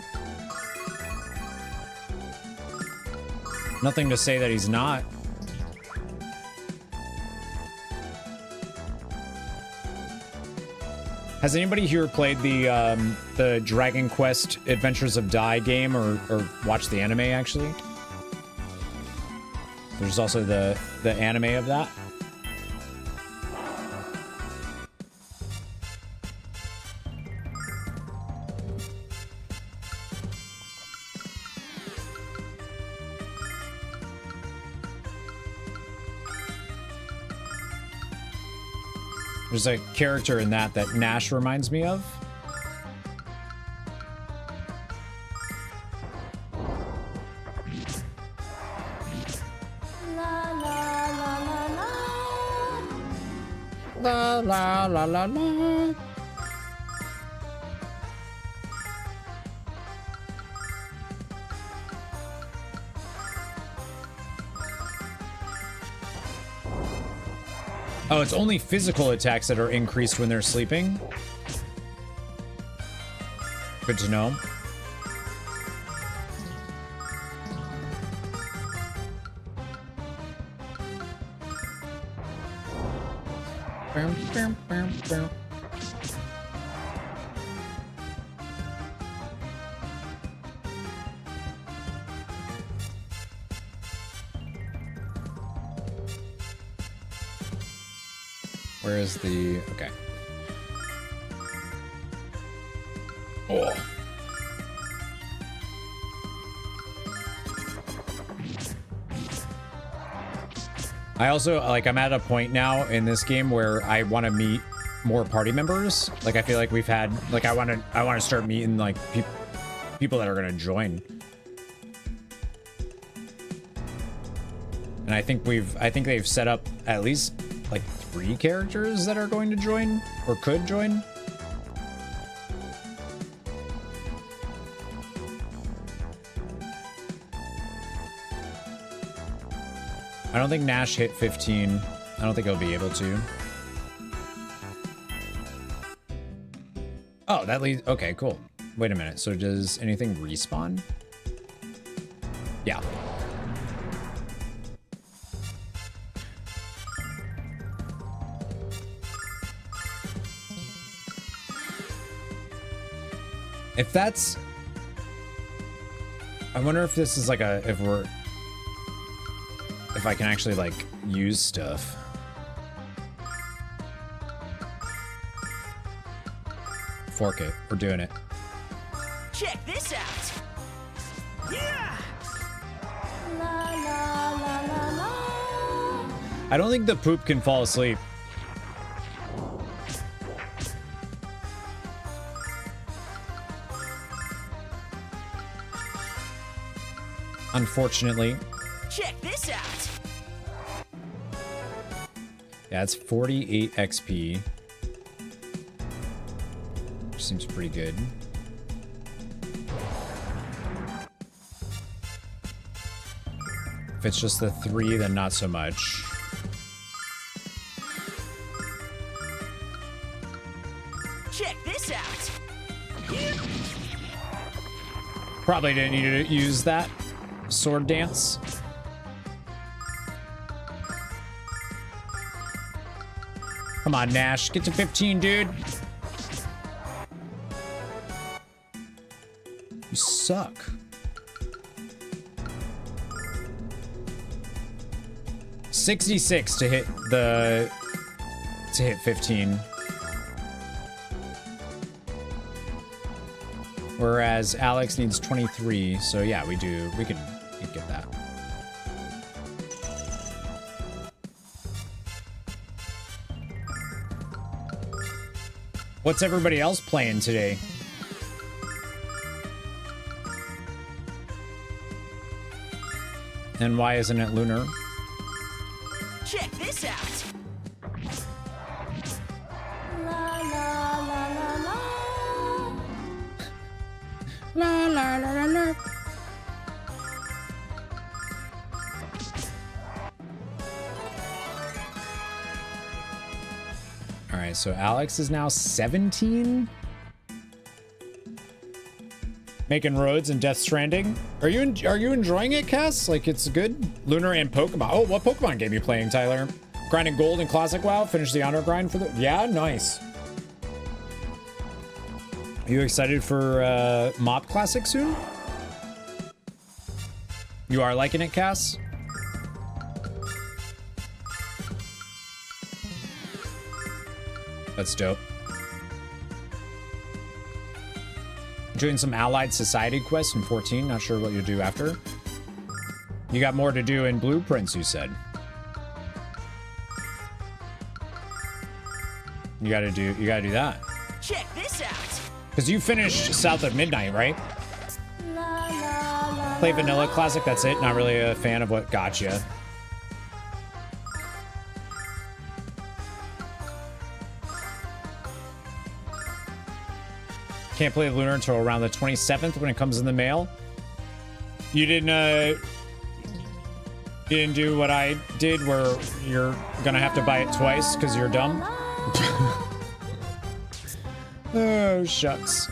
Nothing to say that he's not. Has anybody here played the Dragon Quest Adventures of Dai game or watched the anime actually? There's also the anime of that. There's a character in that Nash reminds me of. La la la la la. Oh, it's only physical attacks that are increased when they're sleeping. Good to know. Bam, bam, bam, bam. Where is the... Okay. Oh. I also, like, I'm at a point now in this game where I want to meet more party members. Like, I feel like we've had... Like, I want to start meeting, like, people that are going to join. And I think they've set up at least, like, 3 characters that are going to join or could join. I don't think Nash hit 15. I don't think he'll be able to. Oh, that leads... Okay, cool. Wait a minute. So does anything respawn? Yeah. If that's... I wonder if this is like a... If I can actually, like, use stuff. Fork it. We're doing it. Check this out. Yeah. I don't think the poop can fall asleep. Unfortunately. Check this out. Yeah, it's 48 XP. Which seems pretty good. If it's just the 3, then not so much. Check this out. Probably didn't need to use that sword dance. Come on, Nash. Get to 15, dude. You suck. $66 to hit the... to hit 15. Whereas Alex needs 23, so yeah, we could get that. What's everybody else playing today? And why isn't it Lunar? Check this out. La la la la la. La la la la la. All right, so Alex is now 17. Making roads in Death Stranding. Are you enjoying it, Cass? Like, it's good? Lunar and Pokemon. Oh, what Pokemon game you playing, Tyler? Grinding gold in Classic WoW. Finish the honor grind for the... Yeah, nice. Are you excited for Mop Classic soon? You are liking it, Cass? That's dope. Doing some Allied Society quests in 14. Not sure what you'll do after. You got more to do in Blueprints, you said. You gotta do that. Check this out. Because you finished South of Midnight, right? La la la. Play Vanilla Classic, that's it. Not really a fan of what gotcha. Can't play Lunar until around the 27th when it comes in the mail. You didn't do what I did where you're gonna have to buy it twice because you're dumb. Oh, shucks.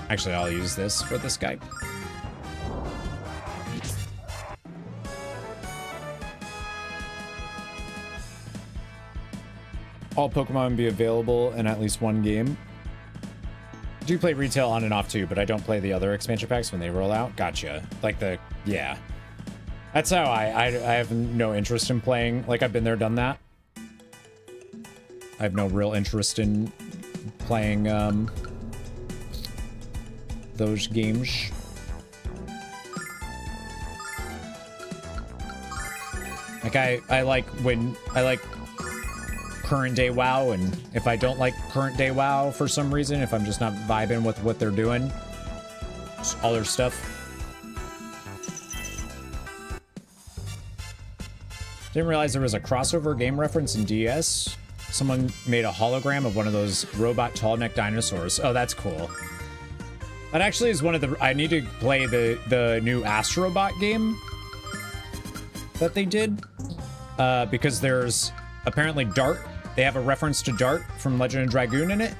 Actually, I'll use this for the Skype. All Pokemon be available in at least one game. I do play retail on and off too, but I don't play the other expansion packs when they roll out. Gotcha. Like yeah. That's how I have no interest in playing. Like, I've been there, done that. I have no real interest in playing those games. Like, I like current day WoW, and if I don't like current day WoW for some reason, if I'm just not vibing with what they're doing, just other stuff. Didn't realize there was a crossover game reference in DS. Someone made a hologram of one of those robot tall neck dinosaurs. Oh, that's cool. That actually is one of the... I need to play the new Astrobot game that they did. Because there's apparently Dart. They have a reference to Dart from Legend of Dragoon in it.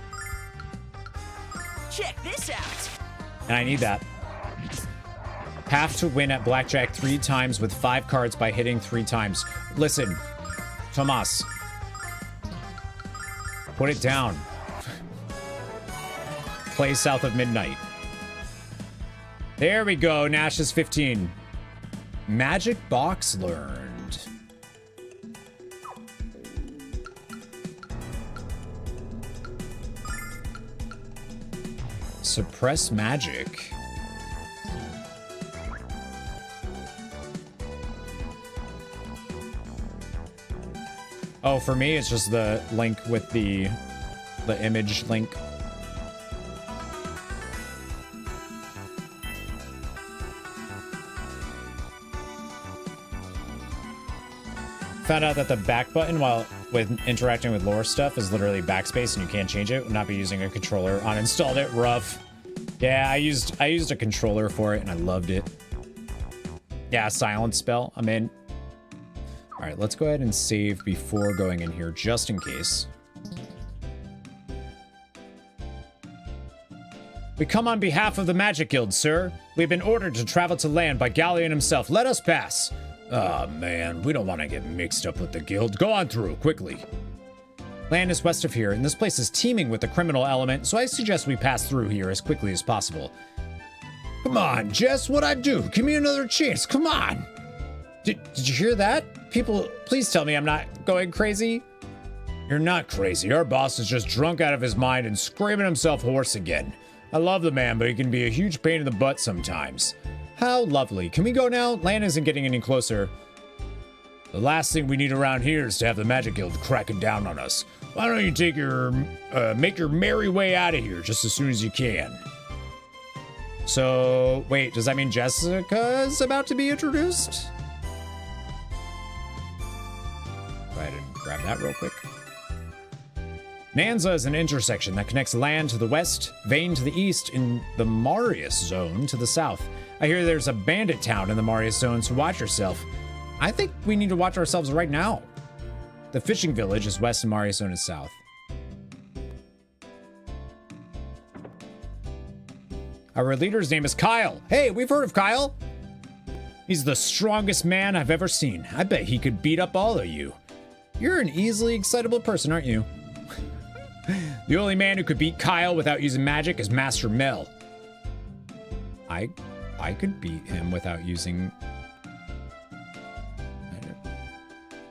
Check this out. And I need that. Have to win at blackjack 3 times with 5 cards by hitting 3 times. Listen, Tomas. Put it down. Play South of Midnight. There we go. Nash is 15. Magic box learned. Suppress magic. Oh, for me, it's just the link with the image link. Found out that the back button while interacting with lore stuff is literally backspace and you can't change it. Would not be using a controller. Uninstalled it. Rough. Yeah, I used a controller for it and I loved it. Yeah, silent spell. I'm in. All right, let's go ahead and save before going in here, just in case. We come on behalf of the Magic Guild, sir. We've been ordered to travel to land by Galleon himself. Let us pass. Oh, man, we don't want to get mixed up with the guild. Go on through, quickly. Land is west of here, and this place is teeming with the criminal element, so I suggest we pass through here as quickly as possible. Come on, Jess, what'd I do? Give me another chance, come on. Did you hear that? People, please tell me I'm not going crazy. You're not crazy. Our boss is just drunk out of his mind and screaming himself hoarse again. I love the man, but he can be a huge pain in the butt sometimes. How lovely. Can we go now? Land isn't getting any closer. The last thing we need around here is to have the Magic Guild cracking down on us. Why don't you take your, make your merry way out of here just as soon as you can? So, wait, does that mean Jessica's about to be introduced? Go ahead and grab that real quick. Nanza is an intersection that connects land to the west, Vane to the east, and the Marius Zone to the south. I hear there's a bandit town in the Marius Zone, so watch yourself. I think we need to watch ourselves right now. The fishing village is west and Marius Zone is south. Our leader's name is Kyle. Hey, we've heard of Kyle. He's the strongest man I've ever seen. I bet he could beat up all of you. You're an easily excitable person, aren't you? The only man who could beat Kyle without using magic is Master Mel. I could beat him without using...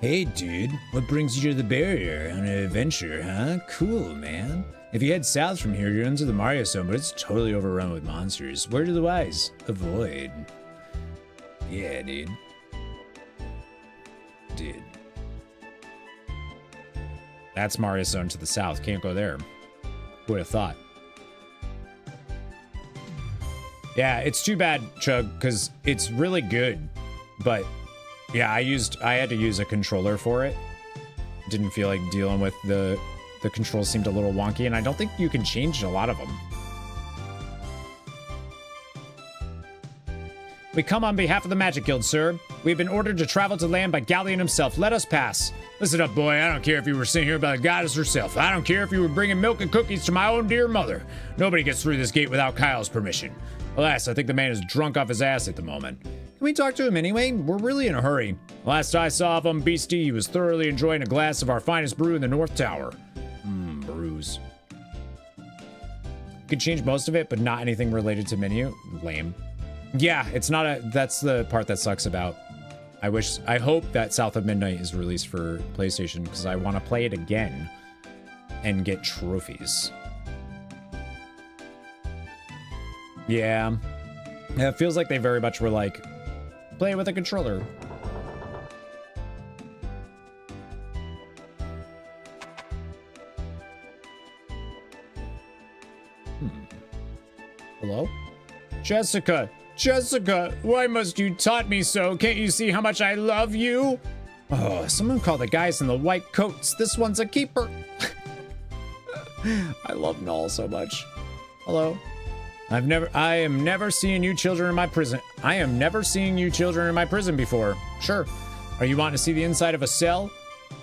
Hey, dude, what brings you to the barrier on an adventure, huh? Cool, man. If you head south from here, you're into the Mario Zone, but it's totally overrun with monsters. Word to the wise, avoid. Yeah, dude. Dude. That's Mario Zone to the south. Can't go there. Who would have thought? Yeah, it's too bad, Chug, because it's really good. But yeah, I had to use a controller for it. Didn't feel like dealing with the controls seemed a little wonky, and I don't think you can change a lot of them. We come on behalf of the Magic Guild, sir. We've been ordered to travel to land by Galleon himself. Let us pass. Listen up, boy. I don't care if you were sent here by the goddess herself. I don't care if you were bringing milk and cookies to my own dear mother. Nobody gets through this gate without Kyle's permission. Alas, I think the man is drunk off his ass at the moment. Can we talk to him anyway? We're really in a hurry. Last I saw of him, Beastie, he was thoroughly enjoying a glass of our finest brew in the North Tower. Brews. Could change most of it, but not anything related to menu. Lame. Yeah, it's not a... That's the part that sucks about... I hope that South of Midnight is released for PlayStation, because I want to play it again and get trophies. Yeah. It feels like they very much were like, play it with a controller. Hello? Jessica! Jessica! Why must you taunt me so? Can't you see how much I love you? Oh, someone call the guys in the white coats. This one's a keeper. I love Null so much. Hello? I am never seeing you children in my prison. I am never seeing you children in my prison before. Sure. Are you wanting to see the inside of a cell?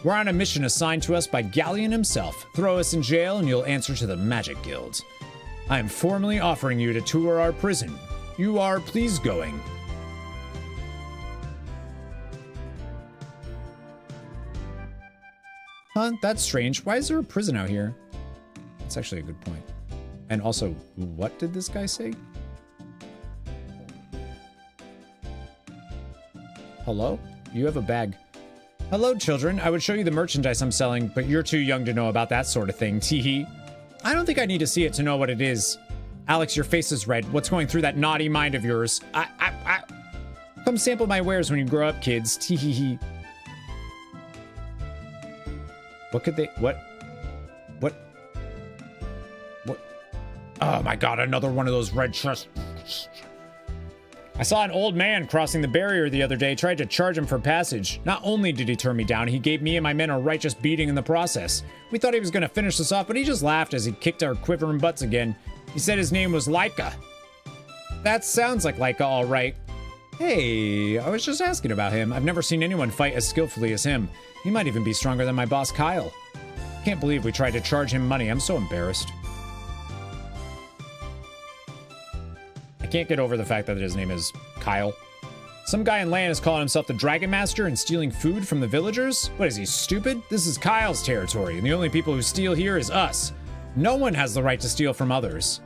We're on a mission assigned to us by Galleon himself. Throw us in jail and you'll answer to the Magic Guild. I am formally offering you to tour our prison. You are please going. Huh? That's strange. Why is there a prison out here? That's actually a good point. And also, what did this guy say? Hello? You have a bag. Hello, children. I would show you the merchandise I'm selling, but you're too young to know about that sort of thing. Teehee. I don't think I need to see it to know what it is. Alex, your face is red. What's going through that naughty mind of yours? Come sample my wares when you grow up, kids. Teehee. What could they... What? Oh my god, another one of those red chests. I saw an old man crossing the barrier the other day, tried to charge him for passage. Not only did he turn me down, he gave me and my men a righteous beating in the process. We thought he was going to finish us off, but he just laughed as he kicked our quivering butts again. He said his name was Laika. That sounds like Laika, all right. Hey, I was just asking about him. I've never seen anyone fight as skillfully as him. He might even be stronger than my boss, Kyle. Can't believe we tried to charge him money. I'm so embarrassed. I can't get over the fact that his name is Kyle. Some guy in land is calling himself the Dragon Master and stealing food from the villagers? What is he, stupid? This is Kyle's territory, and the only people who steal here is us. No one has the right to steal from others.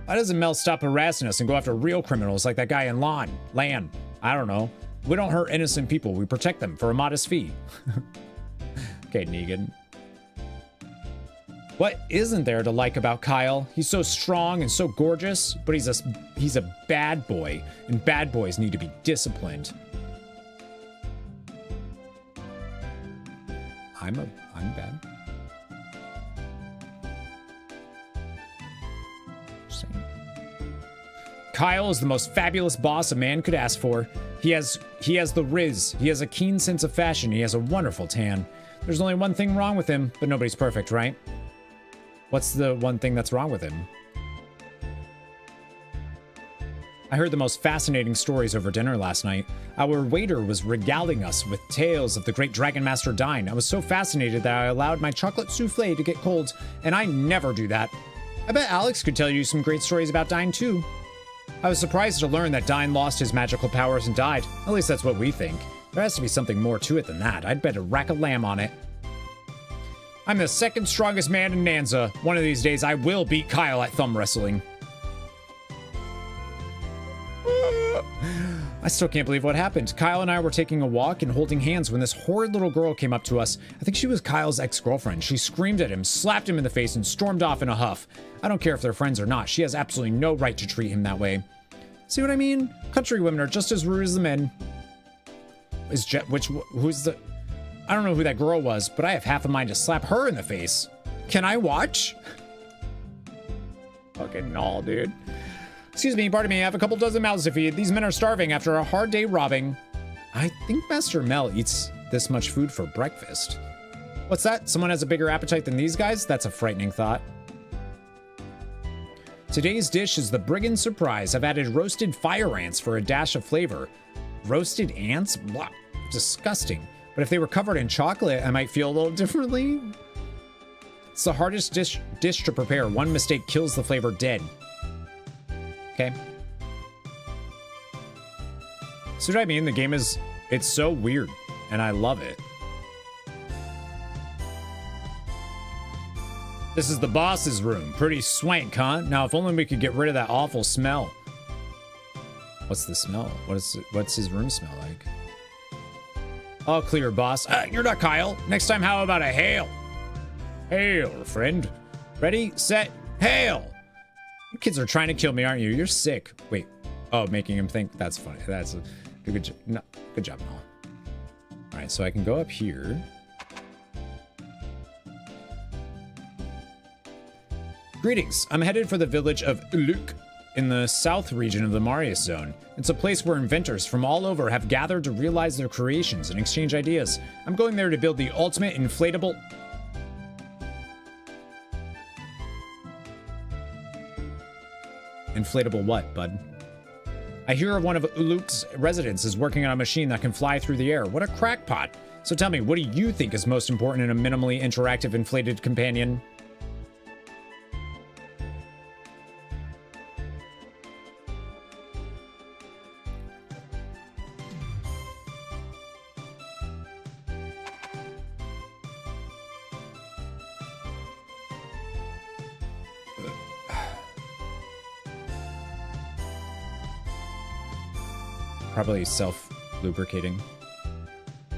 Why doesn't Mel stop harassing us and go after real criminals like that guy in land? I don't know. We don't hurt innocent people. We protect them for a modest fee. Okay, Negan. What isn't there to like about Kyle? He's so strong and so gorgeous, but he's a bad boy, and bad boys need to be disciplined. I'm bad. Just saying. Kyle is the most fabulous boss a man could ask for. He has the riz. He has a keen sense of fashion. He has a wonderful tan. There's only one thing wrong with him, but nobody's perfect, right? What's the one thing that's wrong with him? I heard the most fascinating stories over dinner last night. Our waiter was regaling us with tales of the great Dragon Master Dine. I was so fascinated that I allowed my chocolate souffle to get cold, and I never do that. I bet Alex could tell you some great stories about Dine too. I was surprised to learn that Dine lost his magical powers and died. At least that's what we think. There has to be something more to it than that. I'd bet a rack of lamb on it. I'm the second strongest man in Nanza. One of these days I will beat Kyle at thumb wrestling. I still can't believe what happened. Kyle and I were taking a walk and holding hands when this horrid little girl came up to us. I think she was Kyle's ex-girlfriend. She screamed at him, slapped him in the face, and stormed off in a huff. I don't care if they're friends or not. She has absolutely no right to treat him that way. See what I mean? Country women are just as rude as the men. Who's the... I don't know who that girl was, but I have half a mind to slap her in the face. Can I watch? Fucking no, dude. Excuse me, pardon me, I have a couple dozen mouths to feed. These men are starving after a hard day robbing. I think Master Mel eats this much food for breakfast. What's that? Someone has a bigger appetite than these guys? That's a frightening thought. Today's dish is the Brigand Surprise. I've added roasted fire ants for a dash of flavor. Roasted ants? Blah. Disgusting. But if they were covered in chocolate, I might feel a little differently. It's the hardest dish to prepare. One mistake kills the flavor dead. Okay. So what I mean, the game is, it's so weird, and I love it. This is the boss's room. Pretty swank, huh? Now, if only we could get rid of that awful smell. What's the smell? What's his room smell like? All clear, boss. You're not Kyle. Next time, how about a hail? Hail, friend. Ready, set, hail. You kids are trying to kill me, aren't you? You're sick. Wait. Oh, making him think. That's funny. That's a good job. No, good job, Noel. All right, so I can go up here. Greetings. I'm headed for the village of Uluk in the south region of the Marius Zone. It's a place where inventors from all over have gathered to realize their creations and exchange ideas. I'm going there to build the ultimate inflatable... Inflatable what, bud? I hear one of Uluk's residents is working on a machine that can fly through the air. What a crackpot. So tell me, what do you think is most important in a minimally interactive inflated companion? Probably self-lubricating.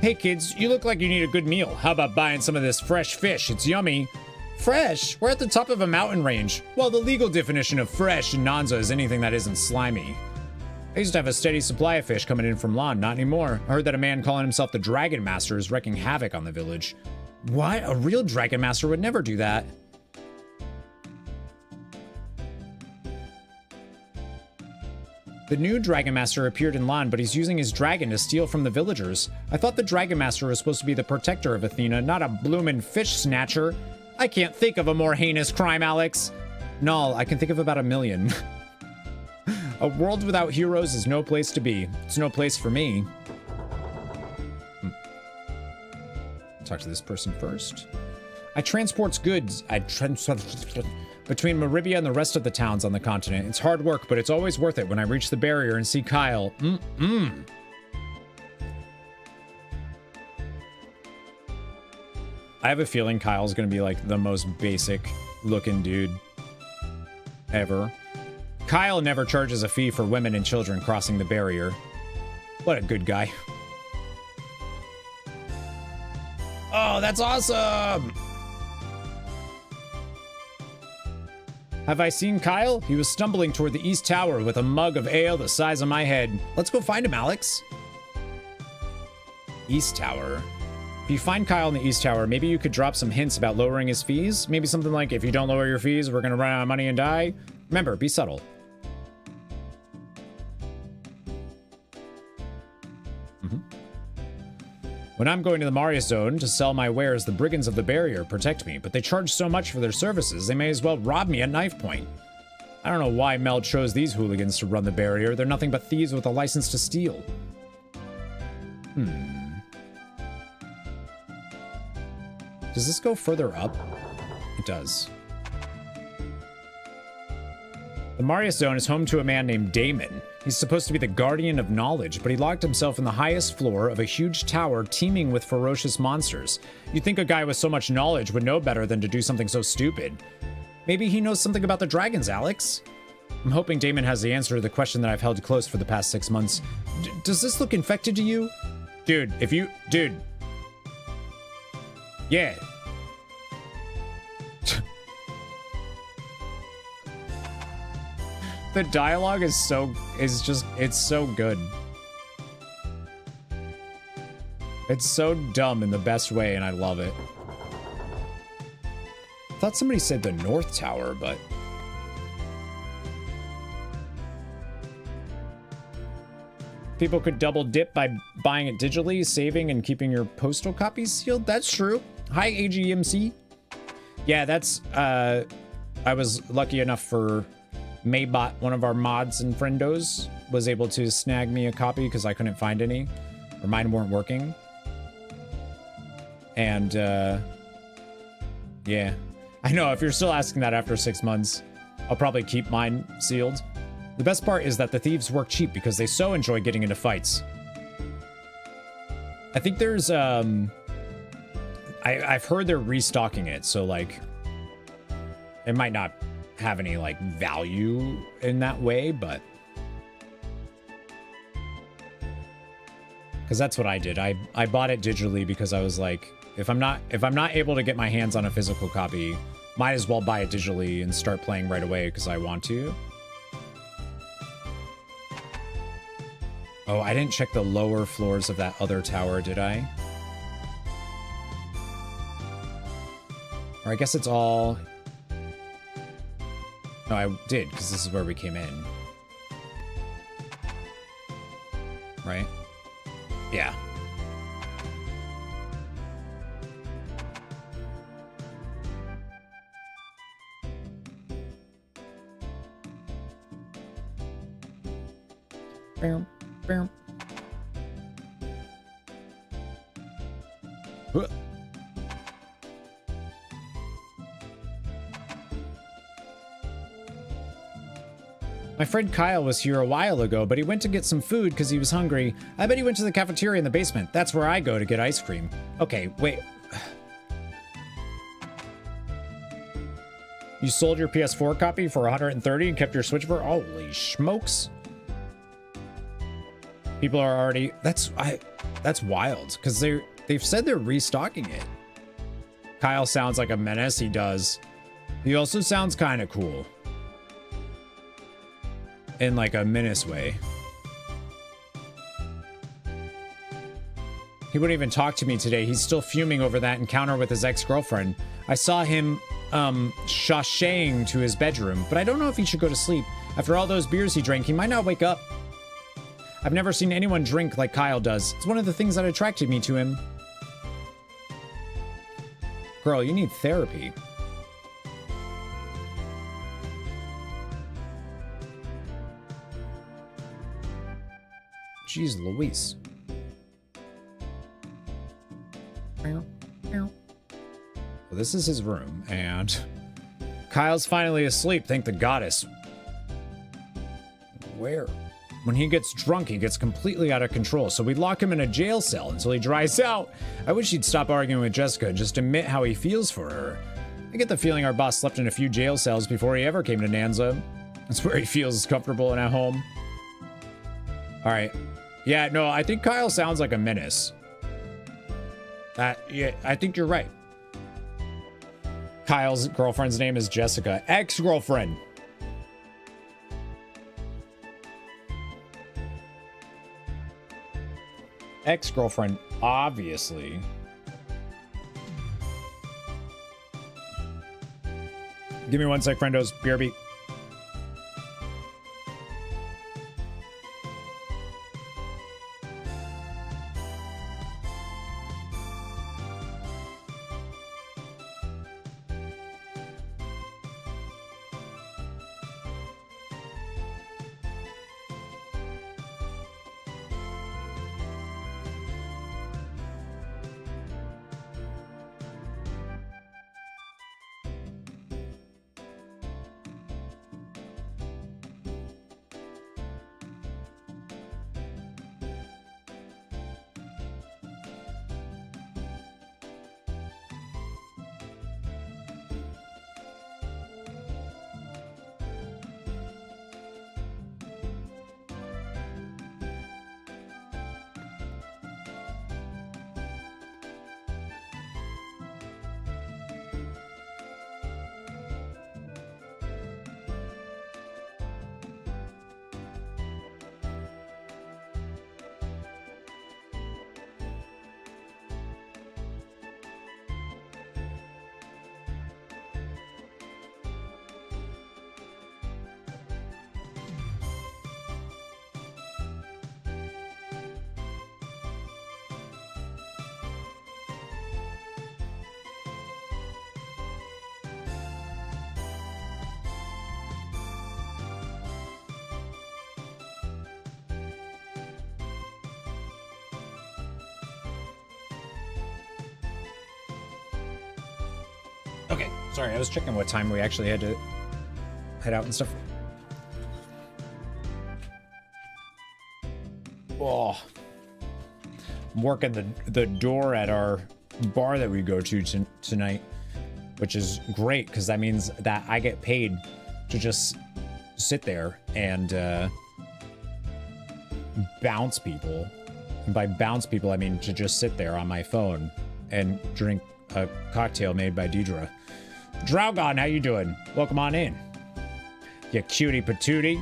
Hey kids, you look like you need a good meal. How about buying some of this fresh fish? It's yummy. Fresh? We're at the top of a mountain range. Well, the legal definition of fresh in Nanza is anything that isn't slimy. I used to have a steady supply of fish coming in from Lan, not anymore. I heard that a man calling himself the Dragon Master is wreaking havoc on the village. What? A real Dragon Master would never do that. The new Dragon Master appeared in Lan, but he's using his dragon to steal from the villagers. I thought the Dragon Master was supposed to be the protector of Athena, not a bloomin' fish snatcher. I can't think of a more heinous crime, Alex. Null, I can think of about 1 million. A world without heroes is no place to be. It's no place for me. Talk to this person first. I transports goods. Between Maribia and the rest of the towns on the continent. It's hard work, but it's always worth it when I reach the barrier and see Kyle. I have a feeling Kyle's gonna be like the most basic looking dude ever. Kyle never charges a fee for women and children crossing the barrier. What a good guy. Oh, that's awesome! Have I seen Kyle? He was stumbling toward the East Tower with a mug of ale the size of my head. Let's go find him, Alex. East Tower. If you find Kyle in the East Tower, maybe you could drop some hints about lowering his fees. Maybe something like, if you don't lower your fees, we're gonna run out of money and die. Remember, be subtle. When I'm going to the Maria Zone to sell my wares, the brigands of the barrier protect me, but they charge so much for their services, they may as well rob me at knife point. I don't know why Mel chose these hooligans to run the barrier. They're nothing but thieves with a license to steal. Does this go further up? It does. The Marius Zone is home to a man named Damon. He's supposed to be the guardian of knowledge, but he locked himself in the highest floor of a huge tower teeming with ferocious monsters. You'd think a guy with so much knowledge would know better than to do something so stupid. Maybe he knows something about the dragons, Alex? I'm hoping Damon has the answer to the question that I've held close for the past 6 months. Does this look infected to you? Dude, if you... Dude. Yeah. The dialogue is it's so good. It's so dumb in the best way, and I love it. I thought somebody said the North Tower, but... People could double dip by buying it digitally, saving, and keeping your postal copies sealed. That's true. Hi, AGMC. Yeah, that's, I was lucky enough for Maybot, one of our mods and friendos, was able to snag me a copy because I couldn't find any, or mine weren't working. And, yeah. I know, if you're still asking that after 6 months, I'll probably keep mine sealed. The best part is that the thieves work cheap because they so enjoy getting into fights. I think there's, I've heard they're restocking it, so, like, it might not have any, like, value in that way, but... Because that's what I did. I bought it digitally because I was like, if I'm not able to get my hands on a physical copy, might as well buy it digitally and start playing right away because I want to. Oh, I didn't check the lower floors of that other tower, did I? Or I guess it's all... No, I did, because this is where we came in. Right? Yeah. Bam, bam. Huh. My friend Kyle was here a while ago, but he went to get some food because he was hungry. I bet he went to the cafeteria in the basement. That's where I go to get ice cream. Okay, wait. You sold your PS4 copy for 130 and kept your Switch for... Holy smokes. People are already... That's wild, because they've said they're restocking it. Kyle sounds like a menace. He does. He also sounds kind of cool. In like a menace way. He wouldn't even talk to me today. He's still fuming over that encounter with his ex-girlfriend. I saw him sashaying to his bedroom, but I don't know if he should go to sleep. After all those beers he drank, he might not wake up. I've never seen anyone drink like Kyle does. It's one of the things that attracted me to him. Girl, you need therapy. Jeez Louise. Well, this is his room, and Kyle's finally asleep, thank the goddess. Where? When he gets drunk, he gets completely out of control, so we lock him in a jail cell until he dries out. I wish he'd stop arguing with Jessica and just admit how he feels for her. I get the feeling our boss slept in a few jail cells before he ever came to Nanza. That's where he feels comfortable and at home. Alright. Yeah, no, I think Kyle sounds like a menace. Yeah, I think you're right. Kyle's girlfriend's name is Jessica. Ex-girlfriend. Ex-girlfriend, obviously. Give me one sec, friendos. BRB. Okay, sorry, I was checking what time we actually had to head out and stuff. Oh, I'm working the door at our bar that we go to tonight, which is great because that means that I get paid to just sit there and bounce people. And by bounce people, I mean to just sit there on my phone and drink a cocktail made by Deidre. Draugon, how you doing? Welcome on in. You cutie patootie.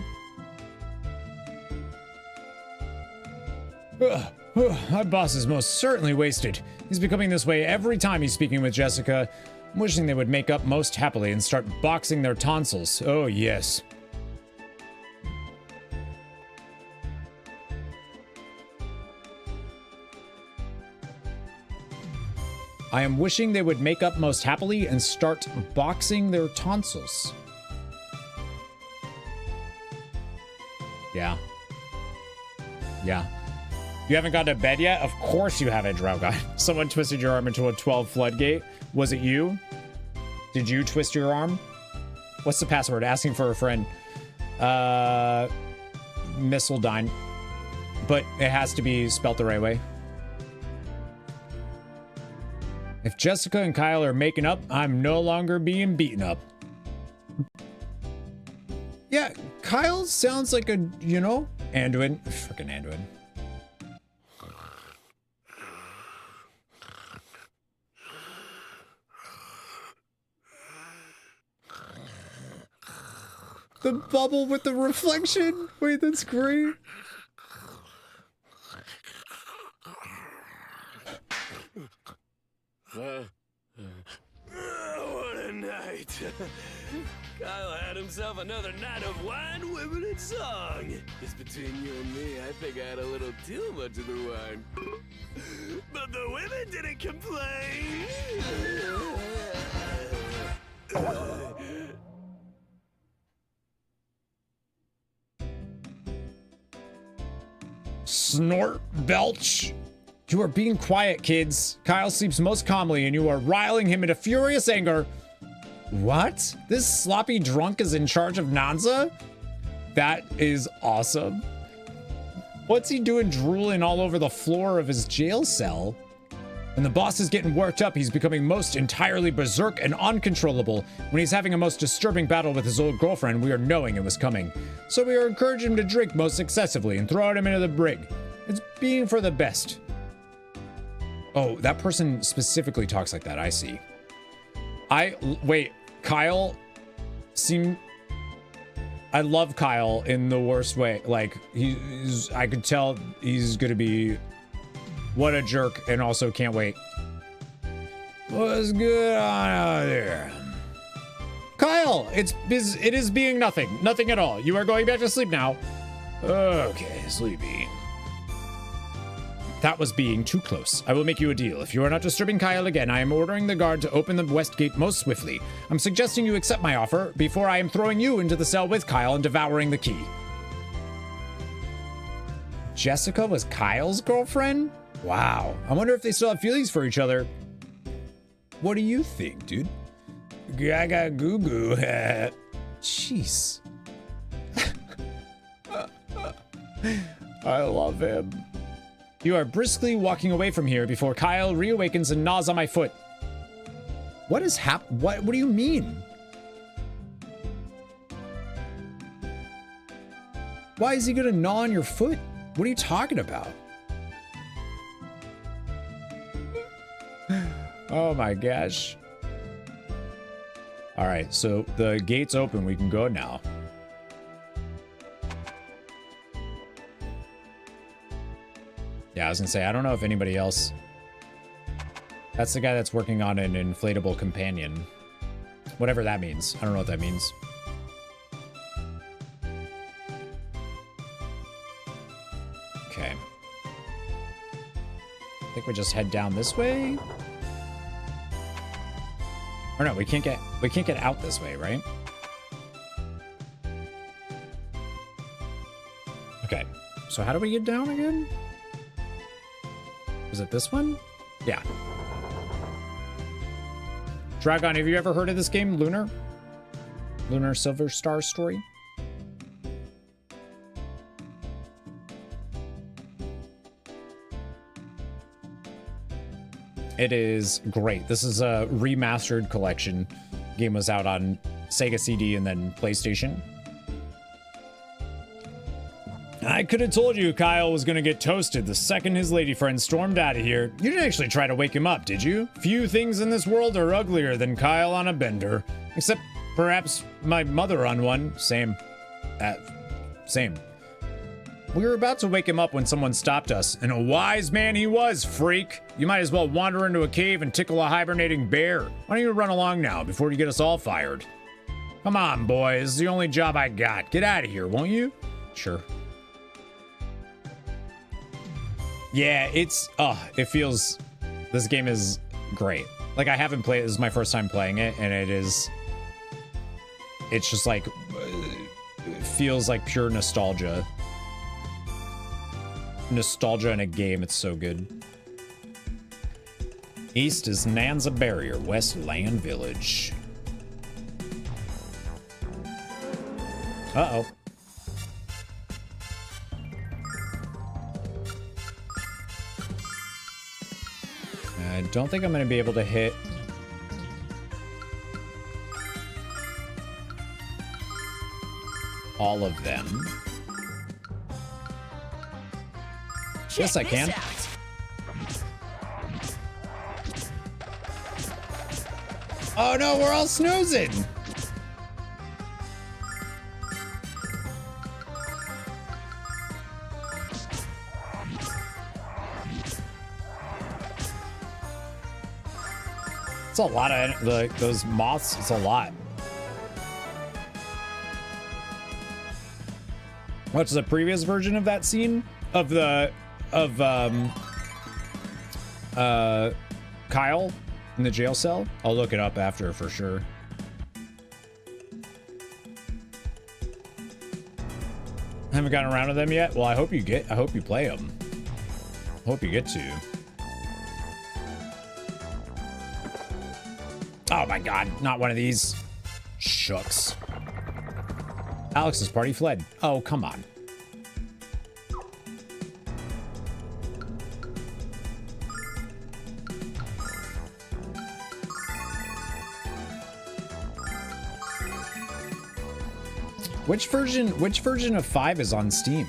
My boss is most certainly wasted. He's becoming this way every time he's speaking with Jessica. I'm wishing they would make up most happily and start boxing their tonsils. Oh, yes. I am wishing they would make up most happily and start boxing their tonsils. Yeah. Yeah. You haven't gone to bed yet? Of course you haven't, Draugon. Someone twisted your arm into a 12 floodgate. Was it you? Did you twist your arm? What's the password? Asking for a friend. Missildine. But it has to be spelt the right way. If Jessica and Kyle are making up, I'm no longer being beaten up. Yeah, Kyle sounds like a, you know, Anduin. Frickin' Anduin. The bubble with the reflection. Wait, that's great. What a night. Kyle had himself another night of wine, women, and song. Just between you and me, I think I had a little too much of the wine. But the women didn't complain. Snort, belch. You are being quiet, kids. Kyle sleeps most calmly, and you are riling him into furious anger. What? This sloppy drunk is in charge of Nanza? That is awesome. What's he doing drooling all over the floor of his jail cell? When the boss is getting worked up, he's becoming most entirely berserk and uncontrollable. When he's having a most disturbing battle with his old girlfriend, we are knowing it was coming. So we are encouraging him to drink most excessively and throwing him into the brig. It's being for the best. Oh, that person specifically talks like that, I see. Wait, Kyle I love Kyle in the worst way. Like, I could tell he's gonna be what a jerk and also can't wait. What's good on out there? Kyle, it is being nothing. Nothing at all. You are going back to sleep now. Okay, sleepy. That was being too close. I will make you a deal. If you are not disturbing Kyle again, I am ordering the guard to open the west gate most swiftly. I'm suggesting you accept my offer before I am throwing you into the cell with Kyle and devouring the key. Jessica was Kyle's girlfriend? Wow. I wonder if they still have feelings for each other. What do you think, dude? Gaga goo goo. Jeez. I love him. You are briskly walking away from here before Kyle reawakens and gnaws on my foot. What is what do you mean? Why is he gonna gnaw on your foot? What are you talking about? Oh my gosh. All right, so the gate's open. We can go now. Yeah, I was gonna say, I don't know if anybody else... That's the guy that's working on an inflatable companion. Whatever that means. I don't know what that means. Okay. I think we just head down this way. Or no, we can't get out this way, right? Okay. So how do we get down again? Was it this one? Yeah. Dragon, have you ever heard of this game, LUNAR? LUNAR Silver Star Story? It is great. This is a remastered collection. Game was out on Sega CD and then PlayStation. I could have told you Kyle was gonna get toasted the second his lady friend stormed out of here. You didn't actually try to wake him up, did you? Few things in this world are uglier than Kyle on a bender. Except perhaps my mother on one. Same. Same. We were about to wake him up when someone stopped us, and a wise man he was, freak. You might as well wander into a cave and tickle a hibernating bear. Why don't you run along now before you get us all fired? Come on, boys. This is the only job I got. Get out of here, won't you? Sure. Yeah, it feels, this game is great. Like, I haven't played, this is my first time playing it, and it's just like, it feels like pure nostalgia. Nostalgia in a game, it's so good. East is Nanza Barrier, West Land Village. Uh-oh. I don't think I'm going to be able to hit all of them. Yes, I can. Oh no, we're all snoozing. It's a lot of those moths. It's a lot. What's the previous version of that scene of Kyle in the jail cell? I'll look it up after for sure. I haven't gotten around to them yet. Well, I hope you play them. Hope you get to. Oh my god, not one of these. Shucks. Alex's party fled. Oh, come on. Which version of 5 is on Steam?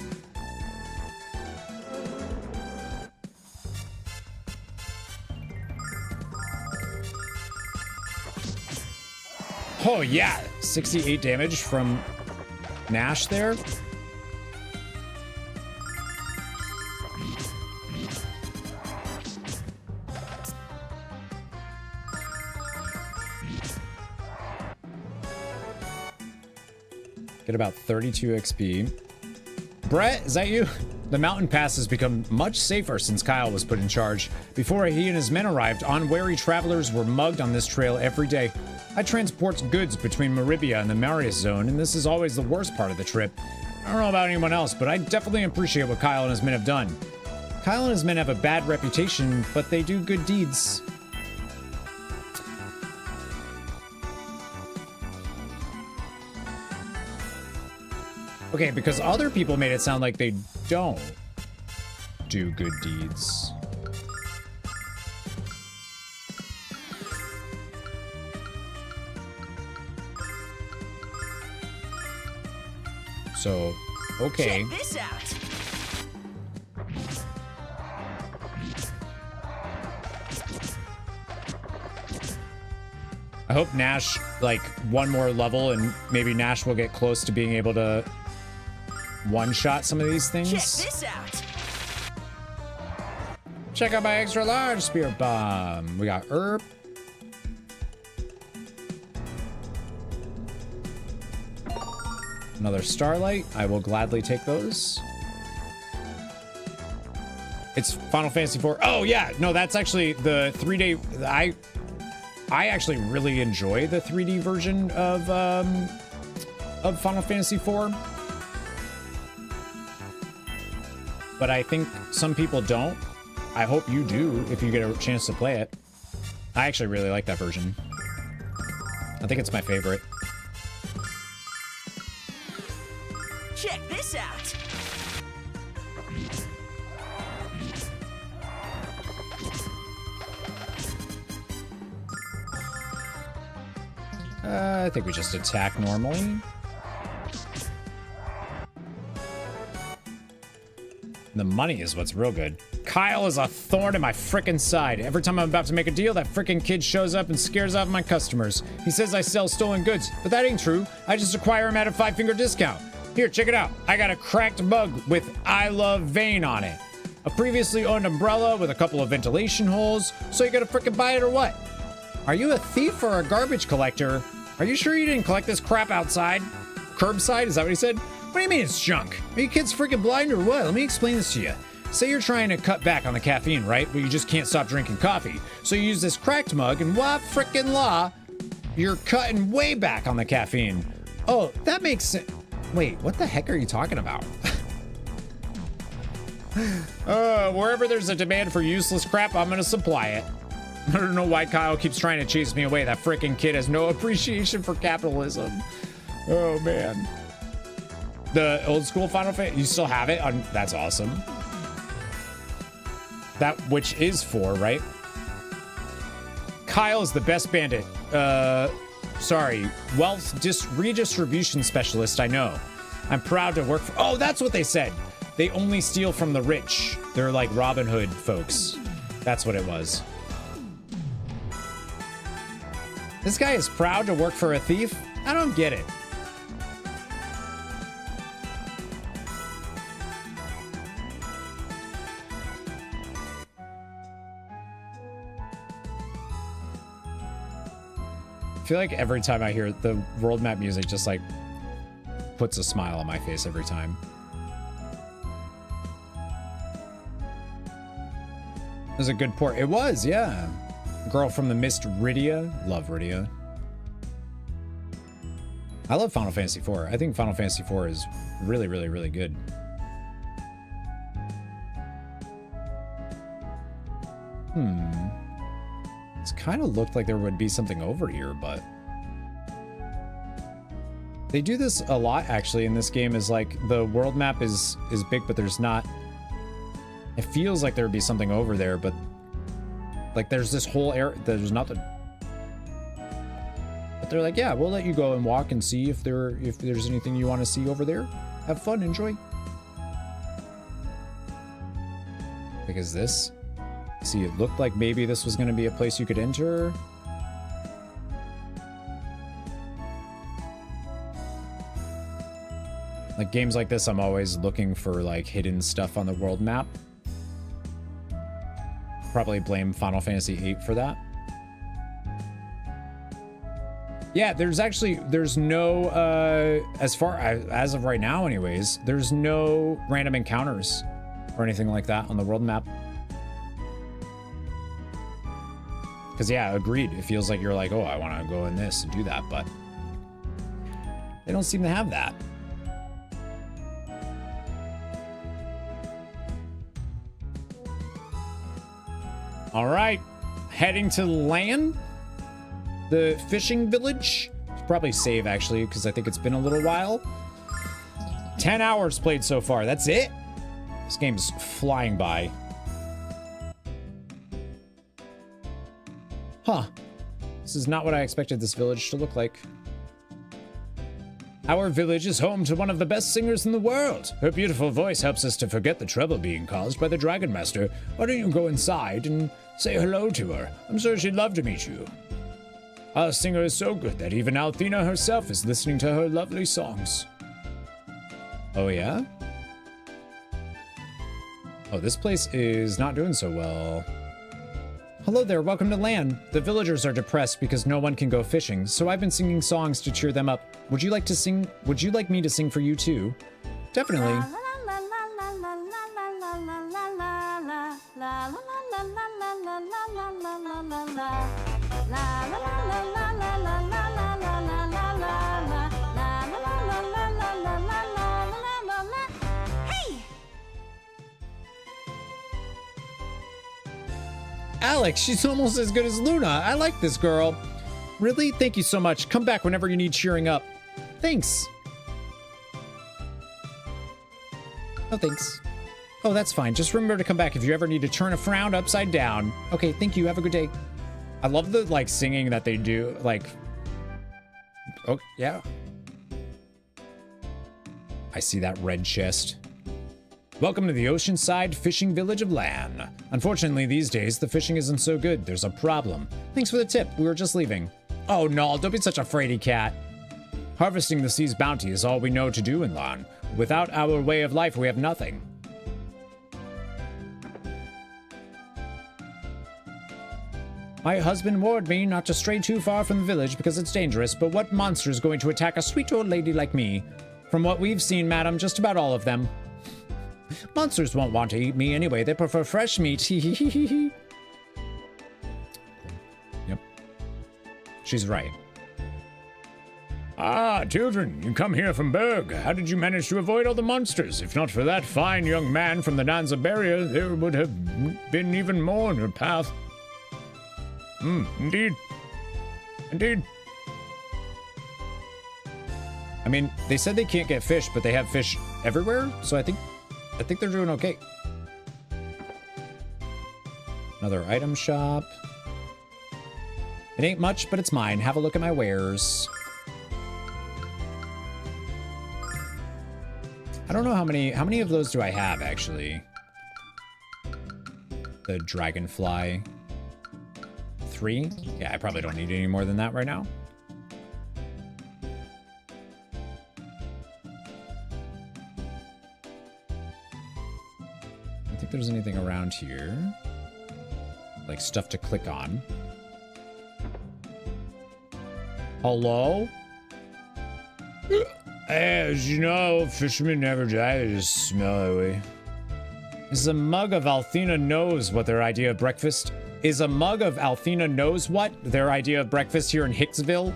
Oh yeah, 68 damage from Nash there. Get about 32 XP. Brett, is that you? The mountain pass has become much safer since Kyle was put in charge. Before he and his men arrived, unwary travelers were mugged on this trail every day. I transport goods between Meribia and the Marius Zone, and this is always the worst part of the trip. I don't know about anyone else, but I definitely appreciate what Kyle and his men have done. Kyle and his men have a bad reputation, but they do good deeds. Okay, because other people made it sound like they don't do good deeds. So, okay. Check this out. I hope Nash, like, one more level and maybe Nash will get close to being able to one-shot some of these things. Check this out. Check out my extra large spirit bomb. We got herb. Another starlight. I will gladly take those. It's Final Fantasy IV. Oh yeah, no, that's actually the 3D. I actually really enjoy the 3D version of Final Fantasy IV. But I think some people don't. I hope you do if you get a chance to play it. I actually really like that version. I think it's my favorite. Check this out. I think we just attack normally. The money is what's real good. Kyle is a thorn in my frickin' side. Every time I'm about to make a deal, that frickin' kid shows up and scares off my customers. He says I sell stolen goods, but that ain't true. I just acquire him at a 5-finger discount. Here, check it out. I got a cracked mug with I Love Vane on it. A previously owned umbrella with a couple of ventilation holes. So you gotta frickin' buy it or what? Are you a thief or a garbage collector? Are you sure you didn't collect this crap outside? Curbside? Is that what he said? What do you mean it's junk? Are you kids freaking blind or what? Let me explain this to you. Say you're trying to cut back on the caffeine, right? But you just can't stop drinking coffee. So you use this cracked mug and wah frickin' la, you're cutting way back on the caffeine. Oh, that makes sense. Wait, what the heck are you talking about? Wherever there's a demand for useless crap, I'm gonna supply it. I don't know why Kyle keeps trying to chase me away. That frickin' kid has no appreciation for capitalism. Oh, man. The old school Final Fantasy, you still have it? That's awesome. That, which is 4, right? Kyle is the best bandit. Sorry, wealth redistribution specialist, I know. I'm proud to work for, oh, that's what they said. They only steal from the rich. They're like Robin Hood folks. That's what it was. This guy is proud to work for a thief? I don't get it. I feel like every time I hear the world map music, just like puts a smile on my face every time. It was a good port. It was, yeah. Girl from the Mist, Rydia. Love Rydia. I love Final Fantasy IV. I think Final Fantasy IV is really, really, really good. It's kind of looked like there would be something over here, but they do this a lot actually in this game. Is like the world map is big, but there's not. It feels like there would be something over there, but like there's this whole area. There's nothing. But they're like, yeah, we'll let you go and walk and see if there's anything you want to see over there. Have fun, enjoy. Because this. See, it looked like maybe this was going to be a place you could enter. Like games like this, I'm always looking for like hidden stuff on the world map. Probably blame Final Fantasy VIII for that. Yeah, there's no, as of right now anyways, there's no random encounters or anything like that on the world map. Because yeah, agreed. It feels like you're like, oh, I want to go in this and do that, but they don't seem to have that. All right, heading to land. The fishing village. Should probably save actually, because I think it's been a little while. 10 hours played so far. That's it? This game's flying by. Huh. This is not what I expected this village to look like. Our village is home to one of the best singers in the world. Her beautiful voice helps us to forget the trouble being caused by the Dragon Master. Why don't you go inside and say hello to her? I'm sure she'd love to meet you. Our singer is so good that even Althena herself is listening to her lovely songs. Oh yeah? Oh, this place is not doing so well. Hello there, welcome to land. The villagers are depressed because no one can go fishing, so I've been singing songs to cheer them up. Would you like me to sing for you too? Definitely. Alex, she's almost as good as Luna. I like this girl. Really? Thank you so much. Come back whenever you need cheering up. Thanks. Oh, thanks. Oh, that's fine. Just remember to come back if you ever need to turn a frown upside down. Okay, thank you. Have a good day. I love the, like, singing that they do. Like, oh, yeah. I see that red chest. Welcome to the oceanside fishing village of Lan. Unfortunately, these days, the fishing isn't so good. There's a problem. Thanks for the tip. We were just leaving. Oh, no, don't be such a fraidy cat. Harvesting the sea's bounty is all we know to do in Lan. Without our way of life, we have nothing. My husband warned me not to stray too far from the village because it's dangerous, but what monster is going to attack a sweet old lady like me? From what we've seen, madam, just about all of them. Monsters won't want to eat me anyway. They prefer fresh meat. Yep. She's right. Ah, children, you come here from Berg. How did you manage to avoid all the monsters? If not for that fine young man from the Danza barrier, there would have been even more in your path. Indeed. Indeed. I mean, they said they can't get fish, but they have fish everywhere, so I think they're doing okay. Another item shop. It ain't much, but it's mine. Have a look at my wares. I don't know how many of those do I have, actually? The dragonfly. 3? Yeah, I probably don't need any more than that right now. I don't think there's anything around here. Like stuff to click on. Hello? As you know, fishermen never die, they just smell that way. Is a mug of Althena knows what their idea of breakfast? Is a mug of Althena knows what their idea of breakfast here in Hicksville?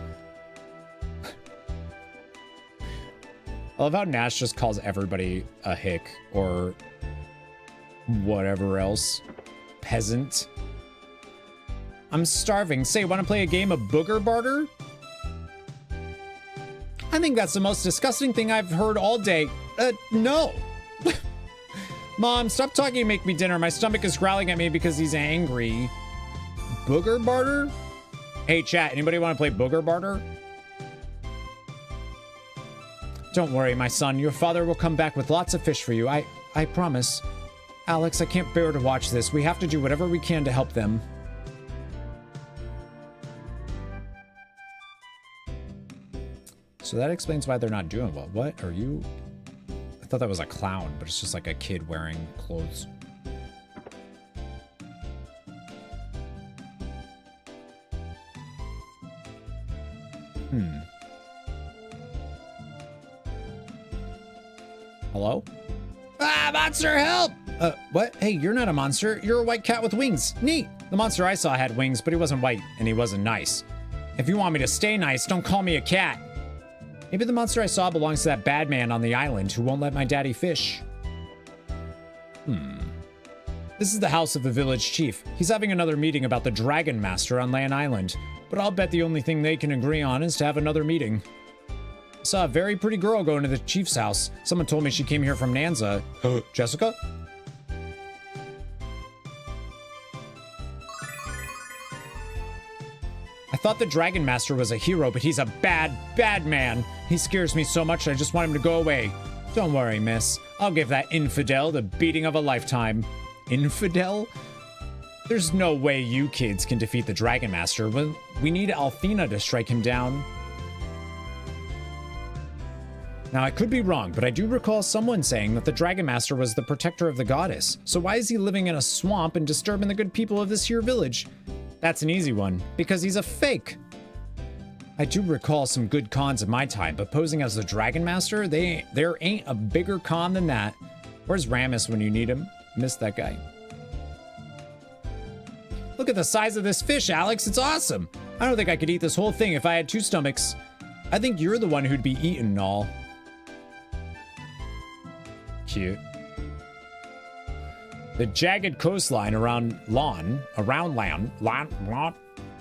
I love how Nash just calls everybody a hick or whatever else. Peasant. I'm starving. Say, want to play a game of booger barter? I think that's the most disgusting thing I've heard all day. No. Mom, stop talking and make me dinner. My stomach is growling at me because he's angry. Booger barter? Hey, chat, anybody want to play booger barter? Don't worry, my son. Your father will come back with lots of fish for you. I promise. Alex, I can't bear to watch this. We have to do whatever we can to help them. So that explains why they're not doing well. What are you? I thought that was a clown, but it's just like a kid wearing clothes. Hello? Ah, monster, help! What? Hey, you're not a monster. You're a white cat with wings. Neat. The monster I saw had wings, but he wasn't white, and he wasn't nice. If you want me to stay nice, don't call me a cat. Maybe the monster I saw belongs to that bad man on the island who won't let my daddy fish. This is the house of the village chief. He's having another meeting about the Dragon Master on Lan Island, but I'll bet the only thing they can agree on is to have another meeting. I saw a very pretty girl going to the chief's house. Someone told me she came here from Nanza. Jessica? I thought the Dragon Master was a hero, but he's a bad, bad man. He scares me so much I just want him to go away. Don't worry, miss. I'll give that infidel the beating of a lifetime. Infidel? There's no way you kids can defeat the Dragon Master. We need Althena to strike him down. Now, I could be wrong, but I do recall someone saying that the Dragon Master was the protector of the goddess. So why is he living in a swamp and disturbing the good people of this here village? That's an easy one, because he's a fake. I do recall some good cons of my time, but posing as the Dragon Master, there ain't a bigger con than that. Where's Ramus when you need him? Missed that guy. Look at the size of this fish, Alex. It's awesome. I don't think I could eat this whole thing if I had 2 stomachs. I think you're the one who'd be eaten and all. Cute. The jagged coastline around land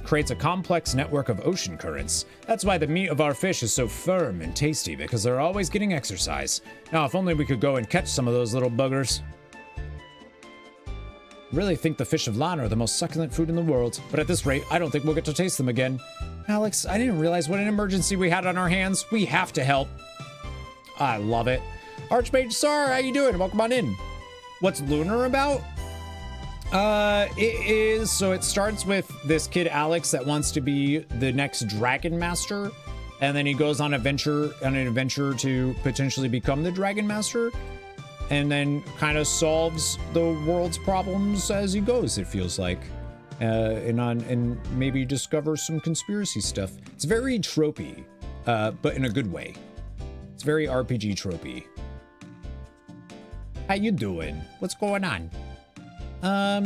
creates a complex network of ocean currents. That's why the meat of our fish is so firm and tasty, because they're always getting exercise. Now, if only we could go and catch some of those little buggers. I really think the fish of LUNAR are the most succulent food in the world, but at this rate, I don't think we'll get to taste them again. Alex, I didn't realize what an emergency we had on our hands. We have to help. I love it. Archmage Sar, how you doing? Welcome on in. What's LUNAR about? It starts with this kid Alex that wants to be the next Dragon Master, and then he goes on an adventure to potentially become the Dragon Master, and then kind of solves the world's problems as he goes, it feels like. And maybe discovers some conspiracy stuff. It's very tropey, but in a good way. It's very RPG tropey. How you doing? What's going on?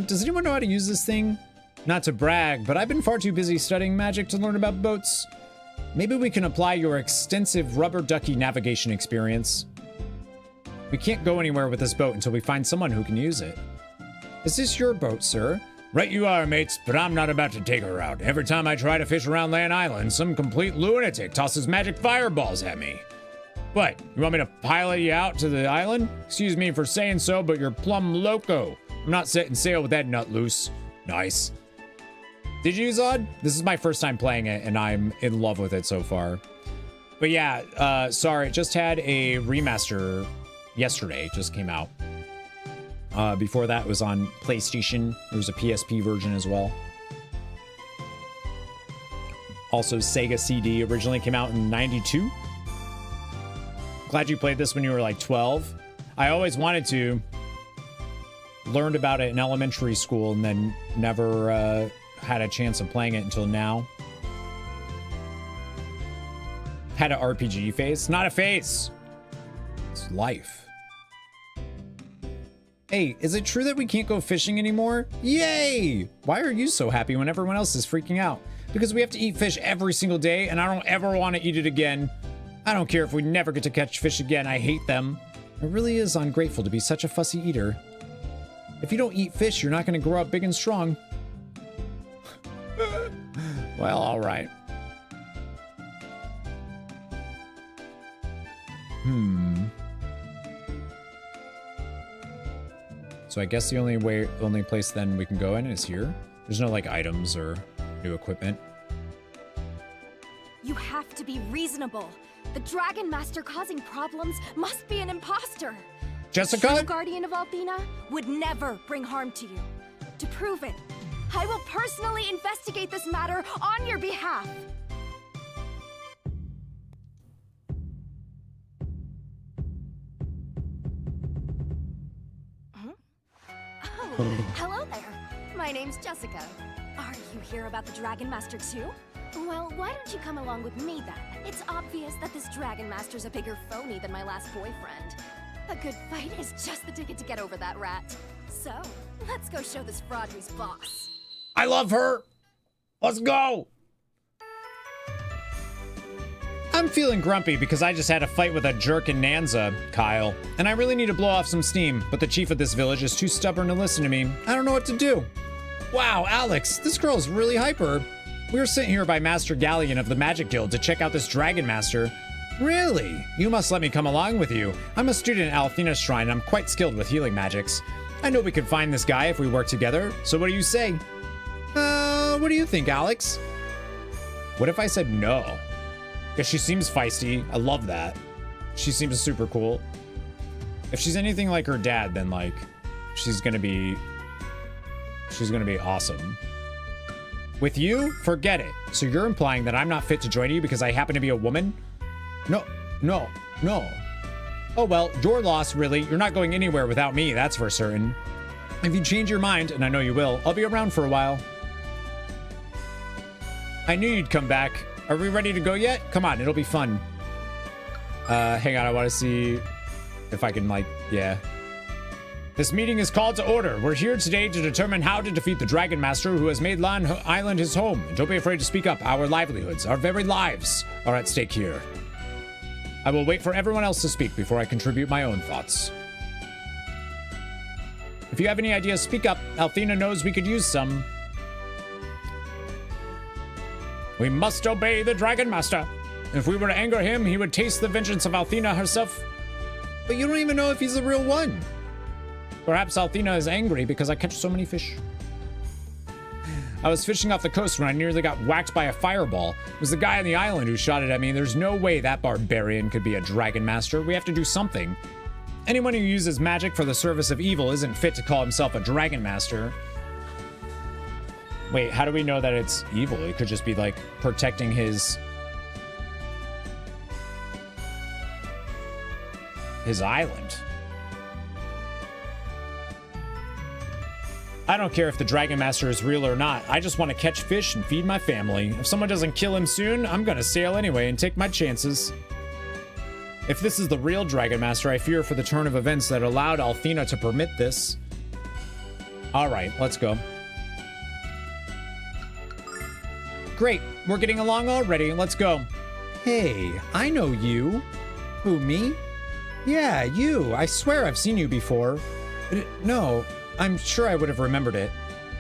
Does anyone know how to use this thing? Not to brag, but I've been far too busy studying magic to learn about boats. Maybe we can apply your extensive rubber ducky navigation experience. We can't go anywhere with this boat until we find someone who can use it. Is this your boat, sir? Right you are, mates, but I'm not about to take her out. Every time I try to fish around Lan Island, some complete lunatic tosses magic fireballs at me. What, you want me to pilot you out to the island? Excuse me for saying so, but you're plumb loco. I'm not setting sail with that nut loose. Nice. Did you, Zod? This is my first time playing it, and I'm in love with it so far. But yeah, sorry, it just had a remaster yesterday. It just came out. Before that, it was on PlayStation. There was a PSP version as well. Also, Sega CD originally came out in '92. Glad you played this when you were like 12. I always wanted to. Learned about it in elementary school and then never had a chance of playing it until now. Had an RPG face. Not a face. It's life. Hey, is it true that we can't go fishing anymore? Yay! Why are you so happy when everyone else is freaking out? Because we have to eat fish every single day and I don't ever want to eat it again. I don't care if we never get to catch fish again. I hate them. It really is ungrateful to be such a fussy eater. If you don't eat fish, you're not going to grow up big and strong. Well, all right. So I guess the only place then we can go in is here. There's no like items or new equipment. You have to be reasonable. The Dragon Master causing problems must be an imposter. Jessica? True Guardian of Althena would never bring harm to you. To prove it, I will personally investigate this matter on your behalf. Oh, hello there. My name's Jessica. Are you here about the Dragon Master too? Well, why don't you come along with me then? It's obvious that this Dragon Master's a bigger phony than my last boyfriend. A good fight is just the ticket to get over that rat. So, let's go show this fraud who's boss. I love her. Let's go. I'm feeling grumpy because I just had a fight with a jerk in Nanza, Kyle, and I really need to blow off some steam, but the chief of this village is too stubborn to listen to me. I don't know what to do. Wow, Alex, this girl's really hyper. We were sent here by Master Galleon of the Magic Guild to check out this Dragon Master. Really? You must let me come along with you. I'm a student at Althena's Shrine and I'm quite skilled with healing magics. I know we could find this guy if we work together, so what do you say? What do you think, Alex? What if I said no? Because she seems feisty. I love that. She seems super cool. If she's anything like her dad, then like, she's gonna be awesome. With you, forget it. So you're implying that I'm not fit to join you because I happen to be a woman? No. Oh well, your loss, really. You're not going anywhere without me, that's for certain. If you change your mind, and I know you will, I'll be around for a while. I knew you'd come back. Are we ready to go yet? Come on, it'll be fun. Hang on, I want to see if I can, like, yeah. This meeting is called to order. We're here today to determine how to defeat the Dragon Master who has made Lan Island his home. And don't be afraid to speak up. Our livelihoods, our very lives, are at stake here. I will wait for everyone else to speak before I contribute my own thoughts. If you have any ideas, speak up. Althena knows we could use some. We must obey the Dragon Master. If we were to anger him, he would taste the vengeance of Althena herself. But you don't even know if he's the real one. Perhaps Althena is angry because I catch so many fish. I was fishing off the coast when I nearly got whacked by a fireball. It was the guy on the island who shot it at me. There's no way that barbarian could be a Dragon Master. We have to do something. Anyone who uses magic for the service of evil isn't fit to call himself a Dragon Master. Wait, how do we know that it's evil? It could just be like protecting his island. I don't care if the Dragon Master is real or not. I just want to catch fish and feed my family. If someone doesn't kill him soon, I'm gonna sail anyway and take my chances. If this is the real Dragon Master, I fear for the turn of events that allowed Althena to permit this. Alright, let's go. Great, we're getting along already. Let's go. Hey, I know you. Who, me? Yeah, you. I swear I've seen you before. No, I'm sure I would have remembered it.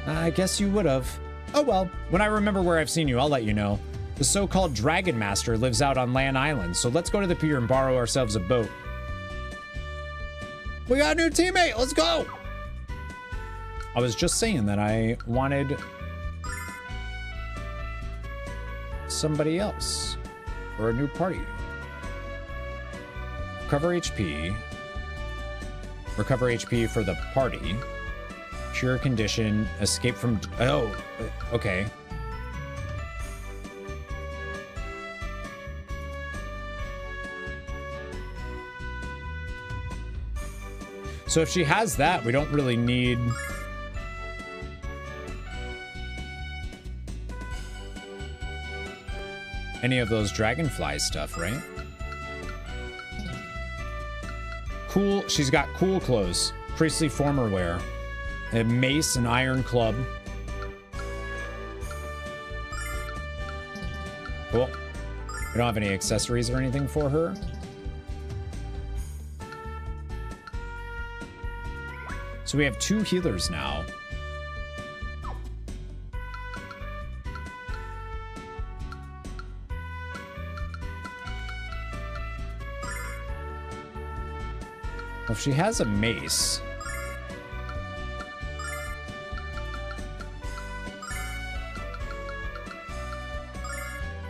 I guess you would have. Oh well, when I remember where I've seen you, I'll let you know. The so-called Dragon Master lives out on Lan Island, so let's go to the pier and borrow ourselves a boat. We got a new teammate, let's go! I was just saying that I wanted somebody else or a new party. Recover HP. Recover HP for the party. Cure condition. Escape from... Oh, okay. So if she has that, we don't really need... any of those dragonfly stuff, right? Cool. She's got cool clothes. Priestly former wear. A mace and iron club. Cool. We don't have any accessories or anything for her. So we have 2 healers now. Well, if she has a mace...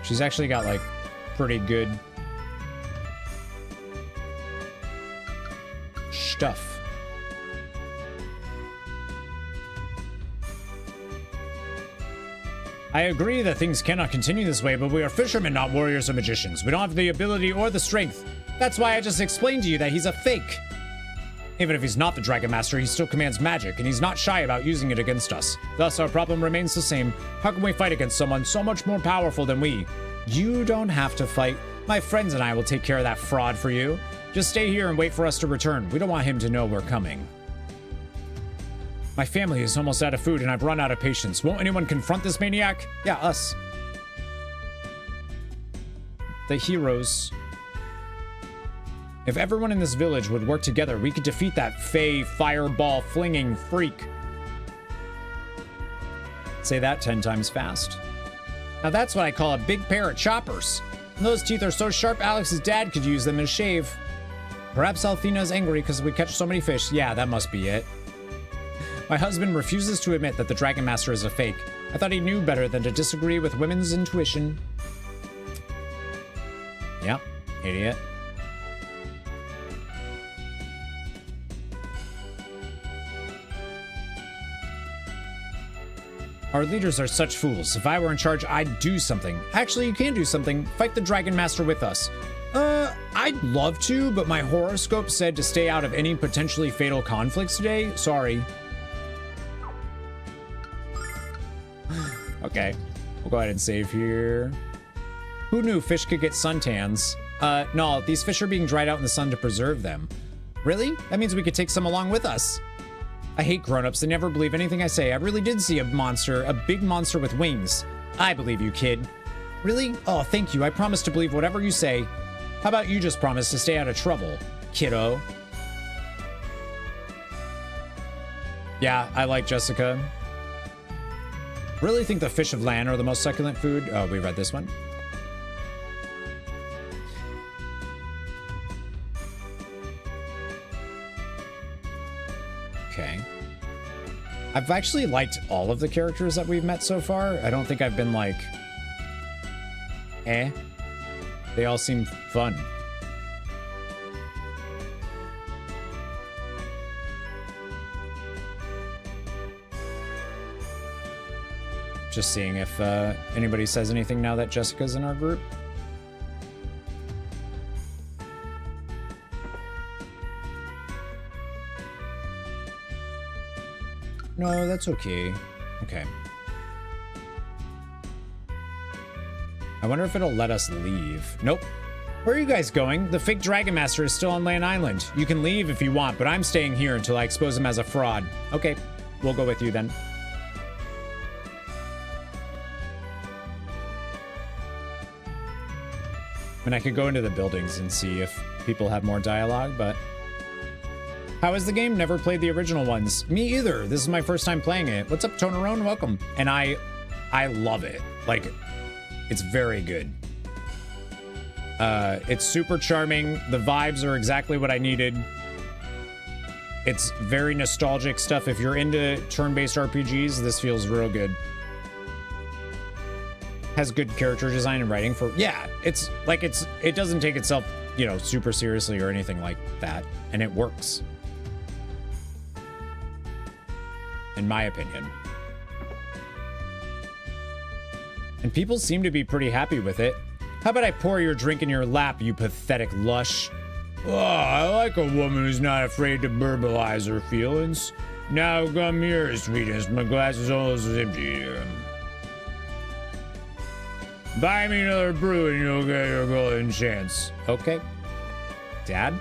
she's actually got, like, pretty good... stuff. I agree that things cannot continue this way, but we are fishermen, not warriors or magicians. We don't have the ability or the strength. That's why I just explained to you that he's a fake. Even if he's not the Dragon Master, he still commands magic, and he's not shy about using it against us. Thus, our problem remains the same. How can we fight against someone so much more powerful than we? You don't have to fight. My friends and I will take care of that fraud for you. Just stay here and wait for us to return. We don't want him to know we're coming. My family is almost out of food, and I've run out of patience. Won't anyone confront this maniac? Yeah, us. The heroes. If everyone in this village would work together, we could defeat that fey fireball flinging freak. Say that 10 times fast. Now that's what I call a big pair of choppers. And those teeth are so sharp Alex's dad could use them as shave. Perhaps Althena's angry because we catch so many fish. Yeah, that must be it. My husband refuses to admit that the Dragon Master is a fake. I thought he knew better than to disagree with women's intuition. Yep, idiot. Our leaders are such fools. If I were in charge, I'd do something. Actually, you can do something. Fight the Dragon Master with us. I'd love to, but my horoscope said to stay out of any potentially fatal conflicts today. Sorry. Okay, we'll go ahead and save here. Who knew fish could get suntans? No, these fish are being dried out in the sun to preserve them. Really? That means we could take some along with us. I hate grown-ups. They never believe anything I say. I really did see a monster, a big monster with wings. I believe you, kid. Really? Oh, thank you. I promise to believe whatever you say. How about you just promise to stay out of trouble, kiddo? Yeah, I like Jessica. Really think the fish of land are the most succulent food. Oh, we read this one. Okay. I've actually liked all of the characters that we've met so far. I don't think I've been like, eh. They all seem fun. Just seeing if anybody says anything now that Jessica's in our group. No, that's okay. Okay. I wonder if it'll let us leave. Nope. Where are you guys going? The fake Dragon Master is still on Land Island. You can leave if you want, but I'm staying here until I expose him as a fraud. Okay, we'll go with you then. And I could go into the buildings and see if people have more dialogue, but... How is the game? Never played the original ones. Me either. This is my first time playing it. What's up, Tonarone? Welcome. And I love it. Like, it's very good. It's super charming. The vibes are exactly what I needed. It's very nostalgic stuff. If you're into turn-based RPGs, this feels real good. Has good character design and writing for... Yeah, it's like it doesn't take itself, you know, super seriously or anything like that. And it works. In my opinion. And people seem to be pretty happy with it. How about I pour your drink in your lap, you pathetic lush? Oh, I like a woman who's not afraid to verbalize her feelings. Now come here, sweetest. My glass is almost empty. Buy me another brew and you'll get your golden chance. Okay. Dad?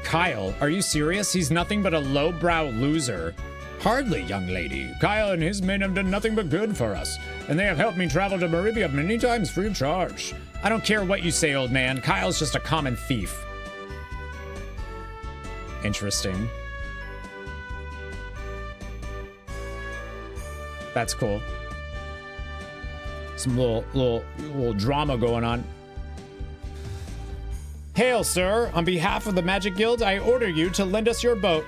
Kyle, are you serious? He's nothing but a lowbrow loser. Hardly, young lady. Kyle and his men have done nothing but good for us, and they have helped me travel to Maribia many times free of charge. I don't care what you say, old man. Kyle's just a common thief. Interesting. That's cool. Some little drama going on. Hail, sir. On behalf of the Magic Guild, I order you to lend us your boat.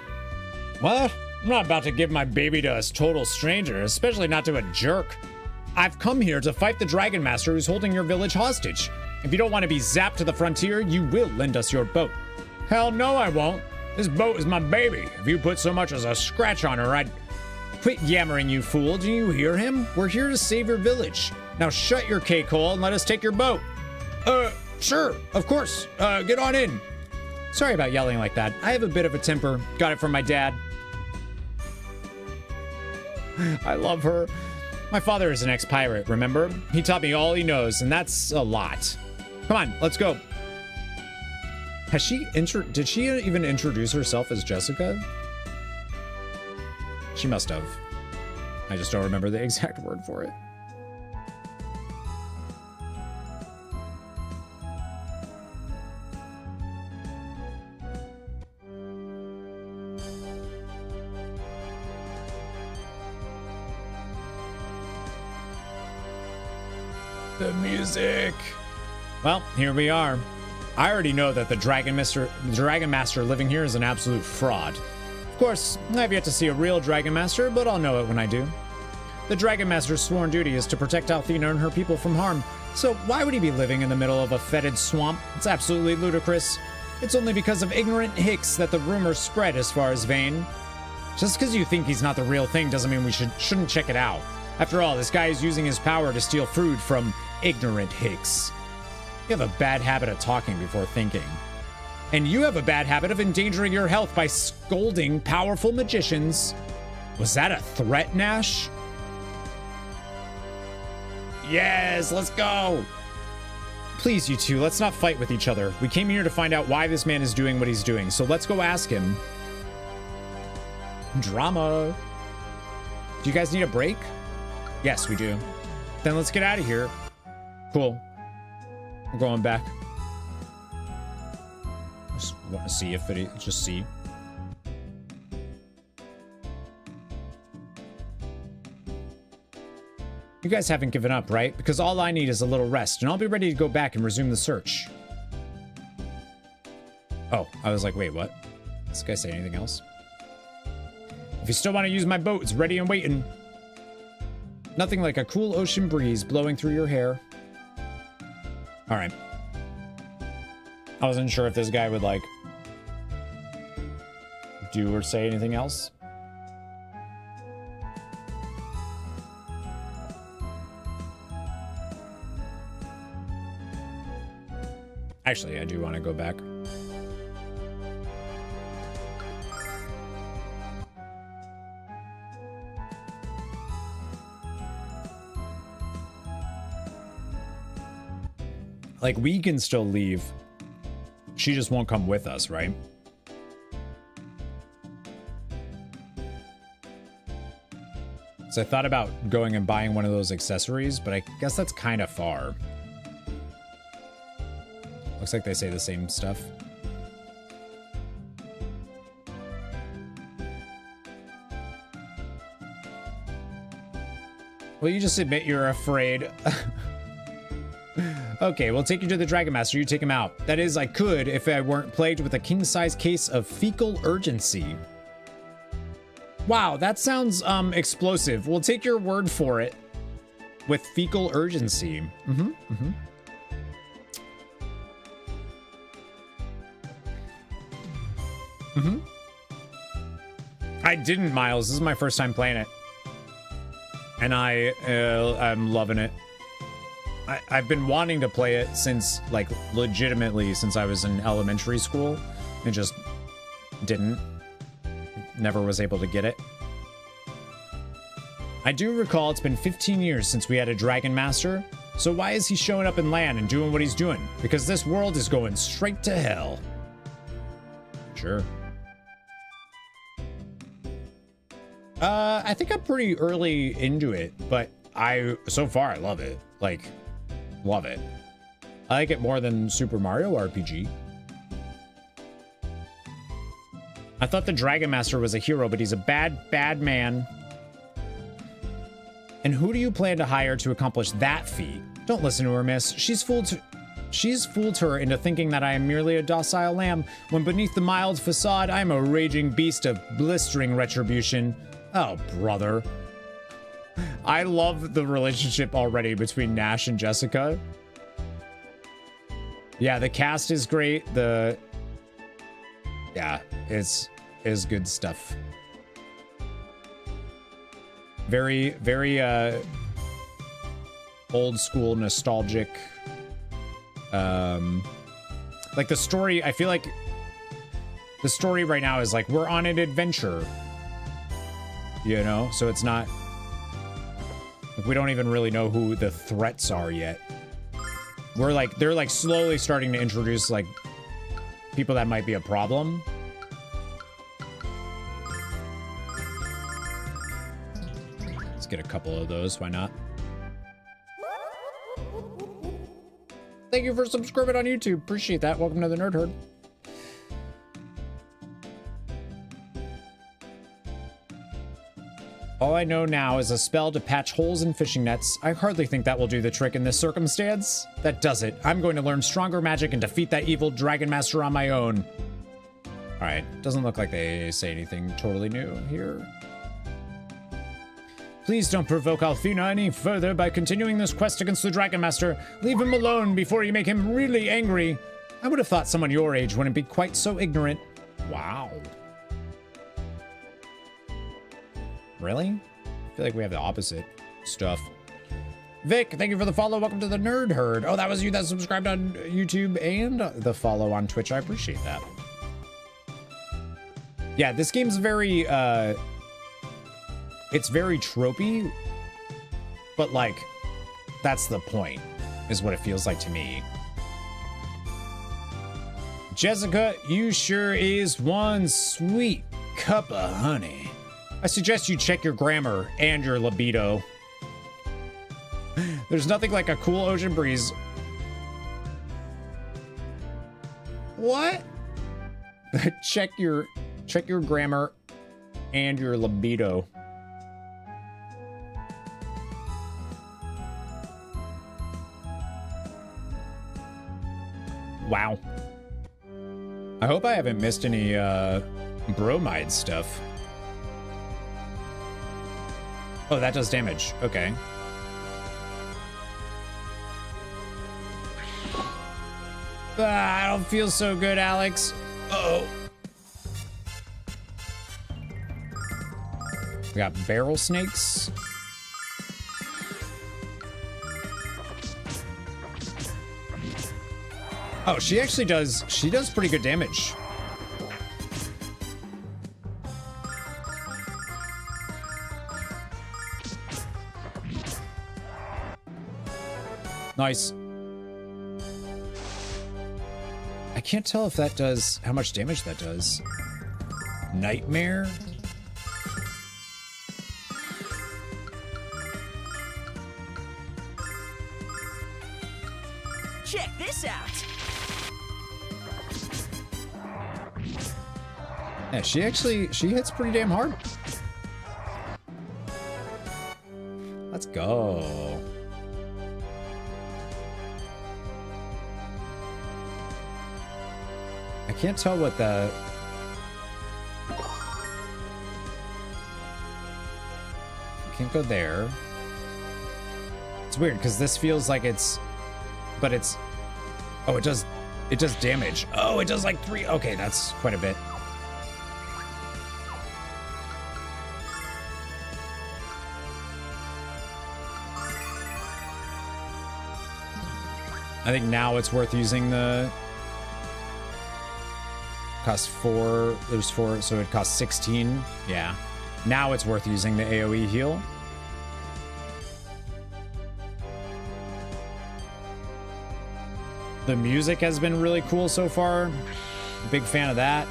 What? I'm not about to give my baby to a total stranger, especially not to a jerk. I've come here to fight the Dragon Master who's holding your village hostage. If you don't want to be zapped to the frontier, you will lend us your boat. Hell no, I won't. This boat is my baby. If you put so much as a scratch on her, I'd Quit yammering, you fool. Do you hear him? We're here to save your village. Now shut your cake-hole and let us take your boat. Sure, of course. Get on in. Sorry about yelling like that. I have a bit of a temper. Got it from my dad. I love her. My father is an ex-pirate, remember? He taught me all he knows, and that's a lot. Come on, let's go. Did she even introduce herself as Jessica? She must have. I just don't remember the exact word for it. The music. Well, here we are. I already know that the Dragon Master living here is an absolute fraud. Of course, I've yet to see a real Dragon Master, but I'll know it when I do. The Dragon Master's sworn duty is to protect Althena and her people from harm, so why would he be living in the middle of a fetid swamp? It's absolutely ludicrous. It's only because of ignorant hicks that the rumors spread as far as Vane. Just because you think he's not the real thing doesn't mean we shouldn't check it out. After all, this guy is using his power to steal food from ignorant hicks. You have a bad habit of talking before thinking. And you have a bad habit of endangering your health by scolding powerful magicians. Was that a threat, Nash? Yes, let's go. Please, you two, let's not fight with each other. We came here to find out why this man is doing what he's doing, so let's go ask him. Drama. Do you guys need a break? Yes, we do. Then let's get out of here. Cool. We're going back. Just want to see if it... Just see. You guys haven't given up, right? Because all I need is a little rest, and I'll be ready to go back and resume the search. Oh, I was like, wait, what? Did this guy say anything else? If you still want to use my boat, it's ready and waiting. Nothing like a cool ocean breeze blowing through your hair. All right. I wasn't sure if this guy would, like, do or say anything else. Actually, I do want to go back. Like, we can still leave. She just won't come with us, right? So I thought about going and buying one of those accessories, but I guess that's kind of far. Looks like they say the same stuff. Well, you just admit you're afraid. Okay, we'll take you to the Dragon Master. You take him out. That is, I could if I weren't plagued with a king-size case of fecal urgency. Wow, that sounds explosive. We'll take your word for it. With fecal urgency. I didn't, Miles. This is my first time playing it. And I'm loving it. I've been wanting to play it since, like, legitimately since I was in elementary school. And just didn't. Never was able to get it. I do recall it's been 15 years since we had a Dragon Master. So why is he showing up in land and doing what he's doing? Because this world is going straight to hell. Sure. I think I'm pretty early into it, but so far I love it. Like, love it. I like it more than Super Mario RPG. I thought the Dragon Master was a hero, but he's a bad, bad man. And who do you plan to hire to accomplish that feat? Don't listen to her, miss. She's fooled her into thinking that I am merely a docile lamb, when beneath the mild facade, I am a raging beast of blistering retribution. Oh, brother. I love the relationship already between Nash and Jessica. Yeah, the cast is great. Yeah, it's good stuff. Very, very old school, nostalgic. Like the story, I feel like the story right now is like we're on an adventure. You know, so it's not like we don't even really know who the threats are yet. We're like, they're like slowly starting to introduce like people that might be a problem. Let's get a couple of those, why not? Thank you for subscribing on YouTube. Appreciate that. Welcome to the Nerd Herd. All I know now is a spell to patch holes in fishing nets. I hardly think that will do the trick in this circumstance. That does it. I'm going to learn stronger magic and defeat that evil Dragon Master on my own. Alright, doesn't look like they say anything totally new here. Please don't provoke Alfina any further by continuing this quest against the Dragon Master. Leave him alone before you make him really angry. I would have thought someone your age wouldn't be quite so ignorant. Wow. Really? I feel like we have the opposite stuff. Vic, thank you for the follow. Welcome to the Nerd Herd. Oh, that was you that subscribed on YouTube and the follow on Twitch. I appreciate that. Yeah, this game's very, it's very tropey, but like, that's the point, is what it feels like to me. Jessica, you sure is one sweet cup of honey. I suggest you check your grammar and your libido. There's nothing like a cool ocean breeze. What? check your grammar and your libido. Wow. I hope I haven't missed any bromide stuff. Oh, that does damage. Okay. I don't feel so good, Alex. Uh-oh. We got barrel snakes. Oh, she actually does pretty good damage. Nice. I can't tell if that does, how much damage that does. Nightmare? Check this out. Yeah, she hits pretty damn hard. Let's go. I can't tell what the... Can't go there. It's weird because this feels like it's... But it's... Oh, it does damage. Oh, it does like 3. Okay, that's quite a bit. I think now it's worth using the... Costs 4. There's 4, so it costs 16. Yeah. Now it's worth using the AoE heal. The music has been really cool so far. Big fan of that.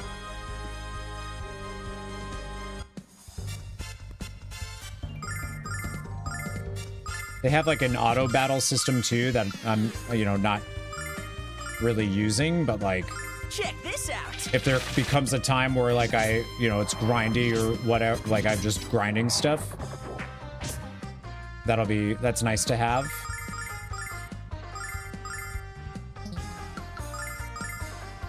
They have like an auto battle system too that I'm, you know, not really using, but like... Check this out. If there becomes a time where like it's grindy or whatever, like I'm just grinding stuff, that's nice to have.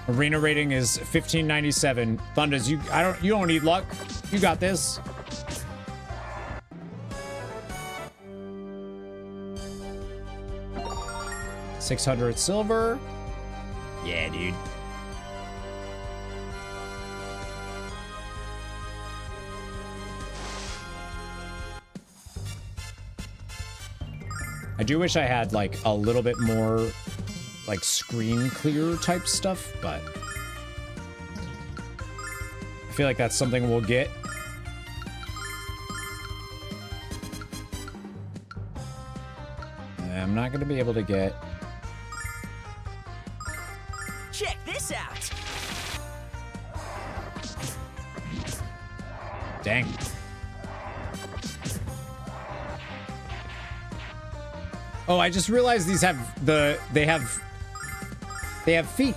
Arena rating is 1597. Thunders, you don't need luck. You got this. $600 silver. Yeah, dude. I do wish I had like a little bit more like screen clear type stuff, but I feel like that's something we'll get. I'm not going to be able to get... Check this out. Dang. Oh, I just realized these have they have feet.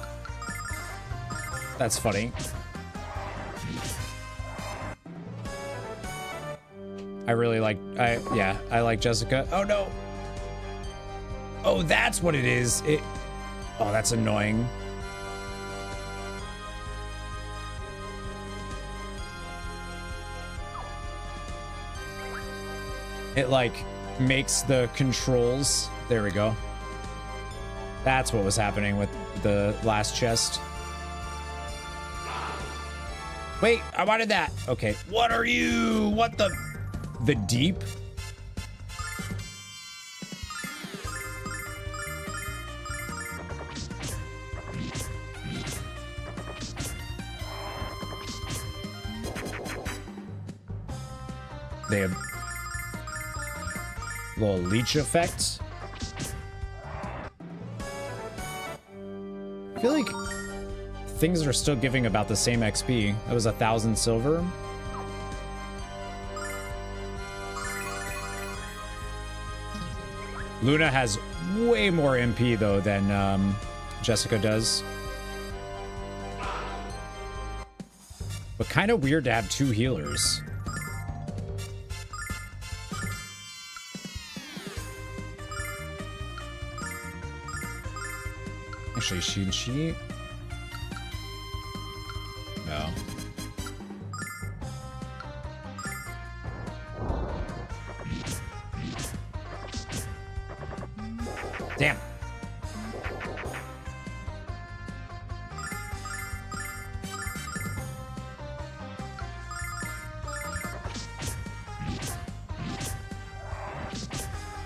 That's funny. I really like I like Jessica. Oh no. Oh, that's what it is. Oh, that's annoying. It like makes the controls. There we go. That's what was happening with the last chest. Wait, I wanted that. Okay. What are you? What the deep? They have little leech effects. I feel like things are still giving about the same XP. That was 1,000 silver. Luna has way more MP though than Jessica does. But kind of weird to have 2 healers. Actually, she... No. Damn.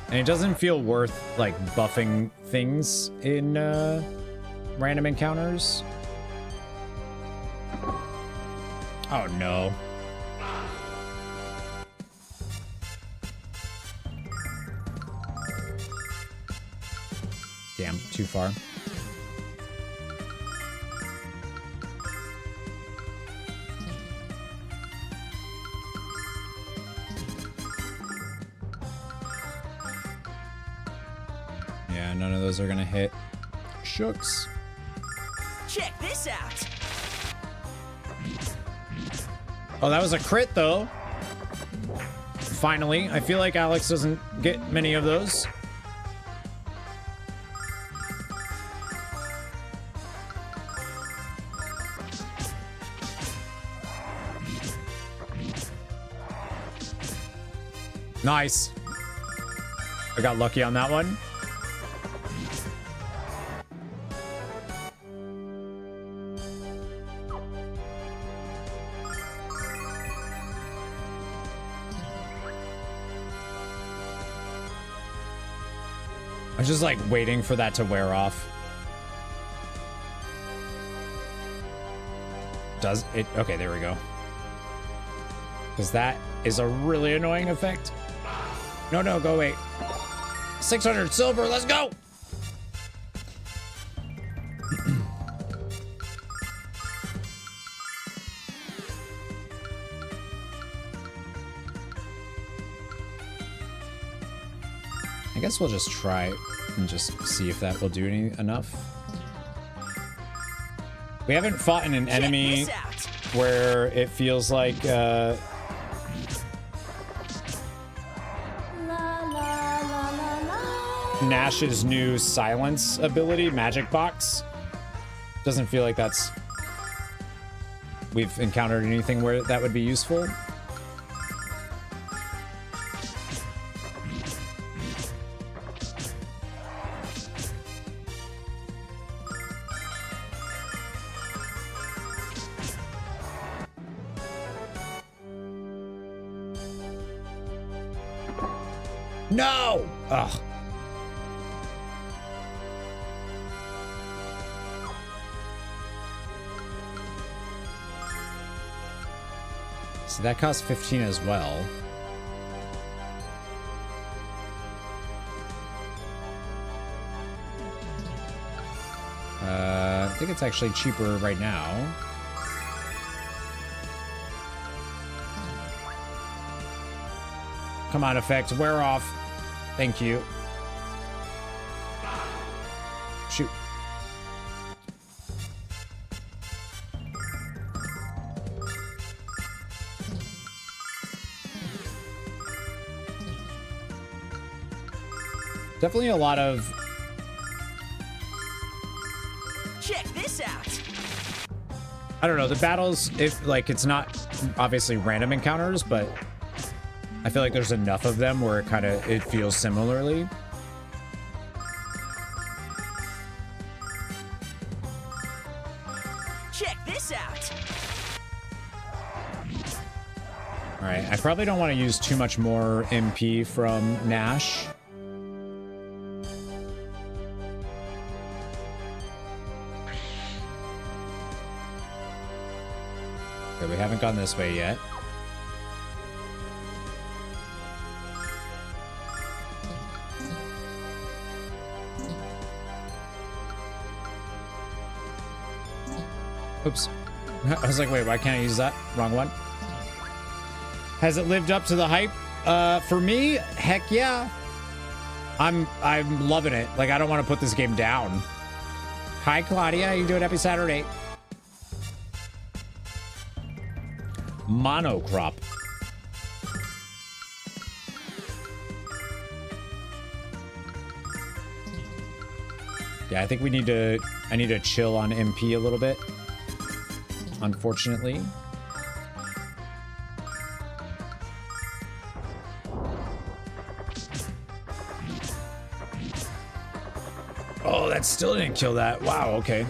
And it doesn't feel worth, like, buffing things in, random encounters. Oh no. Damn, too far. Yeah, none of those are gonna hit. Shucks. Check this out. Oh, that was a crit, though. Finally. I feel like Alex doesn't get many of those. Nice. I got lucky on that one. I'm just like waiting for that to wear off. Does it? Okay, there we go. Because that is a really annoying effect. No, no, go away. 600 silver, let's go! I guess we'll just try and just see if that will do enough. We haven't fought in an enemy where it feels like Nash's new silence ability, Magic Box. Doesn't feel like we've encountered anything where that would be useful. No! Ugh. So that costs 15 as well. I think it's actually cheaper right now. Come on, effect, wear off. Thank you. Shoot. Definitely a lot of... Check this out. I don't know, the battles, if like it's not obviously random encounters, but I feel like there's enough of them where it feels similarly. Check this out. All right, I probably don't want to use too much more MP from Nash. Okay, we haven't gone this way yet. Oops. I was like, wait, why can't I use that? Wrong one. Has it lived up to the hype? For me, heck yeah. I'm loving it. Like, I don't want to put this game down. Hi, Claudia. How you doing? Happy Saturday. Monocrop. Yeah, I think I need to chill on MP a little bit. Unfortunately. Oh, that still didn't kill that. Wow, okay.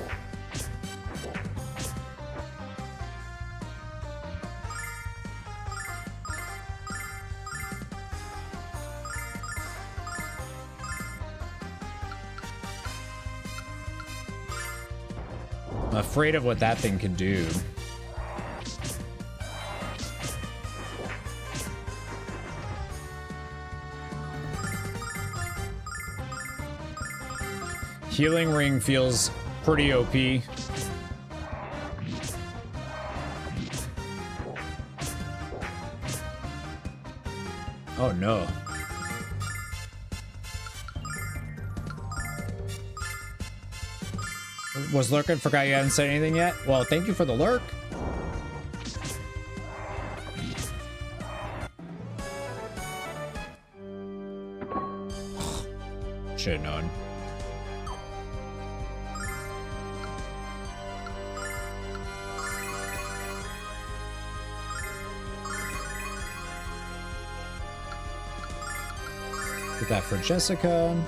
I'm afraid of what that thing can do. Healing ring feels pretty OP. Oh no. Was lurking? Forgot you hadn't said anything yet? Well, thank you for the lurk. Should have known. Get that for Jessica.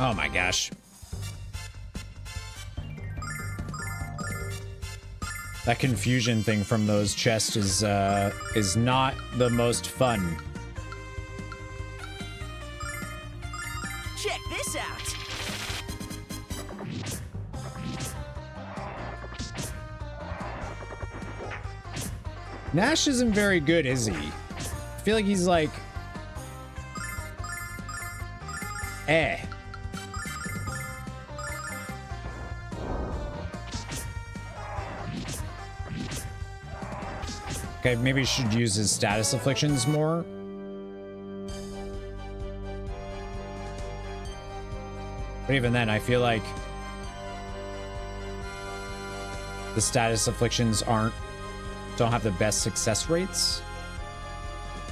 Oh my gosh. That confusion thing from those chests is not the most fun. Check this out. Nash isn't very good, is he? I feel like he's like... Eh. Okay, maybe he should use his status afflictions more. But even then, I feel like the status afflictions don't have the best success rates.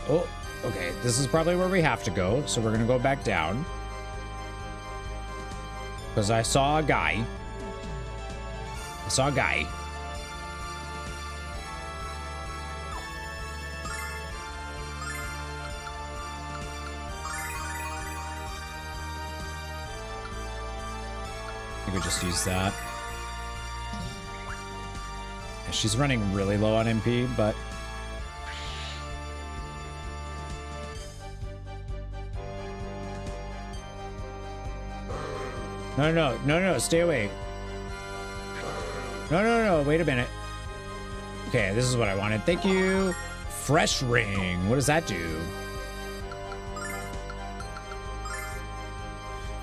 Oh, okay. This is probably where we have to go, so we're gonna go back down. Because I saw a guy. I could just use that. Yeah, she's running really low on MP, but... No, stay away. No, wait a minute. Okay, this is what I wanted. Thank you. Fresh ring. What does that do?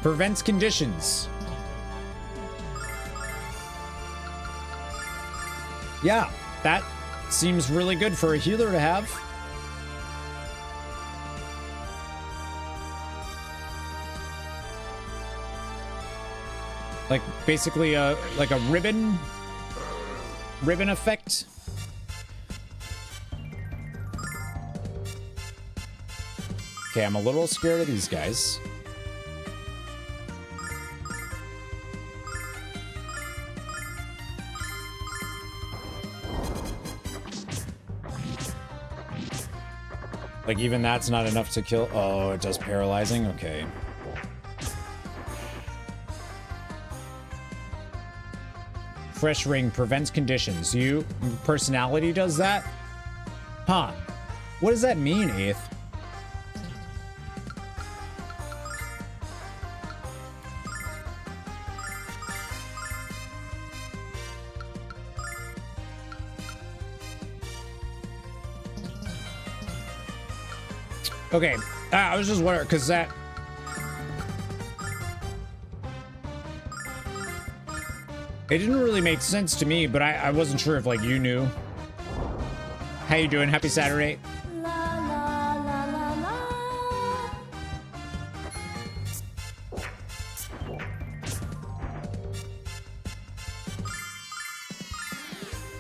Prevents conditions. Yeah, that seems really good for a healer to have. Like basically a ribbon effect. Okay, I'm a little scared of these guys. Like even that's not enough to kill. Oh, it does paralyzing. Okay. Fresh ring prevents conditions. You personality does that? Huh. What does that mean, Aeth? Okay, I was just wondering, because that... It didn't really make sense to me, but I wasn't sure if, like, you knew. How you doing? Happy Saturday. La la la la la.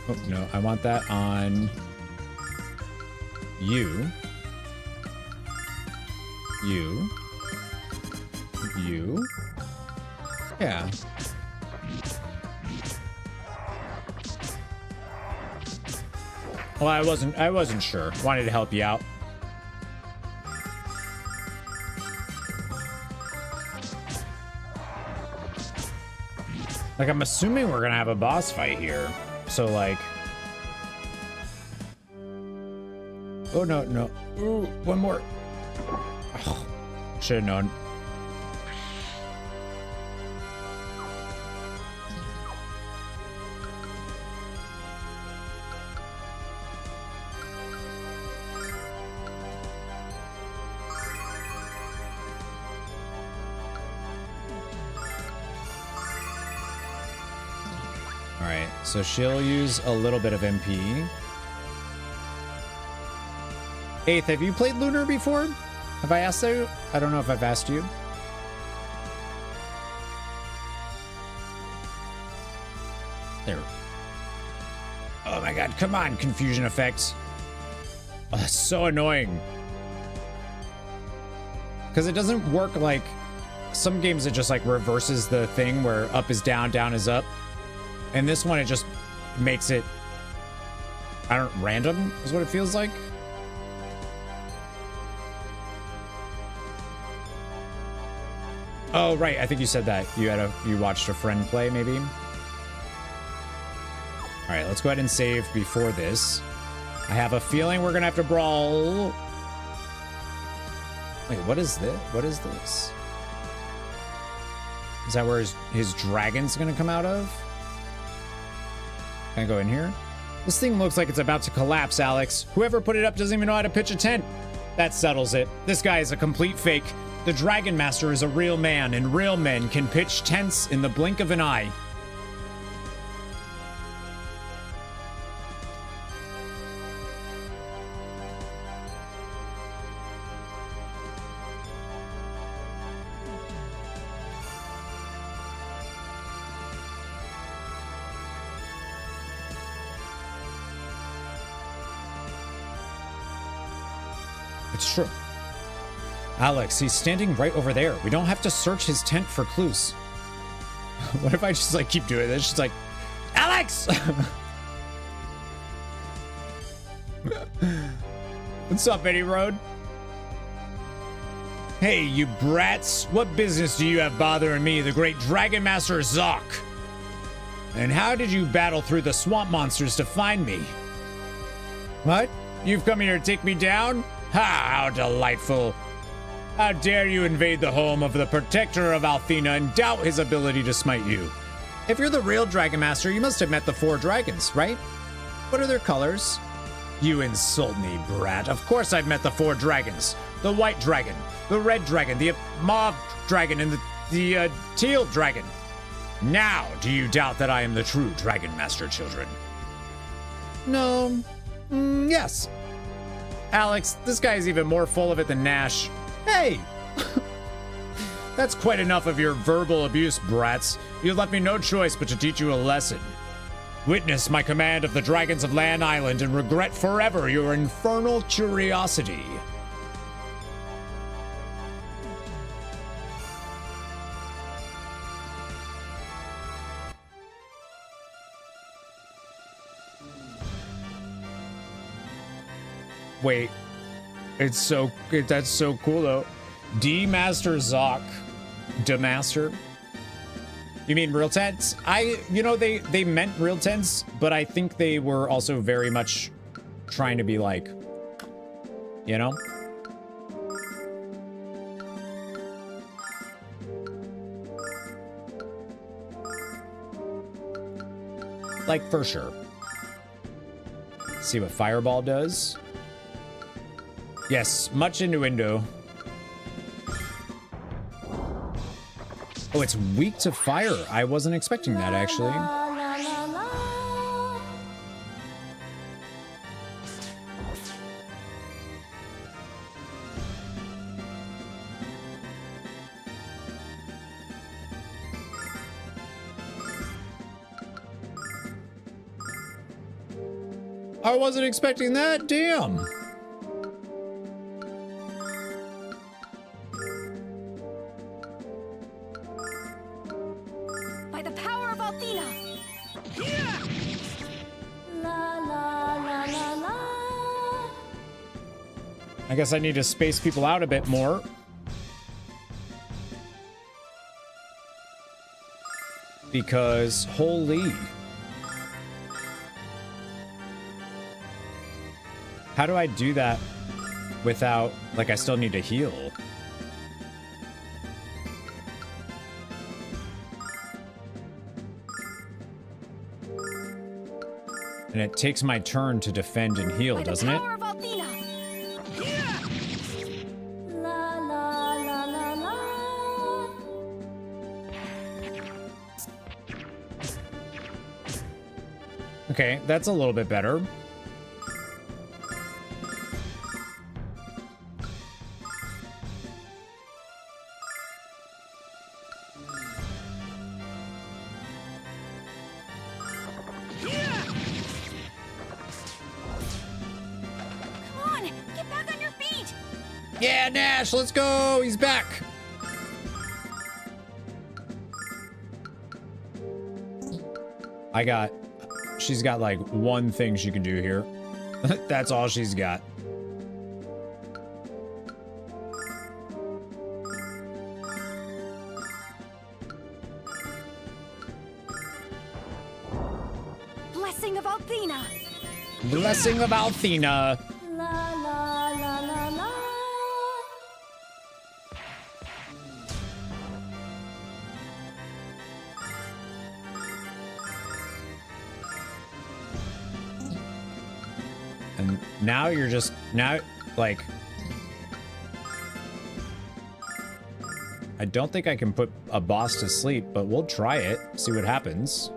Oh, no, I want that on... You. You. You. Yeah. Well, I wasn't sure. Wanted to help you out. Like, I'm assuming we're gonna have a boss fight here. So, like... Oh, no, no. Ooh, one more. Oh, should have known. Alright, so she'll use a little bit of MP. Aeth, have you played Lunar before? Have I asked you? I don't know if I've asked you. There. Oh my god, come on, confusion effects. Oh, that's so annoying. Because it doesn't work like some games, it just like reverses the thing where up is down, down is up. And this one, it just makes it, I don't, random is what it feels like. Oh, right. I think you said that. You watched a friend play, maybe? All right, let's go ahead and save before this. I have a feeling we're gonna have to brawl. Wait, what is this? What is this? Is that where his dragon's gonna come out of? Can I go in here? This thing looks like it's about to collapse, Alex. Whoever put it up doesn't even know how to pitch a tent. That settles it. This guy is a complete fake. The Dragon Master is a real man, and real men can pitch tents in the blink of an eye. It's true. Alex, he's standing right over there. We don't have to search his tent for clues. What if I just like keep doing this? She's like, Alex! What's up, Eddie Road? Hey, you brats. What business do you have bothering me, the great Dragon Master Zoc? And how did you battle through the swamp monsters to find me? What? You've come here to take me down? Ha, how delightful. How dare you invade the home of the protector of Althena and doubt his ability to smite you? If you're the real Dragon Master, you must have met the 4 dragons, right? What are their colors? You insult me, brat. Of course I've met the 4 dragons. The white dragon, the red dragon, the mauve dragon, and the teal dragon. Now, do you doubt that I am the true Dragon Master, children? No. Yes. Alex, this guy is even more full of it than Nash. Hey! That's quite enough of your verbal abuse, brats. You left me no choice but to teach you a lesson. Witness my command of the dragons of Lan Island and regret forever your infernal curiosity. Wait, that's so cool though. D-Master Zoc. D-Master. You mean real tents? They meant real tents, but I think they were also very much trying to be like, you know? Like, for sure. Let's see what Fireball does. Yes, much innuendo. Oh, it's weak to fire. I wasn't expecting that, actually. I wasn't expecting that. Damn. By the power of Althena! La la la la la. I guess I need to space people out a bit more. Because, holy. How do I do that without, like, I still need to heal? And it takes my turn to defend and heal, doesn't it? Power of Althena! La la la la la. Okay, that's a little bit better. Come on, get back on your feet! Yeah, Nash, let's go! He's back! She's got like one thing she can do here. That's all she's got. Blessing of Althena! Blessing of Althena. La la la la la. And now you're just, like... I don't think I can put a boss to sleep, but we'll try it, see what happens.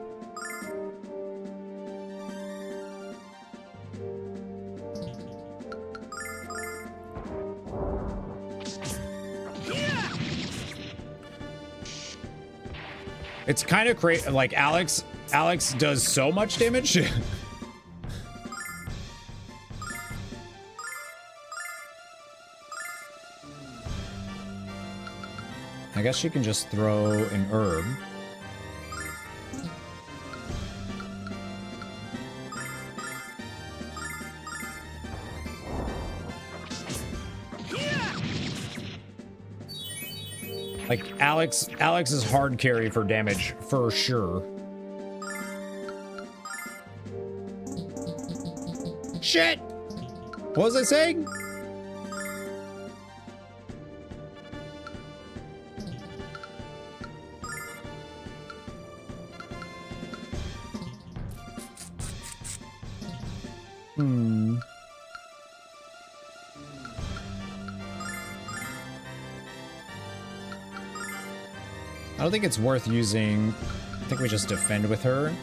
It's kind of crazy, like Alex does so much damage. I guess she can just throw an herb. Like, Alex is hard carry for damage, for sure. Shit! What was I saying? I don't think it's worth using. I think we just defend with her.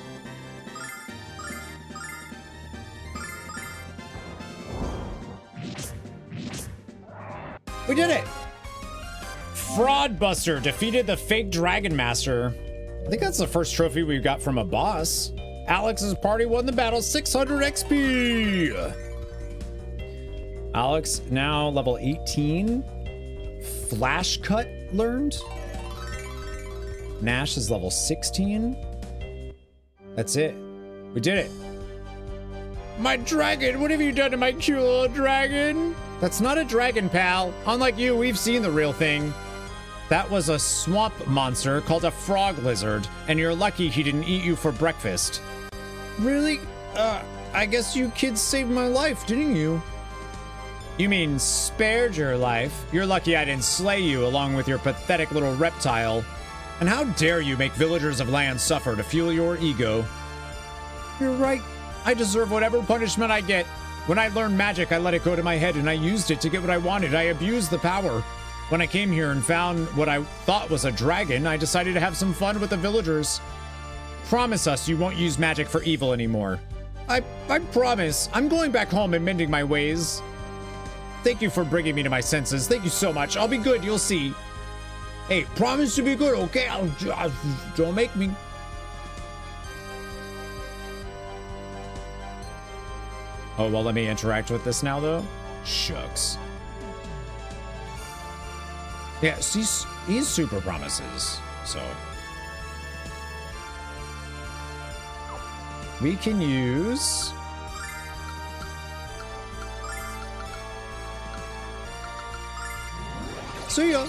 We did it! Fraud Buster defeated the fake Dragon Master. I think that's the first trophy we've got from a boss. Alex's party won the battle, 600 XP! Alex now level 18. Flash Cut learned. Nash is level 16. That's it. We did it. My dragon! What have you done to my cute little dragon? That's not a dragon, pal. Unlike you, we've seen the real thing. That was a swamp monster called a frog lizard, and you're lucky he didn't eat you for breakfast. Really? I guess you kids saved my life, didn't you? You mean spared your life? You're lucky I didn't slay you along with your pathetic little reptile. And how dare you make villagers of land suffer to fuel your ego? You're right. I deserve whatever punishment I get. When I learned magic, I let it go to my head and I used it to get what I wanted. I abused the power. When I came here and found what I thought was a dragon, I decided to have some fun with the villagers. Promise us you won't use magic for evil anymore. I promise. I'm going back home and mending my ways. Thank you for bringing me to my senses. Thank you so much. I'll be good, you'll see. Hey, promise to be good, okay? Don't make me. Oh, well, let me interact with this now, though. Shucks. Yeah, he's super promises, so. We can use... See ya!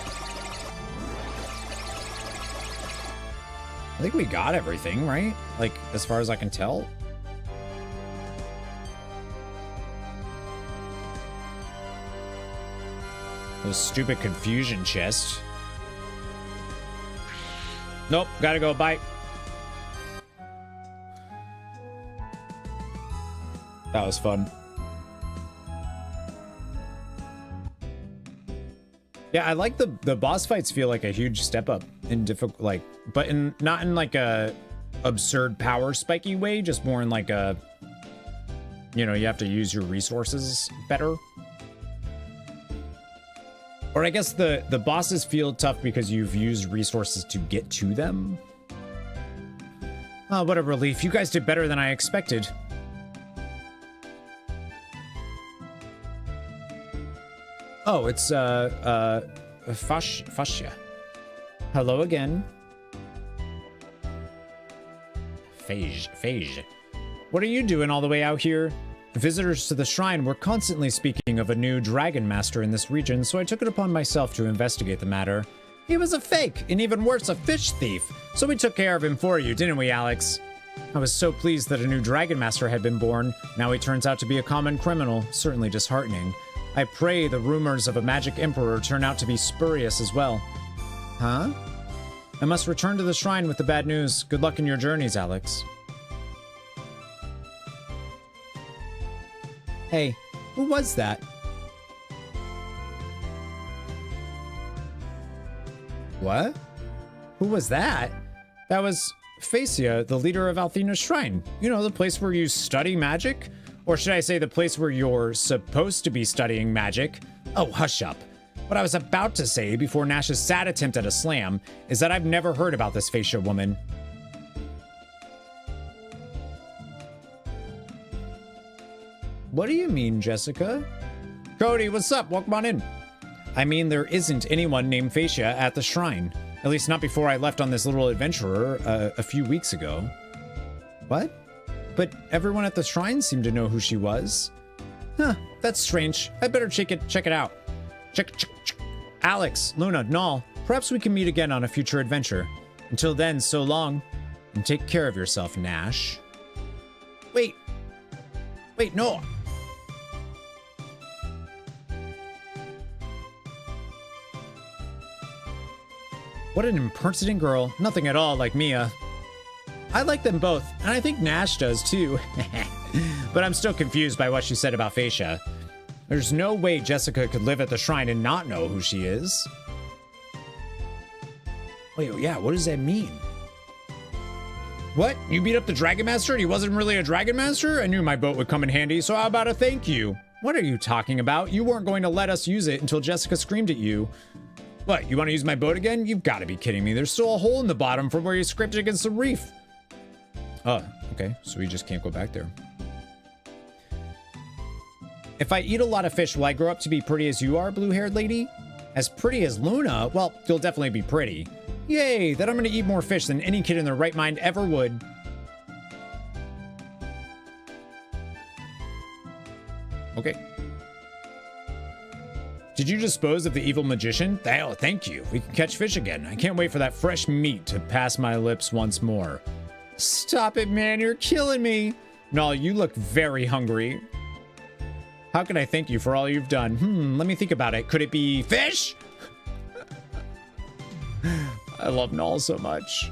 I think we got everything, right? Like, as far as I can tell. Those stupid confusion chest. Nope, gotta go, bye. That was fun. Yeah, I like the boss fights feel like a huge step up in difficult, like, but not in like a absurd power spiky way, just more in like a, you know, you have to use your resources better. Or I guess the bosses feel tough because you've used resources to get to them. Oh, what a relief. You guys did better than I expected. Oh, it's, Fascia. Hello again. Phage. What are you doing all the way out here? Visitors to the shrine were constantly speaking of a new dragon master in this region, so I took it upon myself to investigate the matter. He was a fake, and even worse, a fish thief. So we took care of him for you, didn't we, Alex? I was so pleased that a new dragon master had been born. Now he turns out to be a common criminal, certainly disheartening. I pray the rumors of a magic emperor turn out to be spurious as well. Huh? I must return to the shrine with the bad news. Good luck in your journeys, Alex. Hey, who was that? What? Who was that? That was Fascia, the leader of Althena's shrine. You know, the place where you study magic? Or should I say the place where you're supposed to be studying magic? Oh, hush up. What I was about to say before Nash's sad attempt at a slam is that I've never heard about this Fascia woman. What do you mean, Jessica? Cody, what's up? Welcome on in. I mean, there isn't anyone named Fascia at the shrine. At least not before I left on this little adventurer a few weeks ago. What? But everyone at the shrine seemed to know who she was. Huh, that's strange. I better check it out. Check. Alex, Luna, Null, perhaps we can meet again on a future adventure. Until then, so long. And take care of yourself, Nash. Wait, no. What an impertinent girl. Nothing at all like Mia. I like them both, and I think Nash does too. But I'm still confused by what she said about Phaecia. There's no way Jessica could live at the shrine and not know who she is. Wait, yeah, what does that mean? What? You beat up the Dragon Master and he wasn't really a Dragon Master? I knew my boat would come in handy, so how about a thank you? What are you talking about? You weren't going to let us use it until Jessica screamed at you. What, you want to use my boat again? You've got to be kidding me. There's still a hole in the bottom from where you scraped against the reef. Oh, okay, so we just can't go back there. If I eat a lot of fish, will I grow up to be pretty as you are, blue-haired lady? As pretty as Luna? Well, you'll definitely be pretty. Yay, that I'm gonna eat more fish than any kid in their right mind ever would. Okay. Did you dispose of the evil magician? Oh, thank you. We can catch fish again. I can't wait for that fresh meat to pass my lips once more. Stop it, man. You're killing me. No, you look very hungry. How can I thank you for all you've done? Let me think about it. Could it be fish? I love Null so much.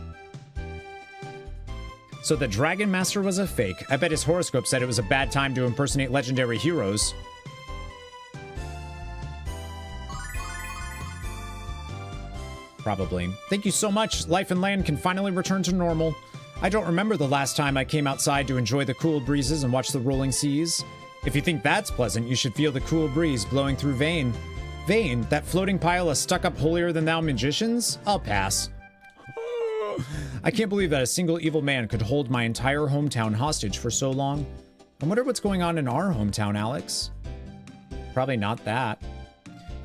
So the Dragon Master was a fake. I bet his horoscope said it was a bad time to impersonate legendary heroes. Probably. Thank you so much. Life and land can finally return to normal. I don't remember the last time I came outside to enjoy the cool breezes and watch the rolling seas. If you think that's pleasant, you should feel the cool breeze blowing through Vane. Vane, that floating pile of stuck-up holier-than-thou magicians? I'll pass. I can't believe that a single evil man could hold my entire hometown hostage for so long. I wonder what's going on in our hometown, Alex. Probably not that.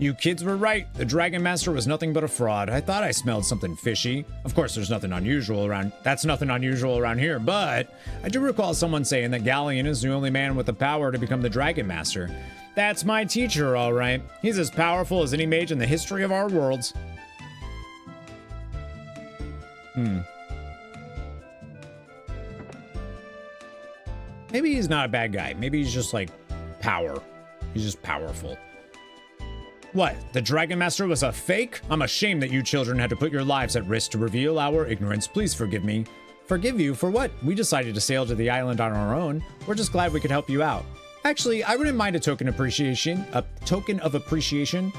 You kids were right. The Dragon Master was nothing but a fraud. I thought I smelled something fishy. Of course, there's nothing unusual around. That's nothing unusual around here, but I do recall someone saying that Galleon is the only man with the power to become the Dragon Master. That's my teacher, all right. He's as powerful as any mage in the history of our worlds. Maybe he's not a bad guy. Maybe he's just like power. He's just powerful. What? The Dragon Master was a fake? I'm ashamed that you children had to put your lives at risk to reveal our ignorance. Please forgive me. Forgive you for what? We decided to sail to the island on our own. We're just glad we could help you out. Actually, I wouldn't mind a token of appreciation.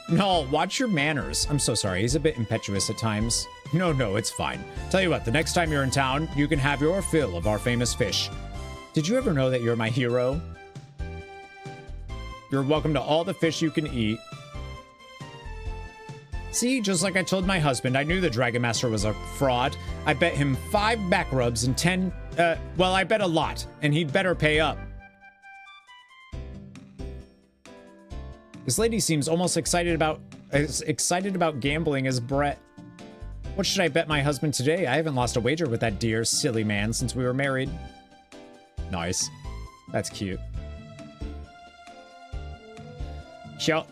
No, watch your manners. I'm so sorry. He's a bit impetuous at times. No, it's fine. Tell you what, the next time you're in town, you can have your fill of our famous fish. Did you ever know that you're my hero? You're welcome to all the fish you can eat. See, just like I told my husband, I knew the Dragon Master was a fraud. I bet him 5 back rubs and 10, well, I bet a lot, and he'd better pay up. This lady seems almost as excited about gambling as Brett. What should I bet my husband today? I haven't lost a wager with that dear, silly man since we were married. Nice. That's cute. Yup.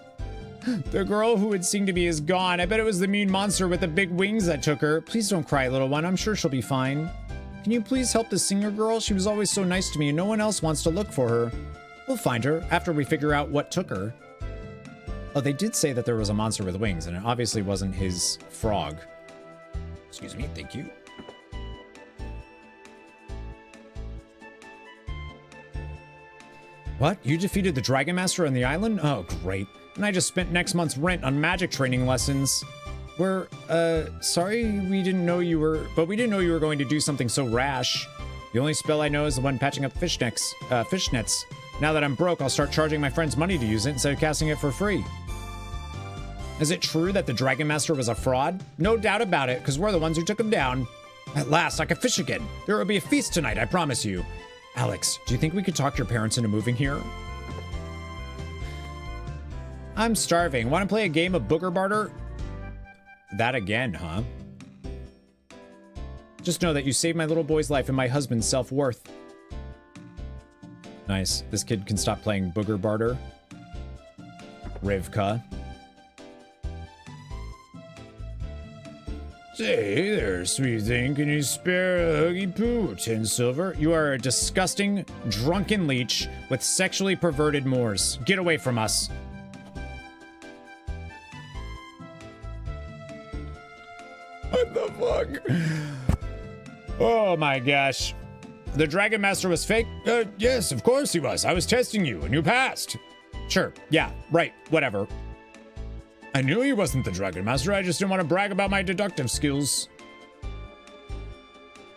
The girl who would sing to me is gone. I bet it was the mean monster with the big wings that took her. Please don't cry, little one. I'm sure she'll be fine. Can you please help the singer girl? She was always so nice to me and no one else wants to look for her. We'll find her after we figure out what took her. Oh, they did say that there was a monster with wings and it obviously wasn't his frog. Excuse me, thank you. What? You defeated the Dragon Master on the island? Oh, great. And I just spent next month's rent on magic training lessons. We're, sorry we didn't know you were going to do something so rash. The only spell I know is the one patching up fishnets. Now that I'm broke, I'll start charging my friends money to use it instead of casting it for free. Is it true that the Dragon Master was a fraud? No doubt about it, because we're the ones who took him down. At last, I can fish again. There will be a feast tonight, I promise you. Alex, do you think we could talk your parents into moving here? I'm starving. Want to play a game of booger barter? That again, huh? Just know that you saved my little boy's life and my husband's self-worth. Nice. This kid can stop playing booger barter. Rivka. Say there, sweet thing. Can you spare a huggy poo? 10 silver? You are a disgusting, drunken leech with sexually perverted mores. Get away from us. What the fuck? Oh my gosh. The Dragon Master was fake? Yes, of course he was. I was testing you, and you passed. Sure, yeah, right, whatever. I knew he wasn't the Dragon Master, I just didn't want to brag about my deductive skills.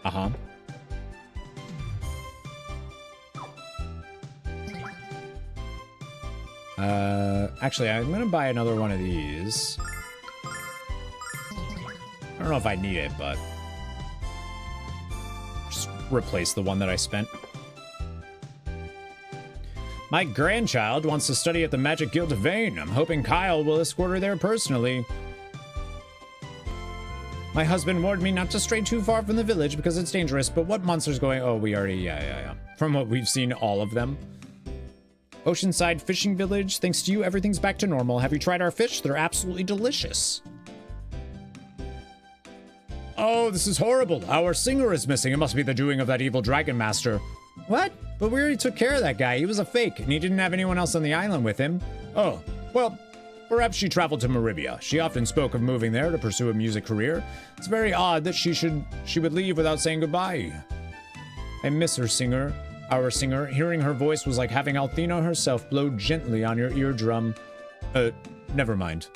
Uh-huh. Actually, I'm gonna buy another one of these. I don't know if I need it, but just replace the one that I spent. My grandchild wants to study at the Magic Guild of Vane. I'm hoping Kyle will escort her there personally. My husband warned me not to stray too far from the village because it's dangerous, but what monster's going... Oh, we already... Yeah. From what we've seen, all of them. Oceanside Fishing Village. Thanks to you, everything's back to normal. Have you tried our fish? They're absolutely delicious. Oh, this is horrible. Our singer is missing. It must be the doing of that evil Dragon Master. What? But we already took care of that guy. He was a fake, and he didn't have anyone else on the island with him. Oh, well, perhaps she traveled to Meribia. She often spoke of moving there to pursue a music career. It's very odd that she would leave without saying goodbye. I miss her singer. Our singer. Hearing her voice was like having Althena herself blow gently on your eardrum. Never mind.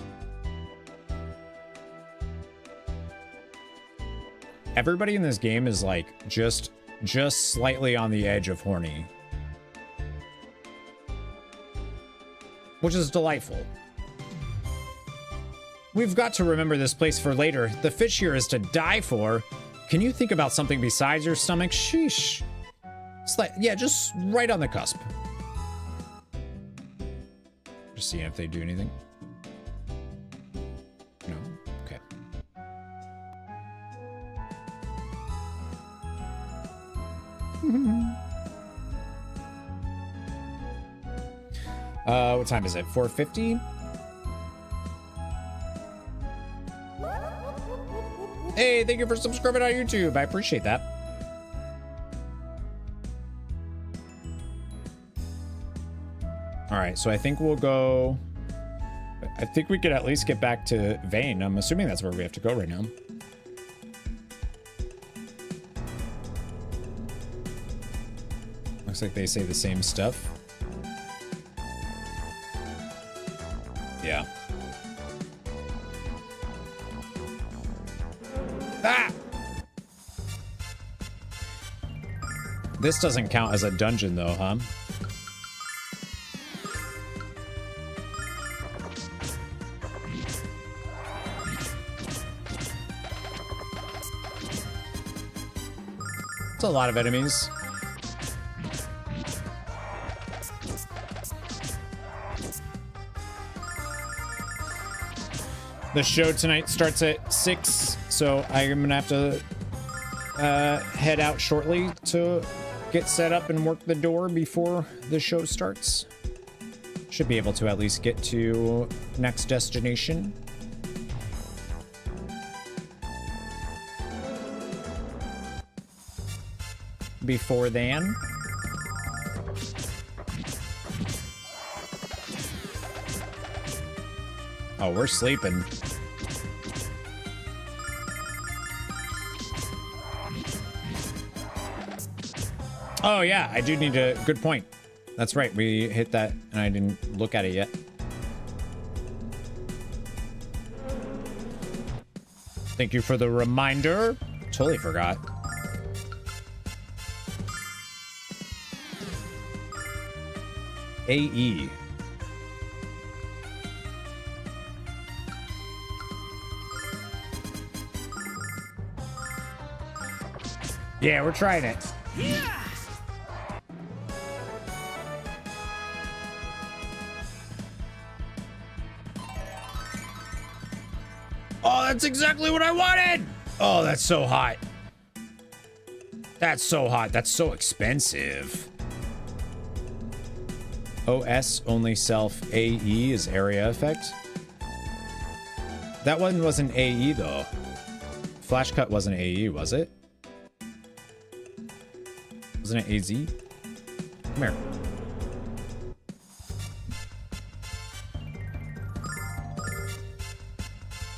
Everybody in this game is like just slightly on the edge of horny. Which is delightful. We've got to remember this place for later. The fish here is to die for. Can you think about something besides your stomach? Sheesh. Yeah, just right on the cusp. Just seeing if they do anything. No? Okay. What time is it? 4:50? Hey, thank you for subscribing on YouTube. I appreciate that. All right, so I think we'll go... I think we could at least get back to Vane. I'm assuming that's where we have to go right now. Looks like they say the same stuff. Yeah. Ah! This doesn't count as a dungeon though, huh? It's a lot of enemies. The show tonight starts at 6, so I'm gonna have to head out shortly to get set up and work the door before the show starts. Should be able to at least get to next destination. Before then. Oh, we're sleeping. Oh yeah, I do need a good point. That's right, we hit that and I didn't look at it yet. Thank you for the reminder. Totally forgot. AE. Yeah, we're trying it. Yeah. Oh, that's exactly what I wanted. Oh, that's so hot. That's so hot. That's so expensive. OS only self AE is area effect. That one wasn't AE though. Flash cut wasn't AE, was it? Wasn't it AZ? Come here.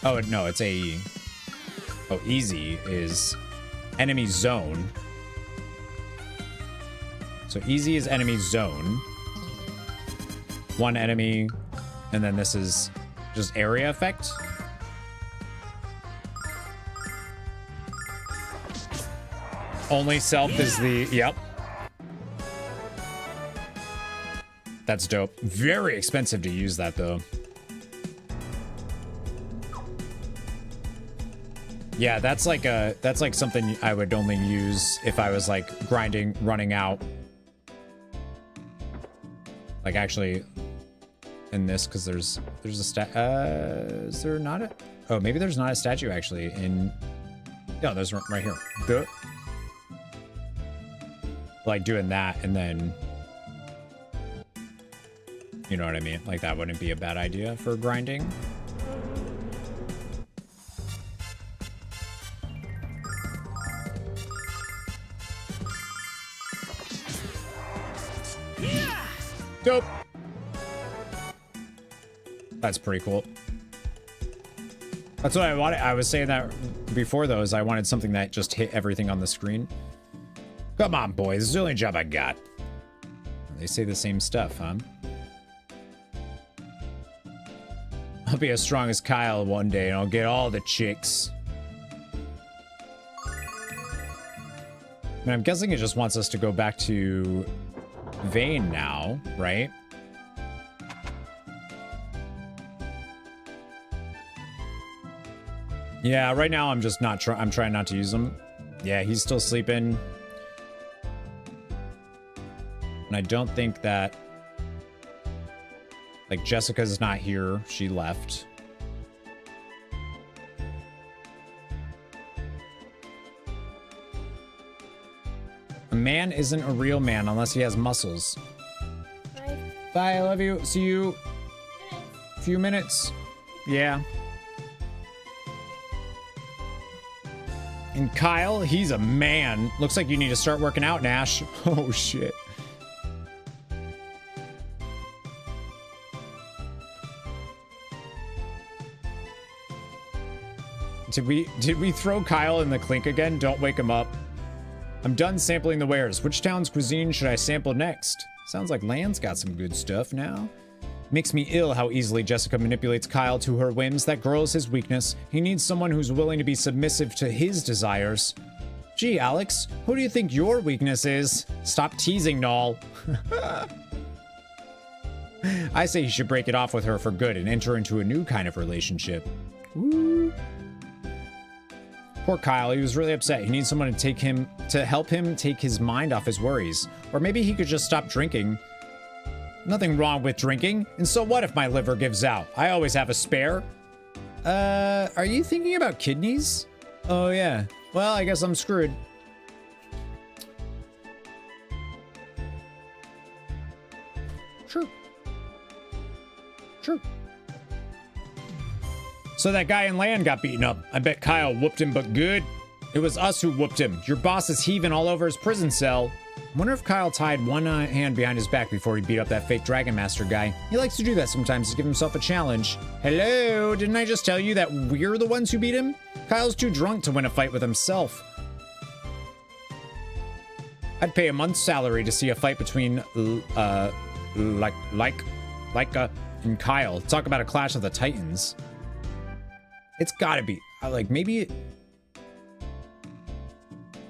Oh, no, it's AE. Oh, easy is enemy zone. So easy is enemy zone. One enemy, and then this is just area effect. Only self is the, yep. That's dope. Very expensive to use that though. Yeah, that's like something I would only use if I was like grinding, running out. Like actually in this, because there's a is there not a, oh, maybe there's not a statue actually in, no, there's right here. Duh. Like doing that and then, you know what I mean? Like that wouldn't be a bad idea for grinding. Dope. That's pretty cool. That's what I wanted. I was saying that before though, is I wanted something that just hit everything on the screen. Come on, boy. This is the only job I got. They say the same stuff, huh? I'll be as strong as Kyle one day and I'll get all the chicks. I mean, I'm guessing it just wants us to go back to Vane now, right? Yeah, right now I'm just not I'm trying not to use him. Yeah, he's still sleeping. And I don't think that, like, Jessica's not here. She left. A man isn't a real man unless he has muscles. Bye. Bye, I love you. See you. Few minutes. Yeah. And Kyle, he's a man. Looks like you need to start working out, Nash. Oh, shit. Did we throw Kyle in the clink again? Don't wake him up. I'm done sampling the wares. Which town's cuisine should I sample next? Sounds like Land's got some good stuff now. Makes me ill how easily Jessica manipulates Kyle to her whims. That girl is his weakness. He needs someone who's willing to be submissive to his desires. Gee, Alex, who do you think your weakness is? Stop teasing, Null. I say he should break it off with her for good and enter into a new kind of relationship. Woo. Poor Kyle, he was really upset. He needs someone to help him take his mind off his worries. Or maybe he could just stop drinking. Nothing wrong with drinking. And so what if my liver gives out? I always have a spare. Are you thinking about kidneys? Oh yeah. Well, I guess I'm screwed. Sure. Sure. So that guy in Land got beaten up. I bet Kyle whooped him, but good. It was us who whooped him. Your boss is heaving all over his prison cell. I wonder if Kyle tied one hand behind his back before he beat up that fake Dragon Master guy. He likes to do that sometimes to give himself a challenge. Hello, didn't I just tell you that we're the ones who beat him? Kyle's too drunk to win a fight with himself. I'd pay a month's salary to see a fight between Laika and Kyle. Talk about a clash of the titans. It's gotta be, like, maybe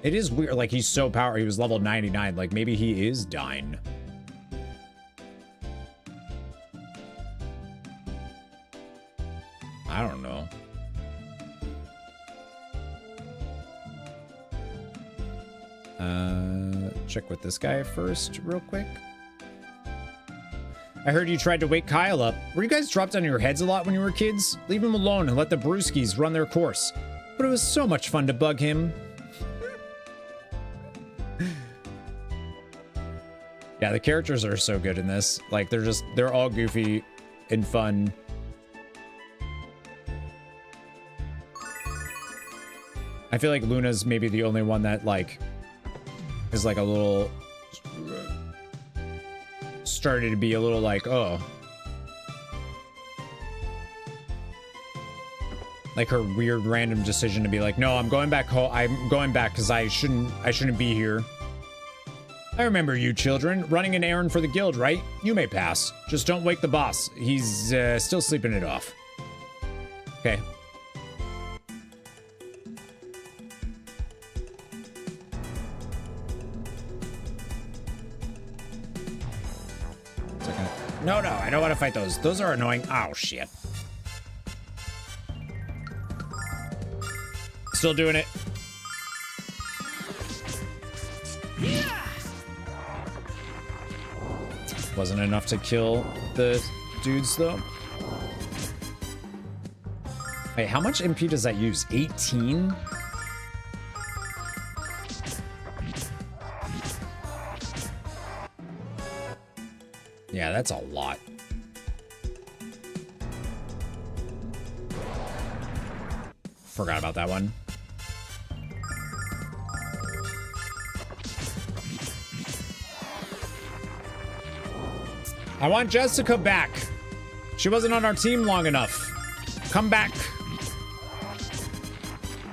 it is weird. Like, he's so powerful. He was level 99. Like, maybe he is dying. I don't know. Check with this guy first, real quick. I heard you tried to wake Kyle up. Were you guys dropped on your heads a lot when you were kids? Leave him alone and let the brewskis run their course. But it was so much fun to bug him. Yeah, the characters are so good in this. Like, they're all goofy and fun. I feel like Luna's maybe the only one that, like, is like a little... started to be a little like, oh. Like her weird random decision to be like, no, I'm going back home. I'm going back because I shouldn't be here. I remember you children, running an errand for the guild, right? You may pass. Just don't wake the boss. He's still sleeping it off. Okay. No, I don't want to fight those. Those are annoying. Oh, shit. Still doing it. Wasn't enough to kill the dudes, though. Wait, how much MP does that use? 18? Yeah, that's a lot. Forgot about that one. I want Jessica back. She wasn't on our team long enough. Come back.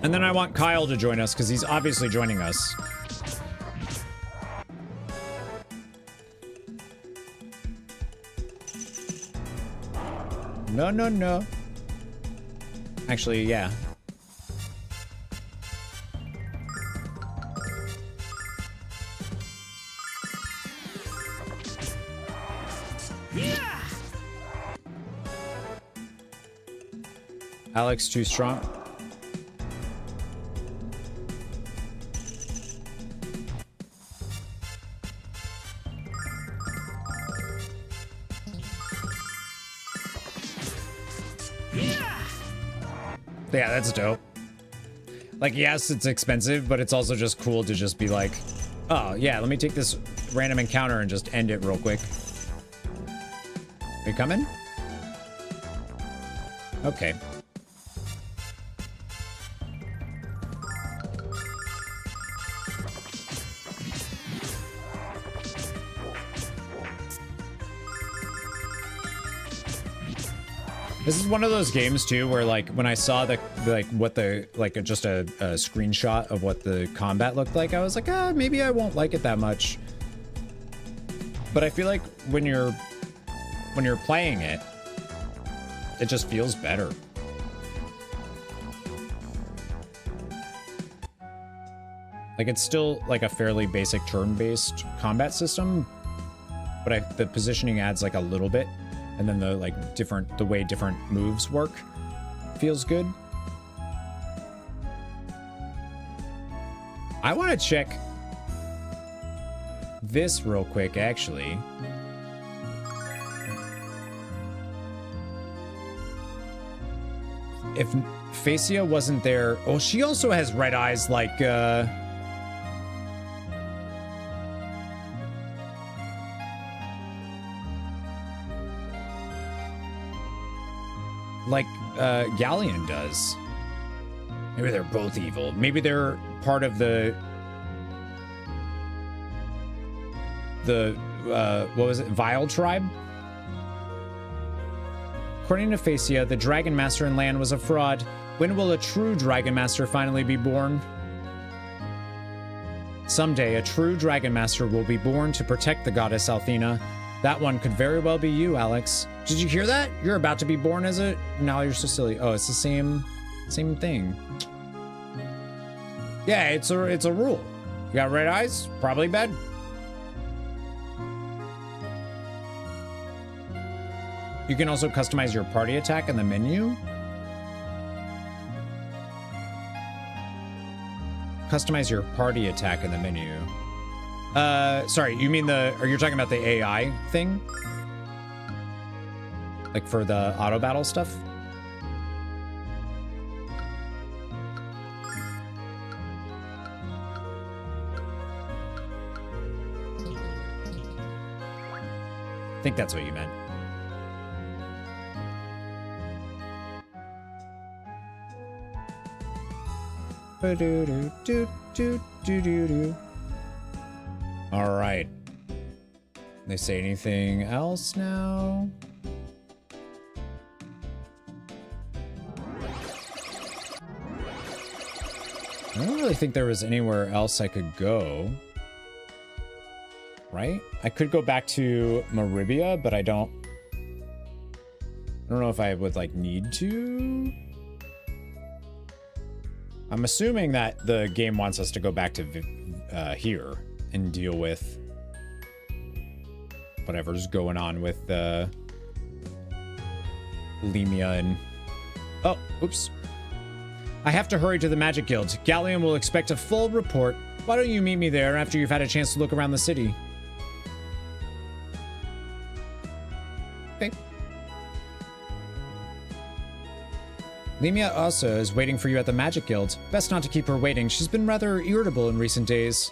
And then I want Kyle to join us because he's obviously joining us. No. Actually, yeah. Alex too strong. Yeah, that's dope. Like, yes, it's expensive, but it's also just cool to just be like, oh, yeah, let me take this random encounter and just end it real quick. Are you coming? Okay. This is one of those games too where like when I saw the just a screenshot of what the combat looked like, I was like, maybe I won't like it that much. But I feel like when you're playing it, it just feels better. Like it's still like a fairly basic turn-based combat system, but the positioning adds like a little bit. And then the way different moves work feels good. I want to check this real quick, actually. If Facia wasn't there, oh, she also has red eyes like Galleon does. Maybe they're both evil. Maybe they're part of the what was it? Vile tribe? According to Facia, the Dragon Master in Land was a fraud. When will a true Dragon Master finally be born? Someday, a true Dragon Master will be born to protect the goddess Althena. That one could very well be you, Alex. Did you hear that? You're about to be born as a... No, you're so silly. Oh, it's the same thing. Yeah, it's a rule. You got red eyes? Probably bad. You can also customize your party attack in the menu. Customize your party attack in the menu. Sorry, you mean are you talking about the AI thing? Like for the auto battle stuff? I think that's what you meant. All right. They say anything else now? I don't really think there was anywhere else I could go. right? I could go back to Maribia, but I don't know if I would like need to. I'm assuming that the game wants us to go back to here and deal with whatever's going on with Lemia and... Oh, oops. I have to hurry to the Magic Guild. Galleon will expect a full report. Why don't you meet me there after you've had a chance to look around the city? Okay. Lemia also is waiting for you at the Magic Guild. Best not to keep her waiting. She's been rather irritable in recent days.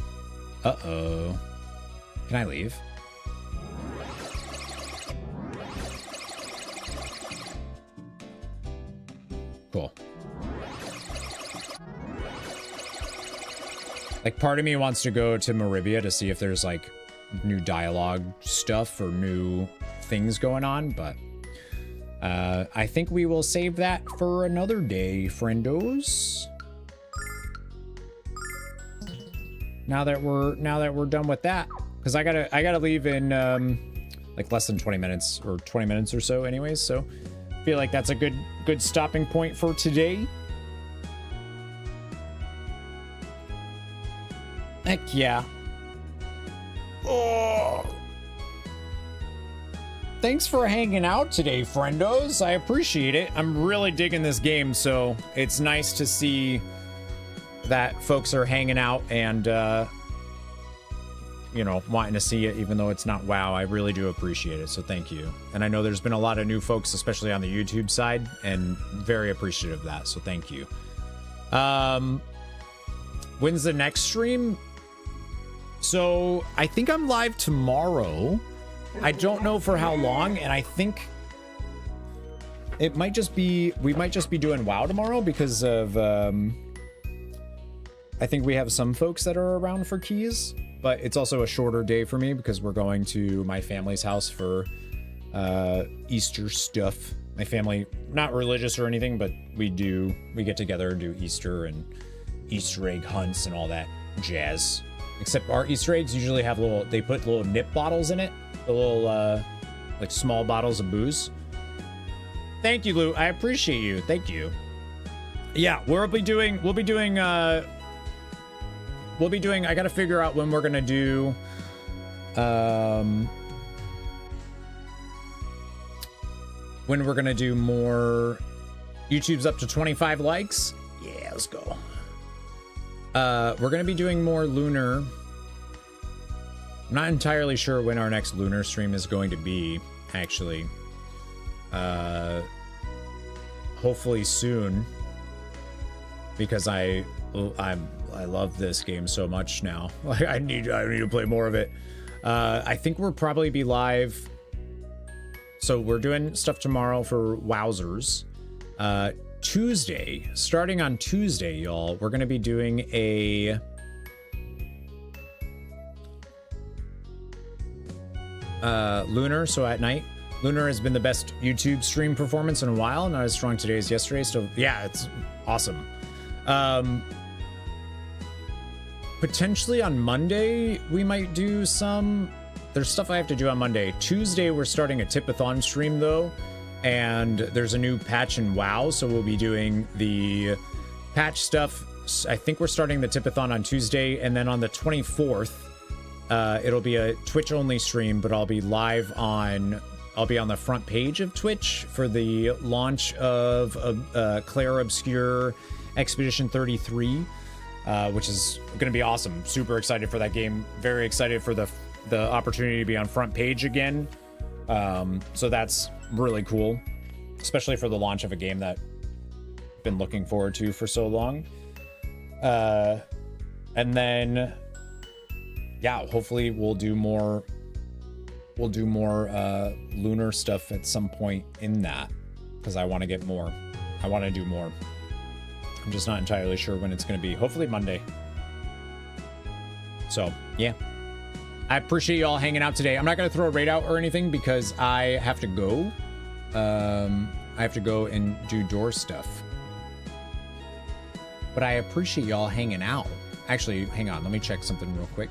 Uh-oh. Can I leave? Cool. Like, part of me wants to go to Maribia to see if there's, like, new dialogue stuff or new things going on, but I think we will save that for another day, friendos. Now that we're done with that, because I gotta leave in like less than 20 minutes or 20 minutes or so, anyways. So I feel like that's a good stopping point for today. Heck yeah. Oh. Thanks for hanging out today, friendos. I appreciate it. I'm really digging this game, so it's nice to see that folks are hanging out and, you know, wanting to see it, even though it's not WoW. I really do appreciate it, so thank you. And I know there's been a lot of new folks, especially on the YouTube side, and very appreciative of that, so thank you. When's the next stream? So I think I'm live tomorrow. I don't know for how long, and I think it might just be, we might just be doing WoW tomorrow because of, I think we have some folks that are around for keys, but it's also a shorter day for me because we're going to my family's house for Easter stuff. My family, not religious or anything, but we get together and do Easter and Easter egg hunts and all that jazz. Except our Easter eggs usually have they put little nip bottles in it. The little, like small bottles of booze. Thank you, Lou. I appreciate you. Thank you. Yeah, we'll be doing, I gotta figure out when we're gonna do, when we're gonna do more. YouTube's up to 25 likes. Yeah, let's go. We're gonna be doing more Lunar. I'm not entirely sure when our next Lunar stream is going to be, actually. Hopefully soon, because I love this game so much now. Like I need to play more of it. I think we'll probably be live. So we're doing stuff tomorrow for Wowzers. Tuesday, starting on Tuesday, y'all, we're gonna be doing a Lunar, so at night. Lunar has been the best YouTube stream performance in a while, not as strong today as yesterday, so yeah, it's awesome. Potentially on Monday, we might do some... There's stuff I have to do on Monday. Tuesday, we're starting a Tipathon stream, though, and there's a new patch in WoW, so we'll be doing the patch stuff. I think we're starting the Tipathon on Tuesday, and then on the 24th, it'll be a Twitch-only stream, but I'll be live on... I'll be on the front page of Twitch for the launch of Claire Obscure Expedition 33, which is going to be awesome. Super excited for that game. Very excited for the opportunity to be on front page again. So that's really cool, especially for the launch of a game that I've been looking forward to for so long. And then, yeah, hopefully we'll do more Lunar stuff at some point in that, because I want to get more. I want to do more. I'm just not entirely sure when it's going to be. Hopefully Monday. So, yeah. I appreciate y'all hanging out today. I'm not going to throw a raid out or anything because I have to go. I have to go and do door stuff. But I appreciate y'all hanging out. Actually, hang on. Let me check something real quick.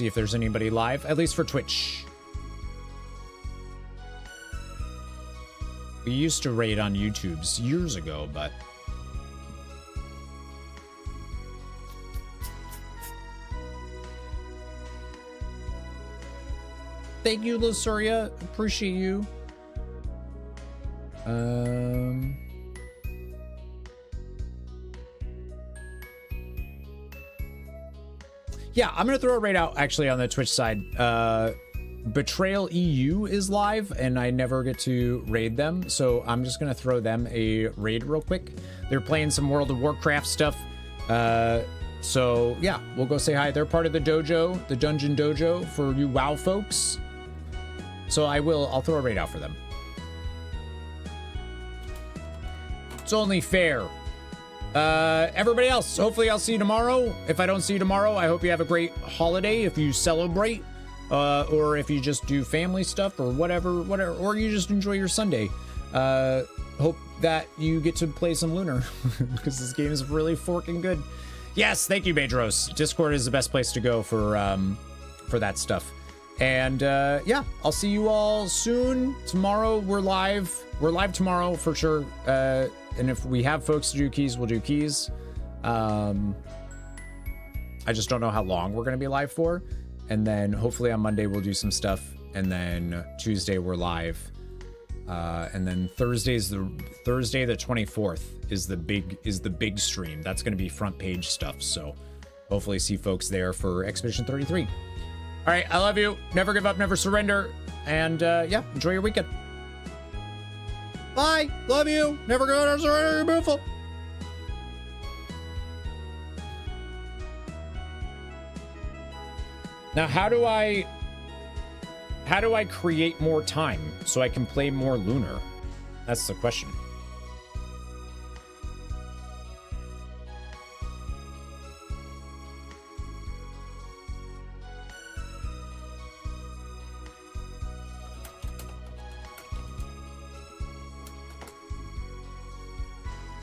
see if there's anybody live, at least for Twitch. We used to raid on YouTube's years ago, but... Thank you, Lusuria. Appreciate you. Yeah, I'm gonna throw a raid out actually on the Twitch side. Betrayal EU is live, and I never get to raid them, so I'm just gonna throw them a raid real quick. They're playing some World of Warcraft stuff. So yeah, we'll go say hi. They're part of the dojo, the Dungeon Dojo for you WoW folks. So I'll throw a raid out for them. It's only fair. Everybody else, hopefully I'll see you tomorrow. If I don't see you tomorrow, I hope you have a great holiday if you celebrate, or if you just do family stuff or whatever, or you just enjoy your Sunday. Hope that you get to play some Lunar because this game is really forking good. Yes, thank you, Bedros. Discord is the best place to go for that stuff. And yeah, I'll see you all soon. Tomorrow we're live. We're live tomorrow for sure. And if we have folks to do keys, we'll do keys. I just don't know how long we're gonna be live for. And then hopefully on Monday we'll do some stuff. And then Tuesday we're live. And then Thursday the 24th is the big stream. That's gonna be front page stuff. So hopefully see folks there for Expedition 33. All right, I love you. Never give up, never surrender. And yeah, enjoy your weekend. Bye. Love you. Never give up, never surrender. You're beautiful. Now, how do I create more time so I can play more Lunar? That's the question.